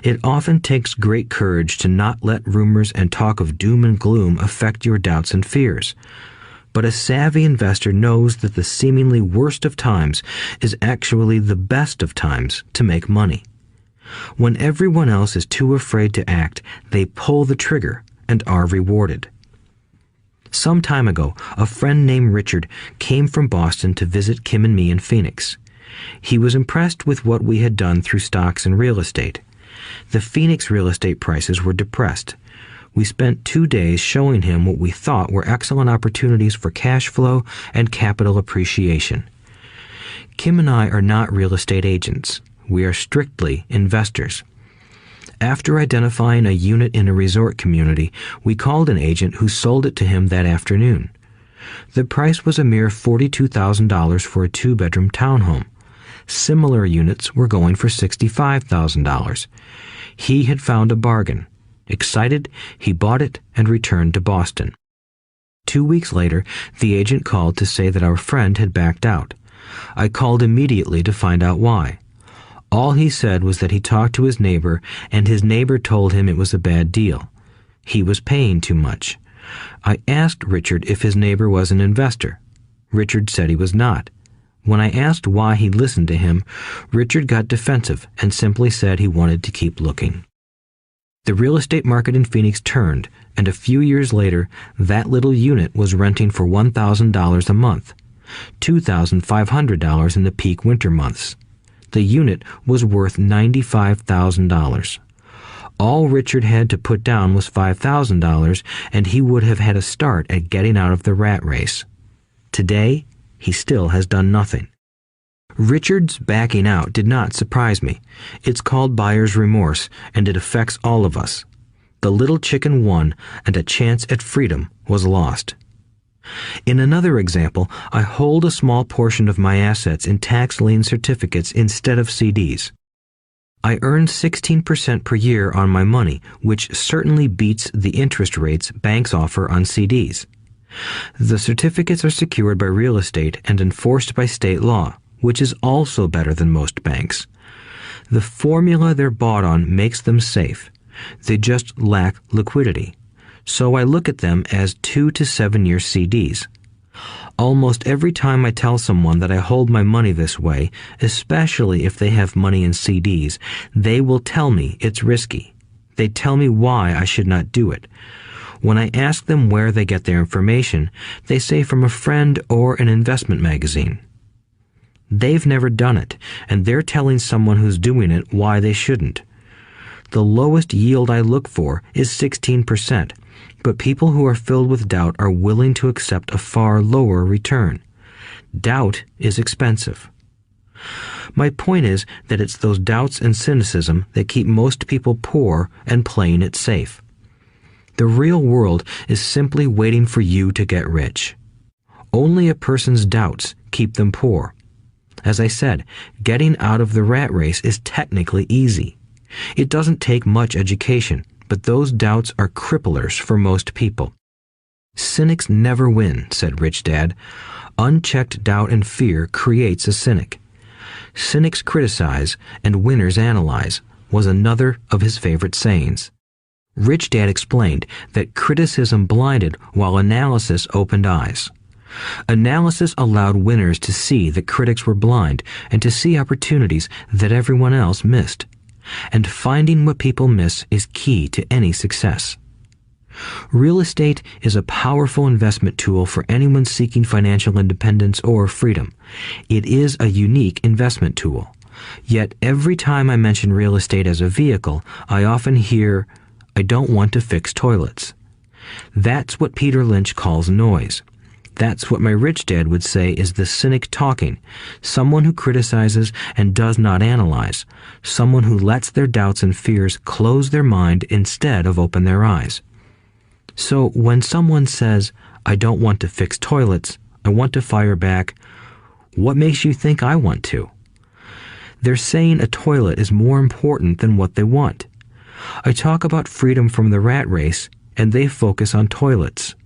It often takes great courage to not let rumors and talk of doom and gloom affect your doubts and fears. But a savvy investor knows that the seemingly worst of times is actually the best of times to make money. When everyone else is too afraid to act, they pull the trigger and are rewarded. Some time ago, a friend named Richard came from Boston to visit Kim and me in Phoenix. He was impressed with what we had done through stocks and real estate. The Phoenix real estate prices were depressed. We spent 2 days showing him what we thought were excellent opportunities for cash flow and capital appreciation. Kim and I are not real estate agents. We are strictly investors. After identifying a unit in a resort community, we called an agent who sold it to him that afternoon. The price was a mere $42,000 for a 2-bedroom townhome. Similar units were going for $65,000. He had found a bargain. Excited, he bought it and returned to Boston. 2 weeks later, the agent called to say that our friend had backed out. I called immediately to find out why. All he said was that he talked to his neighbor, and his neighbor told him it was a bad deal. He was paying too much. I asked Richard if his neighbor was an investor. Richard said he was not. When I asked why he listened to him, Richard got defensive and simply said he wanted to keep looking. The real estate market in Phoenix turned, and a few years later, that little unit was renting for $1,000 a month, $2,500 in the peak winter months. The unit was worth $95,000. All Richard had to put down was $5,000, and he would have had a start at getting out of the rat race. Today, he still has done nothing. Richard's backing out did not surprise me. It's called buyer's remorse, and it affects all of us. The little chicken won, and a chance at freedom was lost. In another example, I hold a small portion of my assets in tax lien certificates instead of CDs. I earn 16% per year on my money, which certainly beats the interest rates banks offer on CDs. The certificates are secured by real estate and enforced by state law, which is also better than most banks. The formula they're bought on makes them safe. They just lack liquidity. So I look at them as 2 to 7 year CDs. Almost every time I tell someone that I hold my money this way, especially if they have money in CDs, they will tell me it's risky. They tell me why I should not do it. When I ask them where they get their information, they say from a friend or an investment magazine. They've never done it, and they're telling someone who's doing it why they shouldn't. The lowest yield I look for is 16%, but people who are filled with doubt are willing to accept a far lower return. Doubt is expensive. My point is that it's those doubts and cynicism that keep most people poor and playing it safe. The real world is simply waiting for you to get rich. Only a person's doubts keep them poor. As I said, getting out of the rat race is technically easy. It doesn't take much education, but those doubts are cripplers for most people. Cynics never win, said Rich Dad. Unchecked doubt and fear creates a cynic. Cynics criticize and winners analyze was another of his favorite sayings. Rich Dad explained that criticism blinded while analysis opened eyes. Analysis allowed winners to see that critics were blind and to see opportunities that everyone else missed. And finding what people miss is key to any success. Real estate is a powerful investment tool for anyone seeking financial independence or freedom. It is a unique investment tool. Yet every time I mention real estate as a vehicle, I often hear, "I don't want to fix toilets." That's what Peter Lynch calls noise. That's what my rich dad would say is the cynic talking, someone who criticizes and does not analyze, someone who lets their doubts and fears close their mind instead of open their eyes. So when someone says, "I don't want to fix toilets, I want to fire back," what makes you think I want to? They're saying a toilet is more important than what they want. I talk about freedom from the rat race, and they focus on toilets.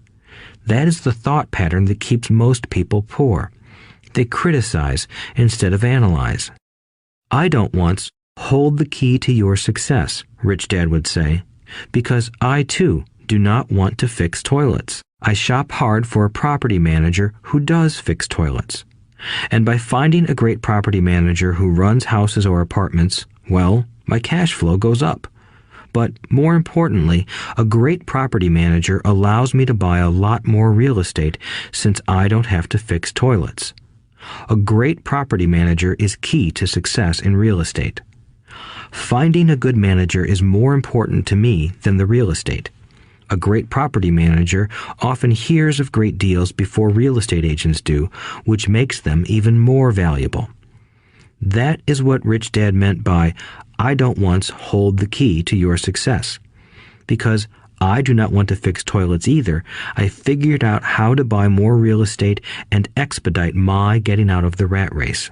That is the thought pattern that keeps most people poor. They criticize instead of analyze. I don't once hold the key to your success, Rich Dad would say, because I too do not want to fix toilets. I shop hard for a property manager who does fix toilets. And by finding a great property manager who runs houses or apartments, well, my cash flow goes up. But more importantly, a great property manager allows me to buy a lot more real estate since I don't have to fix toilets. A great property manager is key to success in real estate. Finding a good manager is more important to me than the real estate. A great property manager often hears of great deals before real estate agents do, which makes them even more valuable. That is what Rich Dad meant by, I don't once hold the key to your success. Because I do not want to fix toilets either, I figured out how to buy more real estate and expedite my getting out of the rat race.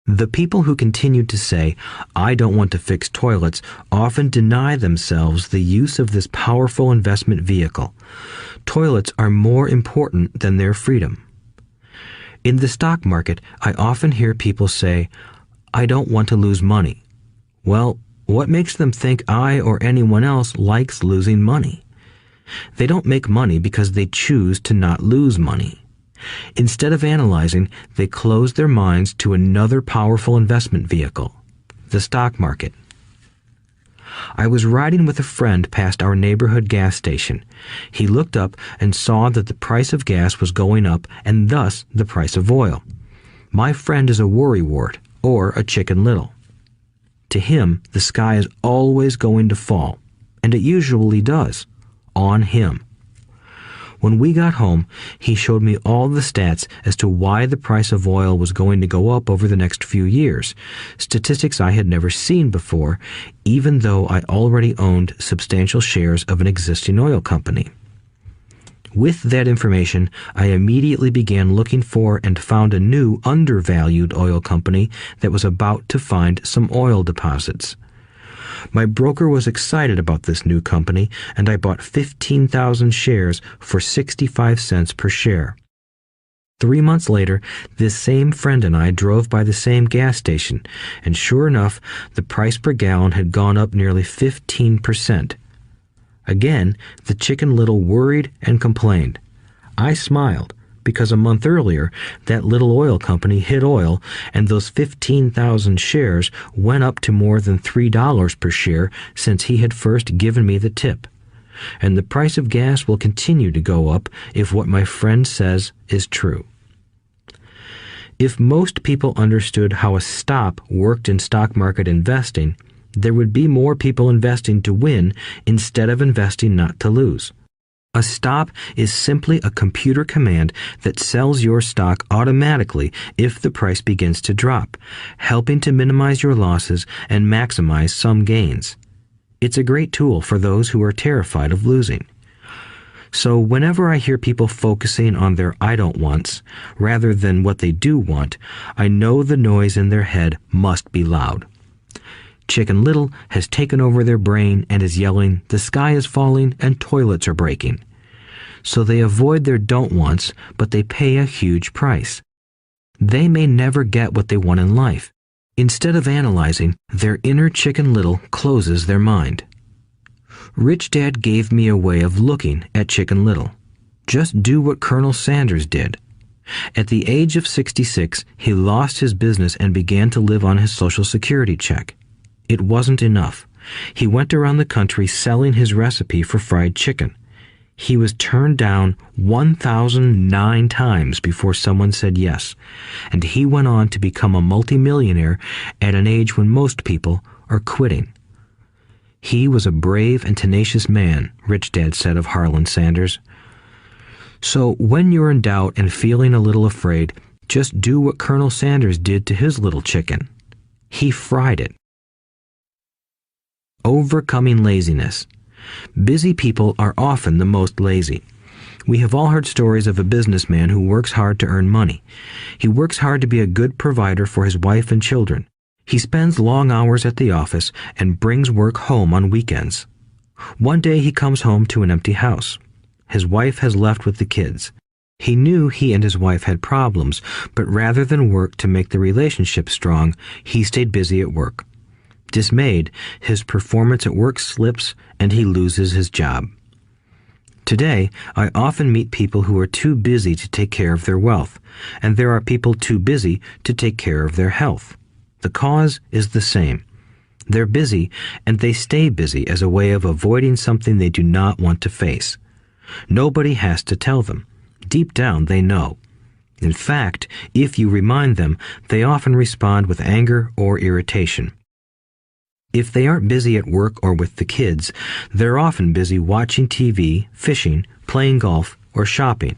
The people who continue to say, I don't want to fix toilets, often deny themselves the use of this powerful investment vehicle. Toilets are more important than their freedom. In the stock market, I often hear people say, I don't want to lose money. Well, what makes them think I or anyone else likes losing money? They don't make money because they choose to not lose money. Instead of analyzing, they close their minds to another powerful investment vehicle, the stock market. I was riding with a friend past our neighborhood gas station. He looked up and saw that the price of gas was going up and thus the price of oil. My friend is a worrywart, or a Chicken Little. To him, the sky is always going to fall, and it usually does, on him. When we got home, he showed me all the stats as to why the price of oil was going to go up over the next few years, statistics I had never seen before, even though I already owned substantial shares of an existing oil company. With that information, I immediately began looking for and found a new undervalued oil company that was about to find some oil deposits. My broker was excited about this new company, and I bought 15,000 shares for 65 cents per share. 3 months later, this same friend and I drove by the same gas station, and sure enough, the price per gallon had gone up nearly 15%. Again, the Chicken Little worried and complained. I smiled, because a month earlier, that little oil company hit oil, and those 15,000 shares went up to more than $3 per share since he had first given me the tip. And the price of gas will continue to go up if what my friend says is true. If most people understood how a stop worked in stock market investing, there would be more people investing to win instead of investing not to lose. A stop is simply a computer command that sells your stock automatically if the price begins to drop, helping to minimize your losses and maximize some gains. It's a great tool for those who are terrified of losing. So whenever I hear people focusing on their I don't wants rather than what they do want, I know the noise in their head must be loud. Chicken Little has taken over their brain and is yelling, the sky is falling and toilets are breaking. So they avoid their don't wants, but they pay a huge price. They may never get what they want in life. Instead of analyzing, their inner Chicken Little closes their mind. Rich Dad gave me a way of looking at Chicken Little. Just do what Colonel Sanders did. At the age of 66, he lost his business and began to live on his Social Security check. It wasn't enough. He went around the country selling his recipe for fried chicken. He was turned down 1,009 times before someone said yes, and he went on to become a multimillionaire at an age when most people are quitting. He was a brave and tenacious man, Rich Dad said of Harlan Sanders. So when you're in doubt and feeling a little afraid, just do what Colonel Sanders did to his little chicken. He fried it. Overcoming laziness. Busy people are often the most lazy. We have all heard stories of a businessman who works hard to earn money. He works hard to be a good provider for his wife and children. He spends long hours at the office and brings work home on weekends. One day he comes home to an empty house. His wife has left with the kids. He knew he and his wife had problems, but rather than work to make the relationship strong, he stayed busy at work. Dismayed, his performance at work slips and he loses his job. Today, I often meet people who are too busy to take care of their wealth, and there are people too busy to take care of their health. The cause is the same. They're busy, and they stay busy as a way of avoiding something they do not want to face. Nobody has to tell them. Deep down, they know. In fact, if you remind them, they often respond with anger or irritation. If they aren't busy at work or with the kids, they're often busy watching TV, fishing, playing golf, or shopping.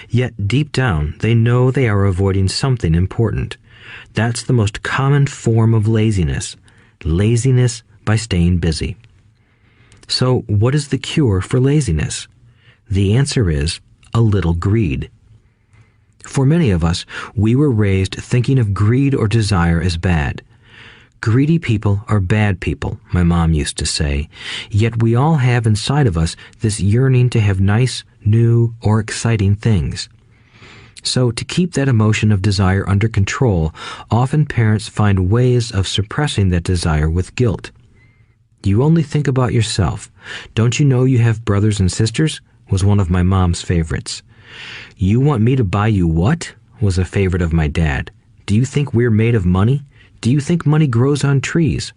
Yet deep down, they know they are avoiding something important. That's the most common form of laziness. Laziness by staying busy. So, what is the cure for laziness? The answer is a little greed. For many of us, we were raised thinking of greed or desire as bad. Greedy people are bad people, my mom used to say, yet we all have inside of us this yearning to have nice, new, or exciting things. So, to keep that emotion of desire under control, often parents find ways of suppressing that desire with guilt. You only think about yourself. Don't you know you have brothers and sisters? Was one of my mom's favorites. You want me to buy you what? Was a favorite of my dad. Do you think we're made of money? Do you think money grows on trees?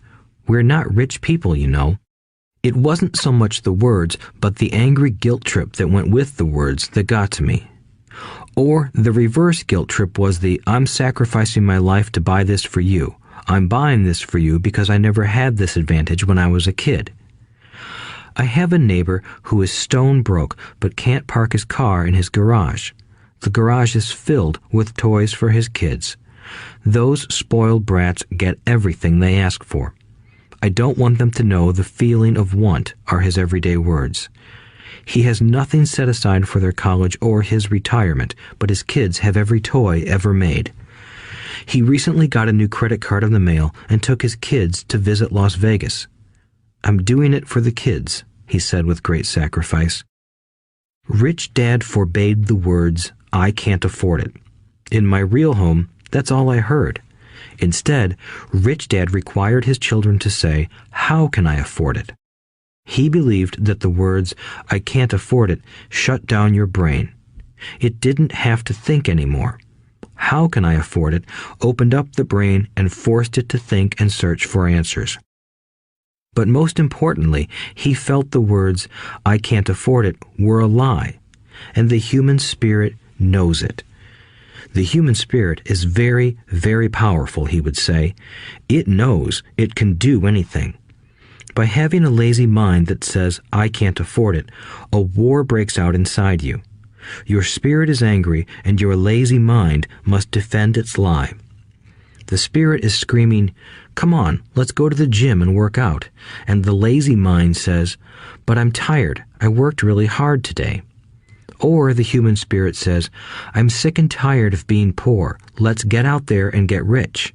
We're not rich people, you know. It wasn't so much the words, but the angry guilt trip that went with the words that got to me. Or the reverse guilt trip was the, I'm sacrificing my life to buy this for you. I'm buying this for you because I never had this advantage when I was a kid. I have a neighbor who is stone broke but can't park his car in his garage. The garage is filled with toys for his kids. Those spoiled brats get everything they ask for. I don't want them to know the feeling of want are his everyday words. He has nothing set aside for their college or his retirement, but his kids have every toy ever made. He recently got a new credit card in the mail and took his kids to visit Las Vegas. I'm doing it for the kids, he said with great sacrifice. Rich Dad forbade the words, I can't afford it. In my real home, that's all I heard. Instead, Rich Dad required his children to say, how can I afford it? He believed that the words, I can't afford it, shut down your brain. It didn't have to think anymore. How can I afford it opened up the brain and forced it to think and search for answers. But most importantly, he felt the words, I can't afford it, were a lie, and the human spirit knows it. The human spirit is very, very powerful, he would say. It knows it can do anything. By having a lazy mind that says, I can't afford it, a war breaks out inside you. Your spirit is angry, and your lazy mind must defend its lie. The spirit is screaming, come on, let's go to the gym and work out. And the lazy mind says, but I'm tired, I worked really hard today. Or the human spirit says, I'm sick and tired of being poor, let's get out there and get rich.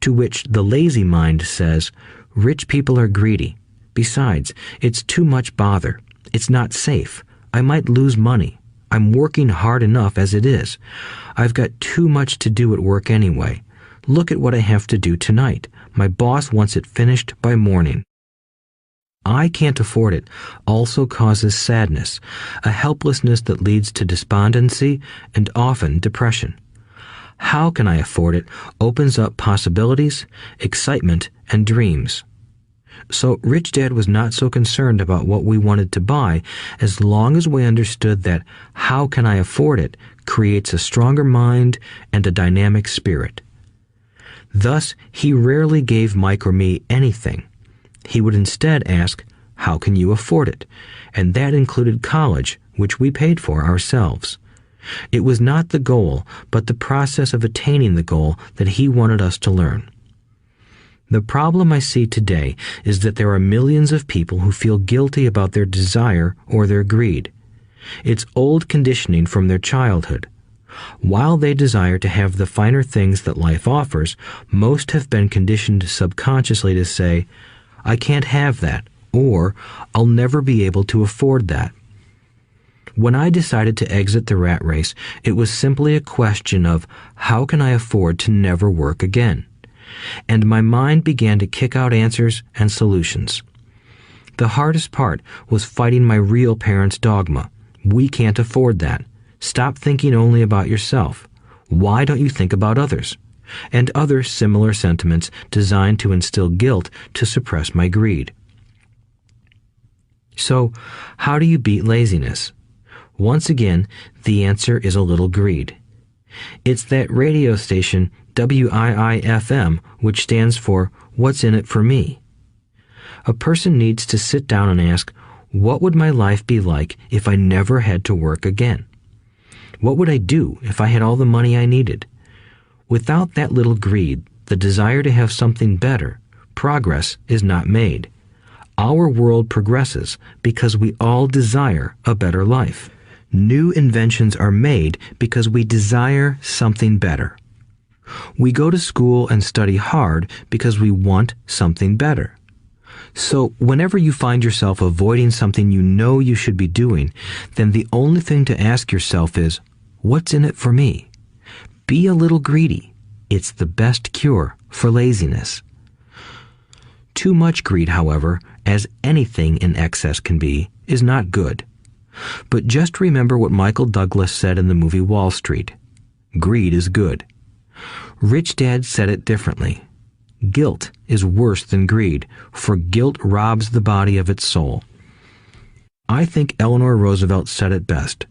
To which the lazy mind says, rich people are greedy. Besides, it's too much bother. It's not safe. I might lose money. I'm working hard enough as it is. I've got too much to do at work anyway. Look at what I have to do tonight. My boss wants it finished by morning. I can't afford it also causes sadness, a helplessness that leads to despondency and often depression. How can I afford it opens up possibilities, excitement, and dreams. So Rich Dad was not so concerned about what we wanted to buy as long as we understood that how can I afford it creates a stronger mind and a dynamic spirit. Thus, he rarely gave Mike or me anything. He would instead ask, how can you afford it? And that included college, which we paid for ourselves. It was not the goal, but the process of attaining the goal that he wanted us to learn. The problem I see today is that there are millions of people who feel guilty about their desire or their greed. It's old conditioning from their childhood. While they desire to have the finer things that life offers, most have been conditioned subconsciously to say, I can't have that, or I'll never be able to afford that. When I decided to exit the rat race, it was simply a question of how can I afford to never work again? And my mind began to kick out answers and solutions. The hardest part was fighting my real parents' dogma. We can't afford that. Stop thinking only about yourself. Why don't you think about others? And other similar sentiments designed to instill guilt to suppress my greed. So, how do you beat laziness? Once again, the answer is a little greed. It's that radio station WIIFM, which stands for What's in it for me? A person needs to sit down and ask, what would my life be like if I never had to work again? What would I do if I had all the money I needed? Without that little greed, the desire to have something better, progress is not made. Our world progresses because we all desire a better life. New inventions are made because we desire something better. We go to school and study hard because we want something better. So whenever you find yourself avoiding something you know you should be doing, then the only thing to ask yourself is, what's in it for me? Be a little greedy. It's the best cure for laziness. Too much greed, however, as anything in excess can be, is not good. But just remember what Michael Douglas said in the movie Wall Street. Greed is good. Rich Dad said it differently. Guilt is worse than greed, for guilt robs the body of its soul. I think Eleanor Roosevelt said it best.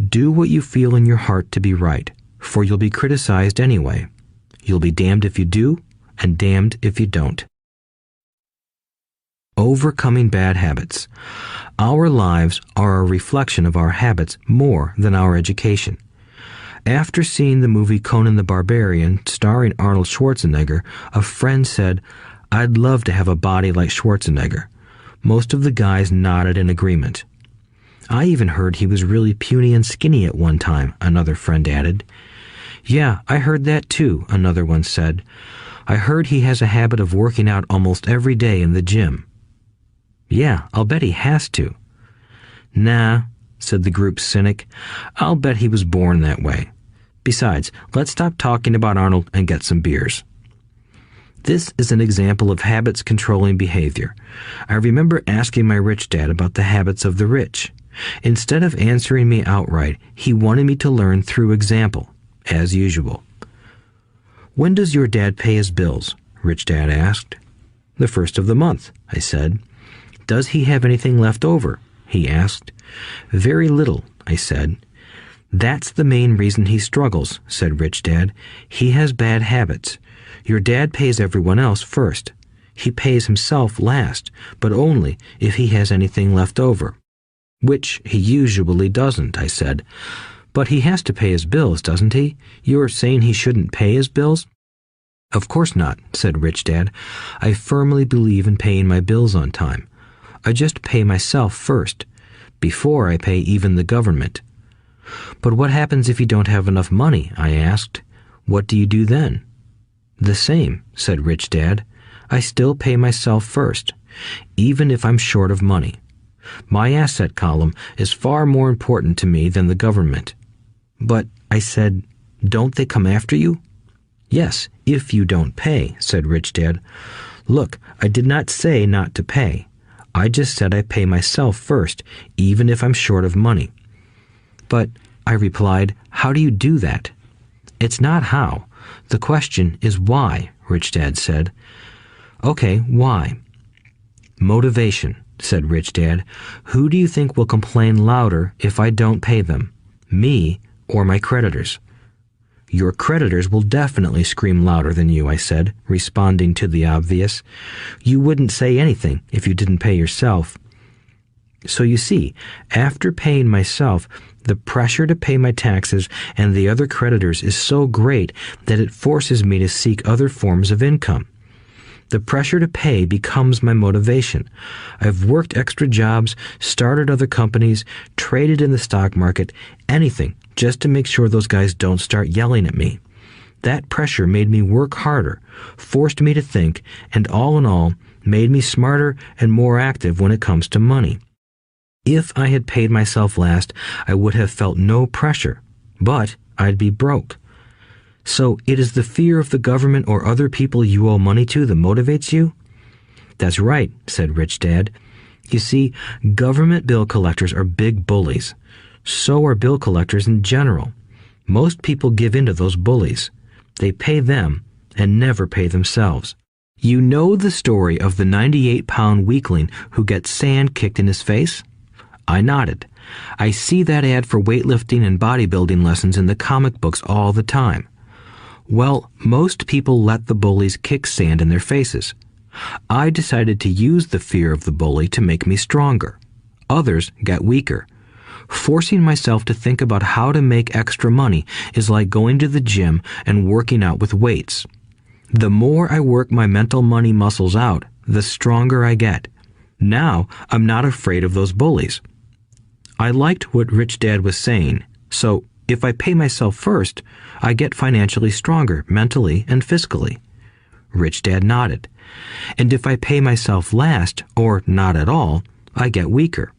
Do what you feel in your heart to be right, for you'll be criticized anyway. You'll be damned if you do, and damned if you don't. Overcoming bad habits. Our lives are a reflection of our habits more than our education. After seeing the movie Conan the Barbarian, starring Arnold Schwarzenegger, a friend said, "I'd love to have a body like Schwarzenegger." Most of the guys nodded in agreement. "I even heard he was really puny and skinny at one time," another friend added. "Yeah, I heard that too," another one said. "I heard he has a habit of working out almost every day in the gym." "Yeah, I'll bet he has to." "Nah," said the group's cynic. "I'll bet he was born that way. Besides, let's stop talking about Arnold and get some beers." This is an example of habits controlling behavior. I remember asking my rich dad about the habits of the rich. Instead of answering me outright, he wanted me to learn through example, as usual. "When does your dad pay his bills?" Rich Dad asked. "The first of the month," I said. "Does he have anything left over?" he asked. "Very little," I said. "That's the main reason he struggles," said Rich Dad. "He has bad habits. Your dad pays everyone else first. He pays himself last, but only if he has anything left over." "Which he usually doesn't," I said. "But he has to pay his bills, doesn't he? You're saying he shouldn't pay his bills?" "Of course not," said Rich Dad. "I firmly believe in paying my bills on time. I just pay myself first, before I pay even the government." "But what happens if you don't have enough money?" I asked. "What do you do then?" "The same," said Rich Dad. "I still pay myself first, even if I'm short of money. My asset column is far more important to me than the government." "But," I said, "don't they come after you?" "Yes, if you don't pay," said Rich Dad. "Look, I did not say not to pay. I just said I pay myself first, even if I'm short of money." "But," I replied, "how do you do that?" "It's not how. The question is why," Rich Dad said. "Okay, why?" "Motivation," said Rich Dad. "Who do you think will complain louder if I don't pay them? Me or my creditors?" "Your creditors will definitely scream louder than you," I said, responding to the obvious. "You wouldn't say anything if you didn't pay yourself." So you see, after paying myself, the pressure to pay my taxes and the other creditors is so great that it forces me to seek other forms of income. The pressure to pay becomes my motivation. I've worked extra jobs, started other companies, traded in the stock market, anything, just to make sure those guys don't start yelling at me. That pressure made me work harder, forced me to think, and all in all, made me smarter and more active when it comes to money. If I had paid myself last, I would have felt no pressure, but I'd be broke. So it is the fear of the government or other people you owe money to that motivates you? That's right, said Rich Dad. You see, government bill collectors are big bullies. So are bill collectors in general. Most people give in to those bullies. They pay them and never pay themselves. You know the story of the 98-pound weakling who gets sand kicked in his face? I nodded. I see that ad for weightlifting and bodybuilding lessons in the comic books all the time. Well, most people let the bullies kick sand in their faces. I decided to use the fear of the bully to make me stronger. Others got weaker. Forcing myself to think about how to make extra money is like going to the gym and working out with weights. The more I work my mental money muscles out, the stronger I get. Now, I'm not afraid of those bullies. I liked what Rich Dad was saying, so if I pay myself first, I get financially stronger mentally and fiscally. Rich Dad nodded. And if I pay myself last, or not at all, I get weaker.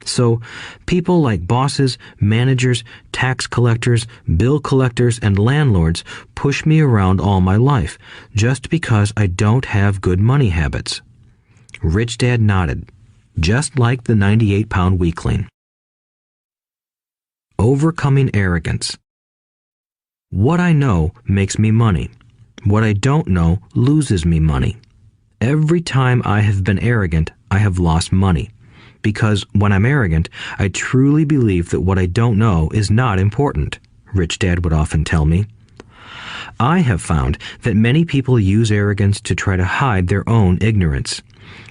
So, people like bosses, managers, tax collectors, bill collectors, and landlords push me around all my life just because I don't have good money habits. Rich Dad nodded, just like the 98-pound weakling. Overcoming arrogance. What I know makes me money. What I don't know loses me money. Every time I have been arrogant, I have lost money. Because when I'm arrogant, I truly believe that what I don't know is not important, Rich Dad would often tell me. I have found that many people use arrogance to try to hide their own ignorance.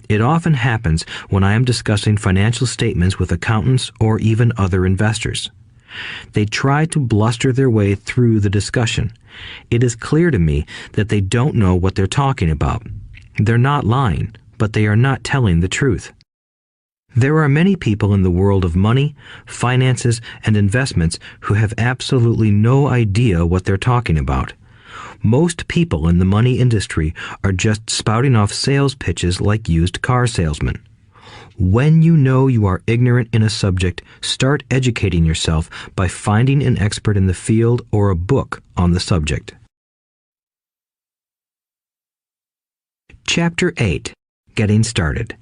It often happens when I am discussing financial statements with accountants or even other investors. They try to bluster their way through the discussion. It is clear to me that they don't know what they're talking about. They're not lying, but they are not telling the truth. There are many people in the world of money, finances, and investments who have absolutely no idea what they're talking about. Most people in the money industry are just spouting off sales pitches like used car salesmen. When you know you are ignorant in a subject, start educating yourself by finding an expert in the field or a book on the subject. Chapter 8. Getting Started.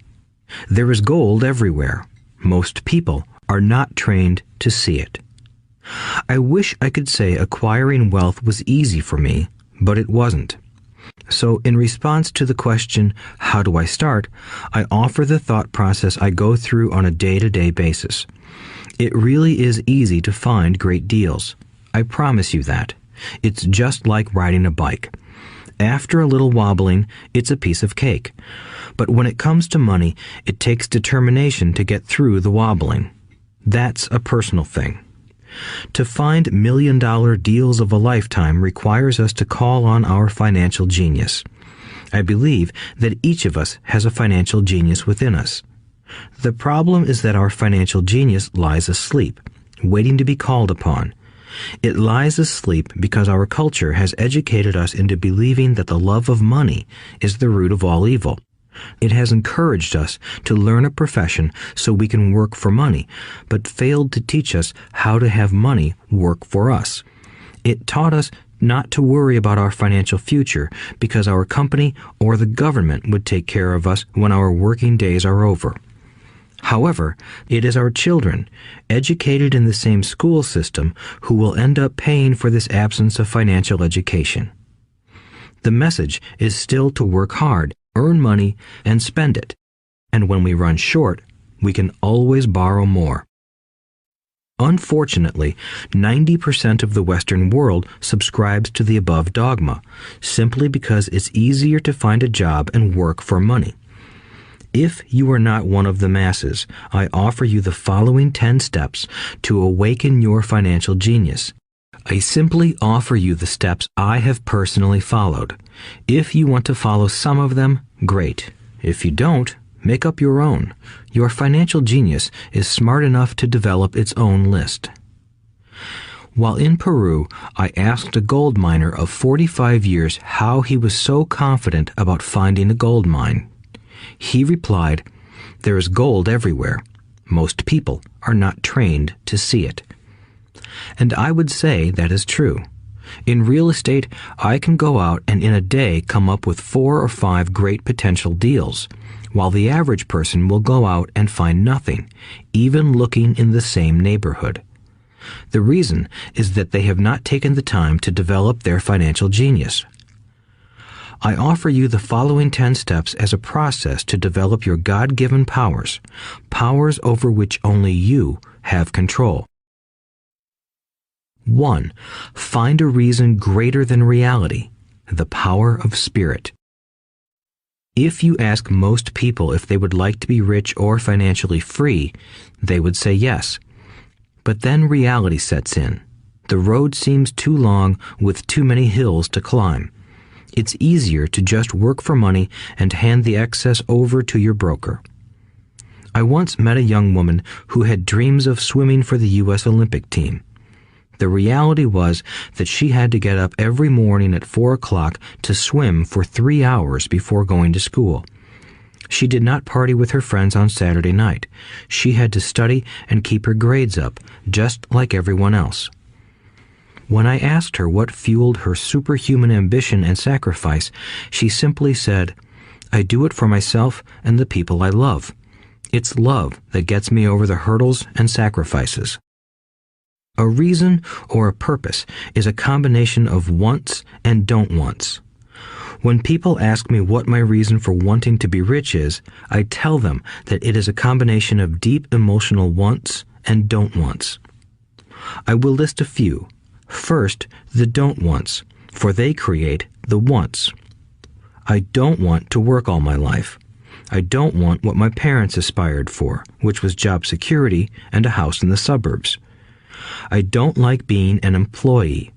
There is gold everywhere. Most people are not trained to see it. I wish I could say acquiring wealth was easy for me, but it wasn't. So in response to the question, how do I start, I offer the thought process I go through on a day-to-day basis. It really is easy to find great deals. I promise you that. It's just like riding a bike. After a little wobbling, it's a piece of cake. But when it comes to money, it takes determination to get through the wobbling. That's a personal thing. To find million-dollar deals of a lifetime requires us to call on our financial genius. I believe that each of us has a financial genius within us. The problem is that our financial genius lies asleep, waiting to be called upon. It lies asleep because our culture has educated us into believing that the love of money is the root of all evil. It has encouraged us to learn a profession so we can work for money, but failed to teach us how to have money work for us. It taught us not to worry about our financial future because our company or the government would take care of us when our working days are over. However, it is our children, educated in the same school system, who will end up paying for this absence of financial education. The message is still to work hard, earn money, and spend it. And when we run short, we can always borrow more. Unfortunately, 90% of the Western world subscribes to the above dogma, simply because it's easier to find a job and work for money. If you are not one of the masses, I offer you the following 10 steps to awaken your financial genius. I simply offer you the steps I have personally followed. If you want to follow some of them, great. If you don't, make up your own. Your financial genius is smart enough to develop its own list. While in Peru, I asked a gold miner of 45 years how he was so confident about finding a gold mine. He replied, "There is gold everywhere. Most people are not trained to see it." And I would say that is true. In real estate, I can go out and in a day come up with 4 or 5 great potential deals. while the average person will go out and find nothing, even looking in the same neighborhood. The reason is that they have not taken the time to develop their financial genius. I offer you the following 10 steps as a process to develop your God-given powers, powers over which only you have control. 1. Find a reason greater than reality, the power of spirit. If you ask most people if they would like to be rich or financially free, they would say yes. But then reality sets in. The road seems too long with too many hills to climb. It's easier to just work for money and hand the excess over to your broker. I once met a young woman who had dreams of swimming for the U.S. Olympic team. The reality was that she had to get up every morning at 4 o'clock to swim for 3 hours before going to school. She did not party with her friends on Saturday night. She had to study and keep her grades up, just like everyone else. When I asked her what fueled her superhuman ambition and sacrifice, she simply said, "I do it for myself and the people I love. It's love that gets me over the hurdles and sacrifices." A reason or a purpose is a combination of wants and don't wants. When people ask me what my reason for wanting to be rich is, I tell them that it is a combination of deep emotional wants and don't wants. I will list a few. First, the don't wants, for they create the wants. I don't want to work all my life. I don't want what my parents aspired for, which was job security and a house in the suburbs. I don't like being an employee.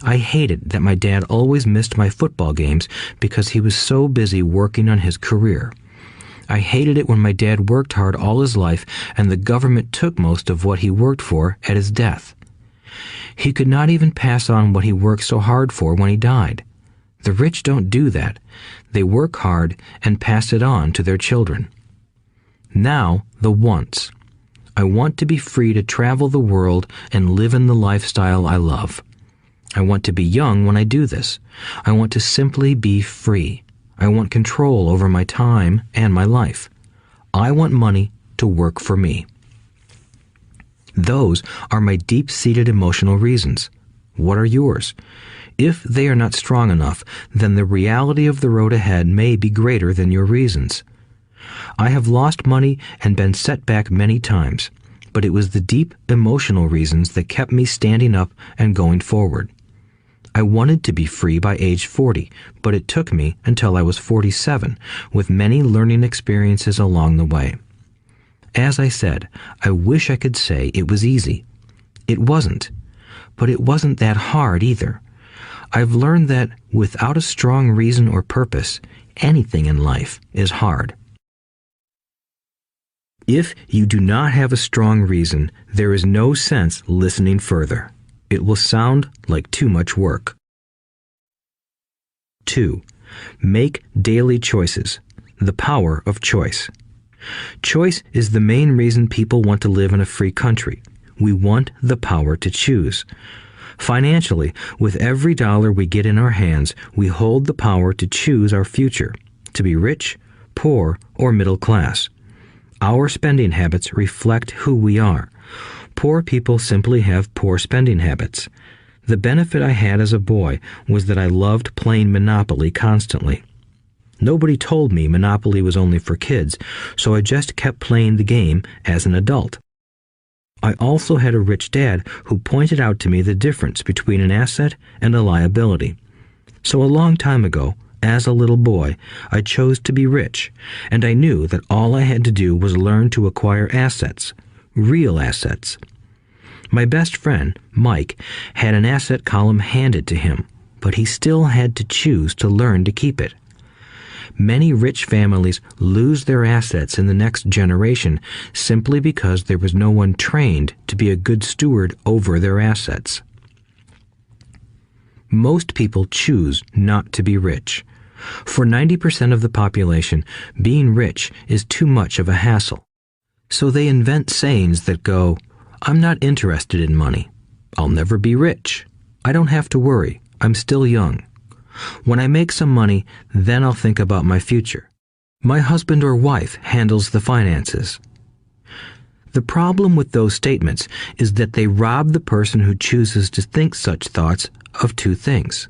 I hated that my dad always missed my football games because he was so busy working on his career. I hated it when my dad worked hard all his life and the government took most of what he worked for at his death. He could not even pass on what he worked so hard for when he died. The rich don't do that. They work hard and pass it on to their children. Now, the wants. I want to be free to travel the world and live in the lifestyle I love. I want to be young when I do this. I want to simply be free. I want control over my time and my life. I want money to work for me. Those are my deep-seated emotional reasons. What are yours? If they are not strong enough, then the reality of the road ahead may be greater than your reasons. I have lost money and been set back many times, but it was the deep emotional reasons that kept me standing up and going forward. I wanted to be free by age 40, but it took me until I was 47, with many learning experiences along the way. As I said, I wish I could say it was easy. It wasn't, but it wasn't that hard either. I've learned that without a strong reason or purpose, anything in life is hard. If you do not have a strong reason, there is no sense listening further. It will sound like too much work. 2. Make daily choices. The power of choice. Choice is the main reason people want to live in a free country. We want the power to choose. Financially, with every dollar we get in our hands, we hold the power to choose our future, to be rich, poor, or middle class. Our spending habits reflect who we are. Poor people simply have poor spending habits. The benefit I had as a boy was that I loved playing Monopoly constantly. Nobody told me Monopoly was only for kids, so I just kept playing the game as an adult. I also had a rich dad who pointed out to me the difference between an asset and a liability. So a long time ago, as a little boy, I chose to be rich, and I knew that all I had to do was learn to acquire assets, real assets. My best friend, Mike, had an asset column handed to him, but he still had to choose to learn to keep it. Many rich families lose their assets in the next generation simply because there was no one trained to be a good steward over their assets. Most people choose not to be rich. For 90% of the population, being rich is too much of a hassle. So they invent sayings that go, "I'm not interested in money. I'll never be rich. I don't have to worry. I'm still young. When I make some money, then I'll think about my future." My husband or wife handles the finances. The problem with those statements is that they rob the person who chooses to think such thoughts of two things.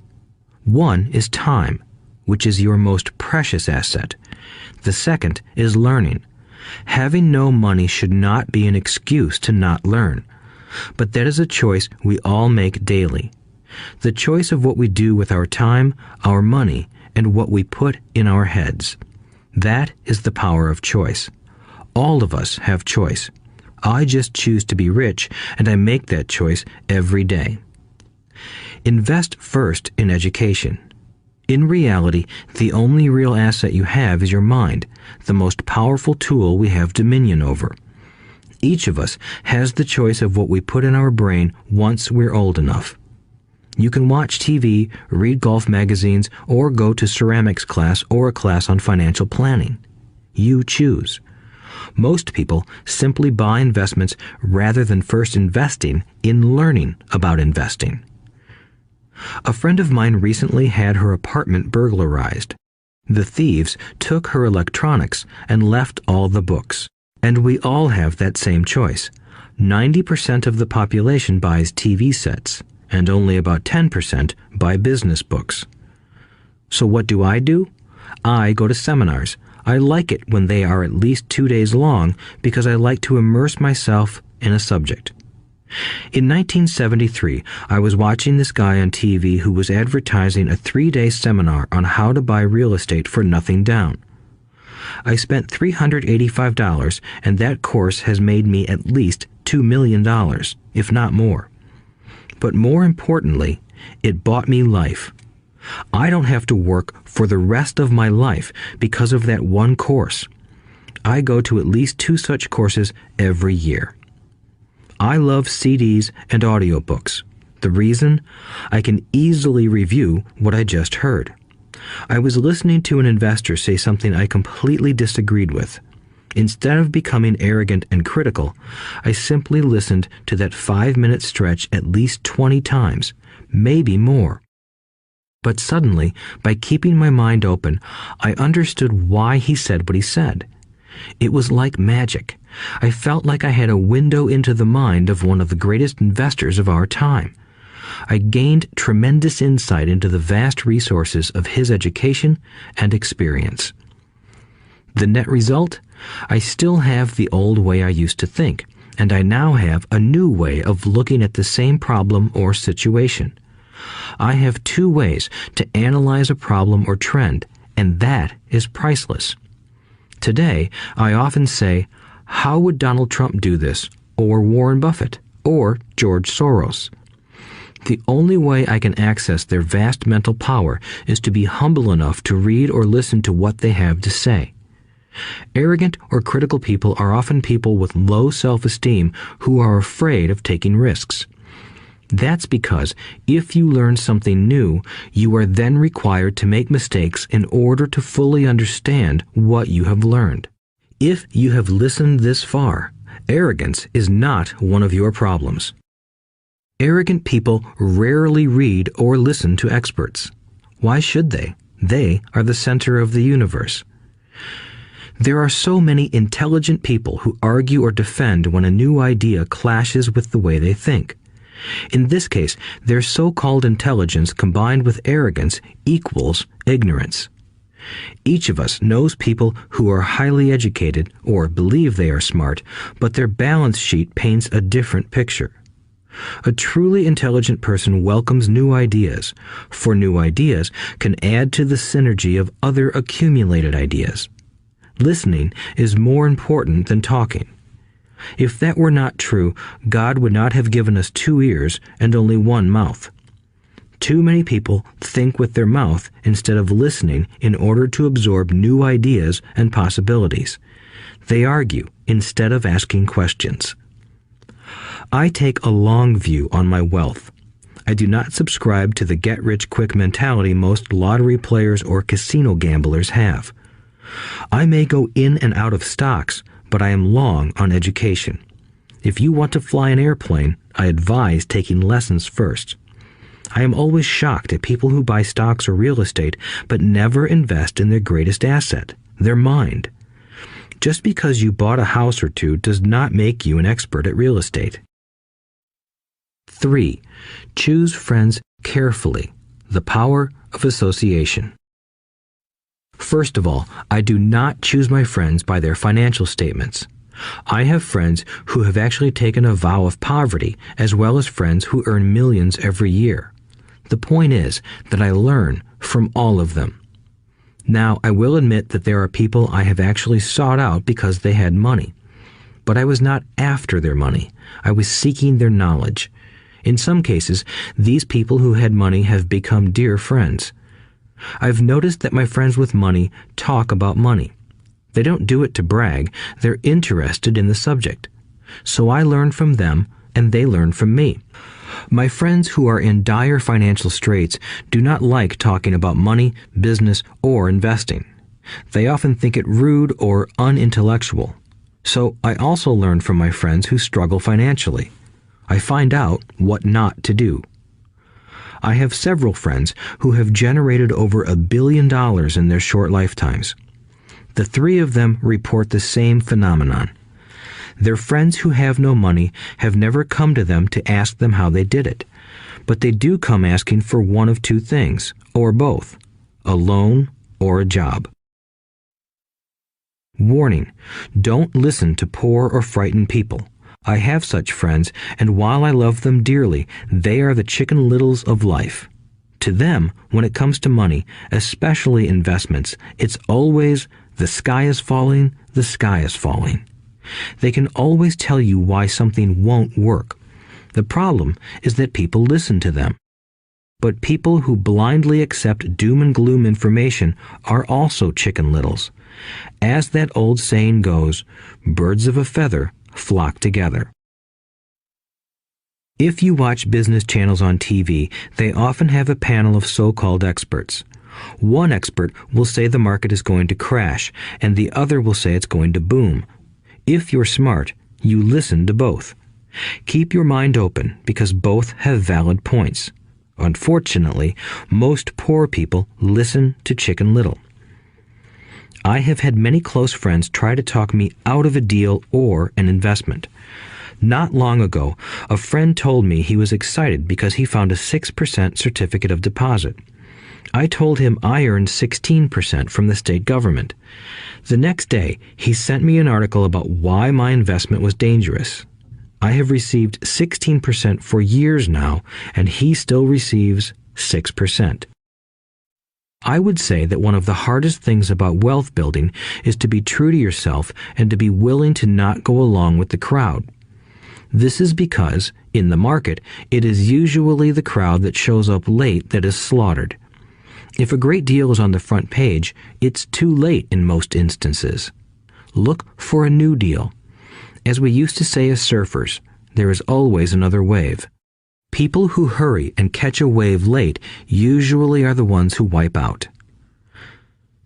One is time, which is your most precious asset. The second is learning. Having no money should not be an excuse to not learn, but that is a choice we all make daily. The choice of what we do with our time, our money, and what we put in our heads. That is the power of choice. All of us have choice. I just choose to be rich, and I make that choice every day. Invest first in education. In reality, the only real asset you have is your mind, the most powerful tool we have dominion over. Each of us has the choice of what we put in our brain once we're old enough. You can watch TV, read golf magazines, or go to ceramics class or a class on financial planning. You choose. Most people simply buy investments rather than first investing in learning about investing. A friend of mine recently had her apartment burglarized. The thieves took her electronics and left all the books. And we all have that same choice. 90% of the population buys TV sets, and only about 10% buy business books. So what do? I go to seminars. I like it when they are at least 2 days long because I like to immerse myself in a subject. In 1973, I was watching this guy on TV who was advertising a 3-day seminar on how to buy real estate for nothing down. I spent $385, and that course has made me at least $2 million, if not more. But more importantly, it bought me life. I don't have to work for the rest of my life because of that one course. I go to at least 2 such courses every year. I love CDs and audiobooks. The reason? I can easily review what I just heard. I was listening to an investor say something I completely disagreed with. Instead of becoming arrogant and critical, I simply listened to that 5-minute stretch at least 20 times, maybe more. But suddenly, by keeping my mind open, I understood why he said what he said. It was like magic. I felt like I had a window into the mind of one of the greatest investors of our time. I gained tremendous insight into the vast resources of his education and experience. The net result? I still have the old way I used to think, and I now have a new way of looking at the same problem or situation. I have 2 ways to analyze a problem or trend, and that is priceless. Today, I often say, how would Donald Trump do this, or Warren Buffett, or George Soros? The only way I can access their vast mental power is to be humble enough to read or listen to what they have to say. Arrogant or critical people are often people with low self-esteem who are afraid of taking risks. That's because if you learn something new, you are then required to make mistakes in order to fully understand what you have learned. If you have listened this far, arrogance is not one of your problems. Arrogant people rarely read or listen to experts. Why should they? They are the center of the universe. There are so many intelligent people who argue or defend when a new idea clashes with the way they think. In this case, their so-called intelligence combined with arrogance equals ignorance. Each of us knows people who are highly educated or believe they are smart, but their balance sheet paints a different picture. A truly intelligent person welcomes new ideas, for new ideas can add to the synergy of other accumulated ideas. Listening is more important than talking. If that were not true, God would not have given us 2 ears and only 1 mouth. Too many people think with their mouth instead of listening in order to absorb new ideas and possibilities. They argue instead of asking questions. I take a long view on my wealth. I do not subscribe to the get-rich-quick mentality most lottery players or casino gamblers have. I may go in and out of stocks, but I am long on education. If you want to fly an airplane, I advise taking lessons first. I am always shocked at people who buy stocks or real estate but never invest in their greatest asset, their mind. Just because you bought a house or two does not make you an expert at real estate. 3. Choose friends carefully. The power of association. First of all, I do not choose my friends by their financial statements. I have friends who have actually taken a vow of poverty, as well as friends who earn millions every year. The point is that I learn from all of them. Now, I will admit that there are people I have actually sought out because they had money. But I was not after their money. I was seeking their knowledge. In some cases, these people who had money have become dear friends. I've noticed that my friends with money talk about money. They don't do it to brag. They're interested in the subject. So I learn from them, and they learn from me. My friends who are in dire financial straits do not like talking about money, business, or investing. They often think it rude or unintellectual. So I also learn from my friends who struggle financially. I find out what not to do. I have several friends who have generated over $1 billion in their short lifetimes. The 3 of them report the same phenomenon. Their friends who have no money have never come to them to ask them how they did it, but they do come asking for one of 2 things, or both, a loan or a job. Warning: don't listen to poor or frightened people. I have such friends, and while I love them dearly, they are the Chicken Littles of life. To them, when it comes to money, especially investments, it's always, the sky is falling, the sky is falling. They can always tell you why something won't work. The problem is that people listen to them. But people who blindly accept doom and gloom information are also Chicken Littles. As that old saying goes, birds of a feather flock together. If you watch business channels on TV, they often have a panel of so-called experts. One expert will say the market is going to crash, and the other will say it's going to boom. If you're smart, you listen to both. Keep your mind open because both have valid points. Unfortunately, most poor people listen to Chicken Little. I have had many close friends try to talk me out of a deal or an investment. Not long ago, a friend told me he was excited because he found a 6% certificate of deposit. I told him I earned 16% from the state government. The next day, he sent me an article about why my investment was dangerous. I have received 16% for years now, and he still receives 6%. I would say that one of the hardest things about wealth building is to be true to yourself and to be willing to not go along with the crowd. This is because, in the market, it is usually the crowd that shows up late that is slaughtered. If a great deal is on the front page, it's too late in most instances. Look for a new deal. As we used to say as surfers, there is always another wave. People who hurry and catch a wave late usually are the ones who wipe out.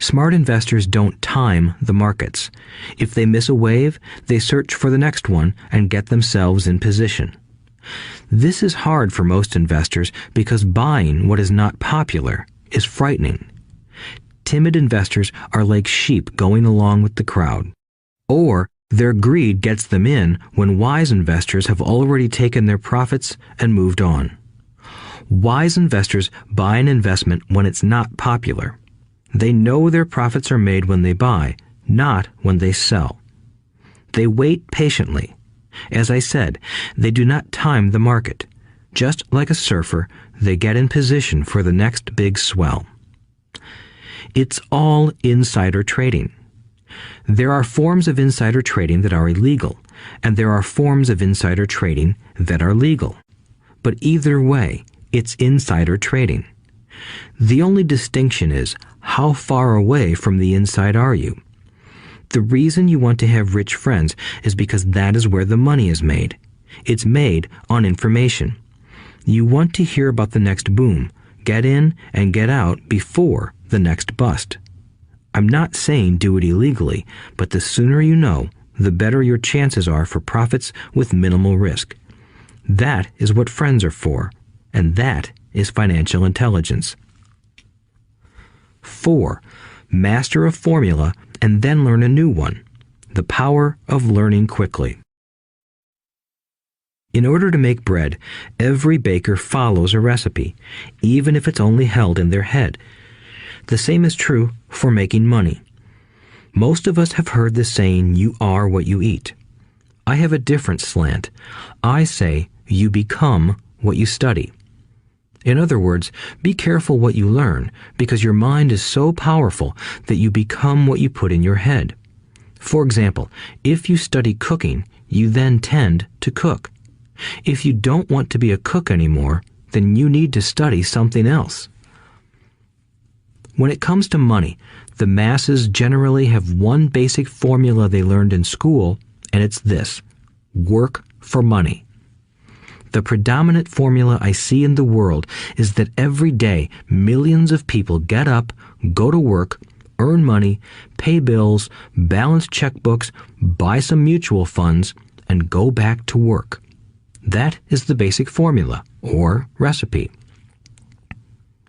Smart investors don't time the markets. If they miss a wave, they search for the next one and get themselves in position. This is hard for most investors because buying what is not popular is frightening. Timid investors are like sheep going along with the crowd. Or their greed gets them in when wise investors have already taken their profits and moved on. Wise investors buy an investment when it's not popular. They know their profits are made when they buy, not when they sell. They wait patiently. As I said, they do not time the market. Just like a surfer, they get in position for the next big swell. It's all insider trading. There are forms of insider trading that are illegal, and there are forms of insider trading that are legal. But either way, it's insider trading. The only distinction is, how far away from the inside are you? The reason you want to have rich friends is because that is where the money is made. It's made on information. You want to hear about the next boom, get in and get out before the next bust. I'm not saying do it illegally, but the sooner you know, the better your chances are for profits with minimal risk. That is what friends are for, and that is financial intelligence. 4. Master a formula and then learn a new one. The power of learning quickly. In order to make bread, every baker follows a recipe, even if it's only held in their head. The same is true for making money. Most of us have heard the saying, "You are what you eat." I have a different slant. I say, "You become what you study." In other words, be careful what you learn, because your mind is so powerful that you become what you put in your head. For example, if you study cooking, you then tend to cook. If you don't want to be a cook anymore, then you need to study something else. When it comes to money, the masses generally have one basic formula they learned in school, and it's this: work for money. The predominant formula I see in the world is that every day millions of people get up, go to work, earn money, pay bills, balance checkbooks, buy some mutual funds, and go back to work. That is the basic formula, or recipe.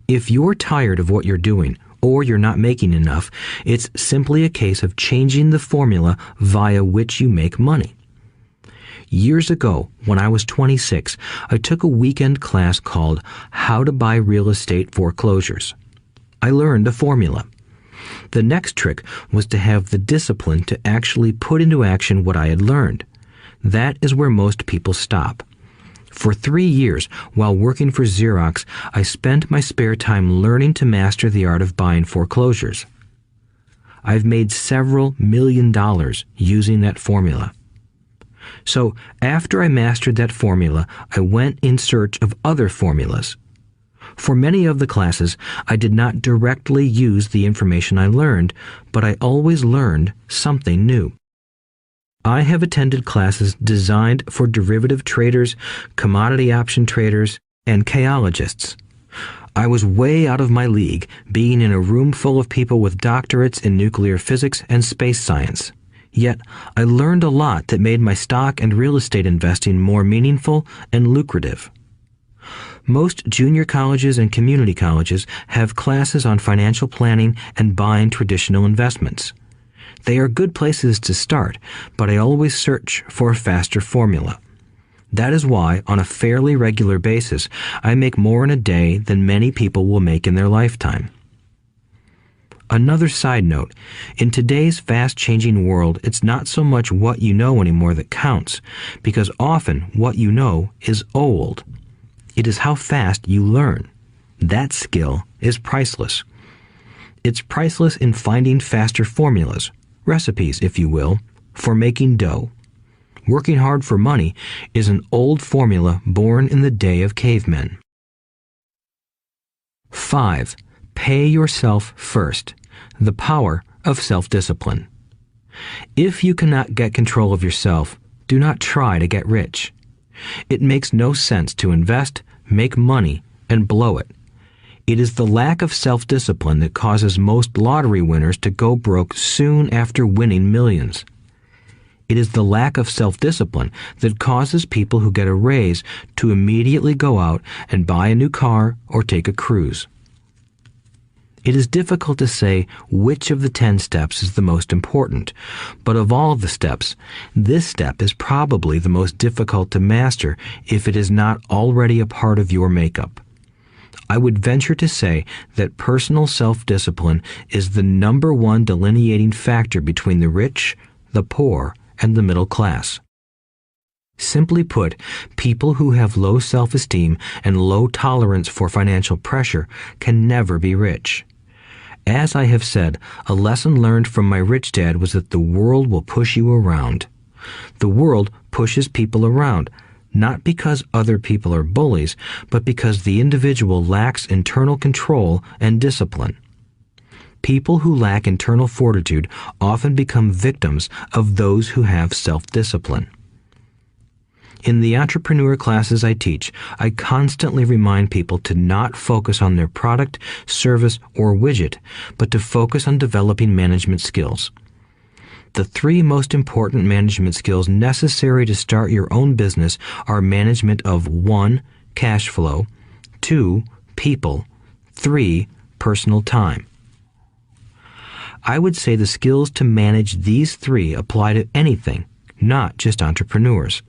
If you're tired of what you're doing, or you're not making enough, it's simply a case of changing the formula via which you make money. Years ago, when I was 26, I took a weekend class called How to Buy Real Estate Foreclosures. I learned a formula. The next trick was to have the discipline to actually put into action what I had learned. That is where most people stop. For 3 years, while working for Xerox, I spent my spare time learning to master the art of buying foreclosures. I've made several $1,000,000 using that formula. So, after I mastered that formula, I went in search of other formulas. For many of the classes, I did not directly use the information I learned, but I always learned something new. I have attended classes designed for derivative traders, commodity option traders, and chaologists. I was way out of my league, being in a room full of people with doctorates in nuclear physics and space science. Yet, I learned a lot that made my stock and real estate investing more meaningful and lucrative. Most junior colleges and community colleges have classes on financial planning and buying traditional investments. They are good places to start, but I always search for a faster formula. That is why, on a fairly regular basis, I make more in a day than many people will make in their lifetime. Another side note, in today's fast-changing world, it's not so much what you know anymore that counts, because often what you know is old. It is how fast you learn. That skill is priceless. It's priceless in finding faster formulas, recipes, if you will, for making dough. Working hard for money is an old formula born in the day of cavemen. 5. Pay yourself first. The power of self-discipline. If you cannot get control of yourself, do not try to get rich. It makes no sense to invest, make money, and blow it. It is the lack of self-discipline that causes most lottery winners to go broke soon after winning millions. It is the lack of self-discipline that causes people who get a raise to immediately go out and buy a new car or take a cruise. It is difficult to say which of the 10 steps is the most important, but of all the steps, this step is probably the most difficult to master if it is not already a part of your makeup. I would venture to say that personal self-discipline is the number one delineating factor between the rich, the poor, and the middle class. Simply put, people who have low self-esteem and low tolerance for financial pressure can never be rich. As I have said, a lesson learned from my rich dad was that the world will push you around. The world pushes people around, not because other people are bullies, but because the individual lacks internal control and discipline. People who lack internal fortitude often become victims of those who have self-discipline. In the entrepreneur classes I teach, I constantly remind people to not focus on their product, service, or widget, but to focus on developing management skills. The 3 most important management skills necessary to start your own business are management of 1. Cash flow, 2. People, 3. Personal time. I would say the skills to manage these three apply to anything, not just entrepreneurs.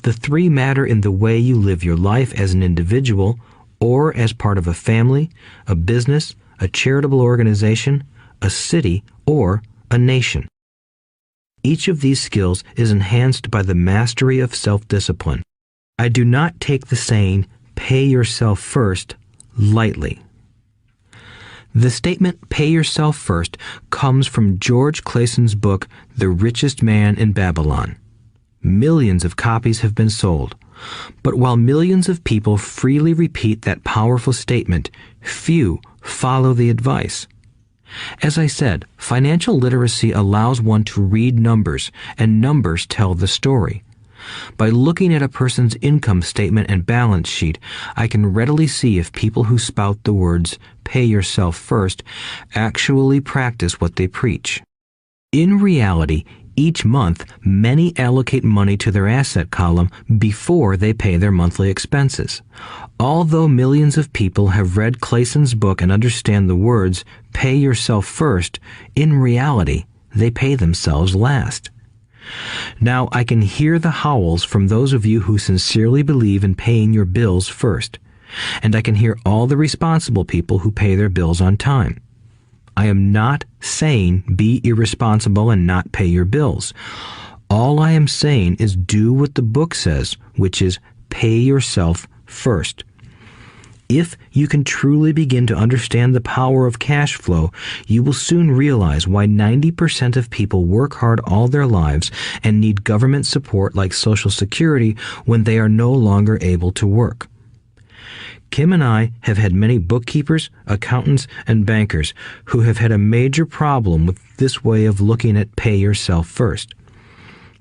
The three matter in the way you live your life as an individual or as part of a family, a business, a charitable organization, a city, or a nation. Each of these skills is enhanced by the mastery of self-discipline. I do not take the saying, "pay yourself first," lightly. The statement, "pay yourself first," comes from George Clayson's book, The Richest Man in Babylon. Millions of copies have been sold. But while millions of people freely repeat that powerful statement, few follow the advice. As I said, financial literacy allows one to read numbers, and numbers tell the story. By looking at a person's income statement and balance sheet, I can readily see if people who spout the words, "pay yourself first," actually practice what they preach. In reality, each month, many allocate money to their asset column before they pay their monthly expenses. Although millions of people have read Clayson's book and understand the words, "pay yourself first," in reality, they pay themselves last. Now, I can hear the howls from those of you who sincerely believe in paying your bills first, and I can hear all the responsible people who pay their bills on time. I am not saying be irresponsible and not pay your bills. All I am saying is do what the book says, which is pay yourself first. If you can truly begin to understand the power of cash flow, you will soon realize why 90% of people work hard all their lives and need government support like Social Security when they are no longer able to work. Kim and I have had many bookkeepers, accountants, and bankers who have had a major problem with this way of looking at pay yourself first.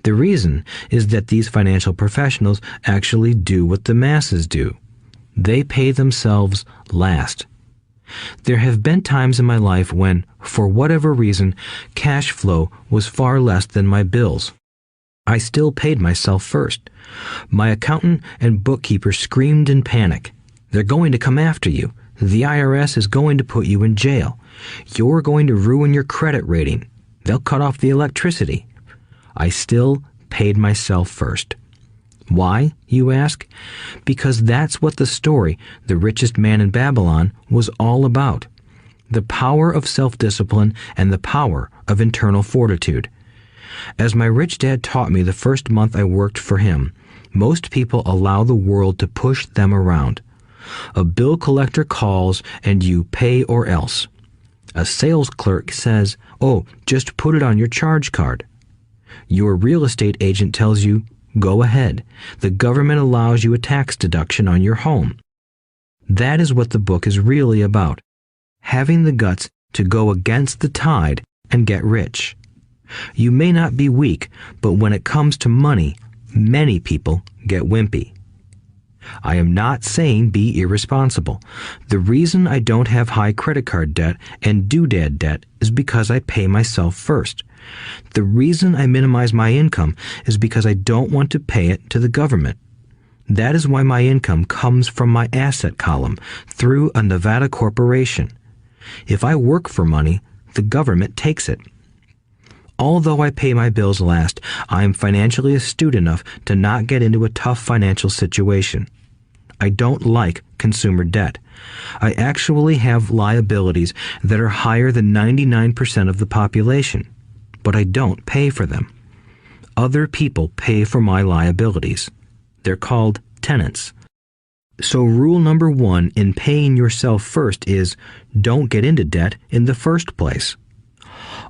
The reason is that these financial professionals actually do what the masses do. They pay themselves last. There have been times in my life when, for whatever reason, cash flow was far less than my bills. I still paid myself first. My accountant and bookkeeper screamed in panic. "They're going to come after you. The IRS is going to put you in jail. You're going to ruin your credit rating. They'll cut off the electricity." I still paid myself first. Why, you ask? Because that's what the story, The Richest Man in Babylon, was all about. The power of self-discipline and the power of internal fortitude. As my rich dad taught me the first month I worked for him, most people allow the world to push them around. A bill collector calls and you pay or else. A sales clerk says, "Oh, just put it on your charge card." Your real estate agent tells you, "Go ahead. The government allows you a tax deduction on your home." That is what the book is really about. Having the guts to go against the tide and get rich. You may not be weak, but when it comes to money, many people get wimpy. I am not saying be irresponsible. The reason I don't have high credit card debt and doodad debt is because I pay myself first. The reason I minimize my income is because I don't want to pay it to the government. That is why my income comes from my asset column through a Nevada corporation. If I work for money, the government takes it. Although I pay my bills last, I am financially astute enough to not get into a tough financial situation. I don't like consumer debt. I actually have liabilities that are higher than 99% of the population, but I don't pay for them. Other people pay for my liabilities. They're called tenants. So rule number 1 in paying yourself first is don't get into debt in the first place.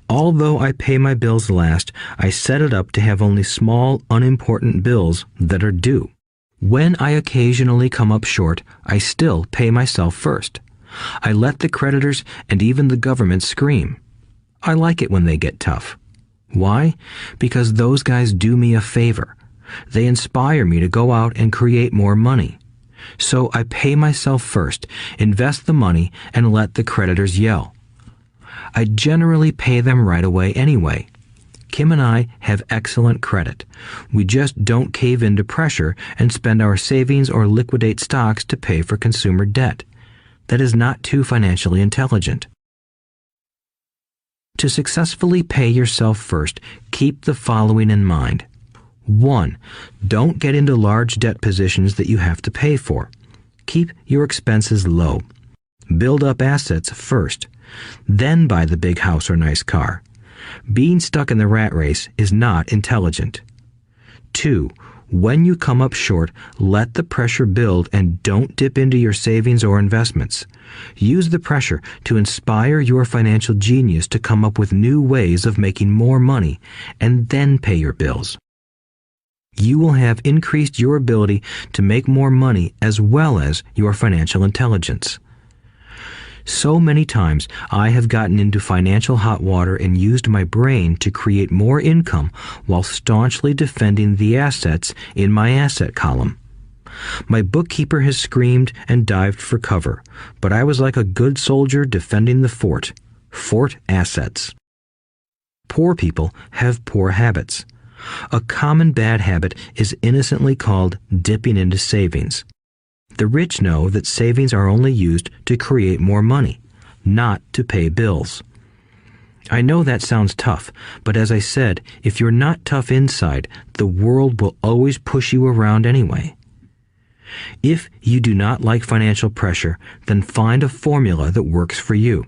Although I pay my bills last, I set it up to have only small, unimportant bills that are due. When I occasionally come up short, I still pay myself first. I let the creditors and even the government scream. I like it when they get tough. Why? Because those guys do me a favor. They inspire me to go out and create more money. So I pay myself first, invest the money, and let the creditors yell. I generally pay them right away anyway. Kim and I have excellent credit. We just don't cave into pressure and spend our savings or liquidate stocks to pay for consumer debt. That is not too financially intelligent. To successfully pay yourself first, keep the following in mind. 1. Don't get into large debt positions that you have to pay for. Keep your expenses low. Build up assets first, then buy the big house or nice car. Being stuck in the rat race is not intelligent. 2. When you come up short, let the pressure build and don't dip into your savings or investments. Use the pressure to inspire your financial genius to come up with new ways of making more money and then pay your bills. You will have increased your ability to make more money as well as your financial intelligence. So many times I have gotten into financial hot water and used my brain to create more income while staunchly defending the assets in my asset column. My bookkeeper has screamed and dived for cover, but I was like a good soldier defending the fort. Fort assets. Poor people have poor habits. A common bad habit is innocently called dipping into savings. The rich know that savings are only used to create more money, not to pay bills. I know that sounds tough, but as I said, if you're not tough inside, the world will always push you around anyway. If you do not like financial pressure, then find a formula that works for you.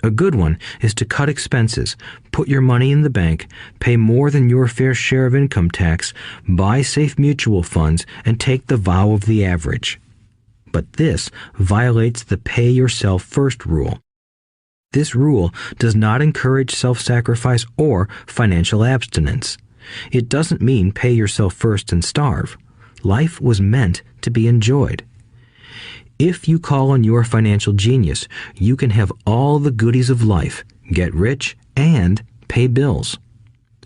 A good one is to cut expenses, put your money in the bank, pay more than your fair share of income tax, buy safe mutual funds, and take the vow of the average. But this violates the pay yourself first rule. This rule does not encourage self-sacrifice or financial abstinence. It doesn't mean pay yourself first and starve. Life was meant to be enjoyed. If you call on your financial genius, you can have all the goodies of life, get rich, and pay bills.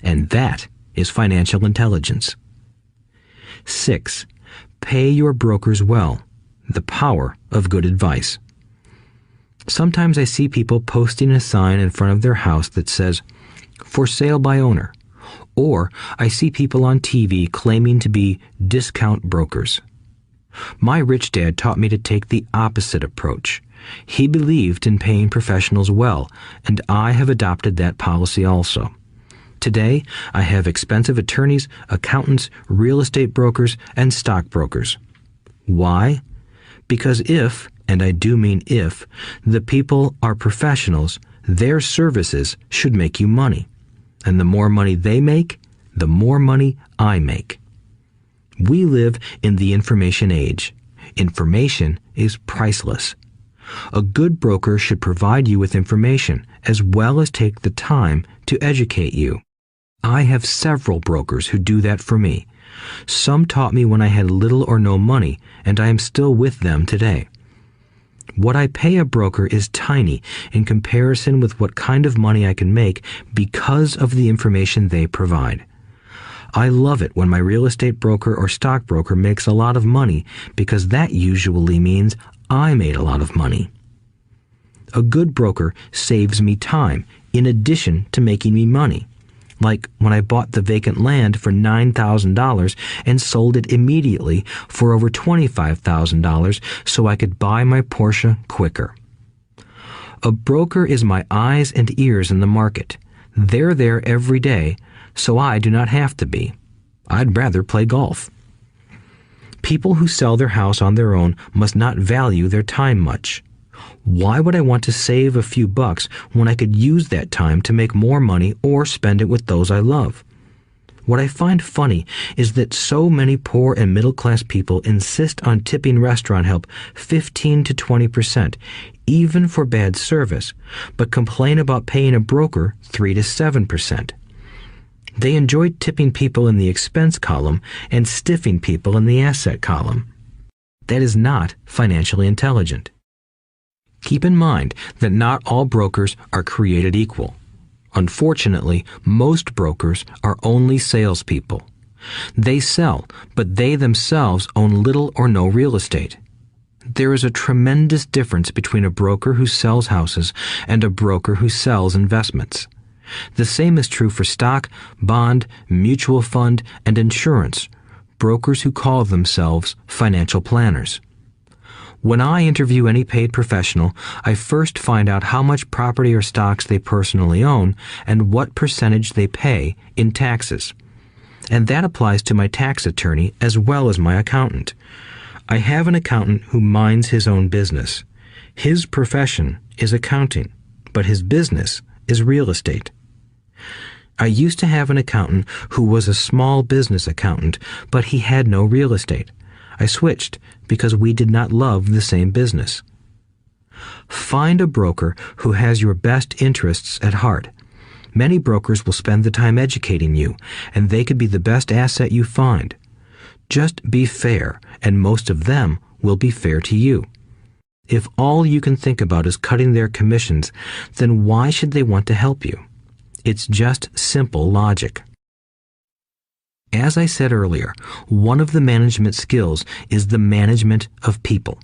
And that is financial intelligence. 6. Pay your brokers well. The power of good advice. Sometimes I see people posting a sign in front of their house that says, "For sale by owner," or I see people on TV claiming to be discount brokers. My rich dad taught me to take the opposite approach. He believed in paying professionals well, and I have adopted that policy also. Today, I have expensive attorneys, accountants, real estate brokers, and stockbrokers. Why? Because if, and I do mean if, the people are professionals, their services should make you money. And the more money they make, the more money I make. We live in the information age. Information is priceless. A good broker should provide you with information as well as take the time to educate you. I have several brokers who do that for me. Some taught me when I had little or no money, and I am still with them today. What I pay a broker is tiny in comparison with what kind of money I can make because of the information they provide. I love it when my real estate broker or stockbroker makes a lot of money because that usually means I made a lot of money. A good broker saves me time in addition to making me money. Like when I bought the vacant land for $9,000 and sold it immediately for over $25,000 so I could buy my Porsche quicker. A broker is my eyes and ears in the market. They're there every day, so I do not have to be. I'd rather play golf. People who sell their house on their own must not value their time much. Why would I want to save a few bucks when I could use that time to make more money or spend it with those I love? What I find funny is that so many poor and middle-class people insist on tipping restaurant help 15 to 20%, even for bad service, but complain about paying a broker 3 to 7%. They enjoy tipping people in the expense column and stiffing people in the asset column. That is not financially intelligent. Keep in mind that not all brokers are created equal. Unfortunately, most brokers are only salespeople. They sell, but they themselves own little or no real estate. There is a tremendous difference between a broker who sells houses and a broker who sells investments. The same is true for stock, bond, mutual fund, and insurance, brokers who call themselves financial planners. When I interview any paid professional, I first find out how much property or stocks they personally own and what percentage they pay in taxes. And that applies to my tax attorney as well as my accountant. I have an accountant who minds his own business. His profession is accounting, but his business is real estate. I used to have an accountant who was a small business accountant, but he had no real estate. I switched because we did not love the same business. Find a broker who has your best interests at heart. Many brokers will spend the time educating you, and they could be the best asset you find. Just be fair, and most of them will be fair to you. If all you can think about is cutting their commissions, then why should they want to help you? It's just simple logic. As I said earlier, one of the management skills is the management of people.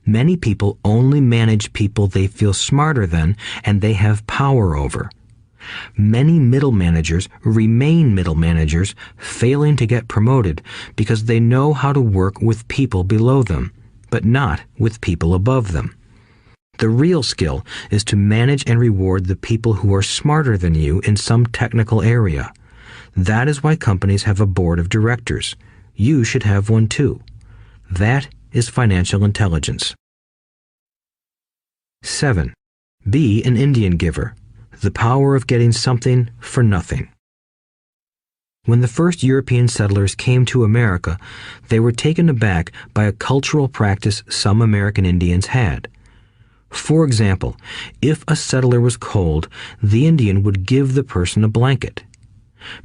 Many people only manage people they feel smarter than and they have power over. Many middle managers remain middle managers, failing to get promoted because they know how to work with people below them, but not with people above them. The real skill is to manage and reward the people who are smarter than you in some technical area. That is why companies have a board of directors. You should have one too. That is financial intelligence. 7. Be an Indian giver. The power of getting something for nothing. When the first European settlers came to America, they were taken aback by a cultural practice some American Indians had. For example, if a settler was cold, the Indian would give the person a blanket.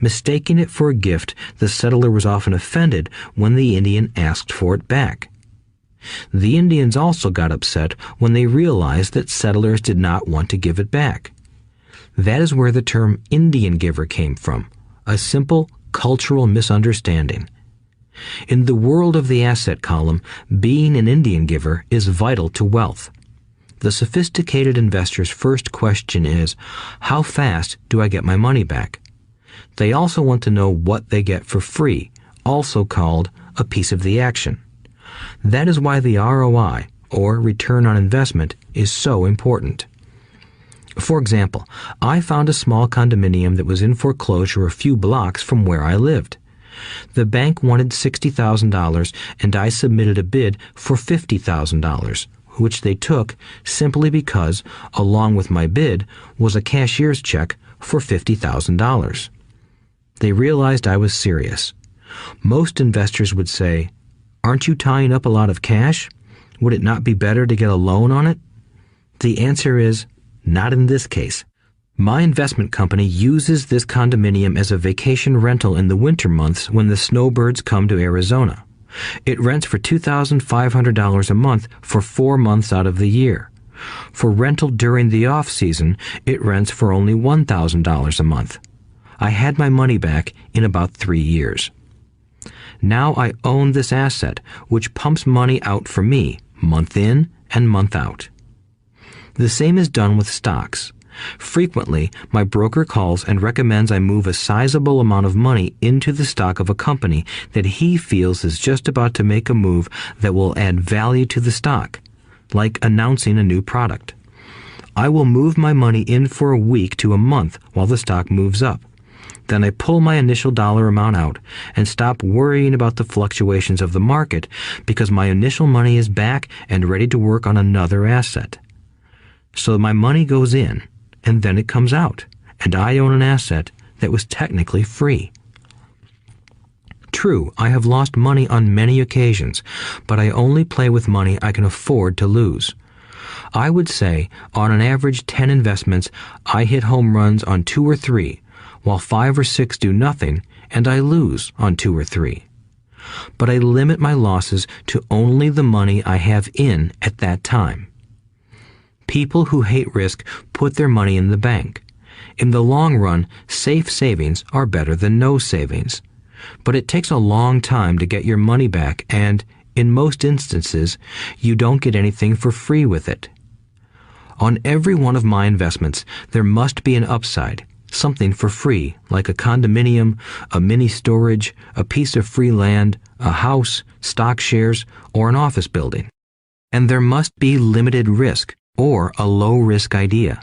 Mistaking it for a gift, the settler was often offended when the Indian asked for it back. The Indians also got upset when they realized that settlers did not want to give it back. That is where the term Indian giver came from, a simple cultural misunderstanding. In the world of the asset column, being an Indian giver is vital to wealth. The sophisticated investor's first question is, how fast do I get my money back? They also want to know what they get for free, also called a piece of the action. That is why the ROI, or return on investment, is so important. For example, I found a small condominium that was in foreclosure a few blocks from where I lived. The bank wanted $60,000 and I submitted a bid for $50,000, which they took simply because, along with my bid, was a cashier's check for $50,000. They realized I was serious. Most investors would say, "Aren't you tying up a lot of cash? Would it not be better to get a loan on it?" The answer is, not in this case. My investment company uses this condominium as a vacation rental in the winter months when the snowbirds come to Arizona. It rents for $2,500 a month for 4 months out of the year. For rental during the off-season, it rents for only $1,000 a month. I had my money back in about 3 years. Now I own this asset, which pumps money out for me, month in and month out. The same is done with stocks. Frequently, my broker calls and recommends I move a sizable amount of money into the stock of a company that he feels is just about to make a move that will add value to the stock, like announcing a new product. I will move my money in for a week to a month while the stock moves up. Then I pull my initial dollar amount out and stop worrying about the fluctuations of the market because my initial money is back and ready to work on another asset. So my money goes in, and then it comes out, and I own an asset that was technically free. True, I have lost money on many occasions, but I only play with money I can afford to lose. I would say, on an average 10 investments, I hit home runs on 2 or 3, while 5 or 6 do nothing, and I lose on 2 or 3. But I limit my losses to only the money I have in at that time. People who hate risk put their money in the bank. In the long run, safe savings are better than no savings. But it takes a long time to get your money back, and, in most instances, you don't get anything for free with it. On every one of my investments, there must be an upside, something for free, like a condominium, a mini storage, a piece of free land, a house, stock shares, or an office building. And there must be limited risk or a low-risk idea.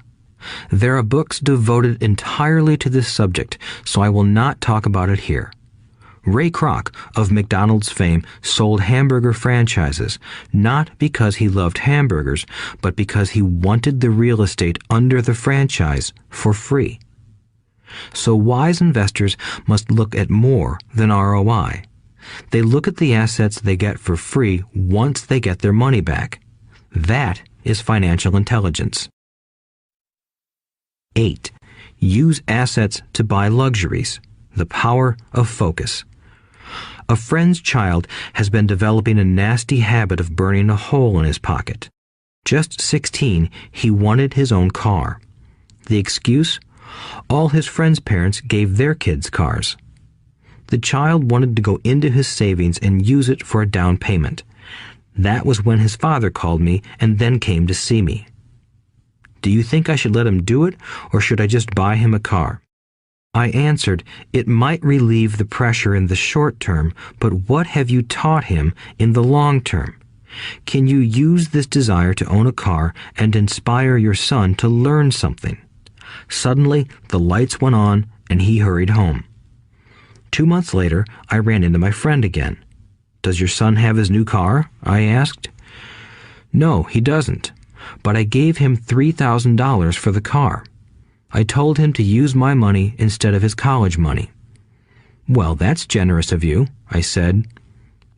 There are books devoted entirely to this subject, so I will not talk about it here. Ray Kroc of McDonald's fame sold hamburger franchises, not because he loved hamburgers, but because he wanted the real estate under the franchise for free. So wise investors must look at more than ROI. They look at the assets they get for free once they get their money back. That is financial intelligence. 8. Use assets to buy luxuries. The power of focus. A friend's child has been developing a nasty habit of burning a hole in his pocket. Just 16, he wanted his own car. The excuse? All his friends' parents gave their kids cars. The child wanted to go into his savings and use it for a down payment. That was when his father called me and then came to see me. Do you think I should let him do it, or should I just buy him a car? I answered, it might relieve the pressure in the short term, but what have you taught him in the long term? Can you use this desire to own a car and inspire your son to learn something? Suddenly, the lights went on and he hurried home. 2 months later, I ran into my friend again. Does your son have his new car? I asked. No, he doesn't, but I gave him $3,000 for the car. I told him to use my money instead of his college money. Well, that's generous of you, I said.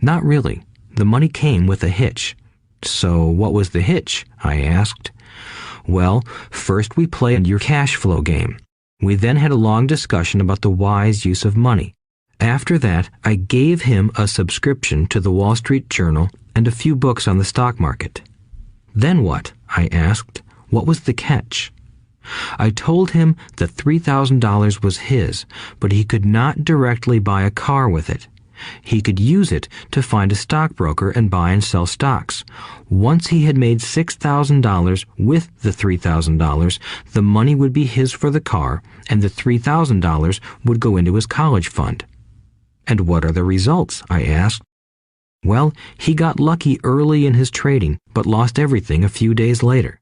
Not really. The money came with a hitch. So what was the hitch? I asked. Well, first we played your cash flow game. We then had a long discussion about the wise use of money. After that, I gave him a subscription to the Wall Street Journal and a few books on the stock market. Then what? I asked. What was the catch? I told him that $3,000 was his, but he could not directly buy a car with it. He could use it to find a stockbroker and buy and sell stocks. Once he had made $6,000 with the $3,000, the money would be his for the car, and the $3,000 would go into his college fund. And what are the results? I asked. Well, he got lucky early in his trading, but lost everything a few days later.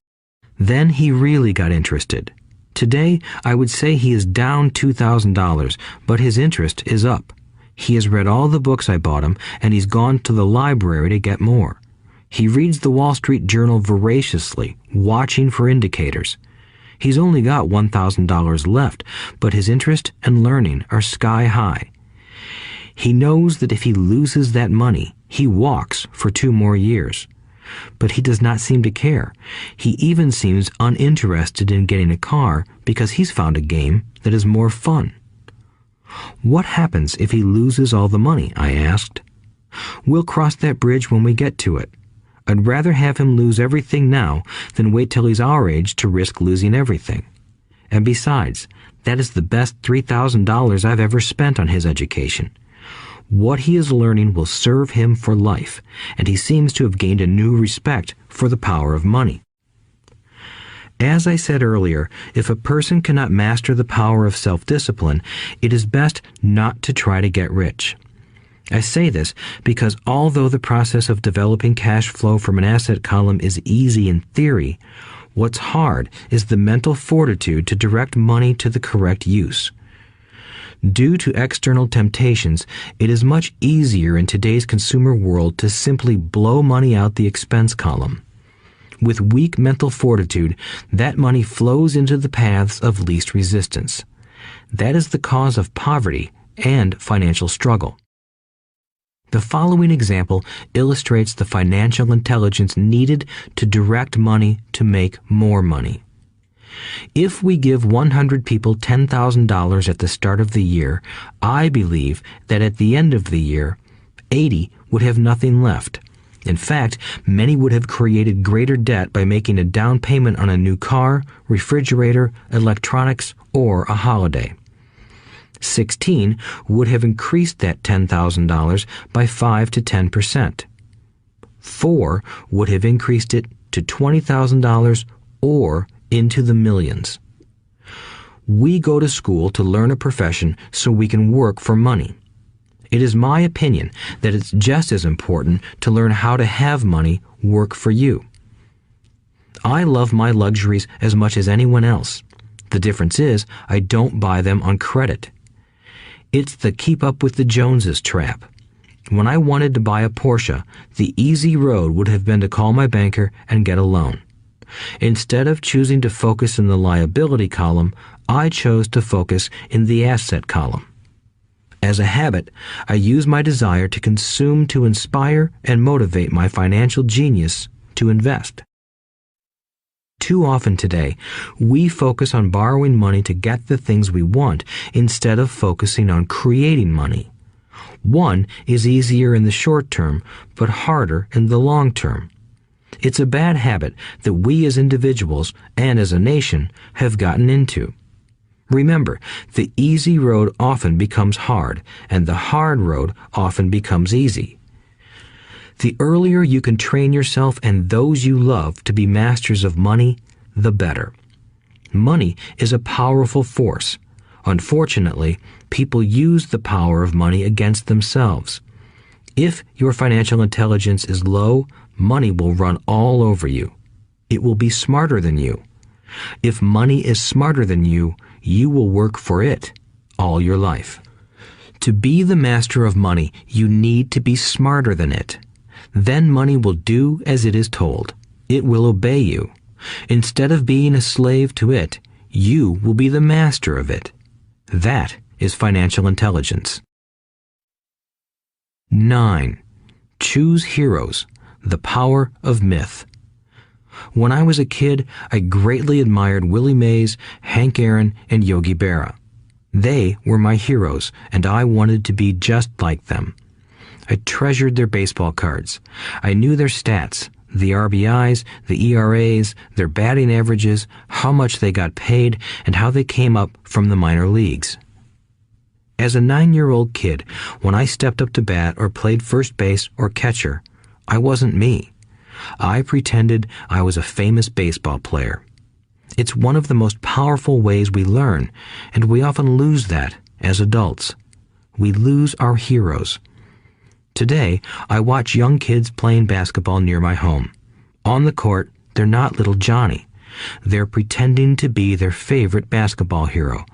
Then he really got interested. Today, I would say he is down $2,000, but his interest is up. He has read all the books I bought him, and he's gone to the library to get more. He reads the Wall Street Journal voraciously, watching for indicators. He's only got $1,000 left, but his interest and learning are sky high. He knows that if he loses that money, he walks for 2 more years. But he does not seem to care. He even seems uninterested in getting a car because he's found a game that is more fun. What happens if he loses all the money? I asked. We'll cross that bridge when we get to it. I'd rather have him lose everything now than wait till he's our age to risk losing everything. And besides, that is the best $3,000 I've ever spent on his education. What he is learning will serve him for life, and he seems to have gained a new respect for the power of money. As I said earlier, if a person cannot master the power of self-discipline, it is best not to try to get rich. I say this because although the process of developing cash flow from an asset column is easy in theory, what's hard is the mental fortitude to direct money to the correct use. Due to external temptations, it is much easier in today's consumer world to simply blow money out the expense column. With weak mental fortitude, that money flows into the paths of least resistance. That is the cause of poverty and financial struggle. The following example illustrates the financial intelligence needed to direct money to make more money. If we give 100 people $10,000 at the start of the year, I believe that at the end of the year, 80 would have nothing left. In fact, many would have created greater debt by making a down payment on a new car, refrigerator, electronics, or a holiday. 16 would have increased that $10,000 by 5 to 10%. 4 would have increased it to $20,000 or into the millions. We go to school to learn a profession so we can work for money. It is my opinion that it's just as important to learn how to have money work for you. I love my luxuries as much as anyone else. The difference is I don't buy them on credit. It's the keep up with the Joneses trap. When I wanted to buy a Porsche, the easy road would have been to call my banker and get a loan. Instead of choosing to focus in the liability column, I chose to focus in the asset column. As a habit, I use my desire to consume to inspire and motivate my financial genius to invest. Too often today, we focus on borrowing money to get the things we want instead of focusing on creating money. One is easier in the short term, but harder in the long term. It's a bad habit that we as individuals and as a nation have gotten into. Remember, the easy road often becomes hard, and the hard road often becomes easy. The earlier you can train yourself and those you love to be masters of money, the better. Money is a powerful force. Unfortunately, people use the power of money against themselves. If your financial intelligence is low, money will run all over you. It will be smarter than you. If money is smarter than you, you will work for it all your life. To be the master of money, you need to be smarter than it. Then money will do as it is told. It will obey you. Instead of being a slave to it, you will be the master of it. That is financial intelligence. 9. Choose heroes. The power of myth. When I was a kid, I greatly admired Willie Mays, Hank Aaron, and Yogi Berra. They were my heroes, and I wanted to be just like them. I treasured their baseball cards. I knew their stats, the RBIs, the ERAs, their batting averages, how much they got paid, and how they came up from the minor leagues. As a 9-year-old kid, when I stepped up to bat or played first base or catcher, I wasn't me. I pretended I was a famous baseball player. It's one of the most powerful ways we learn, and we often lose that as adults. We lose our heroes. Today, I watch young kids playing basketball near my home. On the court, they're not little Johnny. They're pretending to be their favorite basketball hero.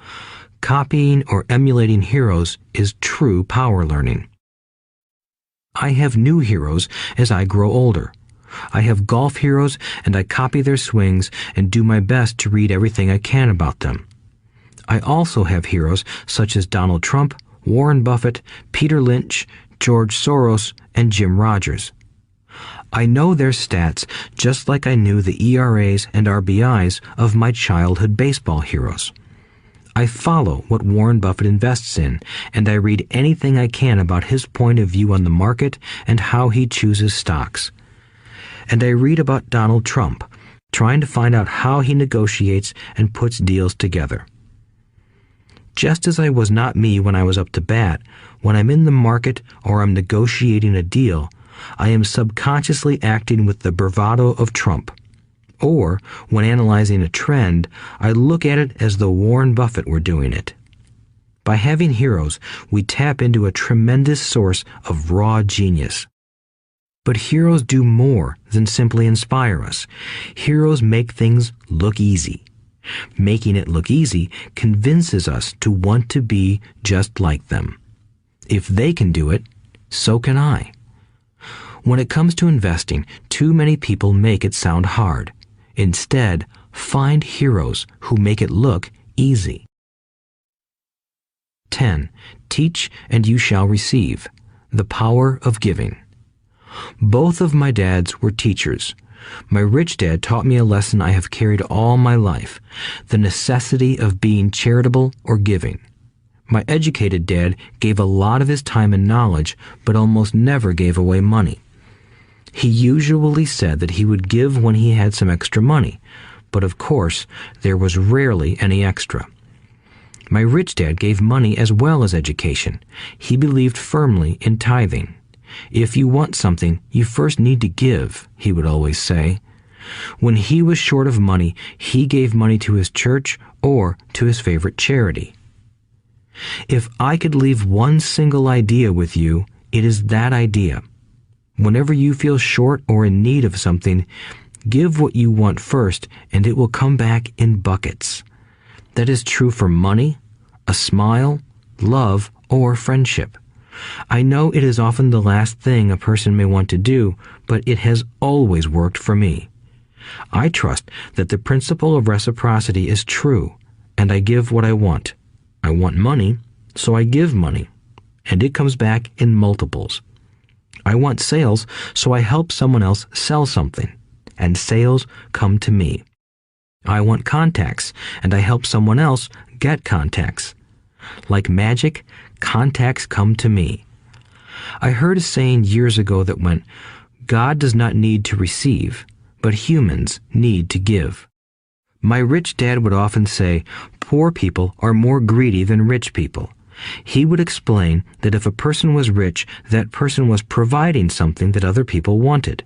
Copying or emulating heroes is true power learning. I have new heroes as I grow older. I have golf heroes, and I copy their swings and do my best to read everything I can about them. I also have heroes such as Donald Trump, Warren Buffett, Peter Lynch, George Soros, and Jim Rogers. I know their stats just like I knew the ERAs and RBIs of my childhood baseball heroes. I follow what Warren Buffett invests in, and I read anything I can about his point of view on the market and how he chooses stocks. And I read about Donald Trump, trying to find out how he negotiates and puts deals together. Just as I was not me when I was up to bat, when I'm in the market or I'm negotiating a deal, I am subconsciously acting with the bravado of Trump. Or, when analyzing a trend, I look at it as though Warren Buffett were doing it. By having heroes, we tap into a tremendous source of raw genius. But heroes do more than simply inspire us. Heroes make things look easy. Making it look easy convinces us to want to be just like them. If they can do it, so can I. When it comes to investing, too many people make it sound hard. Instead, find heroes who make it look easy. 10. Teach and you shall receive. The power of giving. Both of my dads were teachers. My rich dad taught me a lesson I have carried all my life, the necessity of being charitable or giving. My educated dad gave a lot of his time and knowledge, but almost never gave away money. He usually said that he would give when he had some extra money, but of course, there was rarely any extra. My rich dad gave money as well as education. He believed firmly in tithing. If you want something, you first need to give, he would always say. When he was short of money, he gave money to his church or to his favorite charity. If I could leave one single idea with you, it is that idea. Whenever you feel short or in need of something, give what you want first, and it will come back in buckets. That is true for money, a smile, love, or friendship. I know it is often the last thing a person may want to do, but it has always worked for me. I trust that the principle of reciprocity is true, and I give what I want. I want money, so I give money, and it comes back in multiples. I want sales, so I help someone else sell something, and sales come to me. I want contacts, and I help someone else get contacts. Like magic, contacts come to me. I heard a saying years ago that went, "God does not need to receive, but humans need to give." My rich dad would often say, poor people are more greedy than rich people. He would explain that if a person was rich, that person was providing something that other people wanted.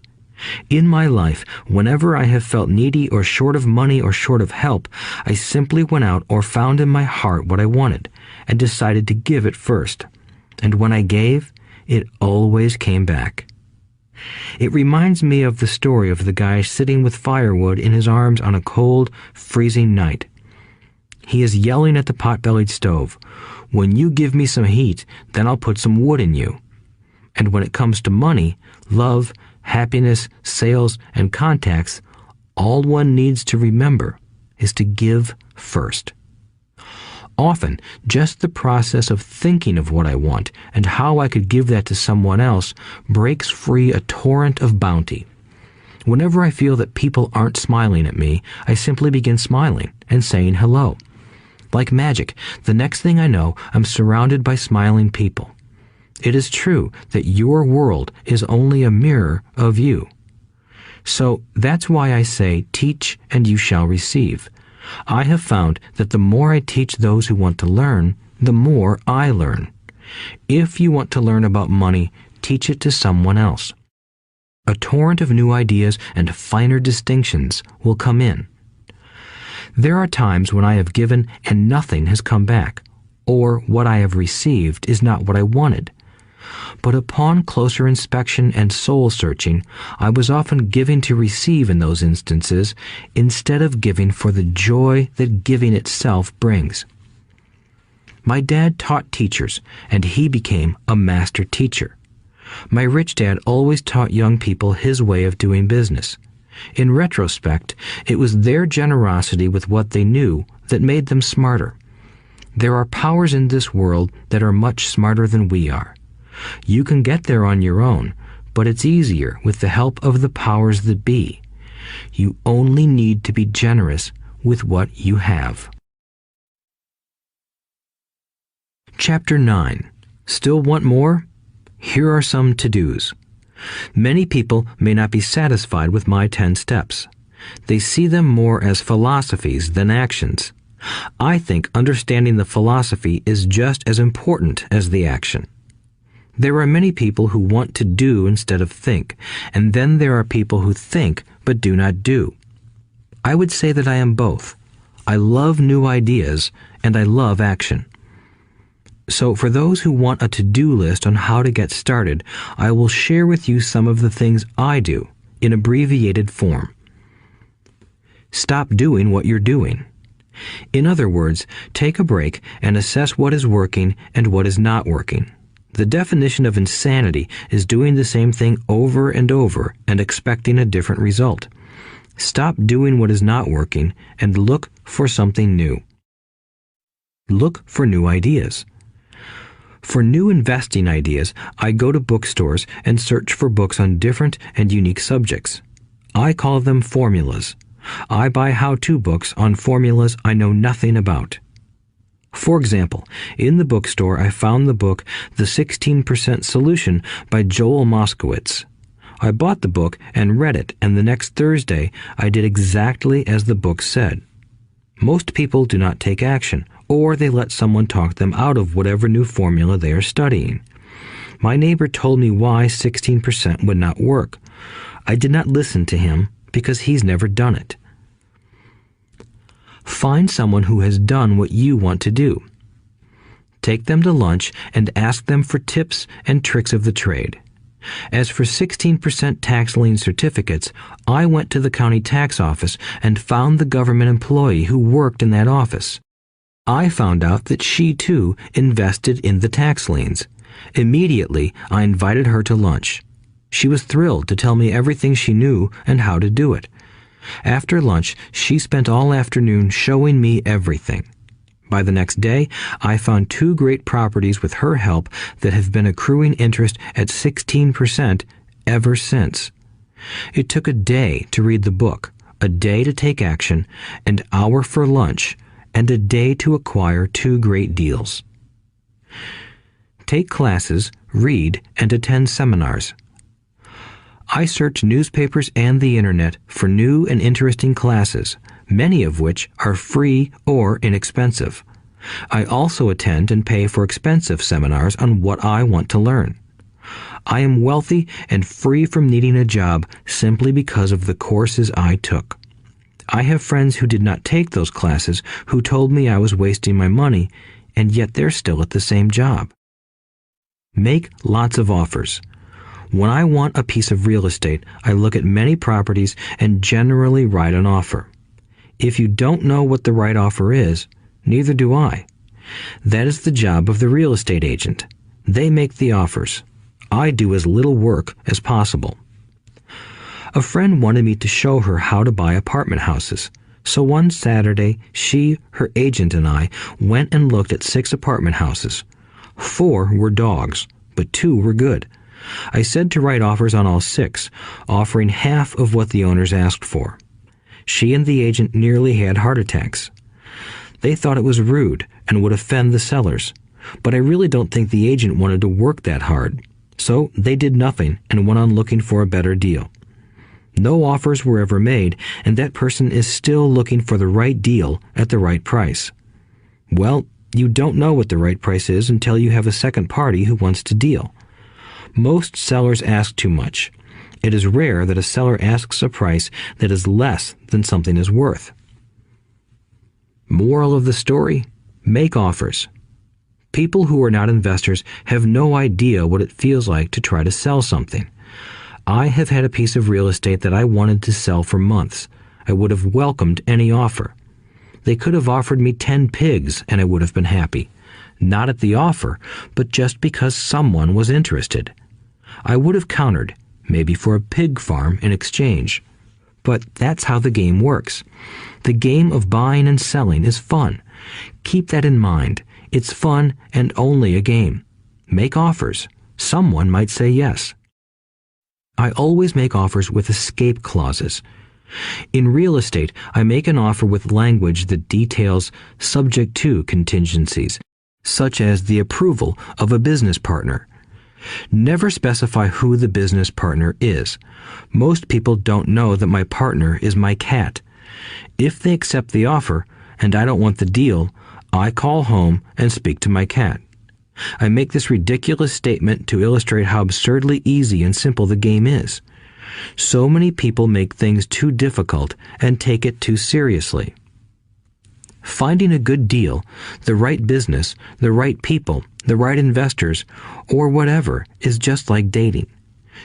In my life, whenever I have felt needy or short of money or short of help, I simply went out or found in my heart what I wanted and decided to give it first. And when I gave, it always came back. It reminds me of the story of the guy sitting with firewood in his arms on a cold, freezing night. He is yelling at the pot-bellied stove, "When you give me some heat, then I'll put some wood in you." And when it comes to money, love, happiness, sales, and contacts, all one needs to remember is to give first. Often, just the process of thinking of what I want and how I could give that to someone else breaks free a torrent of bounty. Whenever I feel that people aren't smiling at me, I simply begin smiling and saying hello. Like magic, the next thing I know, I'm surrounded by smiling people. It is true that your world is only a mirror of you. So that's why I say, teach and you shall receive. I have found that the more I teach those who want to learn, the more I learn. If you want to learn about money, teach it to someone else. A torrent of new ideas and finer distinctions will come in. There are times when I have given and nothing has come back, or what I have received is not what I wanted. But upon closer inspection and soul-searching, I was often giving to receive in those instances instead of giving for the joy that giving itself brings. My dad taught teachers, and he became a master teacher. My rich dad always taught young people his way of doing business. In retrospect, it was their generosity with what they knew that made them smarter. There are powers in this world that are much smarter than we are. You can get there on your own, but it's easier with the help of the powers that be. You only need to be generous with what you have. Chapter 9. Still want more? Here are some to-dos. Many people may not be satisfied with my 10 steps. They see them more as philosophies than actions. I think understanding the philosophy is just as important as the action. There are many people who want to do instead of think, and then there are people who think but do not do. I would say that I am both. I love new ideas, and I love action. So for those who want a to-do list on how to get started, I will share with you some of the things I do in abbreviated form. Stop doing what you're doing. In other words, take a break and assess what is working and what is not working. The definition of insanity is doing the same thing over and over and expecting a different result. Stop doing what is not working and look for something new. Look for new ideas. For new investing ideas, I go to bookstores and search for books on different and unique subjects. I call them formulas. I buy how-to books on formulas I know nothing about. For example, in the bookstore I found the book The 16% Solution by Joel Moskowitz. I bought the book and read it, and the next Thursday I did exactly as the book said. Most people do not take action, or they let someone talk them out of whatever new formula they are studying. My neighbor told me why 16% would not work. I did not listen to him because he's never done it. Find someone who has done what you want to do. Take them to lunch and ask them for tips and tricks of the trade. As for 16% tax lien certificates, I went to the county tax office and found the government employee who worked in that office. I found out that she too invested in the tax liens. Immediately, I invited her to lunch. She was thrilled to tell me everything she knew and how to do it. After lunch, she spent all afternoon showing me everything. By the next day, I found 2 great properties with her help that have been accruing interest at 16% ever since. It took a day to read the book, a day to take action, an hour for lunch, and a day to acquire 2 great deals. Take classes, read, and attend seminars. I search newspapers and the internet for new and interesting classes, many of which are free or inexpensive. I also attend and pay for expensive seminars on what I want to learn. I am wealthy and free from needing a job simply because of the courses I took. I have friends who did not take those classes who told me I was wasting my money, and yet they're still at the same job. Make lots of offers. When I want a piece of real estate, I look at many properties and generally write an offer. If you don't know what the right offer is, neither do I. That is the job of the real estate agent. They make the offers. I do as little work as possible. A friend wanted me to show her how to buy apartment houses. So one Saturday, she, her agent, and I went and looked at 6 apartment houses. 4 were dogs, but 2 were good. I said to write offers on all 6, offering half of what the owners asked for. She and the agent nearly had heart attacks. They thought it was rude and would offend the sellers, but I really don't think the agent wanted to work that hard. So they did nothing and went on looking for a better deal. No offers were ever made, and that person is still looking for the right deal at the right price. Well, you don't know what the right price is until you have a second party who wants to deal. Most sellers ask too much. It is rare that a seller asks a price that is less than something is worth. Moral of the story: make offers. People who are not investors have no idea what it feels like to try to sell something. I have had a piece of real estate that I wanted to sell for months. I would have welcomed any offer. They could have offered me 10 pigs and I would have been happy. Not at the offer, but just because someone was interested. I would have countered, maybe for a pig farm in exchange. But that's how the game works. The game of buying and selling is fun. Keep that in mind. It's fun and only a game. Make offers. Someone might say yes. I always make offers with escape clauses. In real estate, I make an offer with language that details subject to contingencies, such as the approval of a business partner. Never specify who the business partner is. Most people don't know that my partner is my cat. If they accept the offer and I don't want the deal, I call home and speak to my cat. I make this ridiculous statement to illustrate how absurdly easy and simple the game is. So many people make things too difficult and take it too seriously. Finding a good deal, the right business, the right people, the right investors, or whatever is just like dating.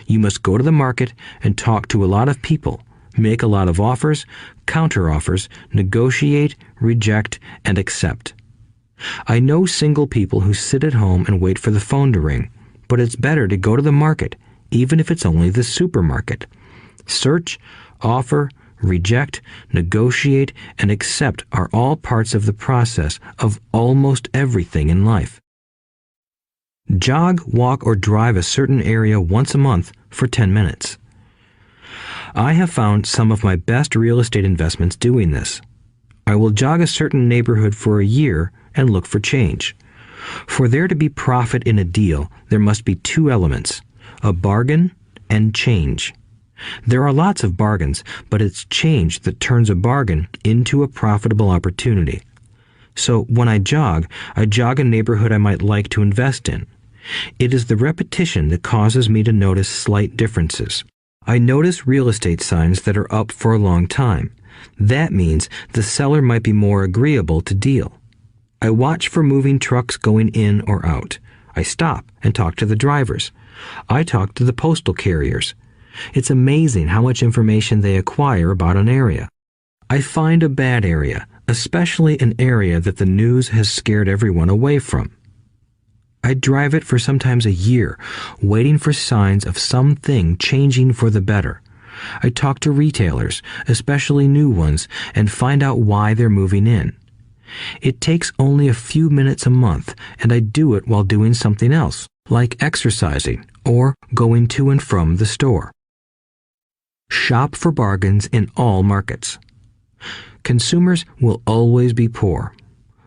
You must go to the market and talk to a lot of people, make a lot of offers, counter-offers, negotiate, reject, and accept. I know single people who sit at home and wait for the phone to ring, but it's better to go to the market, even if it's only the supermarket. Search, offer, reject, negotiate, and accept are all parts of the process of almost everything in life. Jog, walk, or drive a certain area once a month for 10 minutes. I have found some of my best real estate investments doing this. I will jog a certain neighborhood for a year and look for change. For there to be profit in a deal, there must be 2 elements: a bargain and change. There are lots of bargains, but it's change that turns a bargain into a profitable opportunity. So when I jog a neighborhood I might like to invest in. It is the repetition that causes me to notice slight differences. I notice real estate signs that are up for a long time. That means the seller might be more agreeable to deal. I watch for moving trucks going in or out. I stop and talk to the drivers. I talk to the postal carriers. It's amazing how much information they acquire about an area. I find a bad area, especially an area that the news has scared everyone away from. I drive it for sometimes a year, waiting for signs of something changing for the better. I talk to retailers, especially new ones, and find out why they're moving in. It takes only a few minutes a month, and I do it while doing something else, like exercising or going to and from the store. Shop for bargains in all markets. Consumers will always be poor.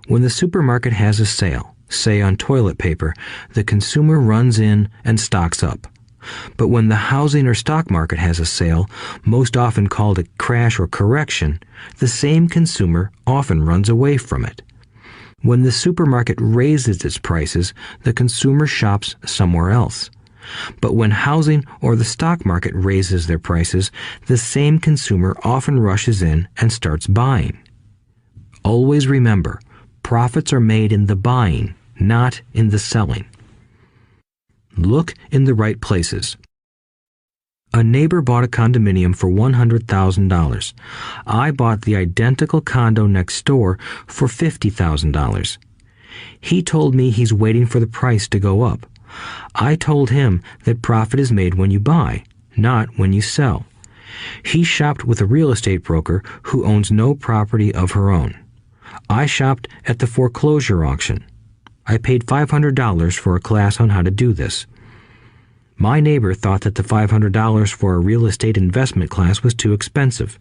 When the supermarket has a sale, say on toilet paper, the consumer runs in and stocks up. But when the housing or stock market has a sale, most often called a crash or correction, the same consumer often runs away from it. When the supermarket raises its prices, the consumer shops somewhere else. But when housing or the stock market raises their prices, the same consumer often rushes in and starts buying. Always remember, profits are made in the buying, not in the selling. Look in the right places. A neighbor bought a condominium for $100,000. I bought the identical condo next door for $50,000. He told me he's waiting for the price to go up. I told him that profit is made when you buy, not when you sell. He shopped with a real estate broker who owns no property of her own. I shopped at the foreclosure auction. I paid $500 for a class on how to do this. My neighbor thought that the $500 for a real estate investment class was too expensive.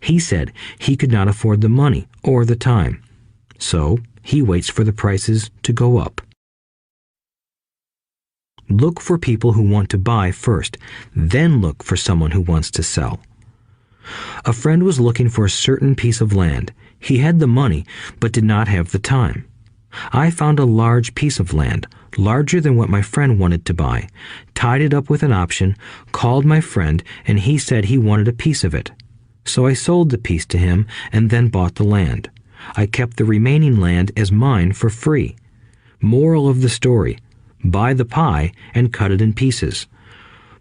He said he could not afford the money or the time. So he waits for the prices to go up. Look for people who want to buy first, then look for someone who wants to sell. A friend was looking for a certain piece of land. He had the money, but did not have the time. I found a large piece of land, larger than what my friend wanted to buy, tied it up with an option, called my friend, and he said he wanted a piece of it. So I sold the piece to him and then bought the land. I kept the remaining land as mine for free. Moral of the story: buy the pie and cut it in pieces.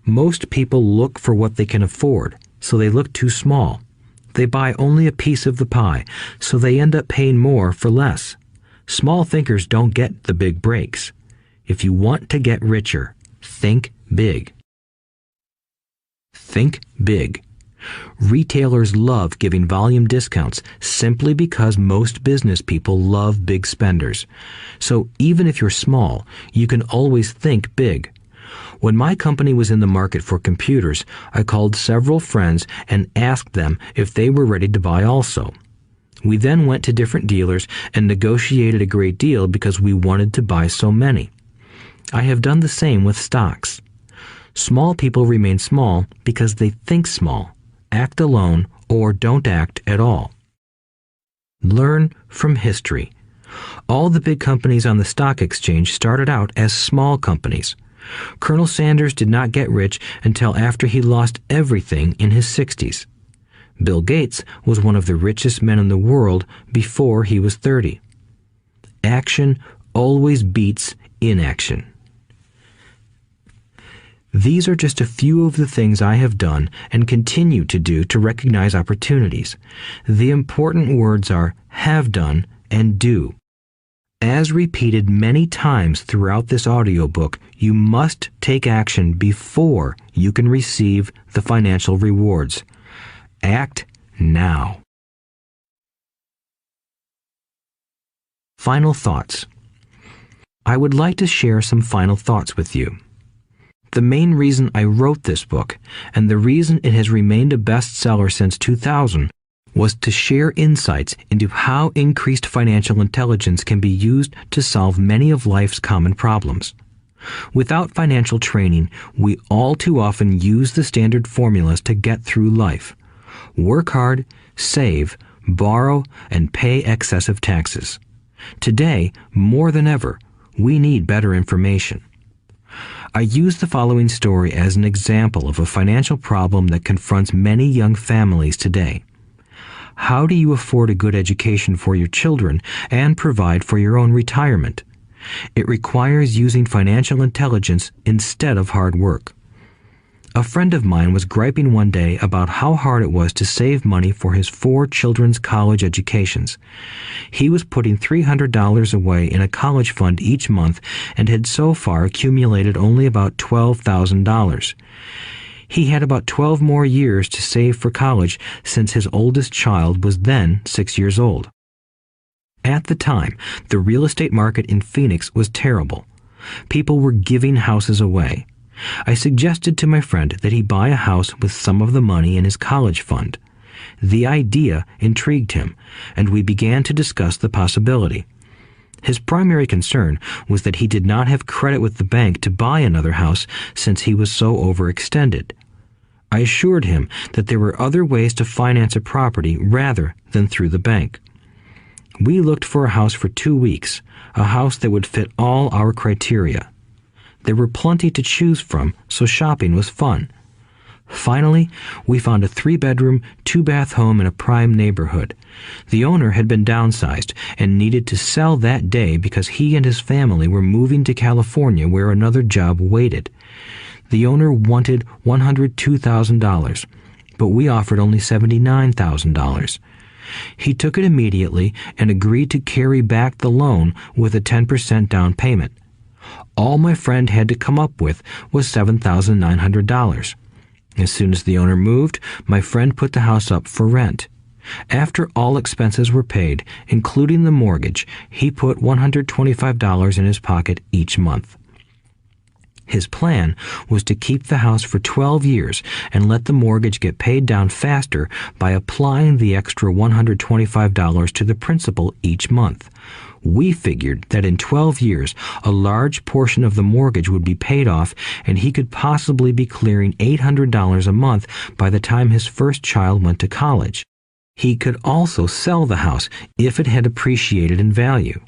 Most people look for what they can afford, so they look too small. They buy only a piece of the pie, so they end up paying more for less. Small thinkers don't get the big breaks. If you want to get richer, think big. Think big. Retailers love giving volume discounts simply because most business people love big spenders. So even if you're small, you can always think big. When my company was in the market for computers, I called several friends and asked them if they were ready to buy also. We then went to different dealers and negotiated a great deal because we wanted to buy so many. I have done the same with stocks. Small people remain small because they think small, act alone, or don't act at all. Learn from history. All the big companies on the stock exchange started out as small companies. Colonel Sanders did not get rich until after he lost everything in his 60s. Bill Gates was one of the richest men in the world before he was 30. Action always beats inaction. These are just a few of the things I have done and continue to do to recognize opportunities. The important words are have done and do. As repeated many times throughout this audiobook, you must take action before you can receive the financial rewards. Act now. Final thoughts. I would like to share some final thoughts with you. The main reason I wrote this book, and the reason it has remained a bestseller since 2000, was to share insights into how increased financial intelligence can be used to solve many of life's common problems. Without financial training, we all too often use the standard formulas to get through life. Work hard, save, borrow, and pay excessive taxes. Today, more than ever, we need better information. I use the following story as an example of a financial problem that confronts many young families today. How do you afford a good education for your children and provide for your own retirement? It requires using financial intelligence instead of hard work. A friend of mine was griping one day about how hard it was to save money for his 4 children's college educations. He was putting $300 away in a college fund each month and had so far accumulated only about $12,000. He had about 12 more years to save for college since his oldest child was then 6 years old. At the time, the real estate market in Phoenix was terrible. People were giving houses away. I suggested to my friend that he buy a house with some of the money in his college fund. The idea intrigued him, and we began to discuss the possibility. His primary concern was that he did not have credit with the bank to buy another house since he was so overextended. I assured him that there were other ways to finance a property rather than through the bank. We looked for a house for 2 weeks, a house that would fit all our criteria. There were plenty to choose from, so shopping was fun. Finally, we found a 3-bedroom, 2-bath home in a prime neighborhood. The owner had been downsized and needed to sell that day because he and his family were moving to California where another job waited. The owner wanted $102,000, but we offered only $79,000. He took it immediately and agreed to carry back the loan with a 10% down payment. All my friend had to come up with was $7,900. As soon as the owner moved, my friend put the house up for rent. After all expenses were paid, including the mortgage, he put $125 in his pocket each month. His plan was to keep the house for 12 years and let the mortgage get paid down faster by applying the extra $125 to the principal each month. We figured that in 12 years, a large portion of the mortgage would be paid off and he could possibly be clearing $800 a month by the time his first child went to college. He could also sell the house if it had appreciated in value.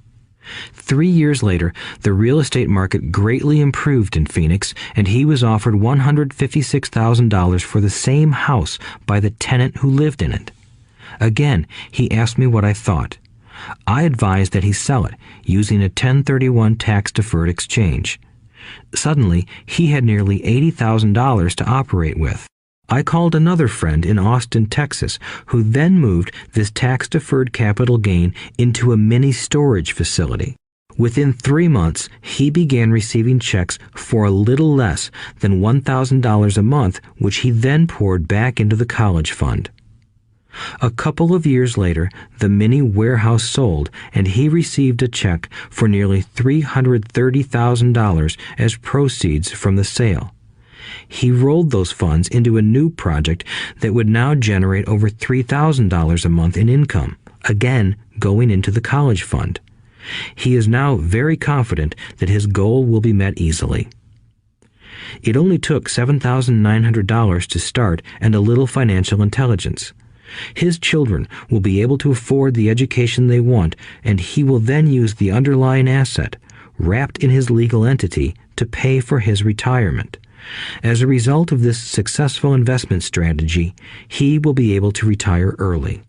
3 years later, the real estate market greatly improved in Phoenix, and he was offered $156,000 for the same house by the tenant who lived in it. Again, he asked me what I thought. I advised that he sell it, using a 1031 tax-deferred exchange. Suddenly, he had nearly $80,000 to operate with. I called another friend in Austin, Texas, who then moved this tax-deferred capital gain into a mini storage facility. Within 3 months, he began receiving checks for a little less than $1,000 a month, which he then poured back into the college fund. A couple of years later, the mini warehouse sold, and he received a check for nearly $330,000 as proceeds from the sale. He rolled those funds into a new project that would now generate over $3,000 a month in income, again going into the college fund. He is now very confident that his goal will be met easily. It only took $7,900 to start and a little financial intelligence. His children will be able to afford the education they want, and he will then use the underlying asset, wrapped in his legal entity, to pay for his retirement. As a result of this successful investment strategy, he will be able to retire early.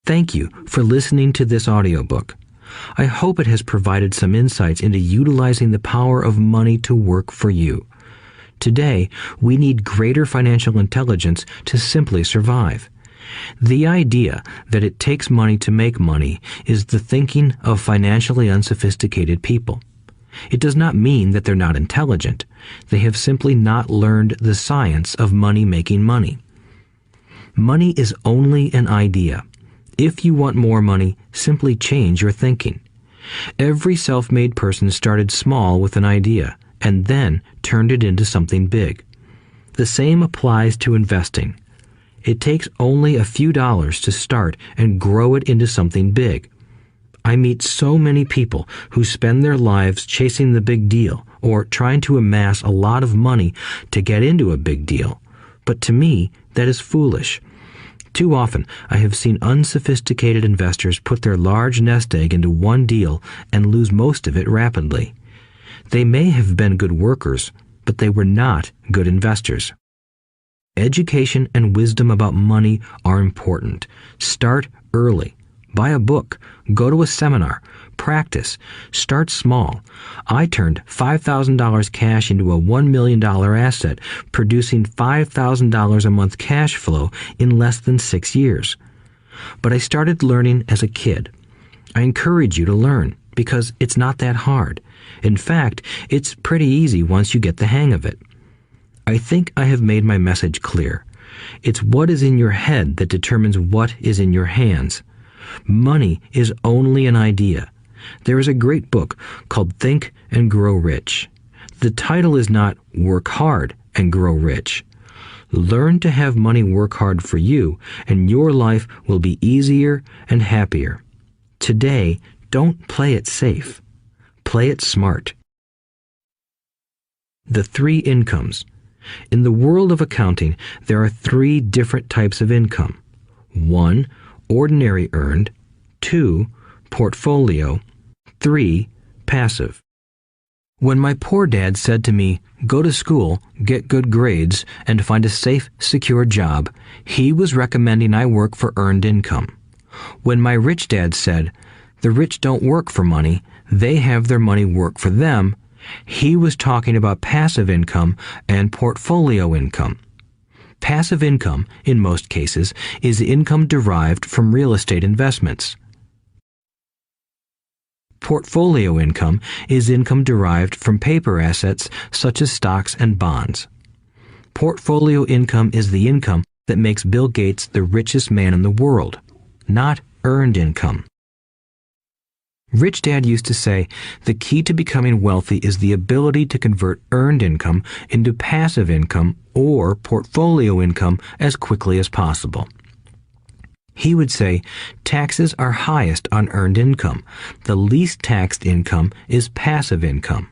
Thank you for listening to this audiobook. I hope it has provided some insights into utilizing the power of money to work for you. Today, we need greater financial intelligence to simply survive. The idea that it takes money to make money is the thinking of financially unsophisticated people. It does not mean that they're not intelligent. They have simply not learned the science of making money. Money is only an idea. If you want more money, simply change your thinking. Every self-made person started small with an idea and then turned it into something big. The same applies to investing. It takes only a few dollars to start and grow it into something big. I meet so many people who spend their lives chasing the big deal or trying to amass a lot of money to get into a big deal. But to me, that is foolish. Too often, I have seen unsophisticated investors put their large nest egg into one deal and lose most of it rapidly. They may have been good workers, but they were not good investors. Education and wisdom about money are important. Start early. Buy a book, go to a seminar, practice, start small. I turned $5,000 cash into a $1 million asset, producing $5,000 a month cash flow in less than 6 years. But I started learning as a kid. I encourage you to learn because it's not that hard. In fact, it's pretty easy once you get the hang of it. I think I have made my message clear. It's what is in your head that determines what is in your hands. Money is only an idea. There is a great book called Think and Grow Rich. The title is not Work Hard and Grow Rich. Learn to have money work hard for you, and your life will be easier and happier. Today, don't play it safe. Play it smart. The 3 incomes. In the world of accounting, there are 3 different types of income. 1. Ordinary earned. 2. Portfolio. 3. Passive. When my poor dad said to me, "Go to school, get good grades, and find a safe, secure job," he was recommending I work for earned income. When my rich dad said, "The rich don't work for money, they have their money work for them," he was talking about passive income and portfolio income. Passive income, in most cases, is income derived from real estate investments. Portfolio income is income derived from paper assets such as stocks and bonds. Portfolio income is the income that makes Bill Gates the richest man in the world, not earned income. Rich Dad used to say, the key to becoming wealthy is the ability to convert earned income into passive income or portfolio income as quickly as possible. He would say, taxes are highest on earned income. The least taxed income is passive income.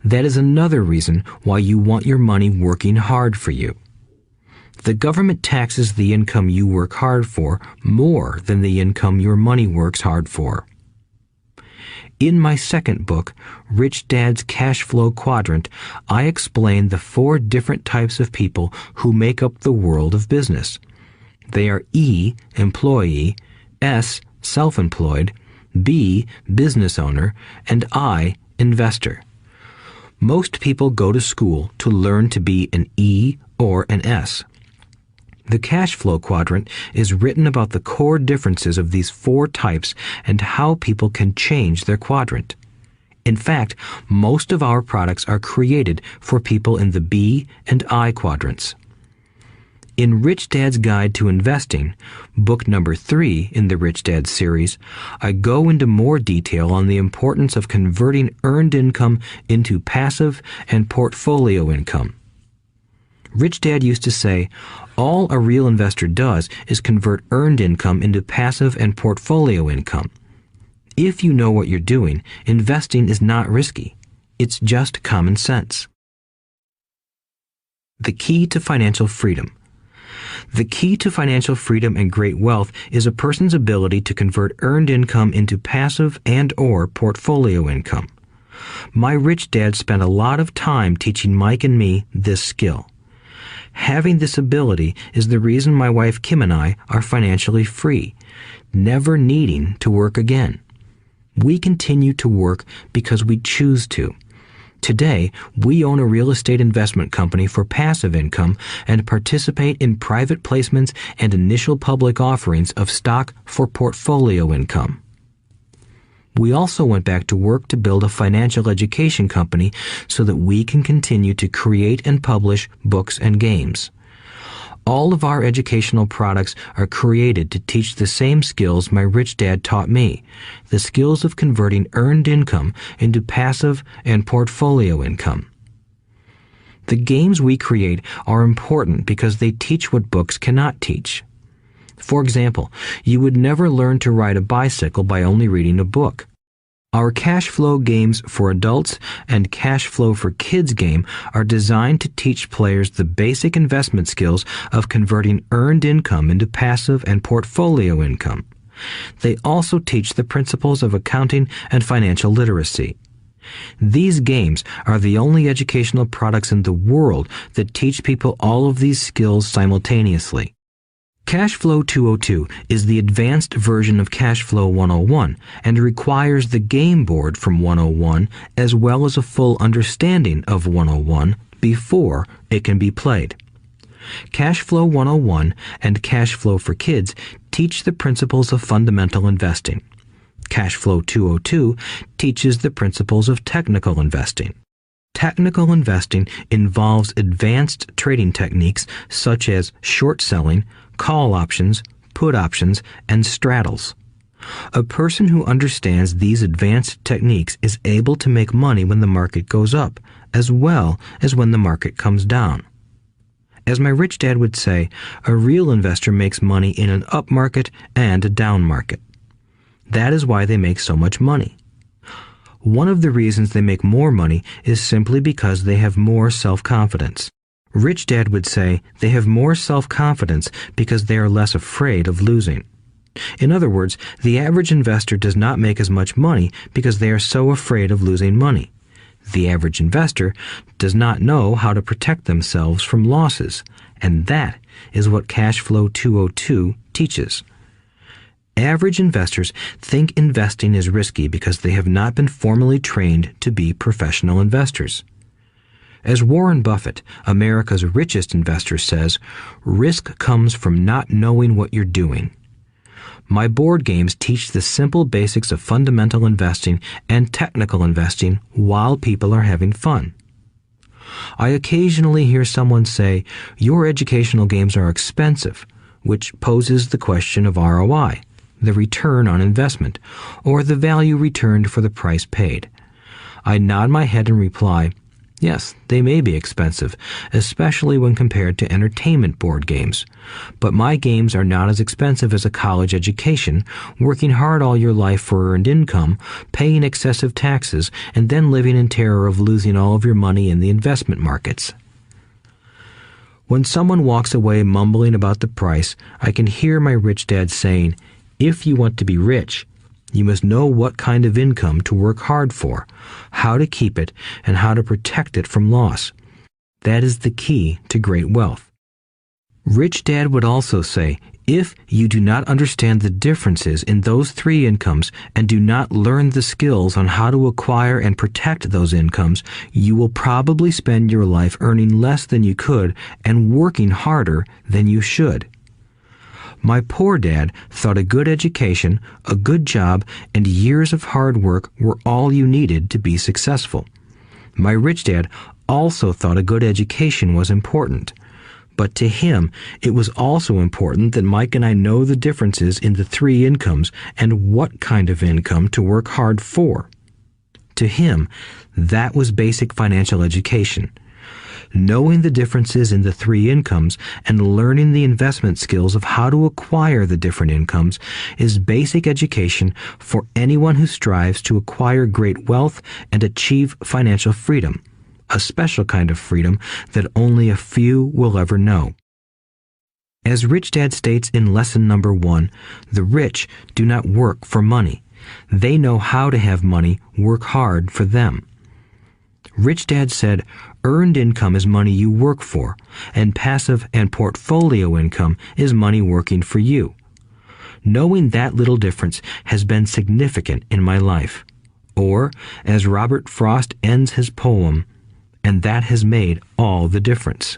That is another reason why you want your money working hard for you. The government taxes the income you work hard for more than the income your money works hard for. In my second book, Rich Dad's Cash Flow Quadrant, I explain the 4 different types of people who make up the world of business. They are E, employee, S, self-employed, B, business owner, and I, investor. Most people go to school to learn to be an E or an S. The cash flow quadrant is written about the core differences of these 4 types and how people can change their quadrant. In fact, most of our products are created for people in the B and I quadrants. In Rich Dad's Guide to Investing, book number 3 in the Rich Dad series, I go into more detail on the importance of converting earned income into passive and portfolio income. Rich Dad used to say, all a real investor does is convert earned income into passive and portfolio income. If you know what you're doing, investing is not risky. It's just common sense. The key to financial freedom. The key to financial freedom and great wealth is a person's ability to convert earned income into passive and/or portfolio income. My rich dad spent a lot of time teaching Mike and me this skill. Having this ability is the reason my wife Kim and I are financially free, never needing to work again. We continue to work because we choose to. Today, we own a real estate investment company for passive income and participate in private placements and initial public offerings of stock for portfolio income. We also went back to work to build a financial education company so that we can continue to create and publish books and games. All of our educational products are created to teach the same skills my rich dad taught me, the skills of converting earned income into passive and portfolio income. The games we create are important because they teach what books cannot teach. For example, you would never learn to ride a bicycle by only reading a book. Our cash flow games for adults and cash flow for kids game are designed to teach players the basic investment skills of converting earned income into passive and portfolio income. They also teach the principles of accounting and financial literacy. These games are the only educational products in the world that teach people all of these skills simultaneously. Cash Flow 202 is the advanced version of Cash Flow 101 and requires the game board from 101 as well as a full understanding of 101 before it can be played. Cash Flow 101 and Cash Flow for Kids teach the principles of fundamental investing. Cash Flow 202 teaches the principles of technical investing. Technical investing involves advanced trading techniques such as short selling, call options, put options, and straddles. A person who understands these advanced techniques is able to make money when the market goes up, as well as when the market comes down. As my rich dad would say, a real investor makes money in an up market and a down market. That is why they make so much money. One of the reasons they make more money is simply because they have more self-confidence. Rich Dad would say they have more self-confidence because they are less afraid of losing. In other words, the average investor does not make as much money because they are so afraid of losing money. The average investor does not know how to protect themselves from losses, and that is what Cash Flow 202 teaches. Average investors think investing is risky because they have not been formally trained to be professional investors. As Warren Buffett, America's richest investor, says, risk comes from not knowing what you're doing. My board games teach the simple basics of fundamental investing and technical investing while people are having fun. I occasionally hear someone say, your educational games are expensive, which poses the question of ROI, the return on investment, or the value returned for the price paid. I nod my head and reply, yes, they may be expensive, especially when compared to entertainment board games. But my games are not as expensive as a college education, working hard all your life for earned income, paying excessive taxes, and then living in terror of losing all of your money in the investment markets. When someone walks away mumbling about the price, I can hear my rich dad saying, if you want to be rich, you must know what kind of income to work hard for, how to keep it, and how to protect it from loss. That is the key to great wealth. Rich Dad would also say, if you do not understand the differences in those three incomes and do not learn the skills on how to acquire and protect those incomes, you will probably spend your life earning less than you could and working harder than you should. My poor dad thought a good education, a good job, and years of hard work were all you needed to be successful. My rich dad also thought a good education was important. But to him, it was also important that Mike and I know the differences in the three incomes and what kind of income to work hard for. To him, that was basic financial education. Knowing the differences in the three incomes and learning the investment skills of how to acquire the different incomes is basic education for anyone who strives to acquire great wealth and achieve financial freedom, a special kind of freedom that only a few will ever know. As Rich Dad states in lesson number 1, the rich do not work for money. They know how to have money work hard for them. Rich Dad said, earned income is money you work for, and passive and portfolio income is money working for you. Knowing that little difference has been significant in my life. Or, as Robert Frost ends his poem, and that has made all the difference.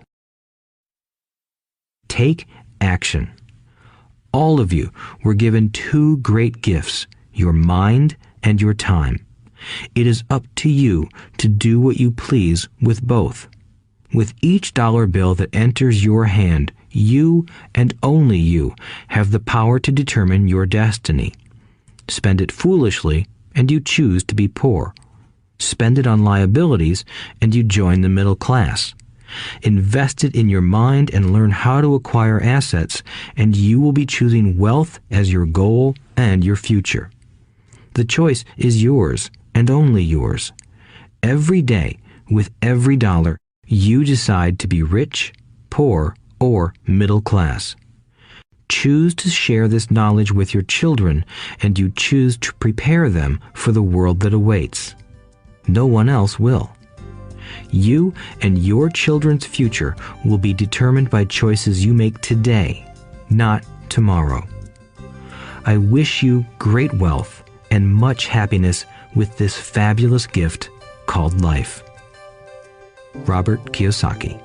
Take action. All of you were given two great gifts, your mind and your time. It is up to you to do what you please with both. With each dollar bill that enters your hand, you and only you have the power to determine your destiny. Spend it foolishly, and you choose to be poor. Spend it on liabilities, and you join the middle class. Invest it in your mind and learn how to acquire assets, and you will be choosing wealth as your goal and your future. The choice is yours, and only yours. Every day, with every dollar, you decide to be rich, poor, or middle class. Choose to share this knowledge with your children, and you choose to prepare them for the world that awaits. No one else will. You and your children's future will be determined by choices you make today. not tomorrow. I wish you great wealth and much happiness with this fabulous gift called life. Robert Kiyosaki.